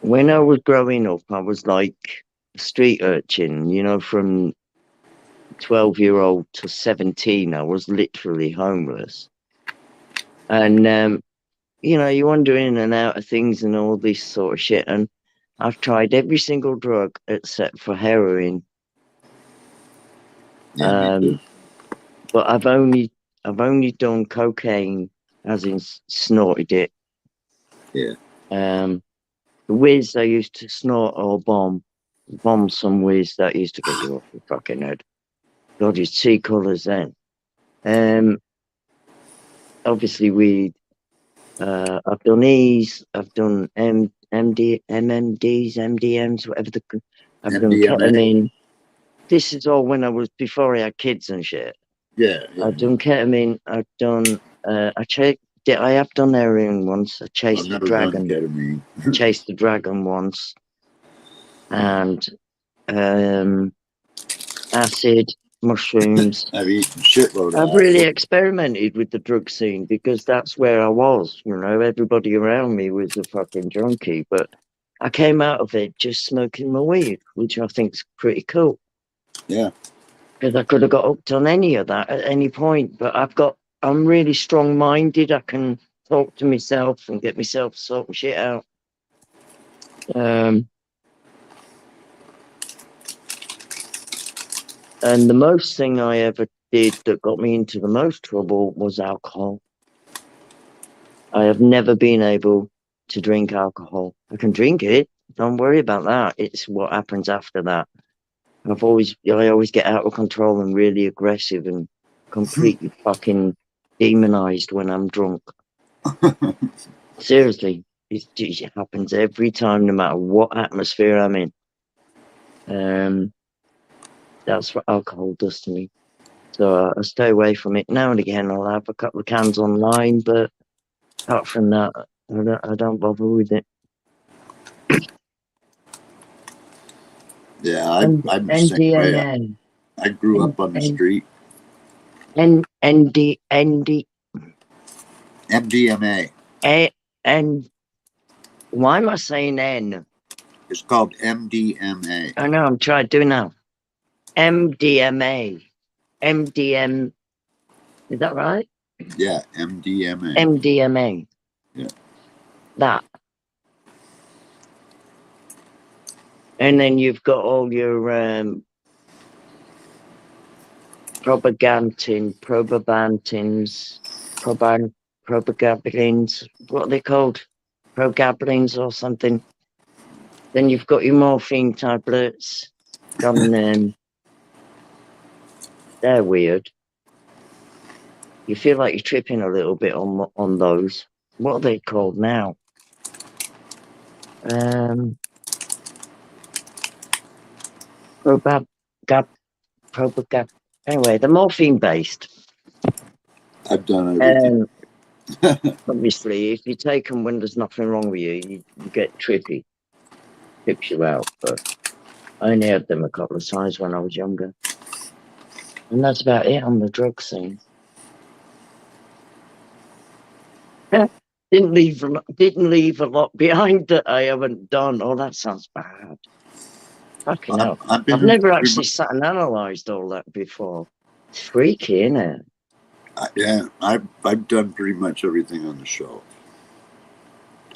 when I was growing up, I was like a street urchin, you know, from 12-year-old to 17, I was literally homeless. And, you know, you wander in and out of things and all this sort of shit. And I've tried every single drug except for heroin. Yeah, but I've only done cocaine, as in snorted it. Yeah. The whiz I used to snort or bomb some whiz that used to get you off your fucking head. God, you'd see colours then. Obviously weed. I've done E's, I've done MMDs, MDMs, whatever I've done ketamine. This is all when before I had kids and shit. Yeah. I've done ketamine, I've done I have done heroin once. I chased the dragon. Chased the dragon once. And acid. mushrooms. I've eaten shitload of I've that. really experimented with the drug scene because that's where I was. You know, everybody around me was a fucking junkie, but I came out of it just smoking my weed, which I think's pretty cool. Yeah. Because I could have got hooked on any of that at any point, but I'm really strong-minded. I can talk to myself and get myself sorting shit out. And the most thing I ever did that got me into the most trouble was alcohol. I have never been able to drink alcohol. I can drink it. Don't worry about that. It's what happens after that. I always get out of control and really aggressive and completely fucking demonized when I'm drunk. Seriously, it happens every time, no matter what atmosphere I'm in. That's what alcohol does to me. So I stay away from it. Now and again, I'll have a couple of cans online, but apart from that, I don't bother with it. Yeah, I'm the same way. NDMA. I grew up on the street. MDMA. Why am I saying N? It's called MDMA. I know, I'm trying to do now. MDMA. MDM. Is that right? Yeah, MDMA. MDMA. Yeah. That. And then you've got all your propagandins, what are they called? Progabalins or something. Then you've got your morphine tablets. They're weird. You feel like you're tripping a little bit on those. What are they called now? Anyway, they're morphine based. I've done everything. Obviously, if you take them when there's nothing wrong with you, you get trippy. Trips you out, but I only had them a couple of times when I was younger. And that's about it on the drug scene. Didn't leave a lot behind that I haven't done. Oh, that sounds bad. Fucking hell. I've never actually sat and analysed all that before. It's freaky, isn't it? Yeah, I've done pretty much everything on the show.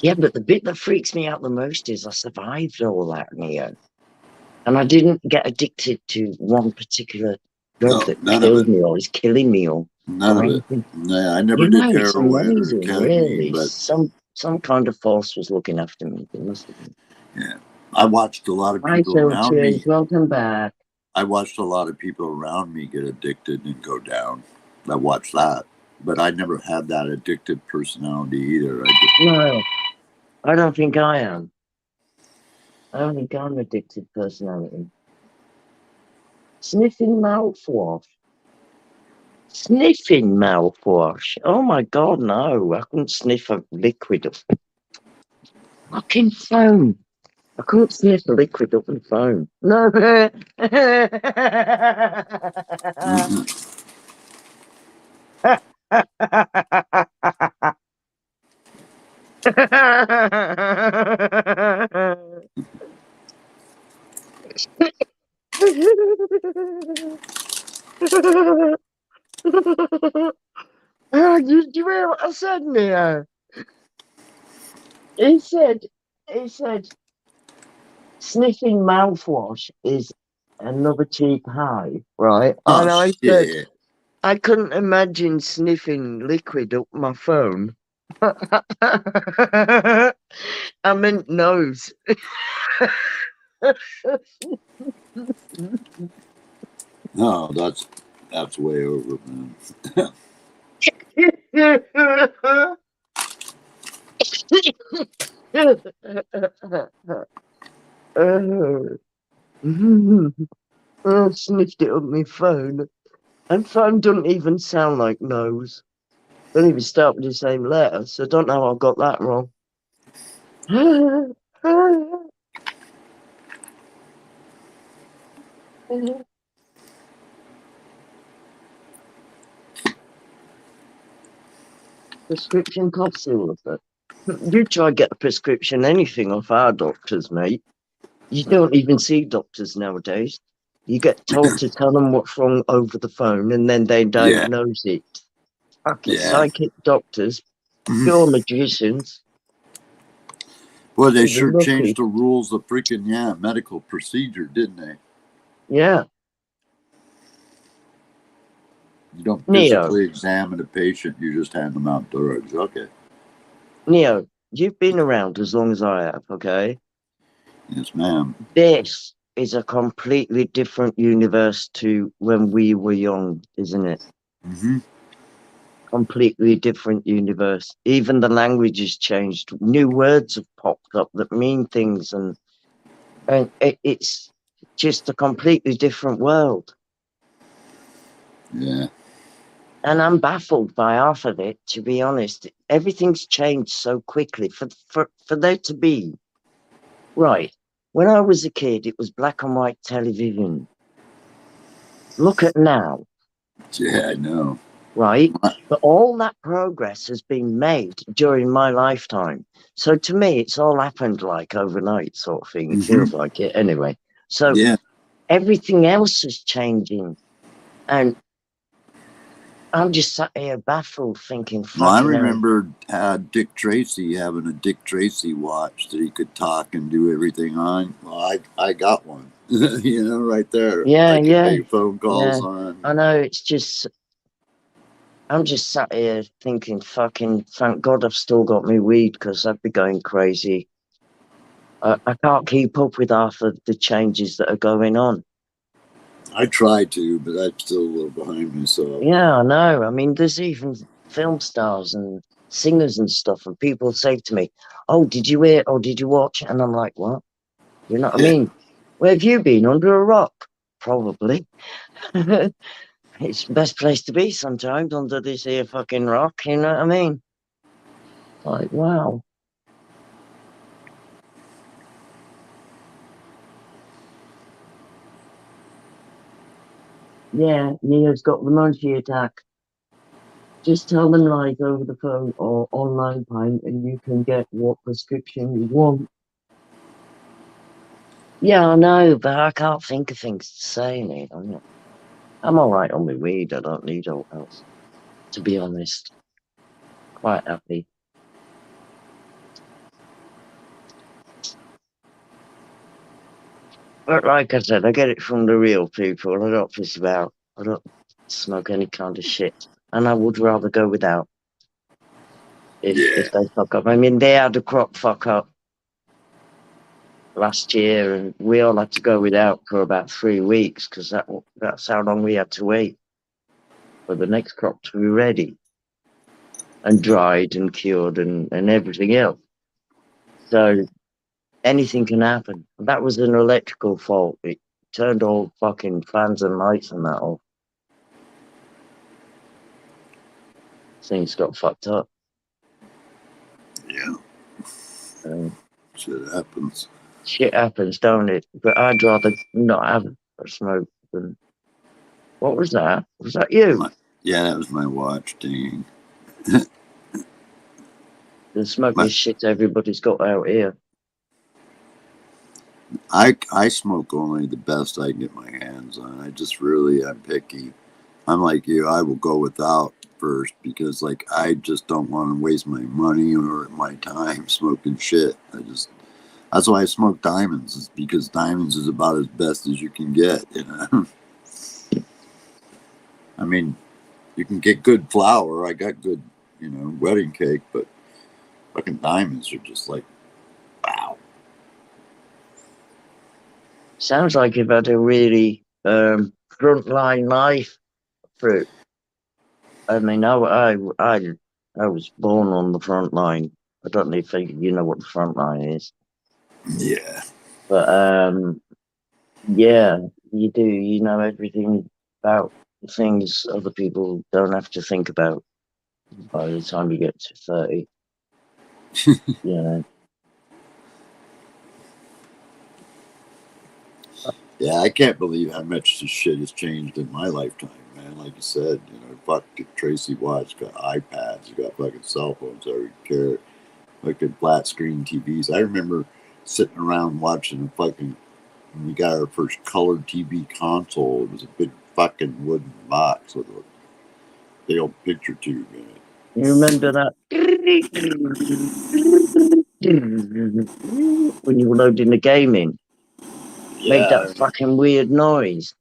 Yeah, but the bit that freaks me out the most is I survived all that, Neo. And I didn't get addicted to one particular drug that killed me or is killing me or none of it. No, I never did heroin or ketamine, really. but some kind of force was looking after me. It must have been. Yeah, I watched a lot of people around me. Welcome back. I watched a lot of people around me get addicted and go down. I watched that, but I never had that addicted personality either. No, I don't think I am. I don't think I'm addicted personality. Sniffing mouthwash. Sniffing mouthwash. Oh my God, no. I couldn't sniff a liquid of fucking foam. I couldn't sniff a liquid up the phone. No. Did you hear what I said, Neo? He said, sniffing mouthwash is another cheap high, right? Oh, and I shit. said, I couldn't imagine sniffing liquid up my phone. I meant nose. No, that's way over, man. I sniffed it up my phone. And phone doesn't even sound like nose. Don't even start with the same letter, so I don't know how I got that wrong. prescription cough syrup. You try get a prescription anything off our doctors, mate. You don't even see doctors nowadays. You get told to tell them what's wrong over the phone, and then they diagnose it. Fucking psychic doctors, pure magicians. Well, they sure changed the rules of freaking medical procedure, didn't they? Yeah. You don't physically examine a patient; you just hand them out drugs. Okay. Neo, you've been around as long as I have, okay? Yes, ma'am. This is a completely different universe to when we were young, isn't it? Mm-hmm. Completely different universe. Even the language has changed. New words have popped up that mean things, and it's just a completely different world. Yeah. And I'm baffled by half of it, to be honest. Everything's changed so quickly. For there to be, right, when I was a kid, it was black and white television. Look at now. Yeah, I know. Right? But all that progress has been made during my lifetime. So to me, it's all happened like overnight sort of thing. It feels like it anyway. So everything else is changing. And I'm just sat here baffled thinking, well, I remember Dick Tracy having a Dick Tracy watch that he could talk and do everything on. Well, I got one, right there. Yeah, I could make phone calls on. I know, it's just, I'm just sat here thinking, fucking, thank God I've still got my weed, because I'd be going crazy. I can't keep up with half of the changes that are going on. I try to, but I'm still a little behind myself. Yeah, I know. I mean, there's even film stars and singers and stuff, and people say to me, "Oh, did you hear? Oh, did you watch?" And I'm like, "What? You know what I mean? Where have you been? Under a rock? Probably." It's the best place to be sometimes, under this here fucking rock. You know what I mean? Like, wow. Yeah, Neo's got the monarchy attack. Just tell them lies over the phone or online pint, and you can get what prescription you want. Yeah, I know, but I can't think of things to say, mate. I'm all right on my weed. I don't need all else, to be honest. Quite happy. But like I said, I get it from the real people. I don't piss about. I don't smoke any kind of shit. And I would rather go without if they fuck up. I mean, they had a crop fuck up last year, and we all had to go without for about 3 weeks, because that's how long we had to wait for the next crop to be ready and dried and cured and everything else. So anything can happen. That was an electrical fault. It turned all fucking fans and lights and that off. Things got fucked up. Yeah. Shit happens. Shit happens, don't it? But I'd rather not have a smoke than... What was that? Was that you? Yeah, that was my watch, dang. The smoky shit everybody's got out here. I smoke only the best I can get my hands on. I'm picky. I'm like you, I will go without first, because like I just don't want to waste my money or my time smoking shit. That's why I smoke diamonds, is because diamonds is about as best as you can get, I mean, you can get good flour. I got good, wedding cake, but fucking diamonds are just like, wow. Sounds like you've had a really frontline life through. I mean, I was born on the front line. I don't know if you know what the front line is. Yeah. But yeah, you do. You know everything about things other people don't have to think about by the time you get to 30. Yeah. Yeah, I can't believe how much this shit has changed in my lifetime, man. Like you said, Tracy Watts got iPads, you got fucking cell phones every carrot, fucking flat screen TVs. I remember sitting around watching when we got our first color TV console. It was a big fucking wooden box with a big old picture tube in it. You remember that? When you were loading the game in? Made that fucking weird noise.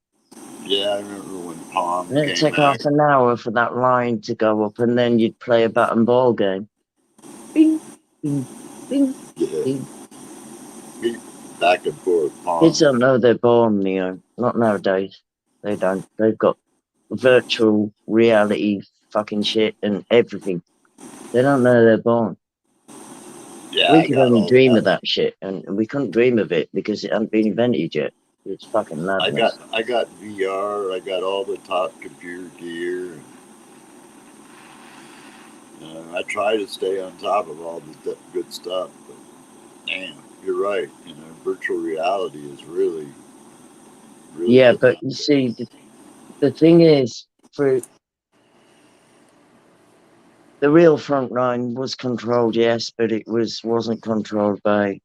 Yeah, I remember when Pong And it'd came take out. half an hour for that line to go up, and then you'd play a bat and ball game. Bing, bing, bing, bing. Back and forth. Pong. Kids don't know they're born, Neo. Not nowadays. They don't. They've got virtual reality fucking shit and everything. They don't know they're born. Yeah, We could only dream of that shit, and we couldn't dream of it because it hadn't been invented yet. It's fucking madness. I got VR. I got all the top computer gear. I try to stay on top of all the good stuff. But damn, you're right. Virtual reality is really. Yeah, but you see, the thing is, for the real front line was controlled, yes, but it wasn't controlled by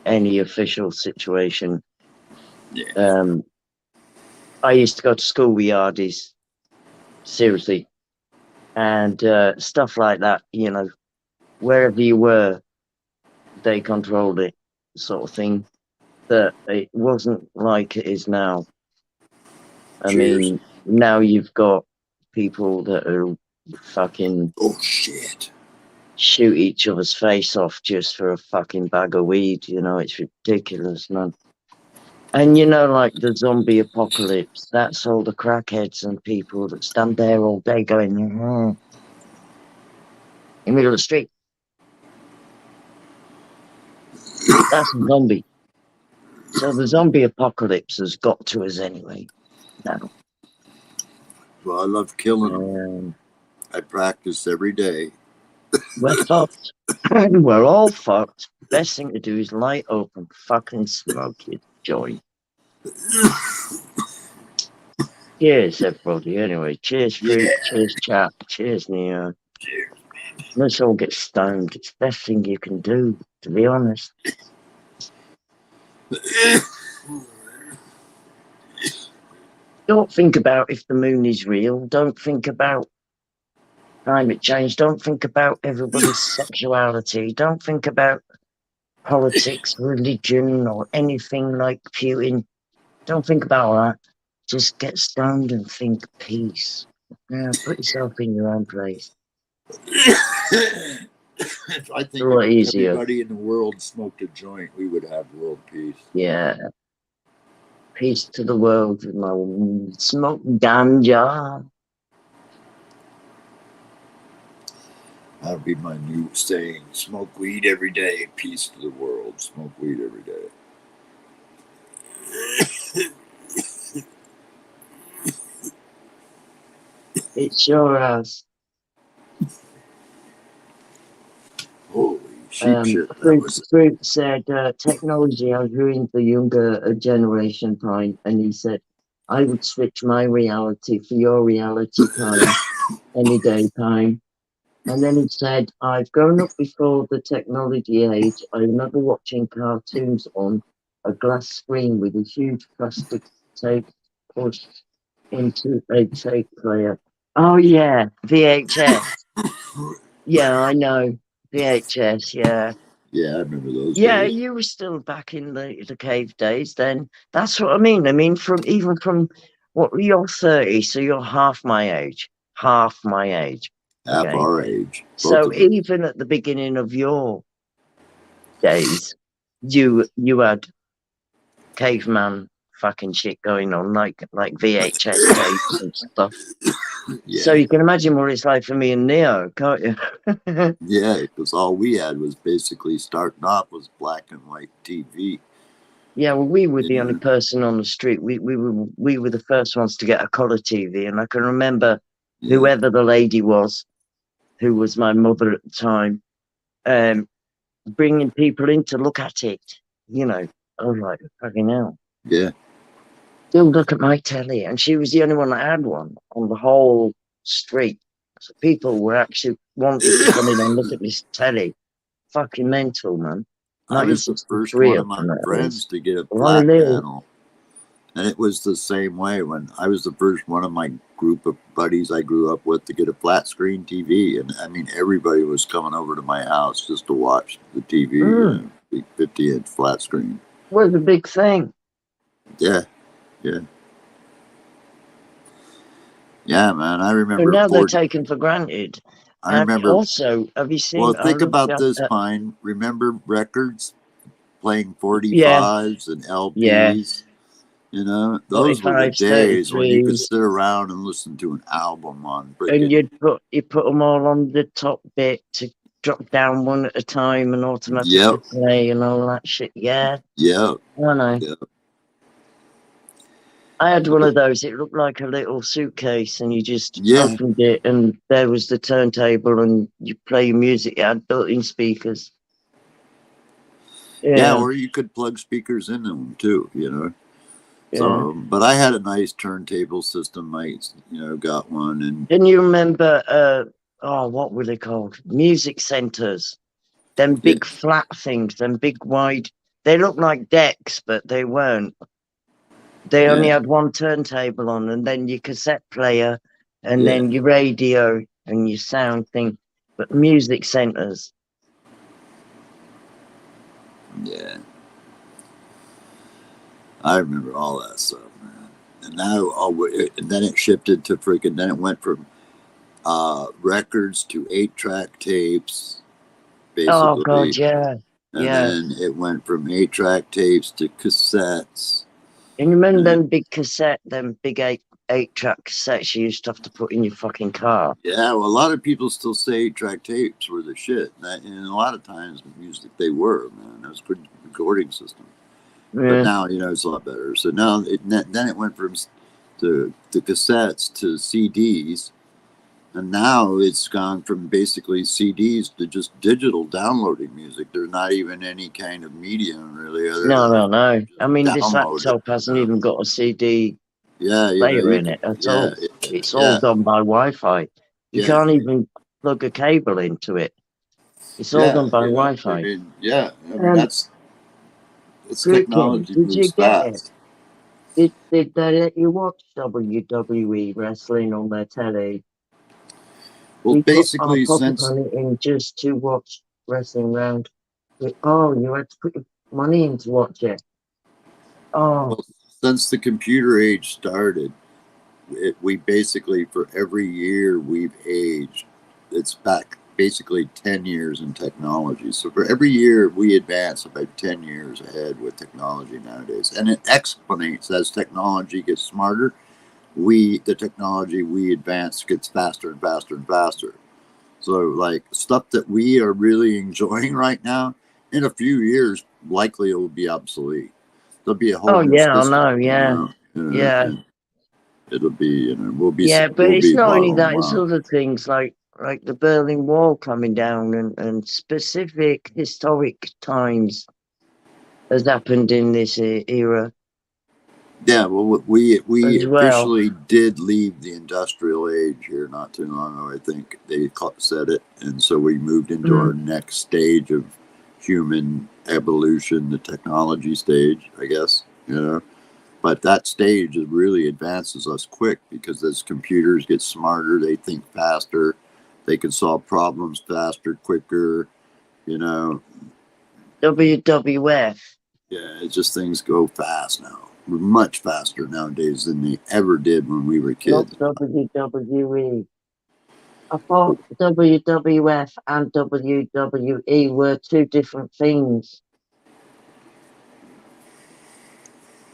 any official situation. Yeah. I used to go to school with yardies, seriously, and stuff like that. Wherever you were, they controlled it, sort of thing. That it wasn't like it is now. I mean, now you've got people that are fucking shoot each other's face off just for a fucking bag of weed. It's ridiculous, man. And like the zombie apocalypse, that's all the crackheads and people that stand there all day going in the middle of the street. That's a zombie. So the zombie apocalypse has got to us anyway. Now. Well, I love killing them. I practice every day. We're fucked. We're all fucked. Best thing to do is light up and fucking smoke your joint. Cheers, everybody. Anyway, cheers, Fruit. Cheers, Chap. Cheers, Neo. Cheers, man. Let's all get stoned. It's the best thing you can do, to be honest. Don't think about if the moon is real. Don't think about climate change. Don't think about everybody's sexuality. Don't think about politics, religion, or anything like Putin. Don't think about that. Just get stoned and think peace. Yeah, put yourself in your own place. I think if everybody in the world smoked a joint, we would have world peace. Yeah. Peace to the world. Smoke ganja. That would be my new saying. Smoke weed every day. Peace to the world. Smoke weed every day. It sure has. Holy shit. Fruit said, technology has ruined the younger generation time. And he said, I would switch my reality for your reality time. Any day time. And then he said, I've grown up before the technology age. I remember watching cartoons on a glass screen with a huge plastic tape pushed into a tape player. Oh, yeah, VHS. Yeah, I know. VHS, yeah. Yeah, I remember those. Yeah, you were still back in the cave days then. That's what I mean. I mean, from what, you're 30, so you're half my age. Half my age. Half our age. So even at the beginning of your days, you had caveman fucking shit going on, like VHS tapes and stuff. Yeah. So you can imagine what it's like for me and Neo, can't you? Yeah, because all we had was basically starting off was black and white TV. Yeah, well, we were the only person on the street. We were the first ones to get a colour TV, and I can remember whoever the lady was, who was my mother at the time, bringing people in to look at it. I was like, fucking hell. Yeah. Still look at my telly, and she was the only one that had one on the whole street. So people were actually wanting to come in and look at this telly. Fucking mental, man. I was the first 1963 one of up my and that friends is. to get a Well, I flat live. panel. And it was the same way when I was the first one of my group of buddies I grew up with to get a flat screen TV. And I mean, everybody was coming over to my house just to watch the TV, you know, big 50-inch flat screen. Was a big thing. Yeah, yeah. Yeah, man, I remember. But now they're taken for granted. I remember. Also, have you seen? Well, think about this, Pine. Remember records playing 45s and LPs? Yeah. You know, those were the days when you could sit around and listen to an album on. And you put them all on the top bit to drop down one at a time and automatically play and all that shit. Yeah. Yeah. I know. Yep. I had one of those. It looked like a little suitcase, and you just opened it, and there was the turntable, and you play your music. It had built-in speakers. Yeah, or you could plug speakers in them too, you know. Yeah. So, but I had a nice turntable system. I, you know, got one. And can you remember? What were they called? Music centers. Them big flat things. Them big wide. They looked like decks, but they weren't. They only had one turntable on, and then your cassette player, and then your radio and your sound thing. But music centers. Yeah. I remember all that stuff, man. And now, and then it shifted to freaking. Then it went from records to 8-track tapes, basically. Oh God, yeah. And then it went from 8-track tapes to cassettes. And you remember them big them big 8-track cassettes you used to have to put in your fucking car? Yeah, well, a lot of people still say 8-track tapes were the shit. And a lot of times, music they were, man. That was a good recording system. But now, you know, it's a lot better. So now, then it went from to cassettes to CDs. And now it's gone from basically CDs to just digital downloading music. There's not even any kind of medium really. No. I mean, this laptop hasn't even got a CD player in it at all. It's all done by Wi-Fi. You can't even plug a cable into it. It's all done by Wi-Fi. I mean, that's technology moves fast. Did they let you watch WWE wrestling on their telly? Well, basically, since on it in just to watch wrestling round. You had to put your money in to watch it. Well, since the computer age started, we basically, for every year we've aged, it's back basically 10 years in technology. So for every year we advance about 10 years ahead with technology nowadays. And it exponents as technology gets smarter. The technology we advance gets faster and faster and faster. So like stuff that we are really enjoying right now, in a few years, likely it will be obsolete. There'll be a whole new system, it'll be, you know, we'll be. Yeah, but it's not only that, it's other things like the Berlin Wall coming down and specific historic times has happened in this era. Yeah, well, we officially did leave the industrial age here not too long ago. I think they said it, and so we moved into our next stage of human evolution, the technology stage, I guess. You know, but that stage really advances us quick because as computers get smarter, they think faster, they can solve problems faster, quicker. You know, WWF. Yeah, it's just things go fast now. Much faster nowadays than they ever did when we were kids. Not WWE. I thought WWF and WWE were two different things.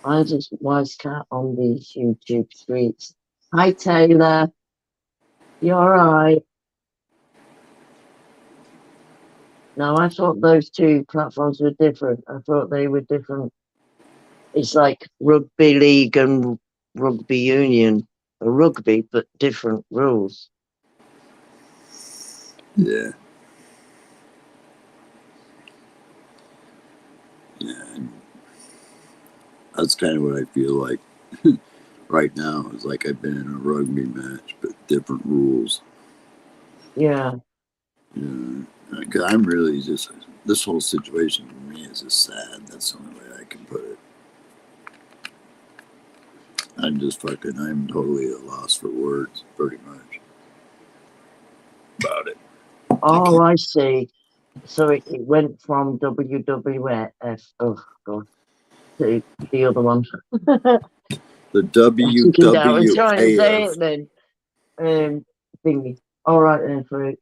I just wise cat on these YouTube streets. Hi Taylor. You alright? No, I thought those two platforms were different. I thought they were different. It's like rugby league and rugby union. A rugby, but different rules. Yeah. Yeah. That's kind of what I feel like right now. It's like I've been in a rugby match, but different rules. Yeah. Yeah. Because I'm really just, this whole situation for me is just sad. That's the only way I can put it. I'm totally at a loss for words, pretty much, about it. Oh, I see. So it went from WWF, oh God, to the other one. The Thinking down and trying to say WWKF. it then. Thingy. All right then, for it.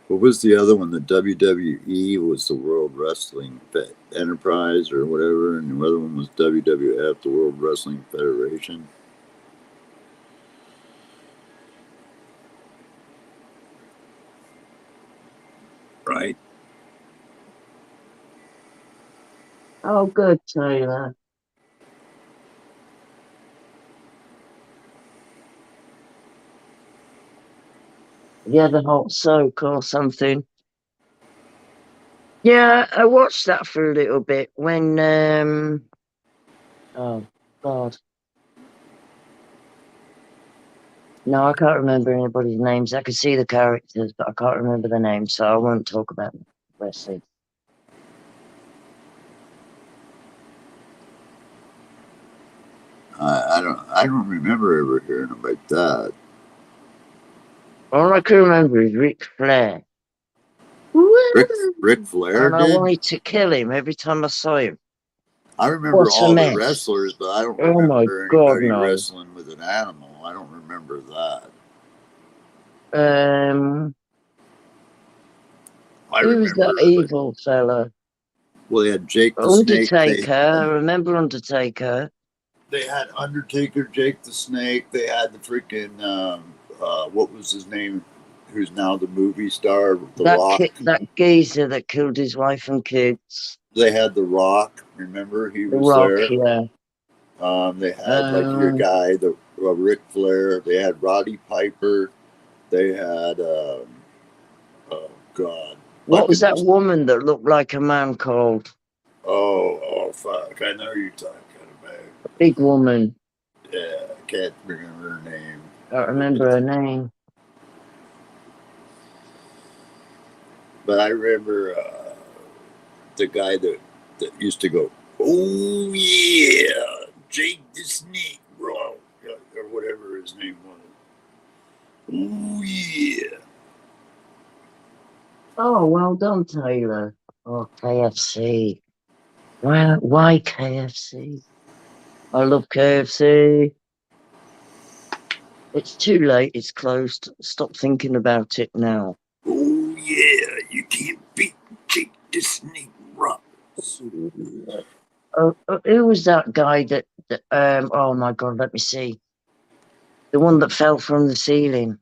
What was the other one? The WWE was the World Wrestling Enterprise or whatever, and the other one was WWF, the World Wrestling Federation. Right. Oh, good, Taylor. Yeah, the hot soak or something. Yeah, I watched that for a little bit when oh God. No, I can't remember anybody's names. I can see the characters, but I can't remember the names, so I won't talk about wrestling. I don't remember ever hearing about that. All I can remember is Ric Flair. Ric Flair And I did? wanted to kill him every time I saw him. I remember What a all the mess. wrestlers, but I don't Oh my remember God, anybody no. wrestling with an animal. I don't remember that. Who was that evil fella? Well, they had Jake the Undertaker. Snake. I remember Undertaker. They had Undertaker, Jake the Snake. They had the freaking what was his name? Who's now the movie star? The Rock. That geezer that killed his wife and kids. They had The Rock. Remember, he The was Rock, there. Yeah. They had like your guy, the Ric Flair. They had Roddy Piper. They had oh God. What was that woman that looked like a man called? Oh fuck! I know who you're talking about. A big woman. Yeah, I can't remember her name. I don't remember her name. But I remember the guy that used to go, "Oh yeah, Jake the Snake, bro," or whatever his name was. Oh yeah. Oh, well done, Taylor. Oh, KFC. Why KFC? I love KFC. It's too late. It's closed. Stop thinking about it now. Oh yeah, you can't beat Jake the Snake, bro. Who was that guy that oh my God, let me see. The one that fell from the ceiling.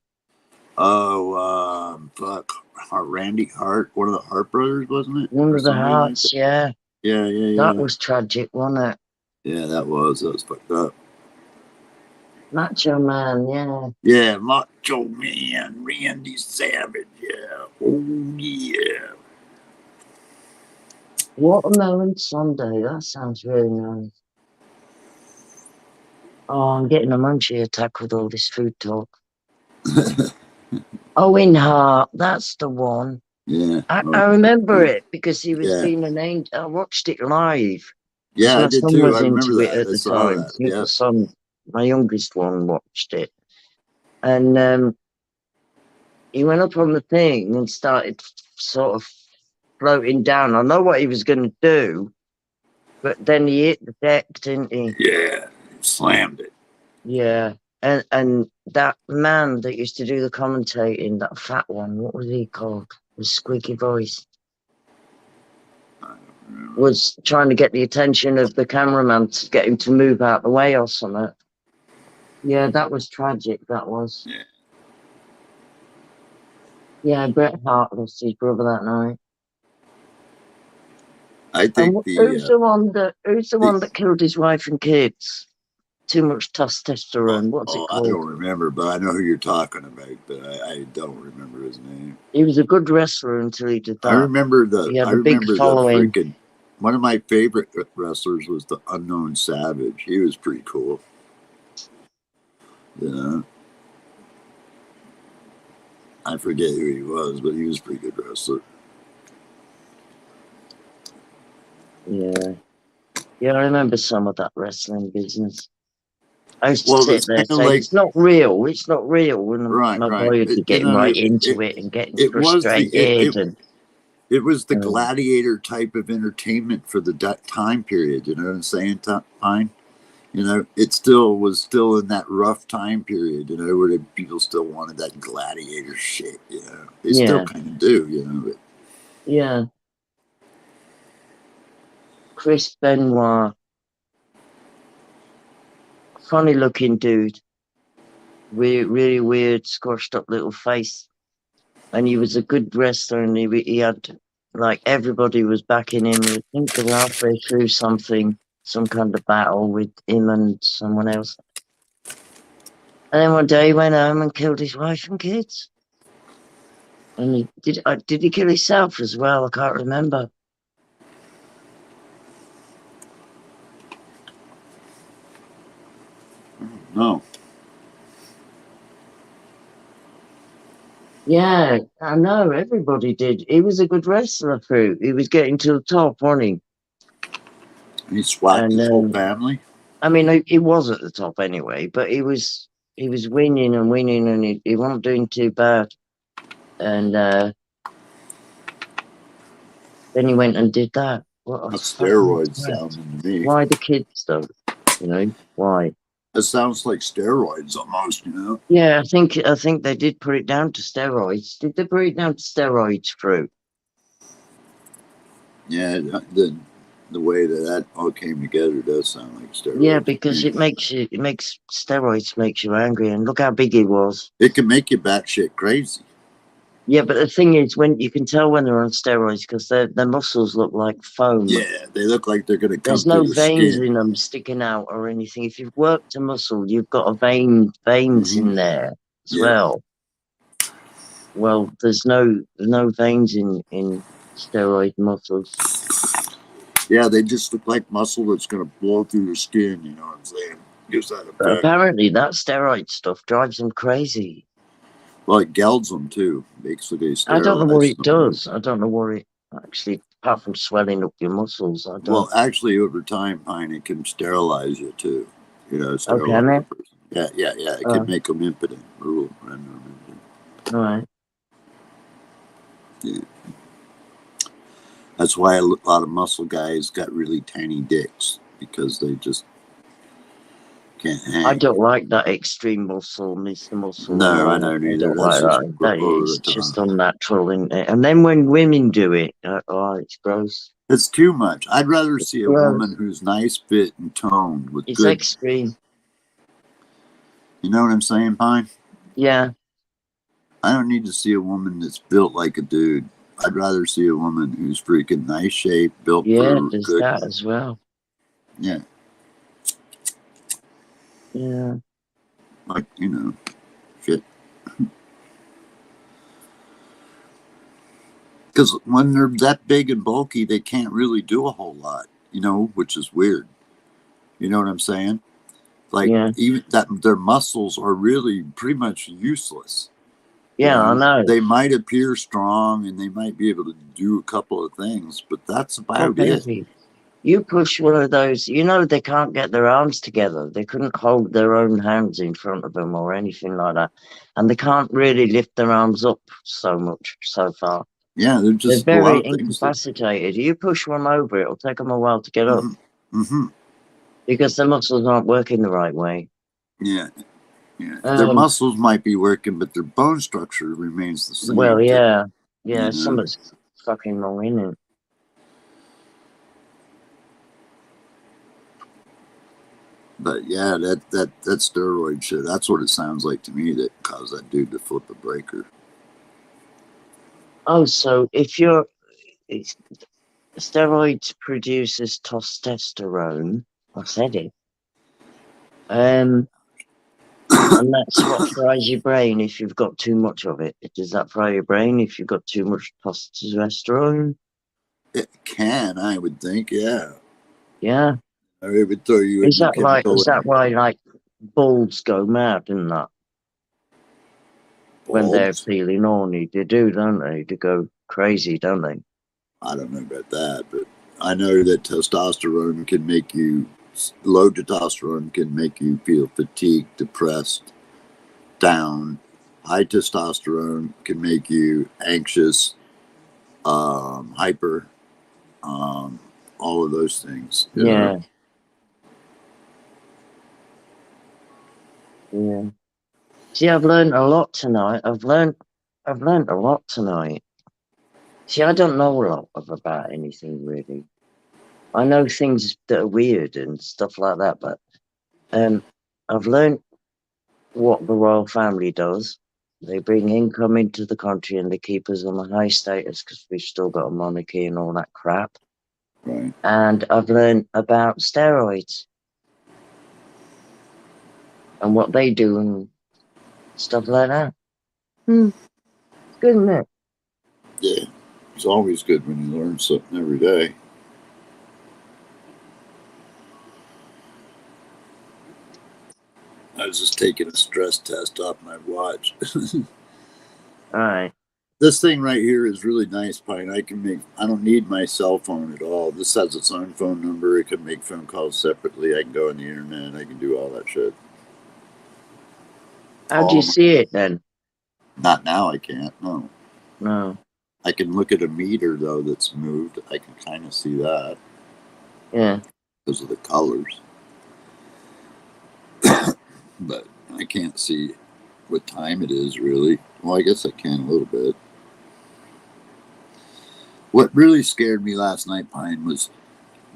Oh, fuck. Randy Hart, one of the Hart brothers, wasn't it? One of the Harts, like yeah. Yeah. That was tragic, wasn't it? Yeah, that was fucked up. Macho Man, yeah. Yeah, Macho Man, Randy Savage, yeah. Oh, yeah. Watermelon Sunday, that sounds really nice. Oh, I'm getting a munchie attack with all this food talk. Owen Hart, that's the one. Yeah. I remember it because he was being an angel. I watched it live. Yeah, my I did son too. was I remember into that. it at I the saw time. that. Yeah. My son, my youngest one, watched it. And he went up on the thing and started sort of floating down. I know what he was going to do, but then he hit the deck, didn't he? Yeah, slammed it. Yeah. And that man that used to do the commentating, that fat one, what was he called? The squeaky voice. Was trying to get the attention of the cameraman to get him to move out the way or something. Yeah, that was tragic, that was. Yeah, Bret Hart lost his brother that night. I think who's the one that killed his wife and kids? Too much testosterone. What's it called? I don't remember, but I know who you're talking about, but I don't remember his name. He was a good wrestler until he did that. I remember he had a big following. One of my favorite wrestlers was the Unknown Savage. He was pretty cool. You know, I forget who he was, but he was a pretty good wrestler. Yeah. Yeah, I remember some of that wrestling business. I used to sit there saying, like, it's not real. It's not real. And my boy would be getting into it and getting frustrated. It was the gladiator type of entertainment for the time period. You know what I'm saying, Pine? You know, it still was in that rough time period, you know, where people still wanted that gladiator shit, you know. They still kind of do, you know. But. Yeah. Chris Benoit. Funny looking dude. Really weird, squashed up little face. And he was a good wrestler, and he had, like, everybody was backing him. I think they were halfway through some kind of battle with him and someone else. And then one day he went home and killed his wife and kids. And he did he kill himself as well? I can't remember. No. Yeah, I know. Everybody did. He was a good wrestler through. He was getting to the top, wasn't he? He swapped his whole family? I mean, he was at the top anyway, but he was winning, and he wasn't doing too bad. And then he went and did that. What a steroids sounding to me. Why the kids, though? You know, why? It sounds like steroids almost, you know? Yeah, I think they did put it down to steroids. Did they put it down to steroids through? Yeah, the way that all came together does sound like steroids. Yeah, because steroids makes you angry, and look how big he was. It can make you batshit crazy. Yeah, but the thing is, when you can tell when they're on steroids because their muscles look like foam. Yeah, they look like they're going to come. There's no veins in them sticking out or anything. If you've worked a muscle, you've got veins in there as well. Well, there's no veins in steroid muscles. Yeah, they just look like muscle that's going to blow through your skin. You know what I'm saying? Gives that effect. But apparently, that steroid stuff drives them crazy. Well, it gelds them too. Basically, I don't know what it does. I don't know what it actually, apart from swelling up your muscles. I don't. Well, actually, over time, Pine, it can sterilize you too. You know, sterilize a person. Yeah. It can make them impotent. All right. Yeah. That's why a lot of muscle guys got really tiny dicks, because they just can't hang. I don't like that extreme muscle, Mr. Muscle. No, I don't either. I don't like that. That is just unnatural, isn't it? And then when women do it, it's gross. It's too much. I'd rather see a woman who's nice, fit, and toned with good. It's extreme. You know what I'm saying, Pine? Yeah. I don't need to see a woman that's built like a dude. I'd rather see a woman who's freaking nice shape, built for there's good. that as well. Yeah. Yeah. Like, you know, shit. Because when they're that big and bulky, they can't really do a whole lot, you know, which is weird. You know what I'm saying? Like, even that their muscles are really pretty much useless. Yeah, I know. They might appear strong and they might be able to do a couple of things, but that's about it. You push one of those, you know, they can't get their arms together. They couldn't hold their own hands in front of them or anything like that. And they can't really lift their arms up so much so far. Yeah, they're very incapacitated. You push one over, it'll take them a while to get up. Mm-hmm. Because their muscles aren't working the right way. Yeah. Their muscles might be working, but their bone structure remains the same. Well, yeah. Yeah, something's fucking wrong in it. But yeah, that steroid shit, that's what it sounds like to me that caused that dude to flip a breaker. Oh, so steroids produces testosterone. I said it. And that's what fries your brain if you've got too much of it. Does that fry your brain if you've got too much testosterone? It can, I would think, yeah. Yeah. Or it would throw you. Is that why, like, bulls go mad and that when they're Bulbs? feeling horny. They do, don't they? They go crazy, don't they? I don't know about that, but I know that testosterone can make you, low testosterone can make you feel fatigued, depressed, down. High testosterone can make you anxious, hyper, all of those things. You Yeah. know? Yeah. See, I've learned a lot tonight. I've learned a lot tonight. See, I don't know a lot about anything really. I know things that are weird and stuff like that, but I've learned what the royal family does. They bring income into the country and they keep us on a high status because we've still got a monarchy and all that crap. Right. And I've learned about steroids and what they do and stuff like that. It's good, isn't it? Yeah. It's always good when you learn something every day. I was just taking a stress test off my watch. All right. This thing right here is really nice, Pine. I don't need my cell phone at all. This has its own phone number. It can make phone calls separately. I can go on the internet. I can do all that shit. How do you see it then? Not now, I can't. No. No. I can look at a meter, though, that's moved. I can kind of see that. Yeah. Because of the colors. But I can't see what time it is, really. Well, I guess I can a little bit. What really scared me last night, Pine, was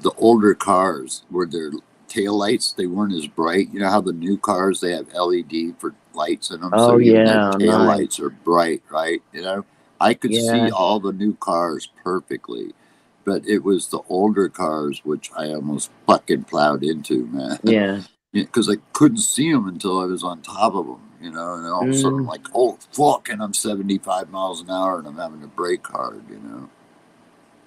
the older cars where their tail lights, they weren't as bright. You know how the new cars, they have LED for lights in them, Oh, so even yeah, their tail nice. lights are bright, right? You know, I could see Yeah. all the new cars perfectly, but it was the older cars which I almost fucking plowed into, man. Yeah. Because I couldn't see them until I was on top of them, you know, and then all of a sudden I'm like, oh, fuck, and I'm 75 miles an hour and I'm having to brake hard, you know.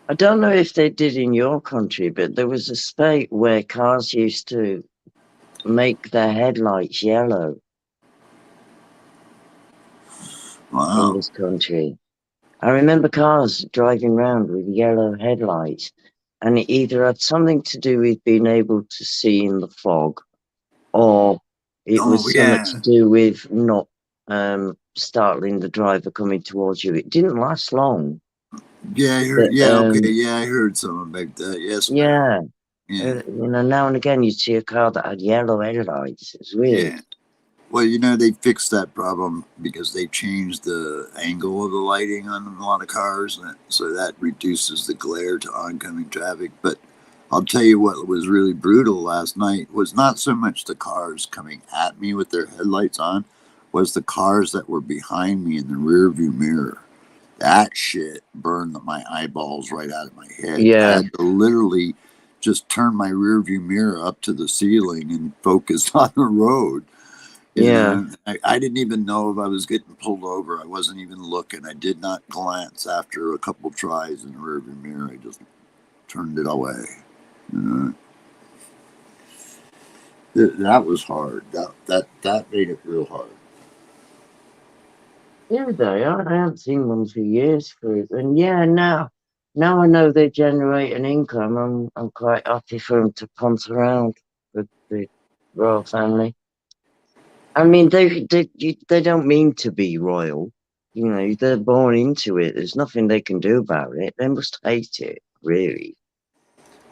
I don't know if they did in your country, but there was a state where cars used to make their headlights yellow. Wow. In this country. I remember cars driving around with yellow headlights, and it either had something to do with being able to see in the fog, or it was something to do with not startling the driver coming towards you. It didn't last long. Yeah, I heard. But, I heard something about that. Yes, yeah. Yeah. You know, now and again you'd see a car that had yellow headlights. It's weird. Yeah. Well, you know, they fixed that problem because they changed the angle of the lighting on a lot of cars, and so that reduces the glare to oncoming traffic. But I'll tell you what was really brutal last night was not so much the cars coming at me with their headlights on, was the cars that were behind me in the rear view mirror. That shit burned my eyeballs right out of my head. Yeah. I had to literally just turn my rear view mirror up to the ceiling and focus on the road. You know, I didn't even know if I was getting pulled over. I wasn't even looking. I did not glance after a couple tries in the rearview mirror. I just turned it away. You know, that was hard. That made it real hard. Yeah, they are. I haven't seen one for years for it. And yeah, now I know they generate an income. I'm quite happy for them to punt around with the royal family. I mean, they don't mean to be royal. You know, they're born into it. There's nothing they can do about it. They must hate it, really.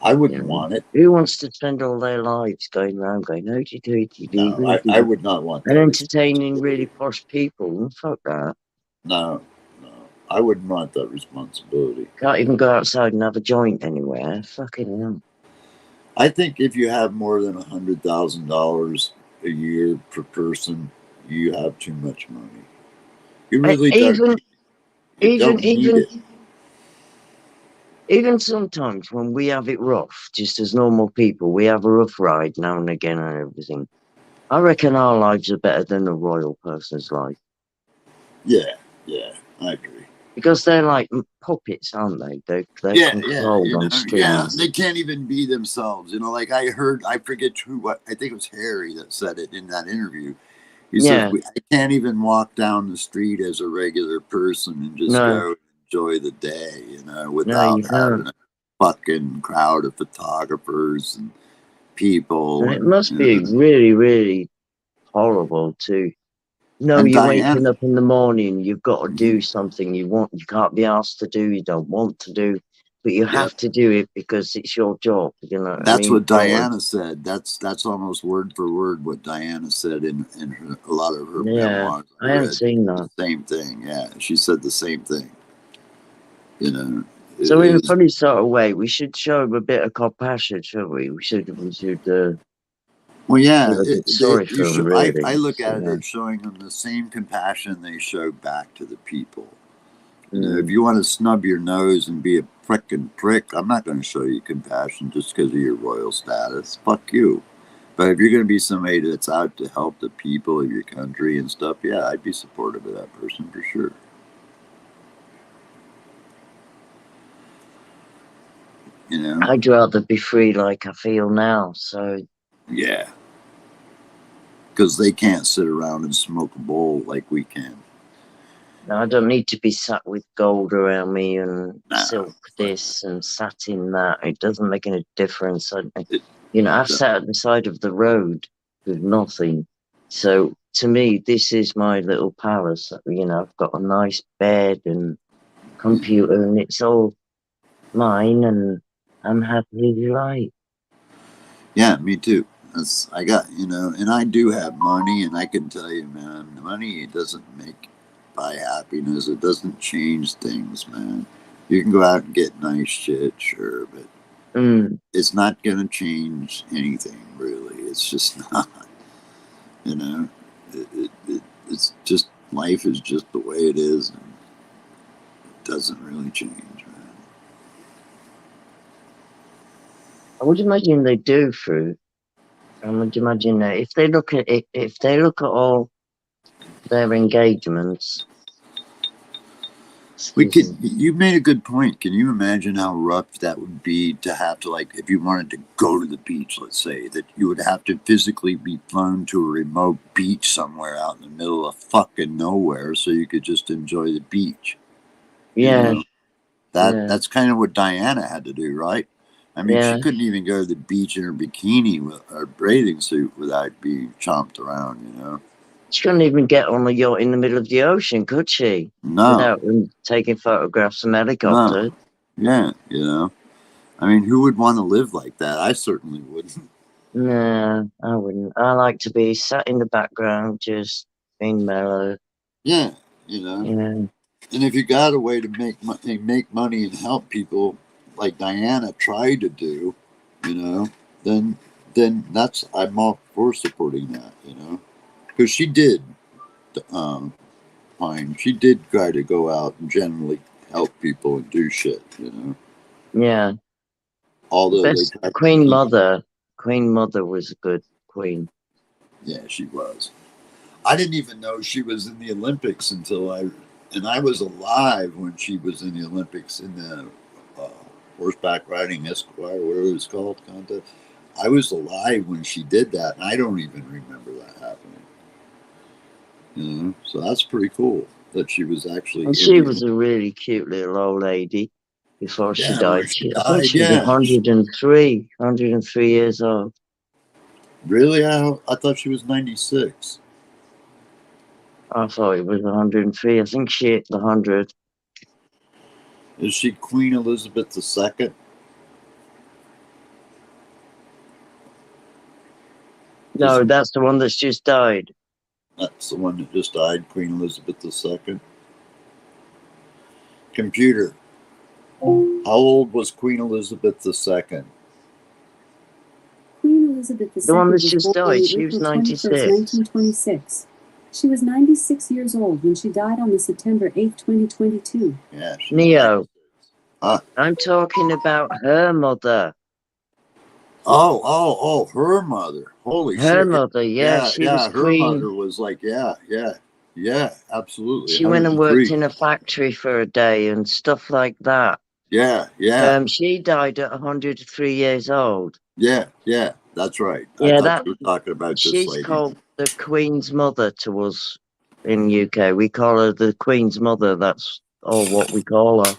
I wouldn't want it. Who wants to spend all their lives going around going, no, No, I would not want that. And entertaining really posh people. Fuck that. No, I wouldn't want that responsibility. Can't even go outside and have a joint anywhere. Fucking hell. I think if you have more than $100,000 a year per person, you have too much money. You really don't. You don't need it. Even sometimes when we have it rough, just as normal people, we have a rough ride now and again and everything. I reckon our lives are better than a royal person's life. Yeah, I agree. Because they're like puppets, aren't they? They're controlled on strings. Yeah, they can't even be themselves. You know, like I forget what, I think it was Harry that said it in that interview. He says, I can't even walk down the street as a regular person and just go enjoy the day, you know, without having a fucking crowd of photographers and people. And it must be really, really horrible too. No, you're waking up in the morning, you've got to do something you can't be asked to do, you don't want to do, but you have to do it because it's your job. You know, that's what Diana said. That's almost word for word what Diana said in a lot of her memoirs. I haven't seen that. The same thing. Yeah, she said the same thing. You know. So in a funny sort of way, we should show him a bit of compassion, shouldn't we? We should. Well, yeah, really. I look at it as showing them the same compassion they show back to the people. You know, if you want to snub your nose and be a frickin' prick, I'm not going to show you compassion just because of your royal status. Fuck you. But if you're going to be somebody that's out to help the people of your country and stuff, yeah, I'd be supportive of that person for sure. You know, I'd rather be free like I feel now. So yeah, because they can't sit around and smoke a bowl like we can. I don't need to be sat with gold around me and silk this and satin that. It doesn't make any difference. I've sat at the side of the road with nothing. So to me, this is my little palace. You know, I've got a nice bed and computer, and it's all mine, and I'm happy as light. Yeah, me too. I got, and I do have money, and I can tell you, man, the money doesn't buy happiness. It doesn't change things, man. You can go out and get nice shit, sure, but it's not going to change anything, really. It's just not. You know, it's just, life is just the way it is, and it doesn't really change, man. I would imagine they do, Fruit. I would imagine that if they look at all their engagements. You made a good point. Can you imagine how rough that would be to have to, like, if you wanted to go to the beach, let's say, that you would have to physically be flown to a remote beach somewhere out in the middle of fucking nowhere so you could just enjoy the beach. Yeah. You know? That's kind of what Diana had to do, right? I mean, she couldn't even go to the beach in her bikini or bathing suit without being chomped around, you know? She couldn't even get on a yacht in the middle of the ocean, could she? No. Without taking photographs from helicopters. No. Yeah, I mean, who would want to live like that? I certainly wouldn't. No, I wouldn't. I like to be sat in the background, just being mellow. Yeah, And if you got a way to make money and help people, like Diana tried to do, then I'm all for supporting that, because she did fine. She did try to go out and generally help people and do shit, Yeah. Although Queen Mother was a good queen. Yeah, she was. I didn't even know she was in the Olympics until I was alive when she was in the Olympics in the horseback riding esquire, whatever it was called, contest. I was alive when she did that, and I don't even remember that happening. So that's pretty cool that she was actually. And she was a really cute little old lady before she died. I think she was 103 years old. Really? I thought she was 96. I thought it was 103. I think she hit the 100. Is she Queen Elizabeth II? No, that's the one that's just died. That's the one that just died, Queen Elizabeth II. Computer. How old was Queen Elizabeth II? Queen Elizabeth II the one that's just died, she was 96. 1926. She was 96 years old when she died on September 8th, 2022. Yeah. Neo. I'm talking about her mother. Oh, her mother. Holy shit. Her mother, yeah. She was her queen. mother was like, yeah. Yeah, absolutely. She went and worked 103. in a factory for a day and stuff like that. Yeah. She died at 103 years old. Yeah. That's right. Yeah, I thought you were talking about this she's lady. called the Queen's Mother to us in UK. We call her the Queen's Mother. That's all what we call her.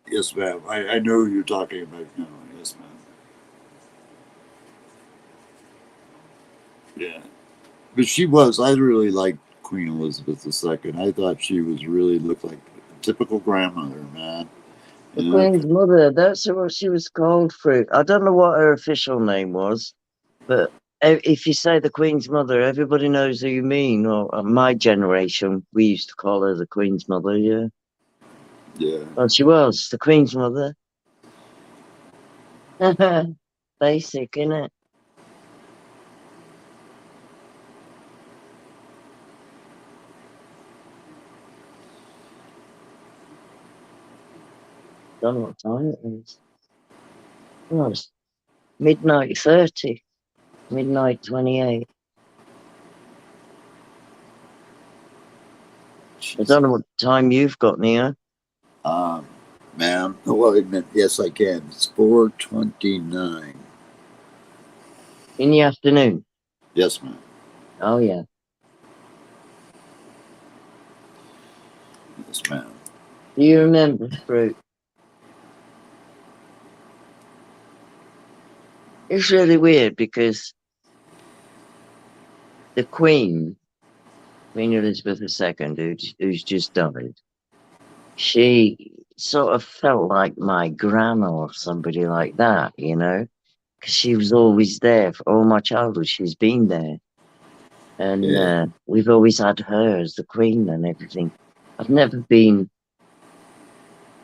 Yes, ma'am. I know who you're talking about now. Yes, ma'am. Yeah. But she was. I really liked Queen Elizabeth II. I thought she was really looked like a typical grandmother, man. The Queen's Mother. That's what she was called for. I don't know what her official name was, but if you say the Queen's Mother, everybody knows who you mean. Or my generation, we used to call her the Queen's Mother. Yeah. Yeah. Well, she was the Queen's Mother. Basic, innit? Don't know what time it is. Well, it's midnight 30, midnight 28. I don't know what time you've got, Neo. Ma'am. Well, yes, I can. It's 4:29. In the afternoon? Yes, ma'am. Oh, yeah. Yes, ma'am. Do you remember, Fruit? It's really weird because the Queen Elizabeth II, who's just died, she sort of felt like my grandma or somebody like that, you know? Because she was always there for all my childhood. She's been there. And we've always had her as the Queen and everything. I've never been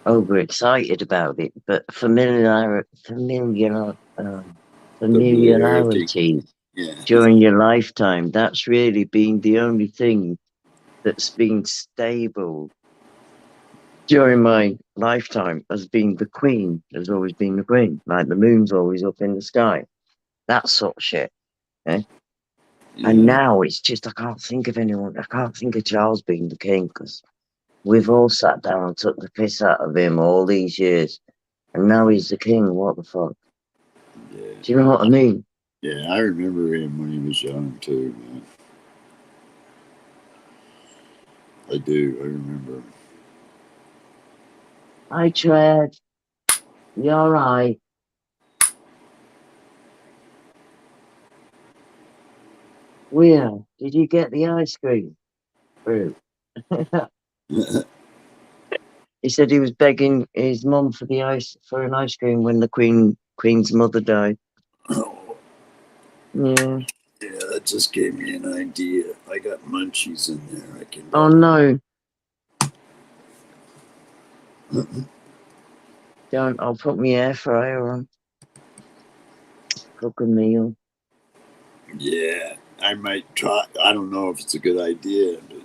overexcited about it, but familiarity during your lifetime, that's really been the only thing that's been stable during my lifetime, has been the Queen. Has always been the Queen. Like the moon's always up in the sky. That sort of shit. Eh? Yeah. And now it's just, I can't think of anyone. I can't think of Charles being the king because we've all sat down and took the piss out of him all these years. And now he's the king. What the fuck? Yeah. Do you know what I mean? Yeah, I remember him when he was young too, man. I do. I remember. Hi, Trev. You all right? Will, did you get the ice cream? Fruit. He said he was begging his mum for an ice cream when the Queen's mother died. Yeah. Yeah, that just gave me an idea. I got munchies in there. I can. Oh no. Don't. I'll put my air fryer on. Cook a meal. Yeah, I might try. I don't know if it's a good idea, but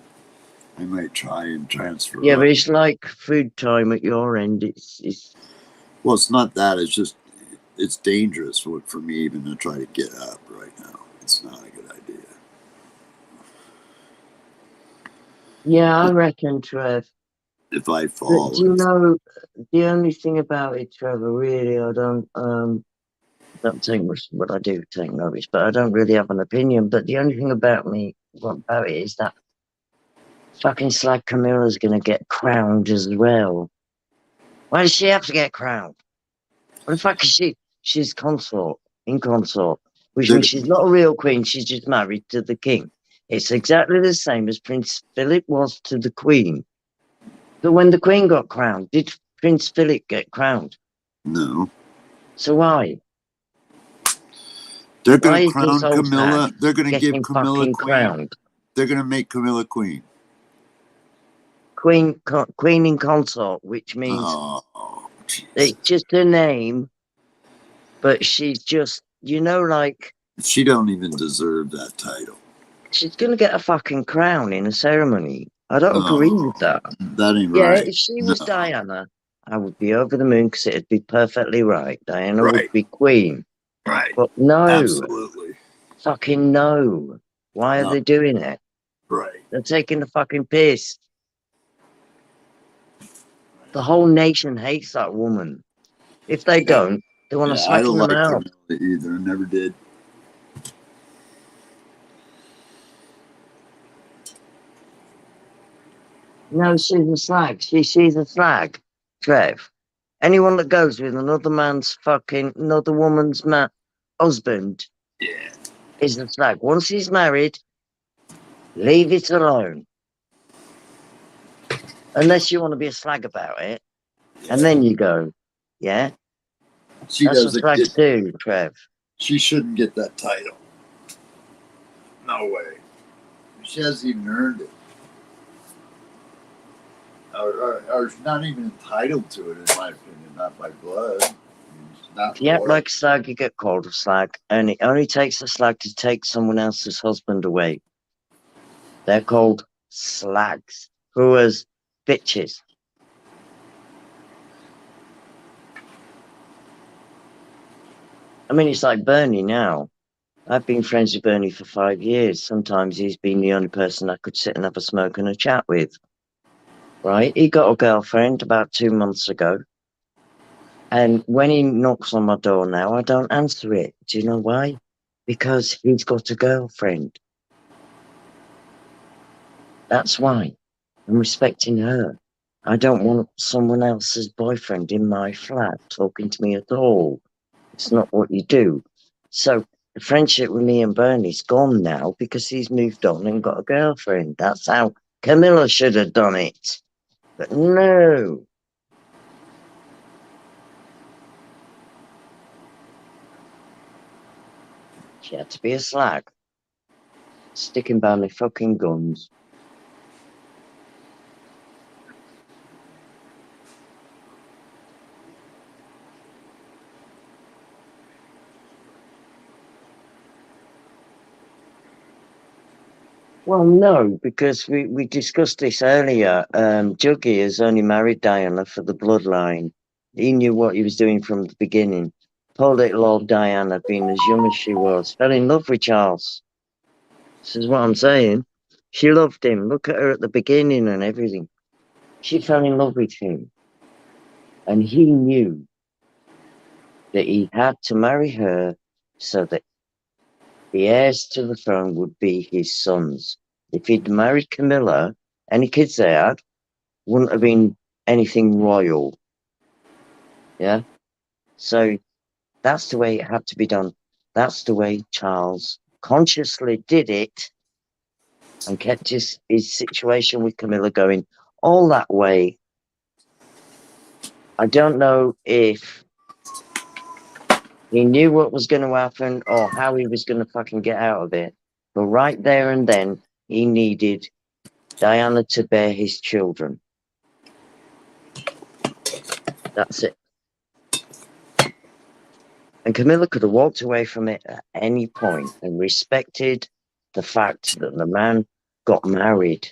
I might try and transfer. Yeah, but it's like food time at your end. It's. Well, it's not that. It's just it's dangerous for me even to try to get up right now. It's not a good idea. Yeah, I reckon, Trev. If I fall. But do you know the only thing about it, Trevor? Really, I don't take much, but I do take notice. But I don't really have an opinion. But the only thing about it is that fucking slag Camilla's gonna get crowned as well. Why does she have to get crowned? What the fuck is she? She's consort, which means she's not a real queen. She's just married to the king. It's exactly the same as Prince Philip was to the queen. But when the queen got crowned, did Prince Philip get crowned? No. So why? They're going to crown Camilla. They're going to give Camilla queen. Crowned. They're going to make Camilla queen. Queen in consort, which means it's just a name, but she's just, like... She don't even deserve that title. She's going to get a fucking crown in a ceremony. I don't agree with that. That ain't right. Yeah, if she was Diana, I would be over the moon because it'd be perfectly right. Diana would be queen. Right. But no. Absolutely. Fucking no. Why are they doing it? Right. They're taking the fucking piss. The whole nation hates that woman. If they don't, they want to I smack don't in the like mouth. Camilla either. I never did. No, she's a slag. She's a slag, Trev. Anyone that goes with another woman's husband is a slag. Once he's married, leave it alone. Unless you want to be a slag about it. And then you go, yeah? She That's what doesn't slags do, Trev. She shouldn't get that title. No way. She hasn't even earned it. Or not even entitled to it, in my opinion, not by blood. Not If you act royal. like a slag, you get called a slag. And it only takes a slag to take someone else's husband away. They're called slags. Who is bitches. I mean, it's like Bernie now. I've been friends with Bernie for 5 years. Sometimes he's been the only person I could sit and have a smoke and a chat with. Right? He got a girlfriend about 2 months ago. And when he knocks on my door now, I don't answer it. Do you know why? Because he's got a girlfriend. That's why. I'm respecting her. I don't want someone else's boyfriend in my flat talking to me at all. It's not what you do. So the friendship with me and Bernie's gone now because he's moved on and got a girlfriend. That's how Camilla should have done it. But no. She had to be a slag. Sticking by my fucking guns. Well, no, because we discussed this earlier. Juggy has only married Diana for the bloodline. He knew what he was doing from the beginning. Poor little old Diana, being as young as she was, fell in love with Charles. This is what I'm saying. She loved him. Look at her at the beginning and everything. She fell in love with him. And he knew that he had to marry her so that the heirs to the throne would be his sons. If he'd married Camilla, any kids they had wouldn't have been anything royal. Yeah? So that's the way it had to be done. That's the way Charles consciously did it and kept his situation with Camilla going all that way. I don't know if he knew what was going to happen or how he was going to fucking get out of it. But right there and then, he needed Diana to bear his children. That's it. And Camilla could have walked away from it at any point and respected the fact that the man got married.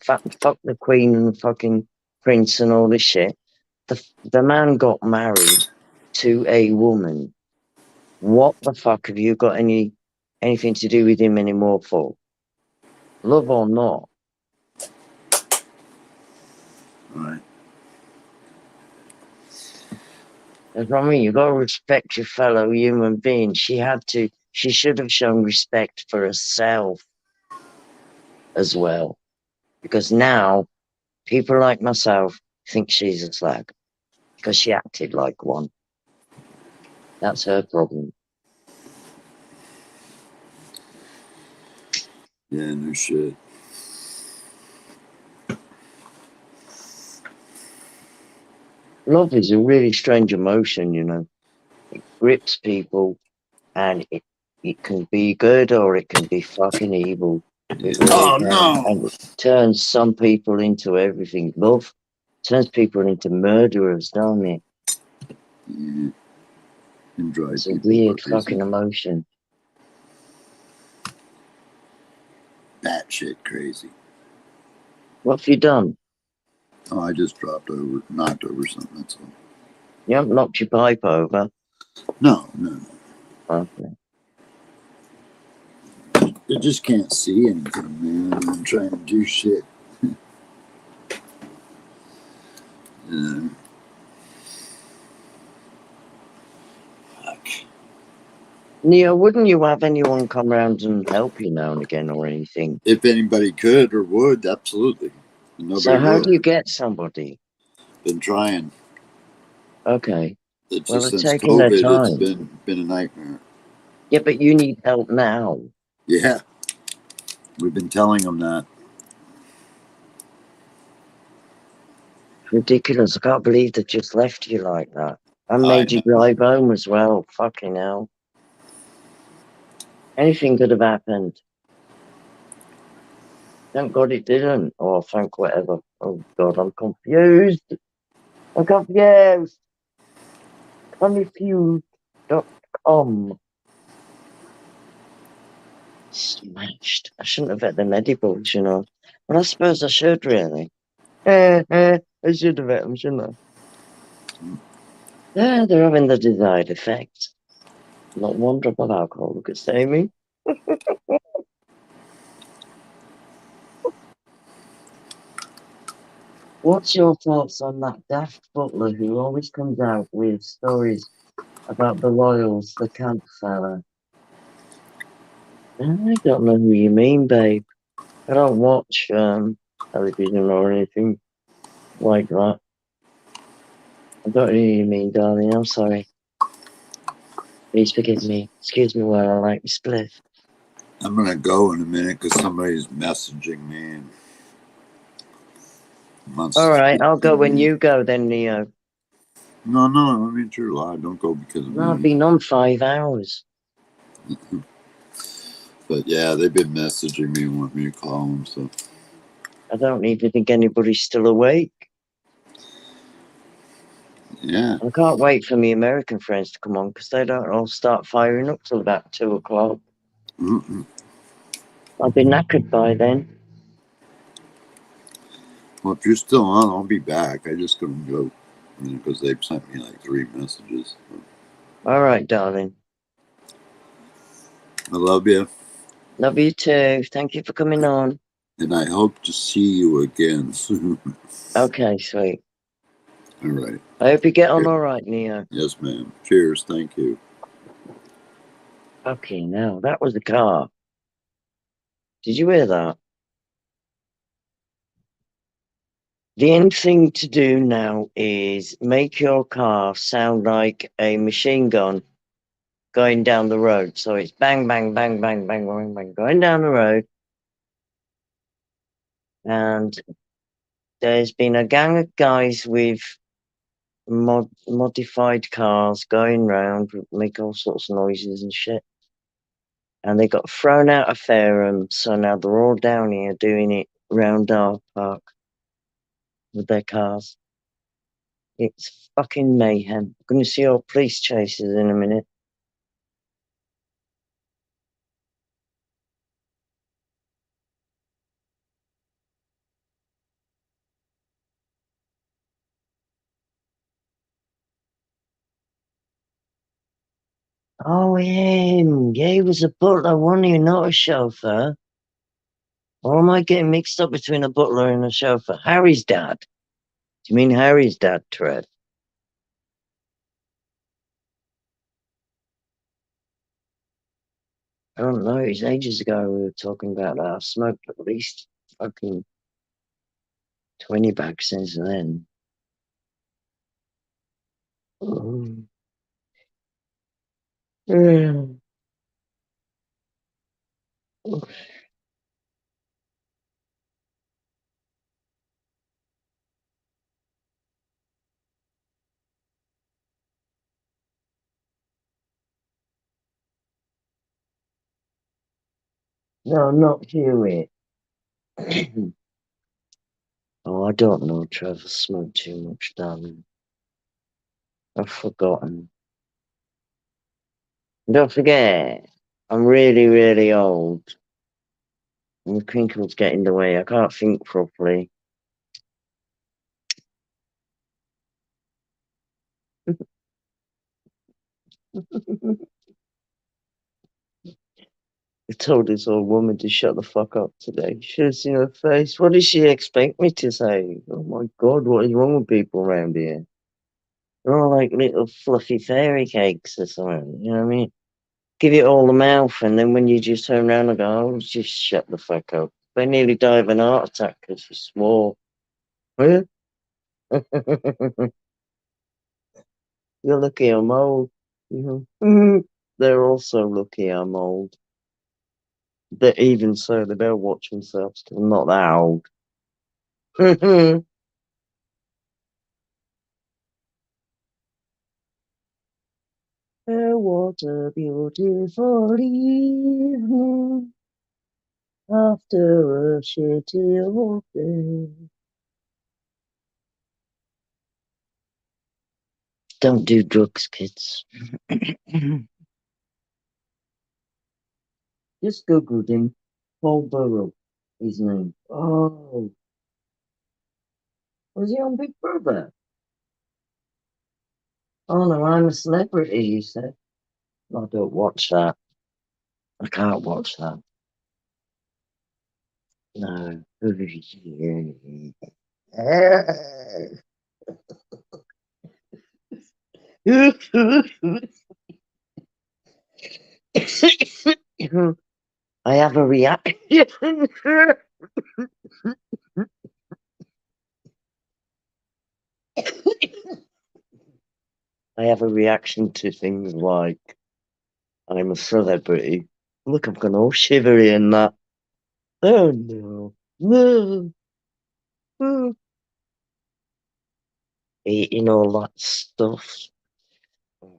Fuck the queen and the fucking prince and all this shit. The man got married to a woman. What the fuck have you got anything to do with him anymore for? Love or not? Right. That's what I mean. You've got to respect your fellow human being. She should have shown respect for herself as well. Because now, people like myself think she's a slag. Because she acted like one. That's her problem. Yeah, no shit. Love is a really strange emotion, you know. It grips people and it can be good or it can be fucking evil. It really can. And it turns some people into everything. Love turns people into murderers, don't it? Yeah. It's a weird fucking emotion. That shit crazy. What have you done? Oh, I just knocked over something, that's all. You haven't knocked your pipe over? No. Okay. I just can't see anything, man. I'm trying to do shit. Fuck. Neo, wouldn't you have anyone come around and help you now and again or anything? If anybody could or would, absolutely. Nobody So how would. do you get somebody? Been trying. Okay. It's Well, just they're since taking their COVID, it's time. been a nightmare. Yeah, but you need help now. Yeah, we've been telling them that. Ridiculous. I can't believe they just left you like that. And made you drive home as well. Fucking hell. Anything could have happened. Thank God it didn't. Or thank whatever. Oh God, I'm confused. I'm confused. Confused.com. Smashed. I shouldn't have had them edibles, you know. Well, I suppose I should really. I should have had them, shouldn't I? Yeah, they're having the desired effect. Not one drop of alcohol could save me. What's your thoughts on that daft butler who always comes out with stories about the Royals, the camp fella? I don't know who you mean, babe. I don't watch television or anything like that. I don't know who you mean, darling. I'm sorry. Please forgive me. Excuse me while I like my spliff. I'm gonna go in a minute because somebody's messaging me. All right, I'll go when you go then, Neo. No, I mean, you're live. Don't go because of No, I've me. been on 5 hours. But yeah, they've been messaging me and want me to call them. So I don't even think anybody's still awake. yeah, I can't wait for my American friends to come on because they don't all start firing up till about 2 o'clock. I'll be knackered by then. well, if you're still on, I'll be back. I just couldn't go because they've sent me like 3 messages. All right, darling. I love you. Love you too. Thank you for coming on. And I hope to see you again soon. Okay, sweet. All right. I hope you get on all right, Neo. Yes, ma'am. Cheers. Thank you. Okay, now that was the car. Did you hear that? The end thing to do now is make your car sound like a machine gun going down the road. So it's bang, bang, bang, bang, bang, bang, bang, going down the road. And there's been a gang of guys with modified cars going round, make all sorts of noises and shit. And they got thrown out of Fairham, so now they're all down here doing it round our park with their cars. It's fucking mayhem. I'm going to see all police chases in a minute. Oh, him. Yeah, he was a butler, wasn't he? Not a chauffeur. Or am I getting mixed up between a butler and a chauffeur? Harry's dad. Do you mean Harry's dad, Trev? I don't know. It was ages ago we were talking about that. I've smoked at least fucking 20 bags since then. Mm. Mm. No, not Hewitt. Oh, I don't know, Trevor. Smoked too much, darling. I've forgotten. Don't forget, I'm really, really old. And the crinkles get in the way. I can't think properly. told this old woman to shut the fuck up today. She should have seen her face. What does she expect me to say? Oh my god, what is wrong with people around here? They're all like little fluffy fairy cakes or something, you know what I mean? Give it all the mouth, and then when you just turn around and go, oh, just shut the fuck up. They nearly died of an heart attack because she swore. Huh? You're lucky I'm old. They're also lucky I'm old. But even so, they better watch themselves because I'm not that old. What a beautiful evening after a shitty old day. Don't do drugs, kids. Just googled him. Paul Burrow, his name. Oh, was he on Big Brother? Oh no, I'm a Celebrity, you said. I don't watch that. I can't watch that. No. I have a reaction. I have a reaction to things like I'm a celebrity. Look, I've gone all shivery and that. Oh no. No. No. Eating all that stuff.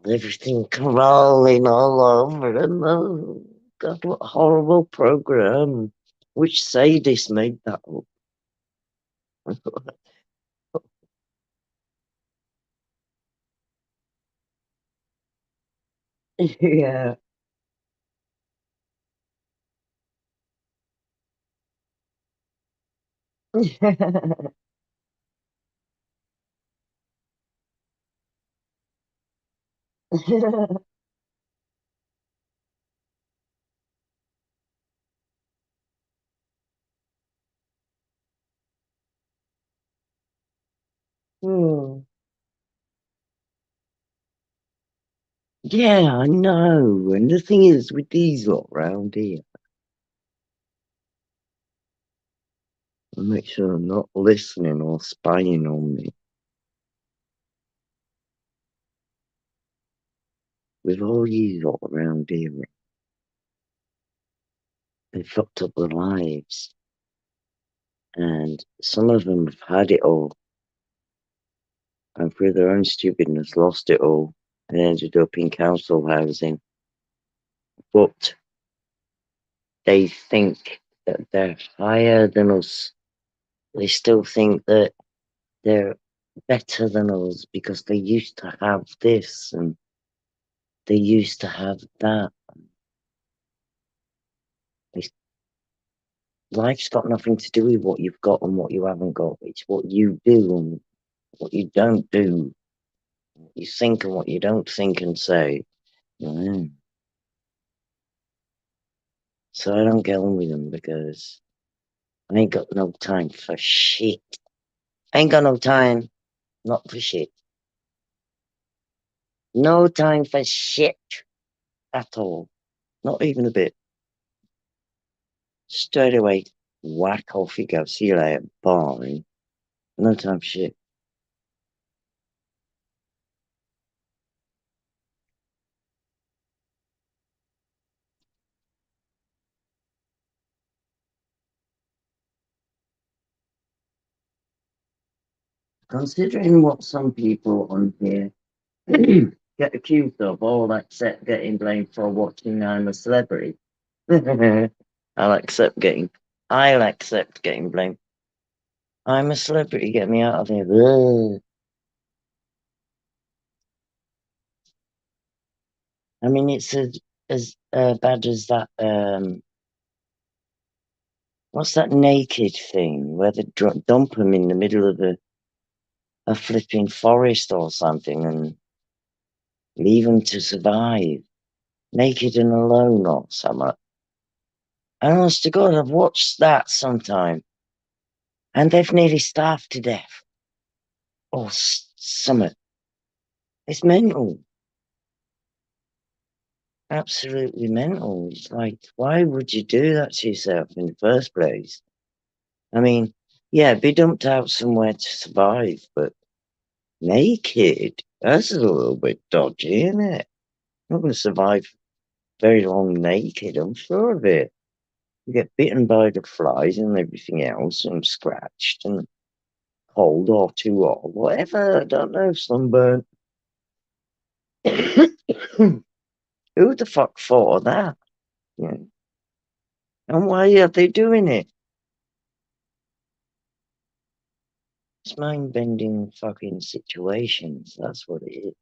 Everything crawling all over and oh God, what a horrible program. Which sadist made that up? Yeah. Hmm. Yeah, I know. And the thing is, with these lot round here, I make sure I'm not listening or spying on me. With all you lot around here, they fucked up their lives. And some of them have had it all. And through their own stupidness, lost it all. And ended up in council housing. But they think that they're higher than us. They still think that they're better than us because they used to have this and they used to have that. Life's got nothing to do with what you've got and what you haven't got. It's what you do and what you don't do. What you think and what you don't think and say. Mm. So I don't get on with them because I ain't got no time for shit. I ain't got no time, not for shit. No time for shit at all. Not even a bit. Straight away, whack off you go. See you later. Bye. No time for shit. Considering what some people on here get accused of, all except getting blamed for watching I'm a Celebrity. I'll accept getting blamed. I'm a Celebrity, get me out of here. Ugh. I mean, it's as bad as that, what's that naked thing where they dump them in the middle of a flipping forest or something and leave them to survive, naked and alone or something. And honest to God, I've watched that sometime. And they've nearly starved to death. Or something. It's mental. Absolutely mental. It's like, why would you do that to yourself in the first place? I mean, yeah, be dumped out somewhere to survive, but naked? That's a little bit dodgy, isn't it? Not going to survive very long naked, I'm sure of it. You get bitten by the flies and everything else, and scratched and cold or too hot, whatever. I don't know, sunburn. Who the fuck thought of that? Yeah. And why are they doing it? It's mind-bending fucking situations. That's what it is.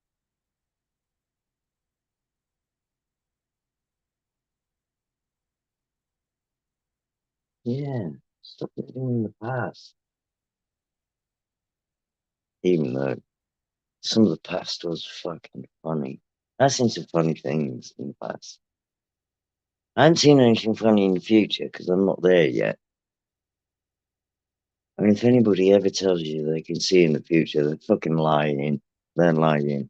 Yeah. Stop living in the past. Even though some of the past was fucking funny. I've seen some funny things in the past. I haven't seen anything funny in the future because I'm not there yet. I mean, if anybody ever tells you they can see in the future, they're fucking lying. They're lying.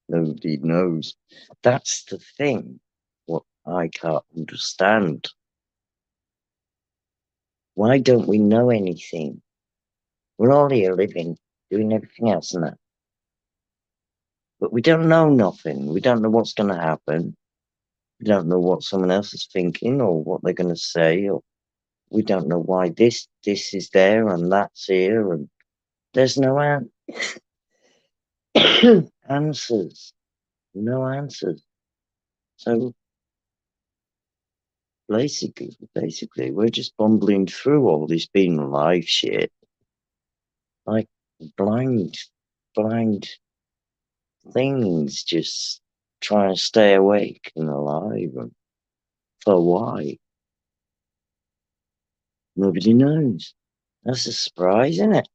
Nobody knows. That's the thing. What I can't understand. Why don't we know anything? We're all here living, doing everything else and that. But we don't know nothing. We don't know what's going to happen. We don't know what someone else is thinking or what they're going to say. Or we don't know why this is there and that's here. And there's no answers. No answers. So basically, we're just bumbling through all this being alive shit. Like blind things, just trying to stay awake and alive. And for why? Nobody knows. That's a surprise, isn't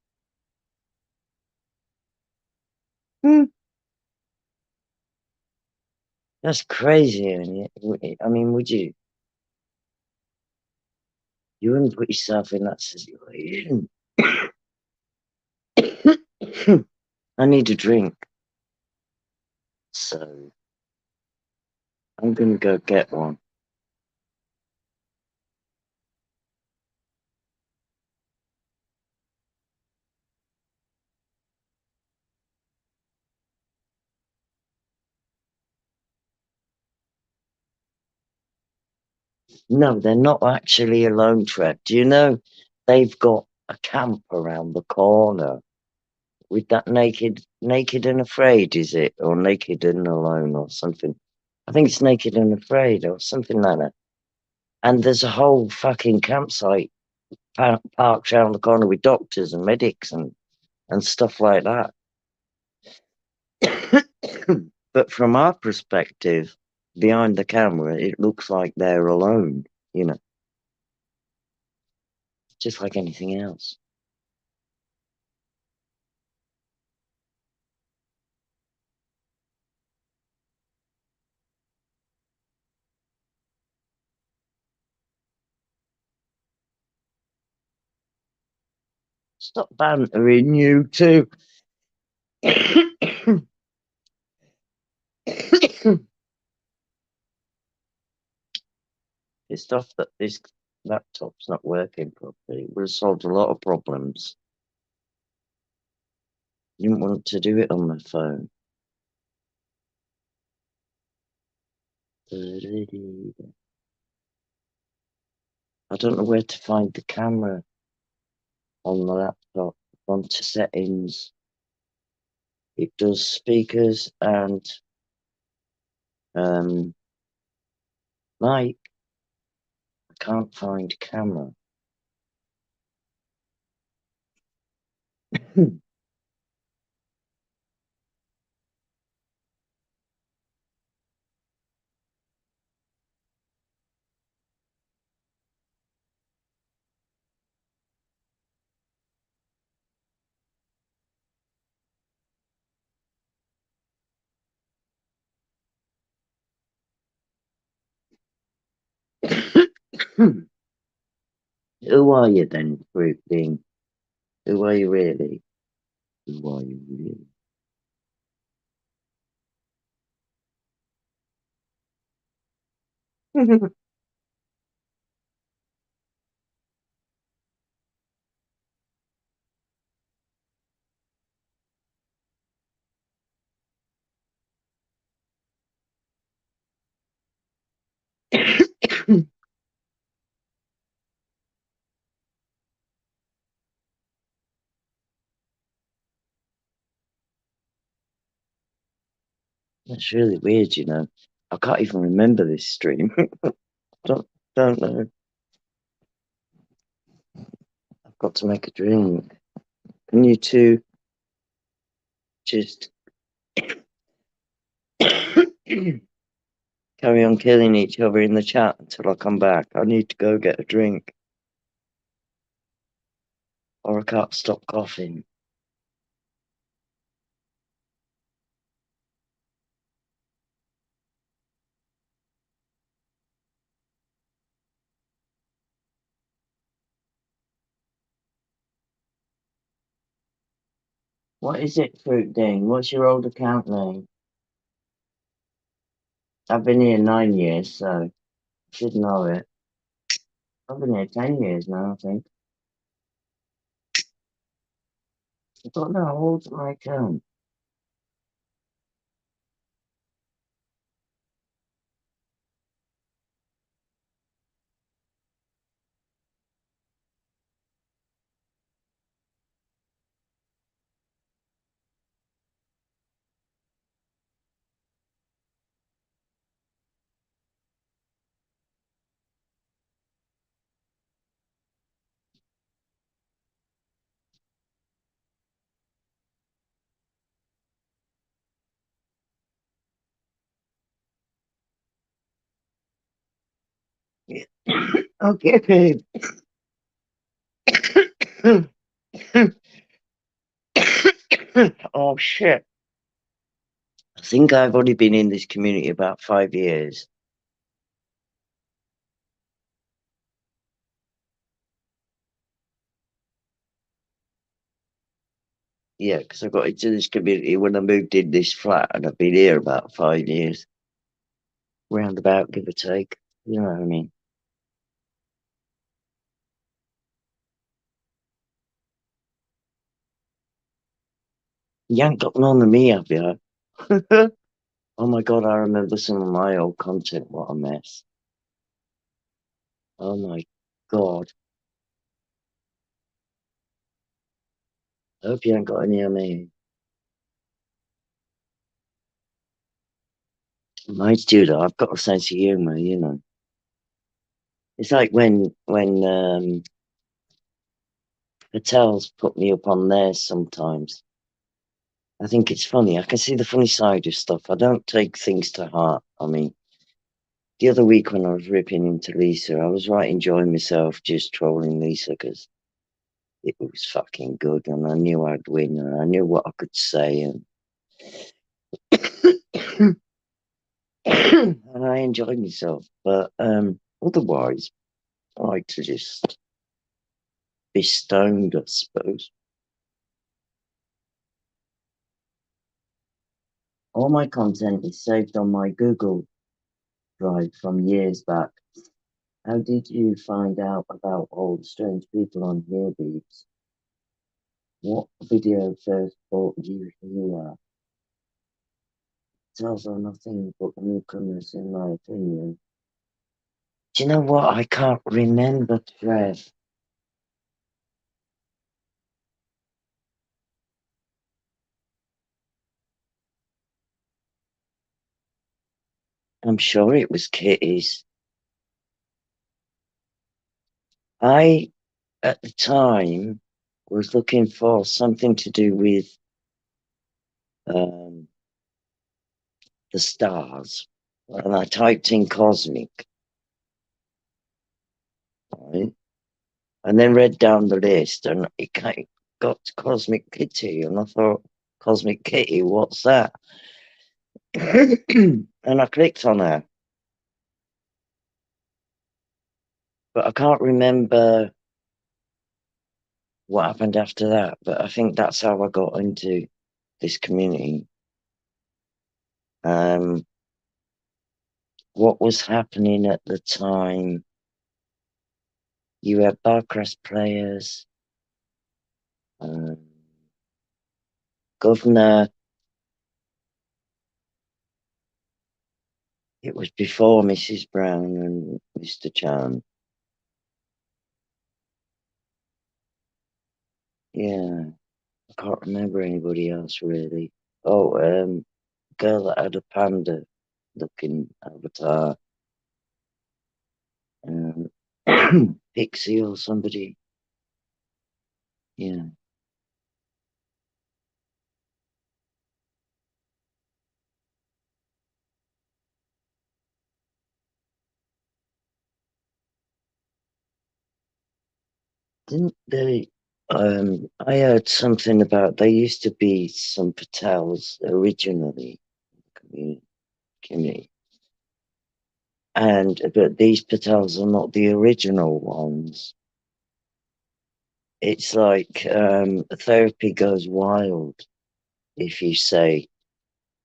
it? That's crazy. I mean, would you? You wouldn't put yourself in that situation. I need a drink. So I'm going to go get one. No, they're not actually alone, Trev. Do you know they've got a camp around the corner with that naked and afraid, is it? Or naked and alone or something. I think it's naked and afraid or something like that. And there's a whole fucking campsite parked around the corner with doctors and medics and stuff like that. But from our perspective, behind the camera, it looks like they're alone, you know, just like anything else. Stop bantering, you two. It's stuff that this laptop's not working properly. It would have solved a lot of problems. I didn't want to do it on my phone. I don't know where to find the camera on the laptop. Gone to settings. It does speakers and mic. I can't find camera. Who are you then, Fruit Thing? Who are you really? Who are you really? That's really weird, you know. I can't even remember this stream. don't know. I've got to make a drink. Can you two just carry on killing each other in the chat until I come back? I need to go get a drink. Or I can't stop coughing. What is it, Fruit Ding? What's your old account name? I've been here 9 years, so I should know it. I've been here 10 years now, I think. I don't know how old's my account. Okay. Oh shit. I think I've only been in this community about 5 years. Yeah, because I got into this community when I moved in this flat, and I've been here about 5 years. Roundabout, give or take. You know what I mean? You ain't got none of me, have you? Oh my god, I remember some of my old content. What a mess. Oh my god. I hope you ain't got any of me. I might do that. I've got a sense of humour, you know. It's like when Patel's put me up on theirs sometimes. I think it's funny. I can see the funny side of stuff. I don't take things to heart. I mean, the other week when I was ripping into Lisa, I was right enjoying myself just trolling Lisa because it was fucking good and I knew I'd win and I knew what I could say and and I enjoyed myself. But otherwise, I like to just be stoned, I suppose. All my content is saved on my Google Drive from years back. How did you find out about all the strange people on here, Beeps? What video first brought you here? Tells are nothing but newcomers, in my opinion. Do you know what? I can't remember, Trev. I'm sure it was Kitty's. I, at the time, was looking for something to do with the stars. And I typed in cosmic, right? And then read down the list and it got to Cosmic Kitty. And I thought, Cosmic Kitty, what's that? And I clicked on her. But I can't remember what happened after that. But I think that's how I got into this community. What was happening at the time? You had barcross players, governor. It was before Mrs. Brown and Mr. Chan. Yeah, I can't remember anybody else really. Oh, girl that had a panda looking avatar. Pixie or somebody. Yeah. Didn't they? I heard something about there used to be some Patels originally in the community, but these Patels are not the original ones. It's like therapy goes wild if you say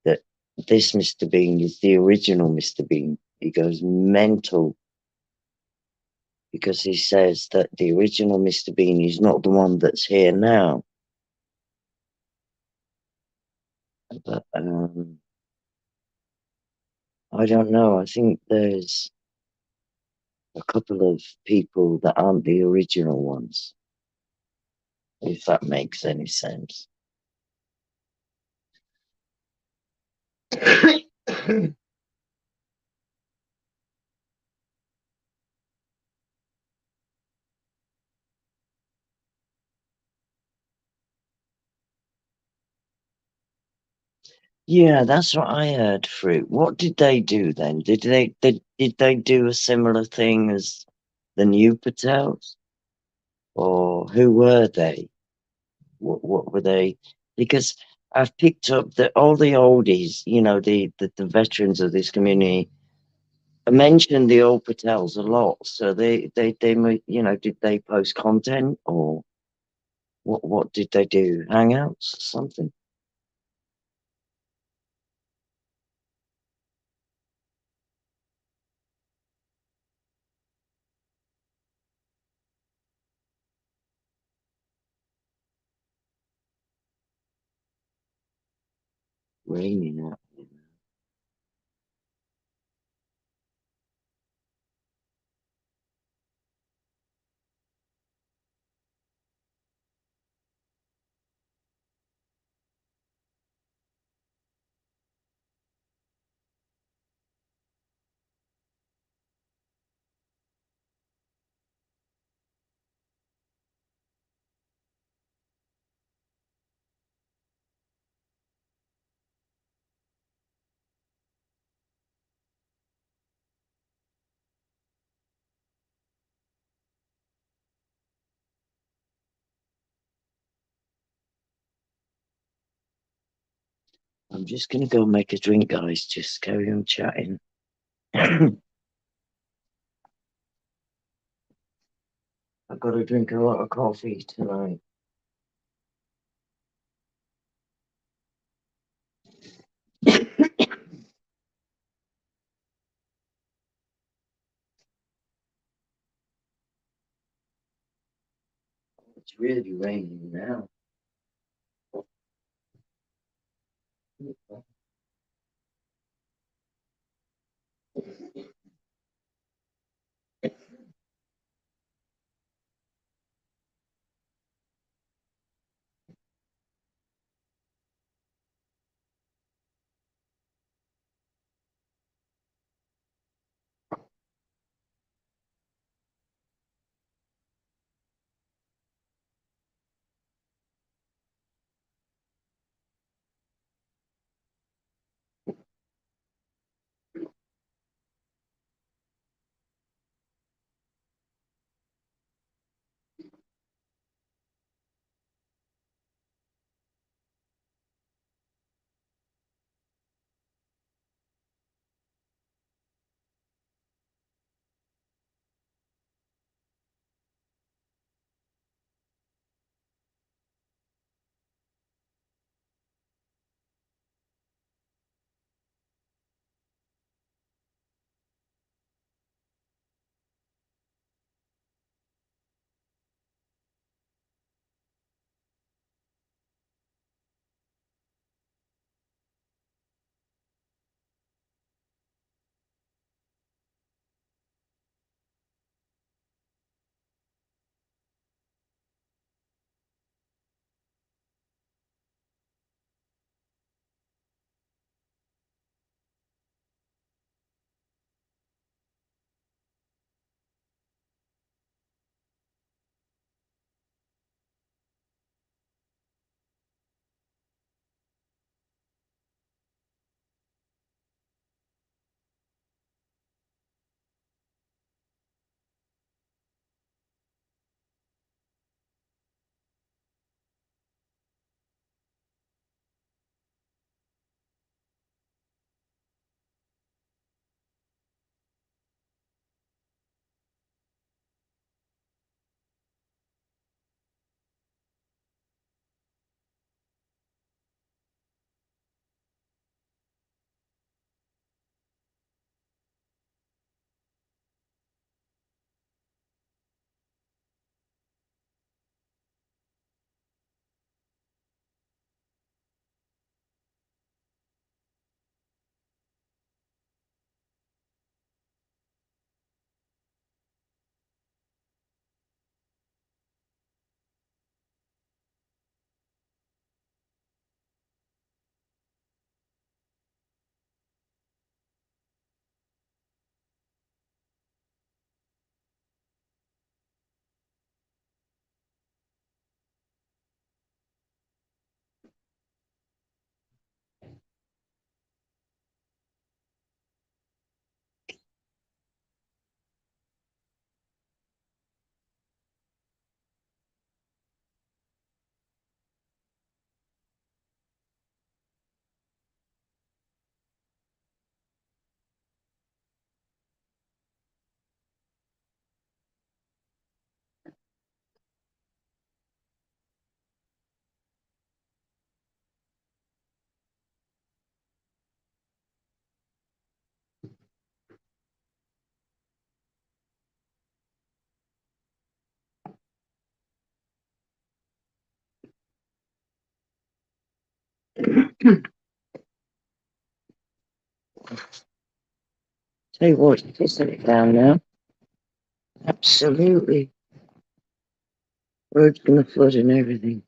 that this Mr. Bean is the original Mr. Bean. He goes mental because he says that the original Mr. Bean is not the one that's here now. But I don't know. I think there's a couple of people that aren't the original ones, if that makes any sense. Yeah, that's what I heard, Fruit. What did they do then? Did they do a similar thing as the new Patels? Or who were they? What were they? Because I've picked up that all the oldies, you know, the veterans of this community mention the old Patels a lot. So they you know, did they post content or what did they do? Hangouts or something? Raining out. I'm just gonna go make a drink, guys. Just carry on chatting. I've got to drink a lot of coffee tonight. It's really raining now. Tell you what, you set it down now. Absolutely. Road's gonna flood and everything.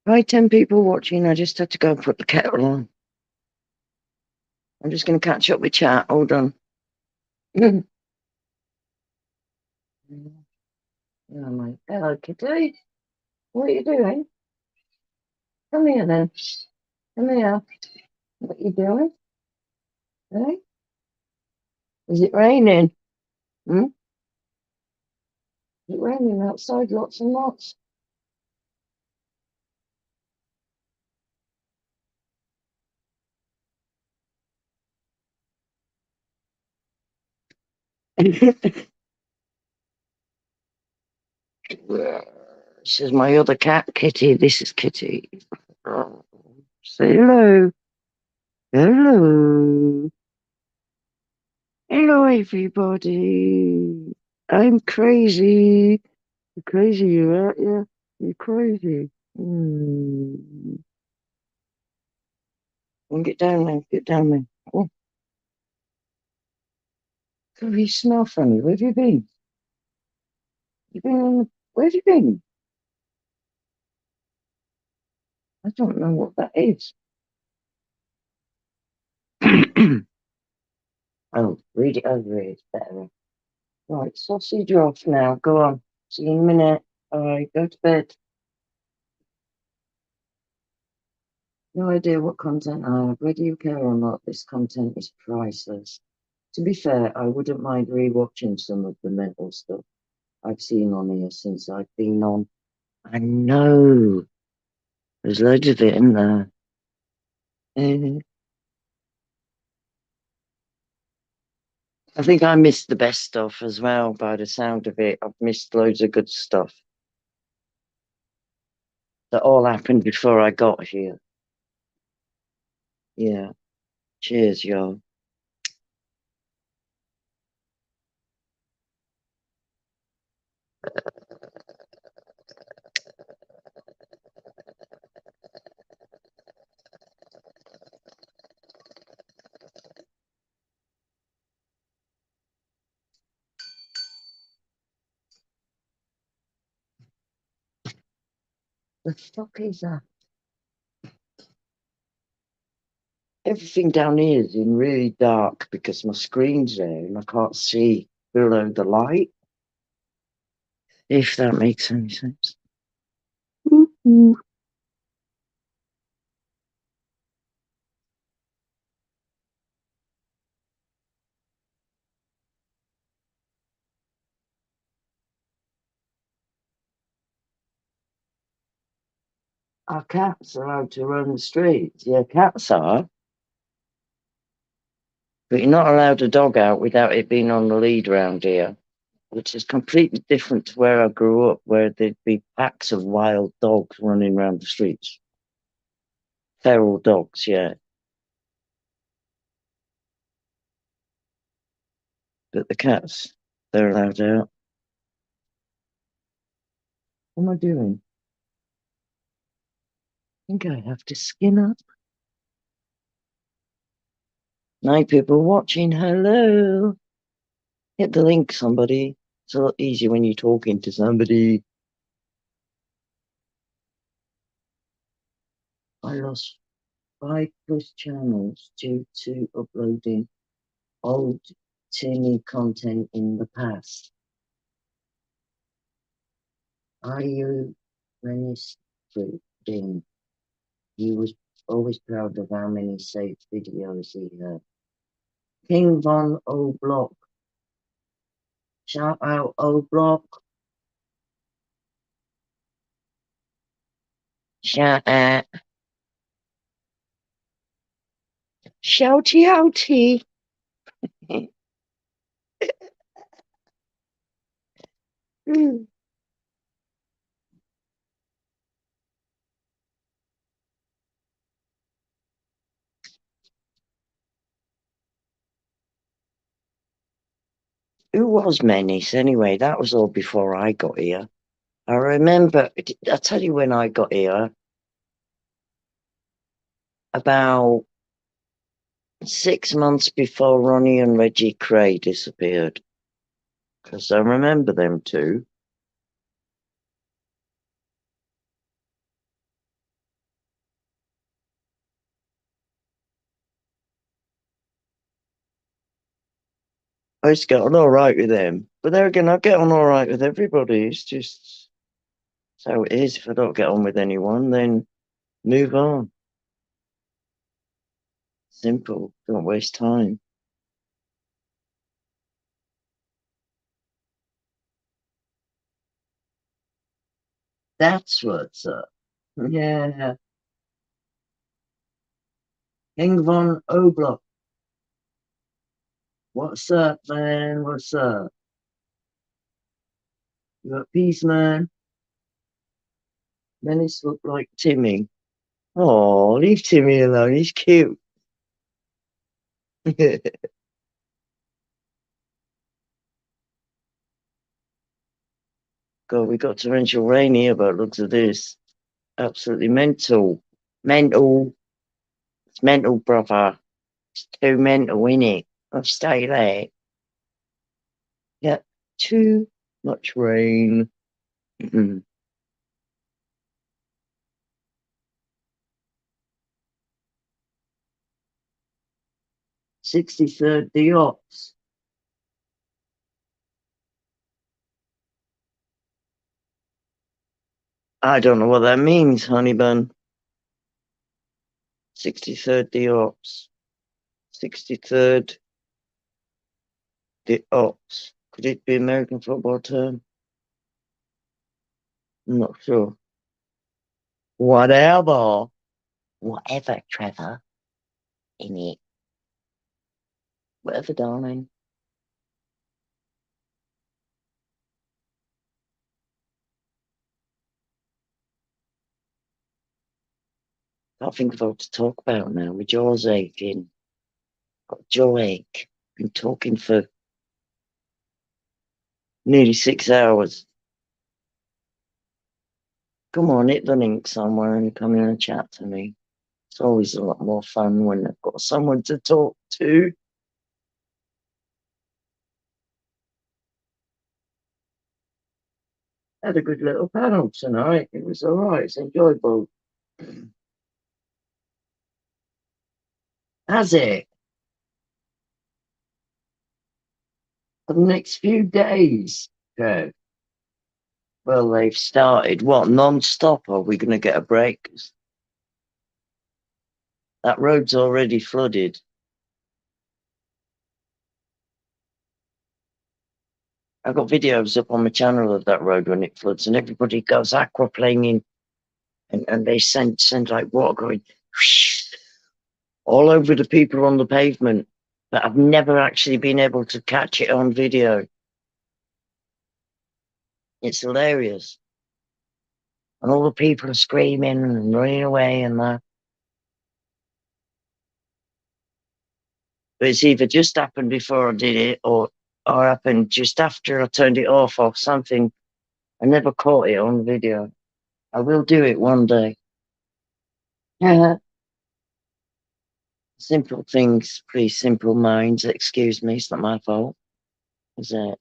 Hi, 10 people watching. I just had to go and put the kettle on. I'm just gonna catch up with chat. Hold on. Yeah, mate. Hello, kitty. What are you doing? Come here then. Come here. What are you doing? Hey? Is it raining? Hmm? Is it raining outside lots and lots? This is my other cat, Kitty. This is Kitty. Oh, say hello. Hello. Hello, everybody. I'm crazy. You're crazy, you aren't you? You're crazy. Well, get down there. Get down there. Oh, God, you smell funny. Where have you been? You been in the... Where have you been? I don't know what that is. Oh, read it over. It's better. Right, sausage off now. Go on. See you in a minute. All right, go to bed. No idea what content I have. Whether you care or not, this content is priceless. To be fair, I wouldn't mind rewatching some of the mental stuff I've seen on here since I've been on. I know. There's loads of it in there. I think I missed the best stuff as well by the sound of it. I've missed loads of good stuff that all happened before I got here. Yeah. Cheers, y'all. The fuck is that? Everything down here is in really dark because my screen's there and I can't see below the light. If that makes any sense. Ooh. Our cats are allowed to run the streets. Yeah, cats are. But you're not allowed a dog out without it being on the lead round here, which is completely different to where I grew up, where there'd be packs of wild dogs running around the streets. Feral dogs, yeah. But the cats, they're allowed out. What am I doing? I think I have to skin up. 9 people watching. Hello. Hit the link, somebody. It's a lot easier when you're talking to somebody. I lost 5+ channels due to uploading old Timmy content in the past. Are you ministering? He was always proud of how many saved videos he had. King Von O Block. Shout out O Block. Shout out. Shouty outy. Who was Menace anyway? That was all before I got here. I remember, I'll tell you when I got here. About 6 months before Ronnie and Reggie Cray disappeared. Because I remember them two. I used to get on all right with them. But there again, I get on all right with everybody. It's just how it is. If I don't get on with anyone, then move on. Simple. Don't waste time. That's what's up. Yeah. King von Oblock. What's up, man? What's up? You got peace, man? Menace look like Timmy. Oh, leave Timmy alone. He's cute. God, we got torrential rain here, but looks at this. Absolutely mental. Mental. It's mental, brother. It's too mental, innit? I'll stay there. Yeah, too much rain. 63rd Diops. I don't know what that means, honey bun. 63rd Diops. 63rd Diops. Could it be American football term? I'm not sure. Whatever. Whatever, Trevor. Innit? Whatever, darling. Can't think of what to talk about now. My jaw's aching. Got jaw ache. Been talking for nearly 6 hours. Come on, hit the link somewhere and come in and chat to me. It's always a lot more fun when I've got someone to talk to. Had a good little panel tonight. It was all right. It's enjoyable. Has it? For the next few days. Okay. Well, they've started. What, non-stop? Are we going to get a break? That road's already flooded. I've got videos up on my channel of that road when it floods, and everybody goes aquaplaning, and they send like water going all over the people on the pavement. But I've never actually been able to catch it on video. It's hilarious. And all the people are screaming and running away and that. But it's either just happened before I did it or happened just after I turned it off or something. I never caught it on video. I will do it one day. Simple things, please, simple minds. Excuse me, it's not my fault. Is it?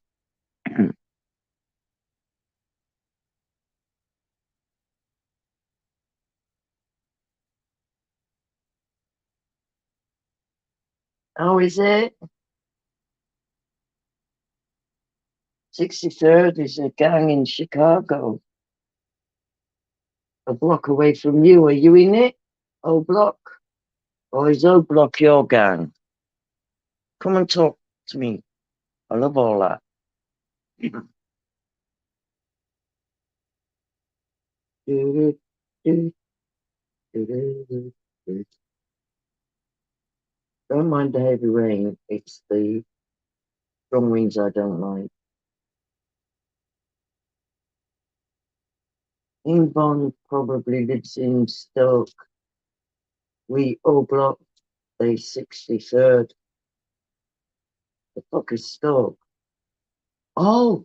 Oh, is it? 63rd is a gang in Chicago. A block away from you. Are you in it? O Block? Or is O Block your gang? Come and talk to me. I love all that. Don't mind the heavy rain. It's the strong winds I don't like. Inbon probably lives in Stoke. We O Block, they 63rd. The fuck is Stoke? Oh,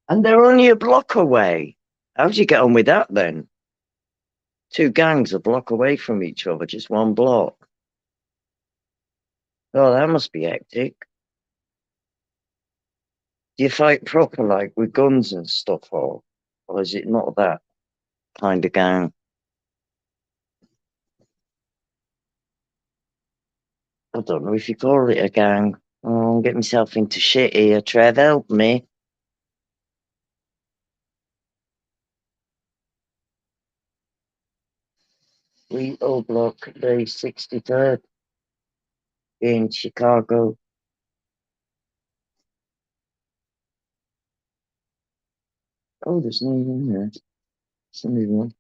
and they're only a block away. How'd you get on with that then? Two gangs a block away from each other, just one block. Oh, that must be hectic. Do you fight proper, like with guns and stuff, or is it not that kind of gang? I don't know if you call it a gang. Oh, I'm getting myself into shit here, Trev. Help me. Lethal Block, the 63rd in Chicago. Oh, there's no one there. Somebody one.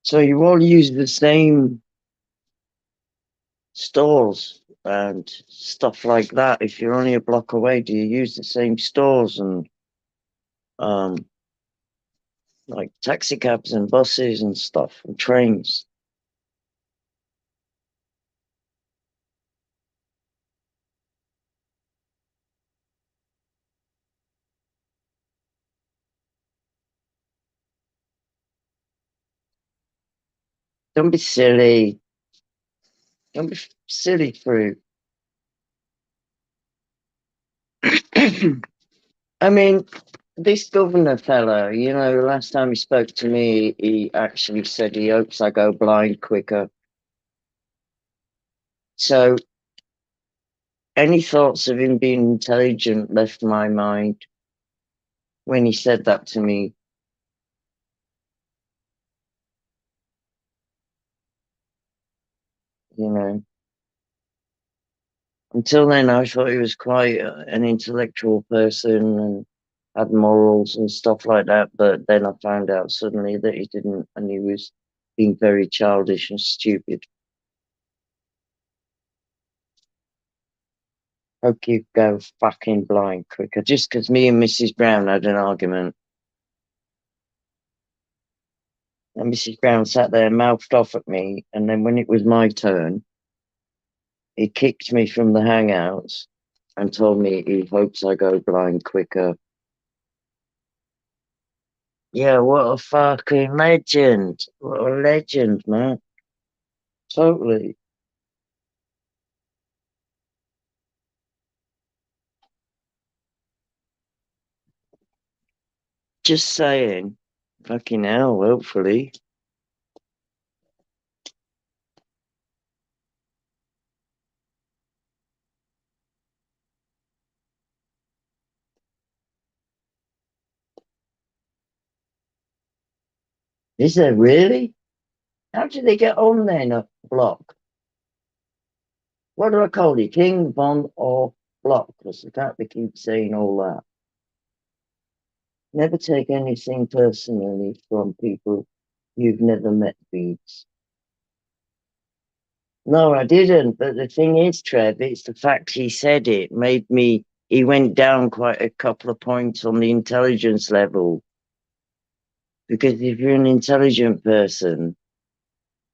So you all use the same stores and stuff like that. If you're only a block away, do you use the same stores and like taxi cabs and buses and stuff and trains? Don't be silly. Don't be silly, Fruit. I mean, this governor fella, you know, last time he spoke to me, he actually said he hopes I go blind quicker. So, any thoughts of him being intelligent left my mind when he said that to me. You know, until then, I thought he was quite an intellectual person and had morals and stuff like that. But then I found out suddenly that he didn't, and he was being very childish and stupid. Hope you go fucking blind quicker. Just because me and Mrs. Brown had an argument. And Mrs. Brown sat there, mouthed off at me, and then when it was my turn, he kicked me from the hangouts and told me he hopes I go blind quicker. Yeah, what a fucking legend. What a legend, man. Totally. Just saying. Fucking hell, hopefully. Is there really? How did they get on then a block? What do I call you? King, Bond, or block? Because I can't be keep saying all that. Never take anything personally from people you've never met, Beats. No, I didn't. But the thing is, Trev, it's the fact he said it made me. He went down quite a couple of points on the intelligence level. Because if you're an intelligent person,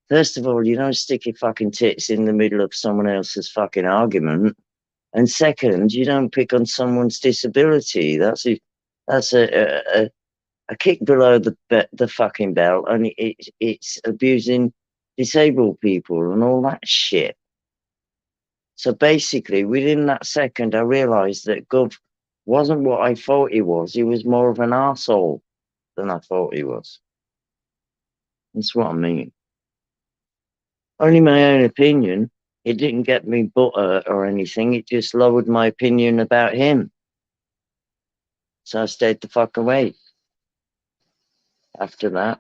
first of all, you don't stick your fucking tits in the middle of someone else's fucking argument. And second, you don't pick on someone's disability. That's a kick below the fucking belt, and it's abusing disabled people and all that shit. So basically, within that second, I realised that Gov wasn't what I thought he was. He was more of an arsehole than I thought he was. That's what I mean. Only my own opinion. It didn't get me butter or anything. It just lowered my opinion about him. So I stayed the fuck away after that.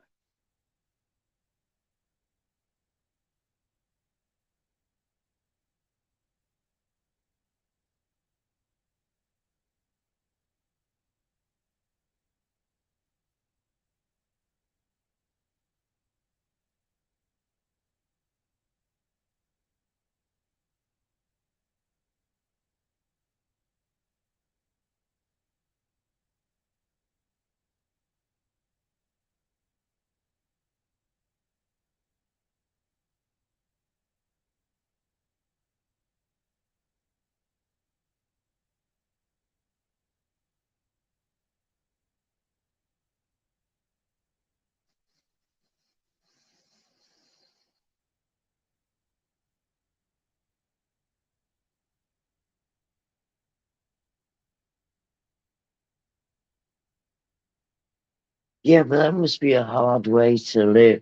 Yeah, but that must be a hard way to live,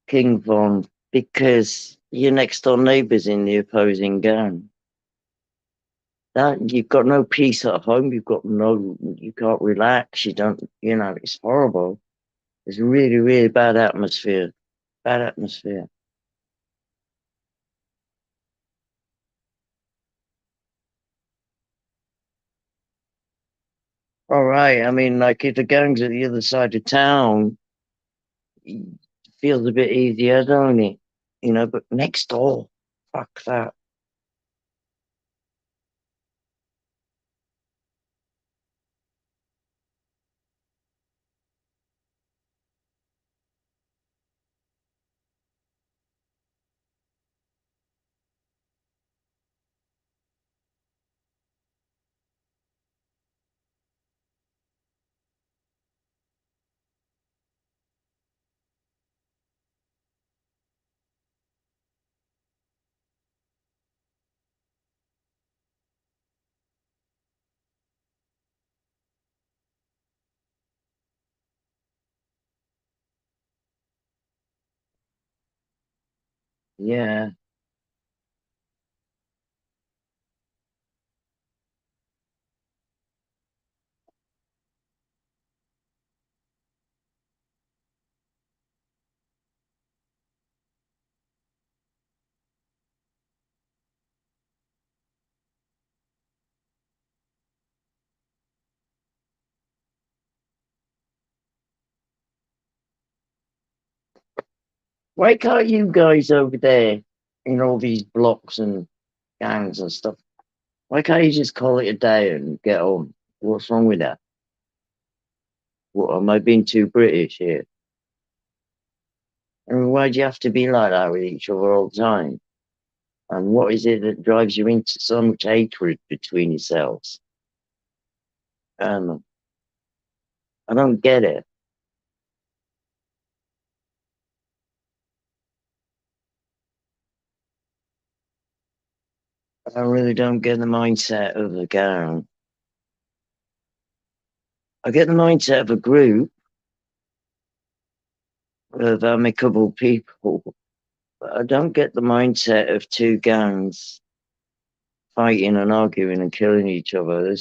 King Von, because your next door neighbour's in the opposing gang. That you've got no peace at home. You can't relax. You don't. It's horrible. It's really, really bad atmosphere. Bad atmosphere. All right. I mean, like if the gang's at the other side of town, it feels a bit easier, don't it? But next door, fuck that. Yeah. Why can't you guys over there in all these blocks and gangs and stuff? Why can't you just call it a day and get on? What's wrong with that? What, am I being too British here? I mean, why do you have to be like that with each other all the time? And what is it that drives you into so much hatred between yourselves? Um, I don't get it. I really don't get the mindset of a gang. I get the mindset of a group of amicable people, but I don't get the mindset of two gangs fighting and arguing and killing each other.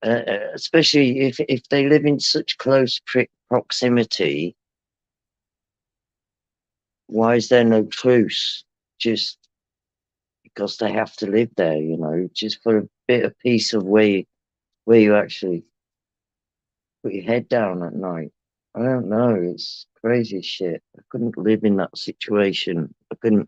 Especially if they live in such close proximity. Why is there no truce? Just because they have to live there, just for a bit of peace of where you actually put your head down at night. I don't know. It's crazy shit. I couldn't live in that situation. I couldn't.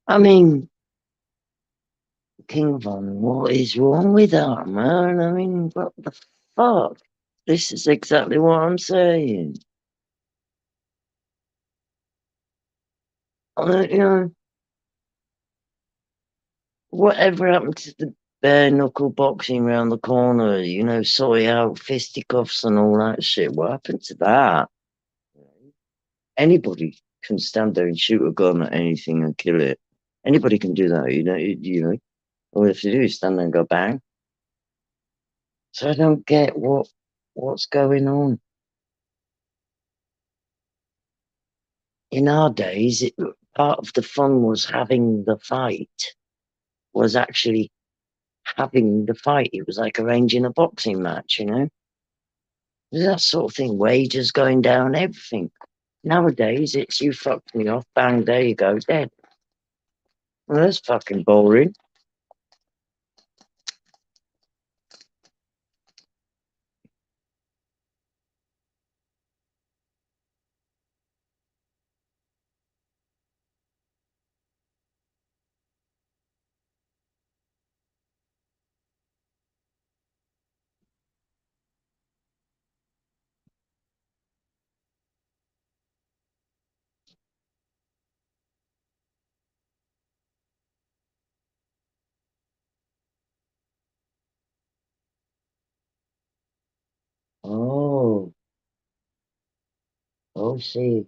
I mean, King Von, what is wrong with that, man? I mean, what the fuck? This is exactly what I'm saying. You know, whatever happened to the bare knuckle boxing around the corner, sorting out fisticuffs and all that shit? What happened to that? Anybody can stand there and shoot a gun at anything and kill it. Anybody can do that, All you have to do is stand there and go bang. So I don't get what's going on. In our days, part of the fun was having the fight, was actually having the fight. It was like arranging a boxing match, That sort of thing, wages going down, everything. Nowadays, it's you fucked me off, bang, there you go, dead. Well, that's fucking boring. Oh, see.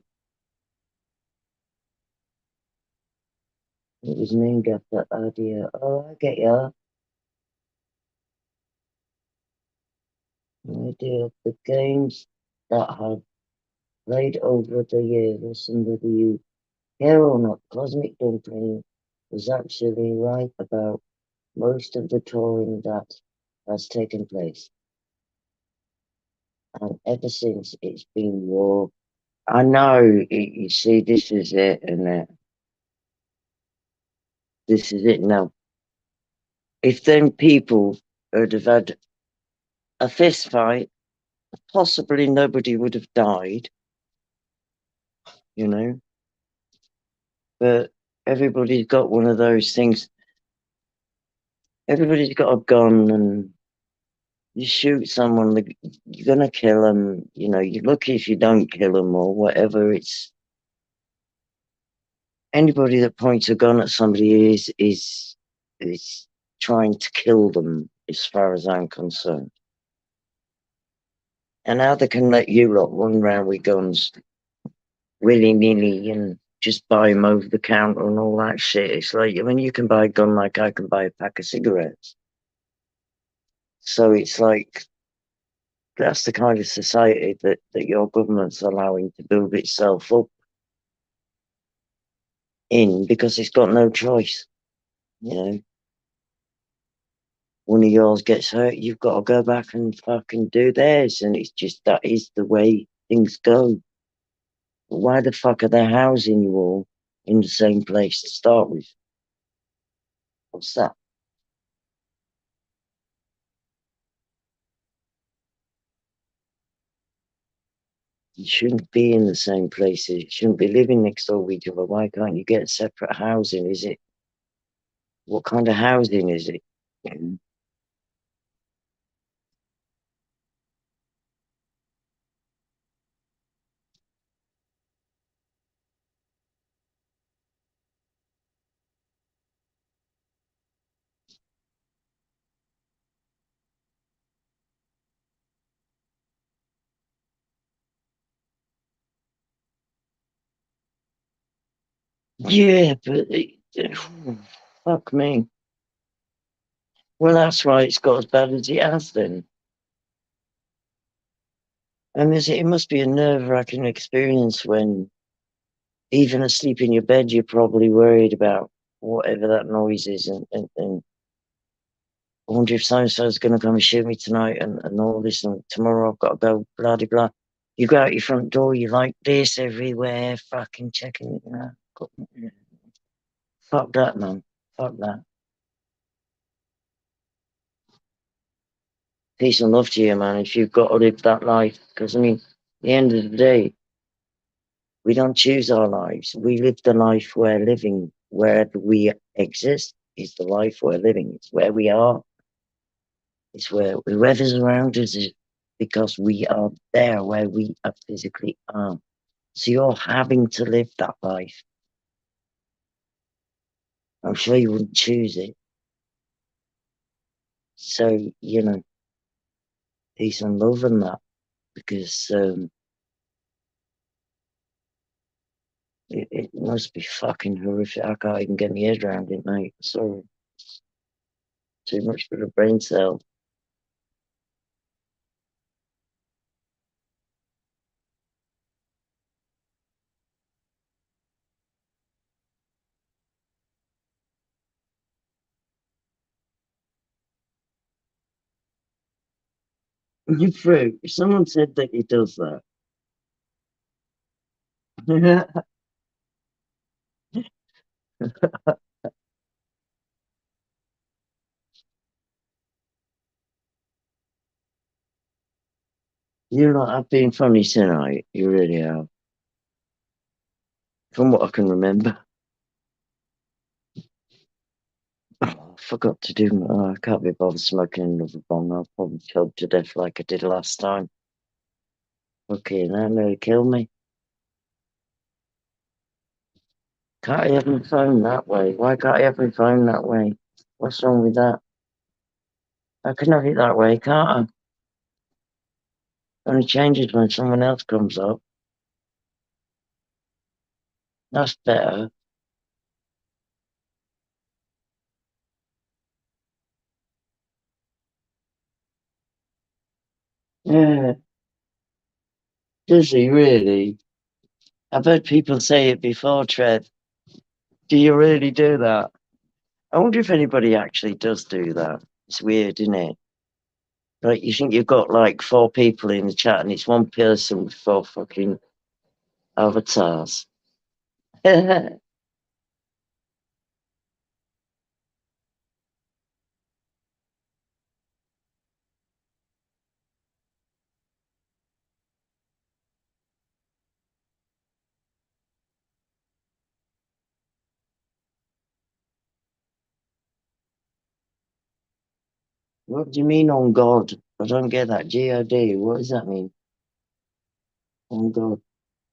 It was me got that idea. Oh, I get ya. The idea of the games that have played over the years with somebody who, care or not, Cosmic Dumpling was actually right about most of the touring that has taken place. And ever since it's been war. I know, you see, this is it, and this is it now. If then people would have had a fist fight, possibly nobody would have died, you know. But everybody's got one of those things. Everybody's got a gun, and you shoot someone, you're gonna kill them. You know, you're lucky if you don't kill them or whatever. It's anybody that points a gun at somebody is trying to kill them, as far as I'm concerned. And how they can let you lot run around with guns willy-nilly and just buy them over the counter and all that shit. It's like, I mean, you can buy a gun like I can buy a pack of cigarettes. So it's like, that's the kind of society that your government's allowing to build itself up in, because it's got no choice. You know, one of yours gets hurt, you've got to go back and fucking do theirs. And it's just, that is the way things go. Why the fuck are they housing you all in the same place to start with? What's that? You shouldn't be in the same places. You shouldn't be living next door with each other. Why can't you get separate housing? Is it, what kind of housing is it? Yeah, but fuck me. Well, that's why it's got as bad as it has then. And it must be a nerve-wracking experience when, even asleep in your bed, you're probably worried about whatever that noise is, and I wonder if so-and-so's going to come and shoot me tonight, and all this, and tomorrow I've got to go, blah, blah, blah. You go out your front door, you like this everywhere, fucking checking it out. Fuck that, man. Fuck that. Peace and love to you, man, if you've got to live that life. Because, I mean, at the end of the day, we don't choose our lives. We live the life we're living. Wherever we exist is the life we're living. It's where we are. It's where whoever's around us is because we are there where we are physically are. So you're having to live that life. I'm sure you wouldn't choose it. So, you know, peace and love and that. Because it must be fucking horrific. I can't even get my head around it, mate. Sorry. Too much for the brain cell. Fruit. Someone said that he does that. You're not have been funny tonight. You really are. From what I can remember. Oh, I forgot to do. I can't be bothered smoking another bong. I'll probably choke to death like I did last time. Okay, that nearly killed me. Can't I have my phone that way? Why can't I have my phone that way? What's wrong with that? I can have it that way, can't I? Only changes when someone else comes up. That's better. Yeah. Does he really? I've heard people say it before, Trev. Do you really do that? I wonder if anybody actually does do that. It's weird, isn't it? Like, you think you've got like 4 people in the chat and it's one person with 4 fucking avatars. What do you mean on God? I don't get that. God. What does that mean? On God.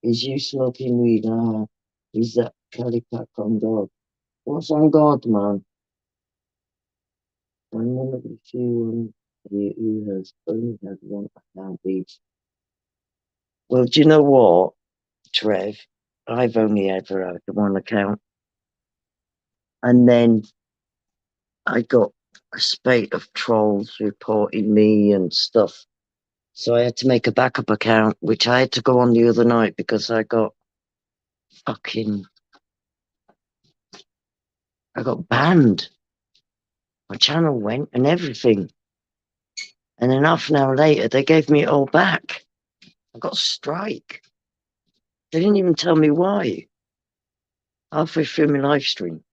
Is you smoking weed? Ah, is that Calipac on God? What's on God, man? I'm one of the few who has only had one account each. Well, do you know what, Trev? I've only ever had one account. And then I got a spate of trolls reporting me and stuff. So I had to make a backup account, which I had to go on the other night because I got banned. My channel went and everything. And then half an hour later, they gave me it all back. I got a strike. They didn't even tell me why. Halfway through my live stream.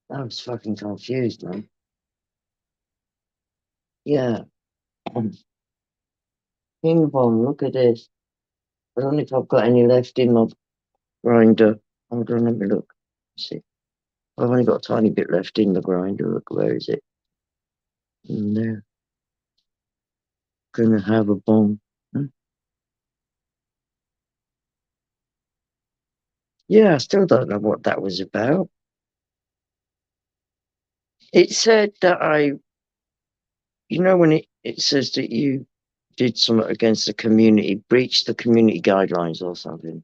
I was fucking confused, man. Yeah. Ping pong, look at this. I don't know if I've got any left in my grinder. Hold on, let me look. Let's see. I've only got a tiny bit left in the grinder. Look, where is it? In there. Gonna have a bomb. Yeah, I still don't know what that was about. It said that when it says that you did something against the community, breached the community guidelines or something.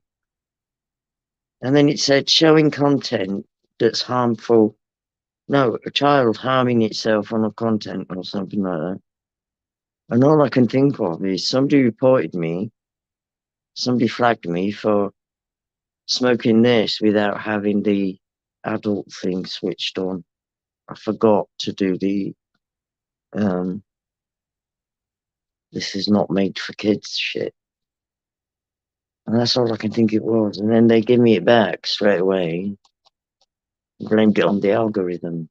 And then it said showing content that's harmful. No, a child harming itself on a content or something like that. And all I can think of is somebody flagged me for smoking this without having the adult thing switched on. I forgot to do the this is not made for kids shit. And that's all I can think it was. And then they give me it back straight away. Blamed it on the algorithm.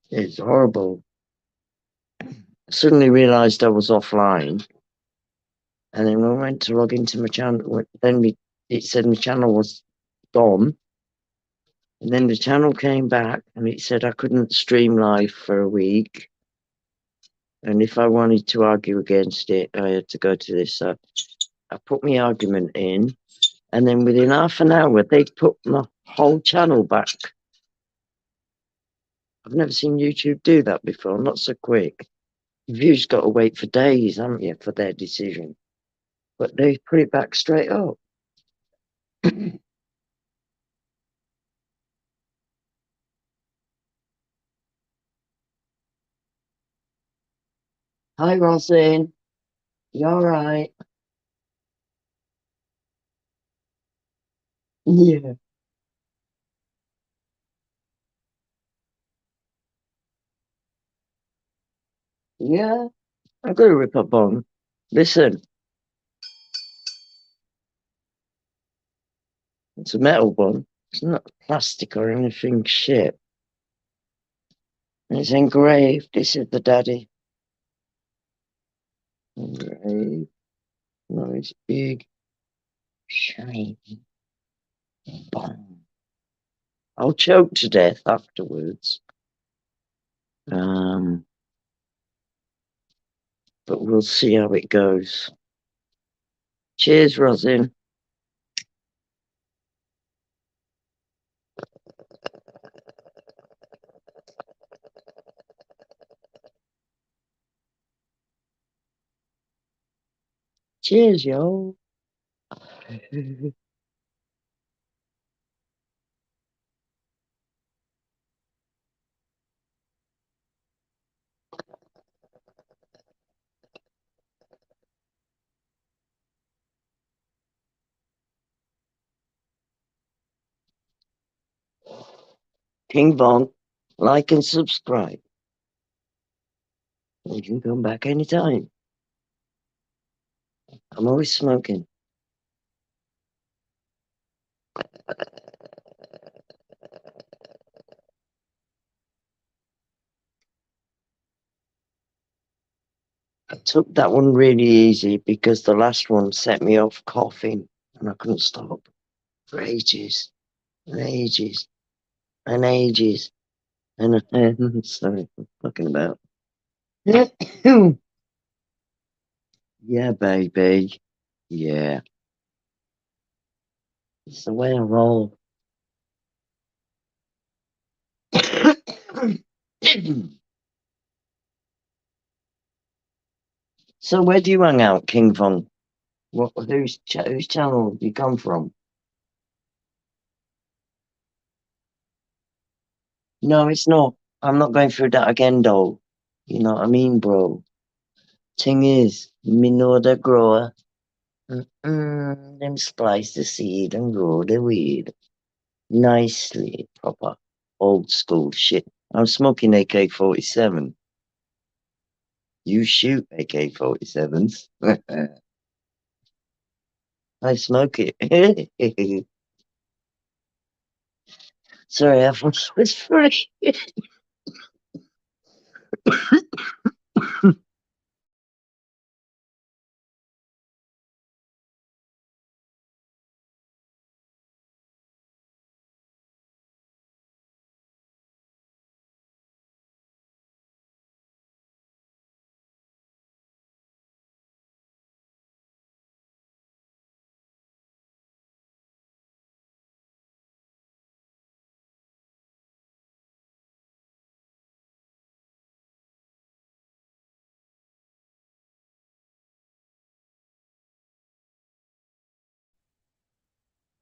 It's horrible. I suddenly realised I was offline. And then when I went to log into my channel, it said my channel was gone. And then the channel came back and it said I couldn't stream live for a week. And if I wanted to argue against it, I had to go to this. I put my argument in. And then within half an hour, they put my whole channel back. I've never seen YouTube do that before, not so quick. You've got to wait for days, haven't you, for their decision. But they put it back straight up. Hi, Rosin. You all right? Yeah. Yeah. I'm going to rip a bong. Listen. It's a metal bong. It's not plastic or anything shit. And it's engraved. This is the daddy. Engraved. Nice big shiny bong. I'll choke to death afterwards. But we'll see how it goes. Cheers, Rosin. Cheers, yo. King Von, like and subscribe. You can come back anytime. I'm always smoking. I took that one really easy because the last one set me off coughing and I couldn't stop for ages and ages and ages. And sorry, I'm talking about. Yeah, baby. Yeah. It's the way I roll. So where do you hang out, King Von? Whose channel do you come from? No, it's not. I'm not going through that again, though. You know what I mean, bro? Thing is, me know the grower. Them splice the seed and grow the weed. Nicely, proper, old school shit. I'm smoking AK-47. You shoot AK-47s. I smoke it. Sorry, I thought it was free.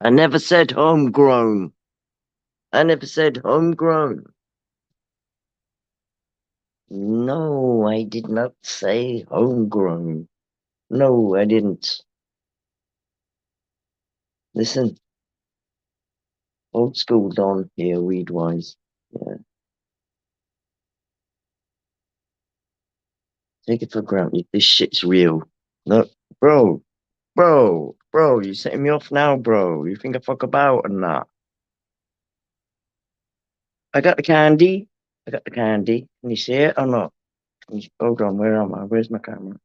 I never said homegrown. I never said homegrown. No, I did not say homegrown. No, I didn't. Listen, old school Don here, weed wise. Yeah. Take it for granted. This shit's real. No, bro, you're setting me off now, bro. You think I fuck about or not? I got the candy. Can you see it or not? Hold on, where am I? Where's my camera?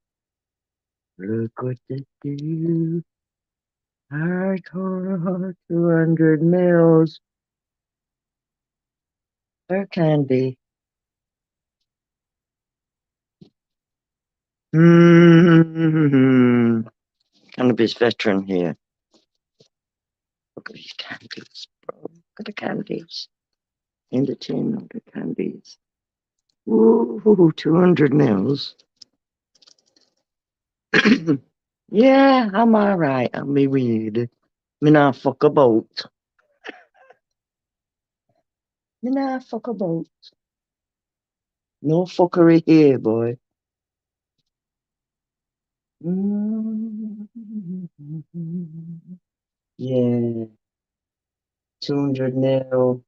Look what they do. Hardcore 200 mils. Where candy? Cannabis veteran here. Look at these candies, bro. Look at the candies. In the tin of the candies. Ooh, 200 mils. Yeah, I'm alright. I'm me weed. Me not fuck about. Me not fuck about. No fuckery here, boy. Yeah. 200 mil.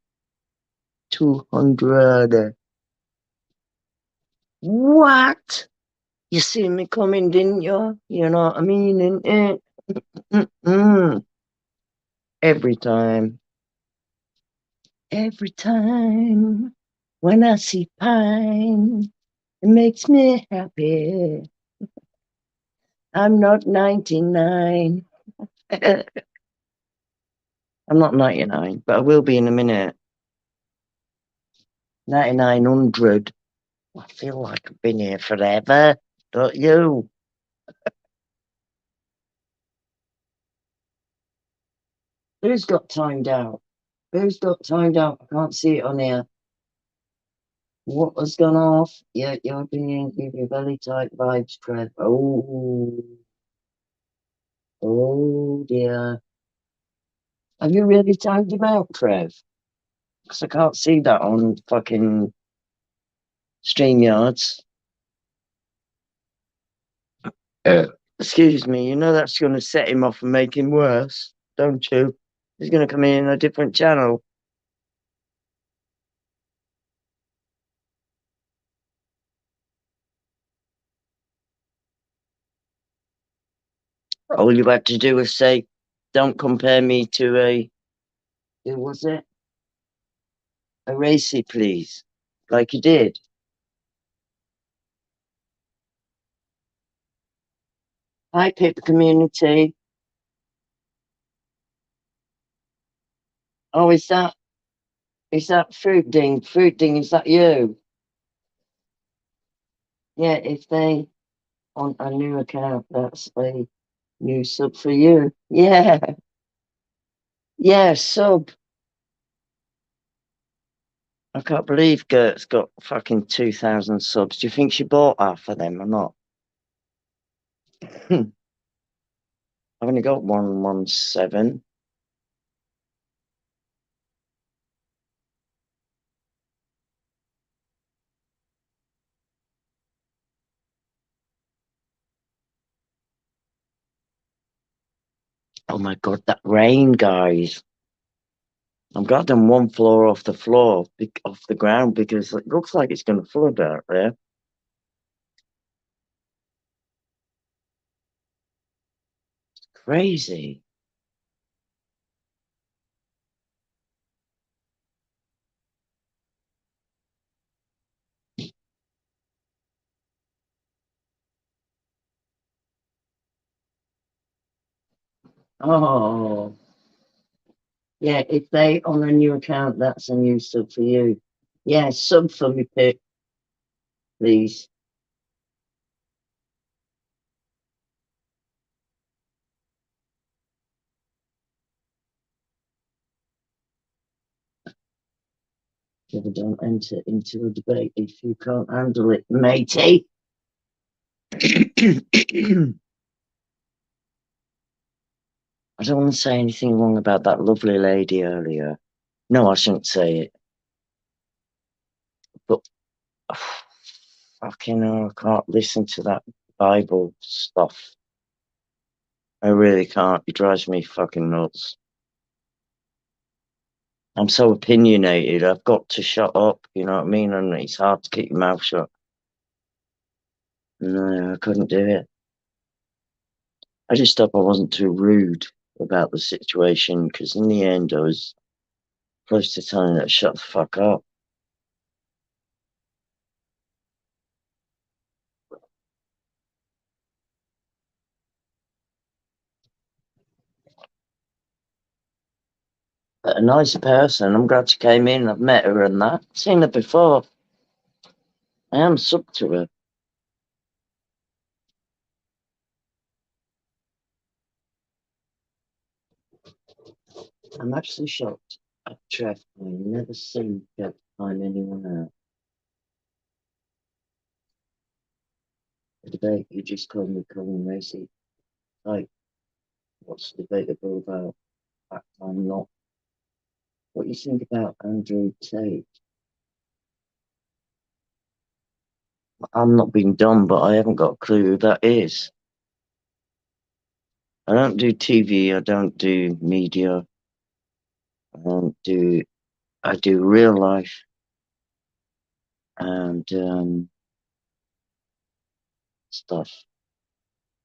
200. What? You see me coming, didn't you? You know what I mean? Every time. Every time. When I see pine, it makes me happy. I'm not 99. I'm not 99, but I will be in a minute. 9900. I feel like I've been here forever, don't you? Who's got timed out? Who's got timed out? I can't see it on here. What has gone off? Yeah, your opinion give you belly tight vibes, Trev. Oh. Oh dear. Have you really tagged him out, Trev? Because I can't see that on fucking StreamYards. Excuse me, you know that's going to set him off and make him worse, don't you? He's going to come in a different channel. All you had to do was say, don't compare me to a, who was it? A racy, please. Like you did. Hi, Pip community. Oh, is that Fruit Ding? Fruit Ding, is that you? Yeah, if they on a new account, that's a new sub for you. Yeah. Yeah, sub. I can't believe Gert's got fucking 2,000 subs. Do you think she bought half of them or not? I've only got 117. Oh my god, that rain, guys. I've got them one floor off the ground, because it looks like it's going to flood out there. It's crazy. Oh. Yeah, if they on a new account, that's a new sub for you. Yeah, sub for me, Pip, please. Never don't enter into a debate if you can't handle it, matey. I don't want to say anything wrong about that lovely lady earlier. No, I shouldn't say it. But fucking hell, I can't listen to that Bible stuff. I really can't. It drives me fucking nuts. I'm so opinionated. I've got to shut up, you know what I mean? And it's hard to keep your mouth shut. No, I couldn't do it. I just hope I wasn't too rude about the situation, because in the end I was close to telling her to shut the fuck up. But a nice person. I'm glad she came in. I've met her and that. Seen her before. I am sub to her. I'm actually shocked at Trev. I never seem to get to find anyone out. The debate you just called me Colin Racy. Like, what's debatable about? Fact, I'm not. What do you think about Andrew Tate? I'm not being dumb, but I haven't got a clue who that is. I don't do TV. I don't do media. I do real life and stuff.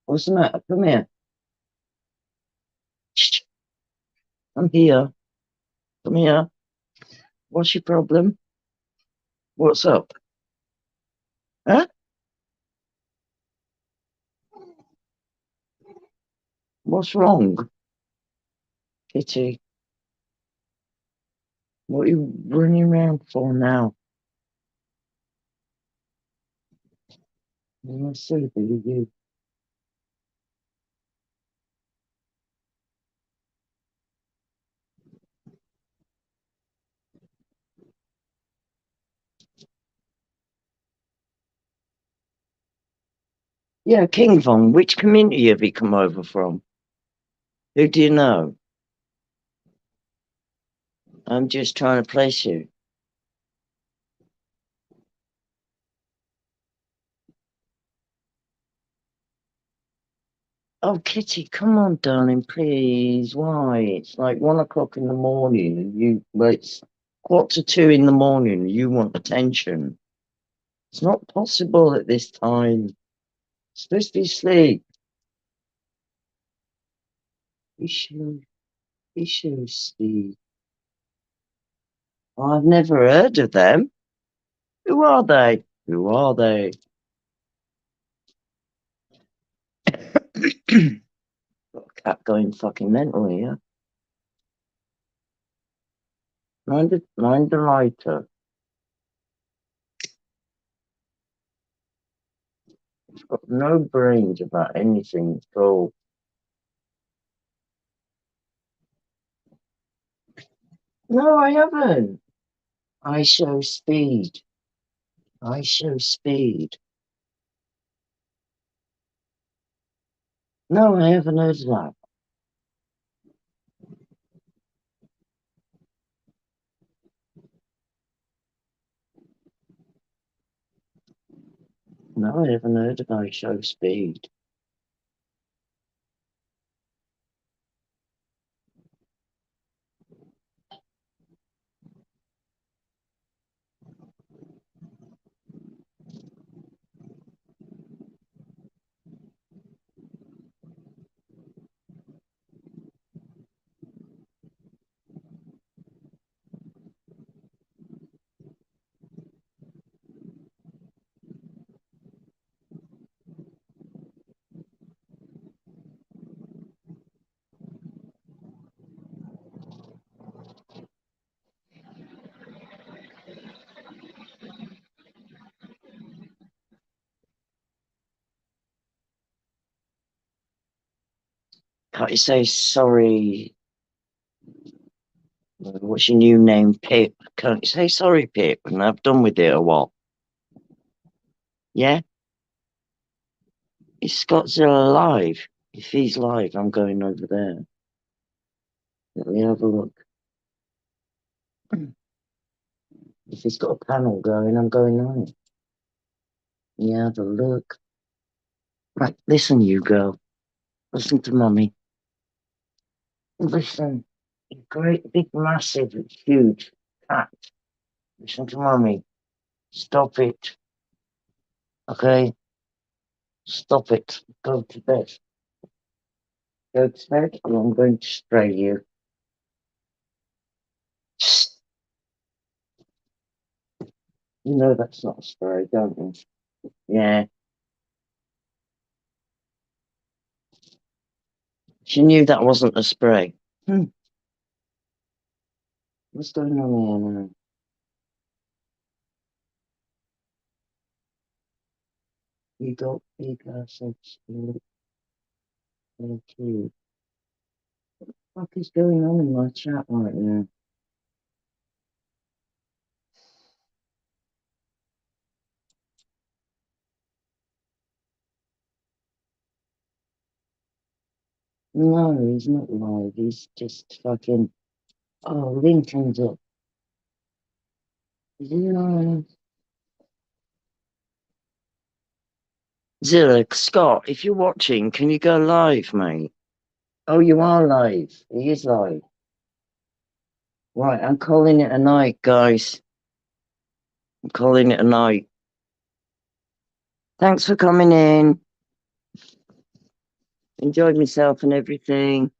What's the matter? Come here. I'm here. Come here. What's your problem? What's up? Huh? What's wrong? Kitty, what are you running around for now? I'm silly with you. Yeah, King Von, which community have you come over from? Who do you know? I'm just trying to place you. Oh, Kitty, come on, darling, please. Why? It's like 1 o'clock in the morning and well, it's 1:45 in the morning and you want attention. It's not possible at this time. It's supposed to be asleep. Issues, Steve. I've never heard of them. Who are they? Who are they? Got a cat going fucking mental here. Mind the lighter. It's got no brains about anything at all. No, I haven't. I show speed. I show speed. No, I haven't heard of that. No, I haven't heard of I show speed. Can't you say sorry? What's your new name, Pip? Can't you say sorry, Pip? And I've done with it or what? Yeah? Is Scottzilla live? If he's live, I'm going over there. Let me have a look. If he's got a panel going, I'm going on it. Yeah, have a look. Right, listen, you girl. Listen to mummy. Listen. You great, big, massive, huge cat. Listen to mummy. Stop it. Okay? Stop it. Go to bed. Go to bed, or I'm going to spray you. You know that's not a spray, don't you? Yeah. She knew that wasn't a spray. What's going on here now? You got big assets. Thank you. What the fuck is going on in my chat right now? No, he's not live. He's just fucking. Oh, Lincoln's up. Is he live? Zilla, Scott, if you're watching, can you go live, mate? Oh, you are live. He is live. Right, I'm calling it a night, guys. I'm calling it a night. Thanks for coming in. Enjoyed myself and everything.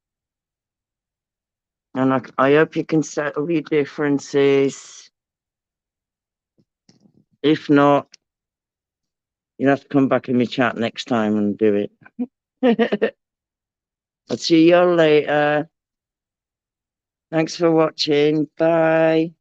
And I hope you can settle your differences. If not, you'll have to come back in my chat next time and do it. I'll see you all later. Thanks for watching. Bye.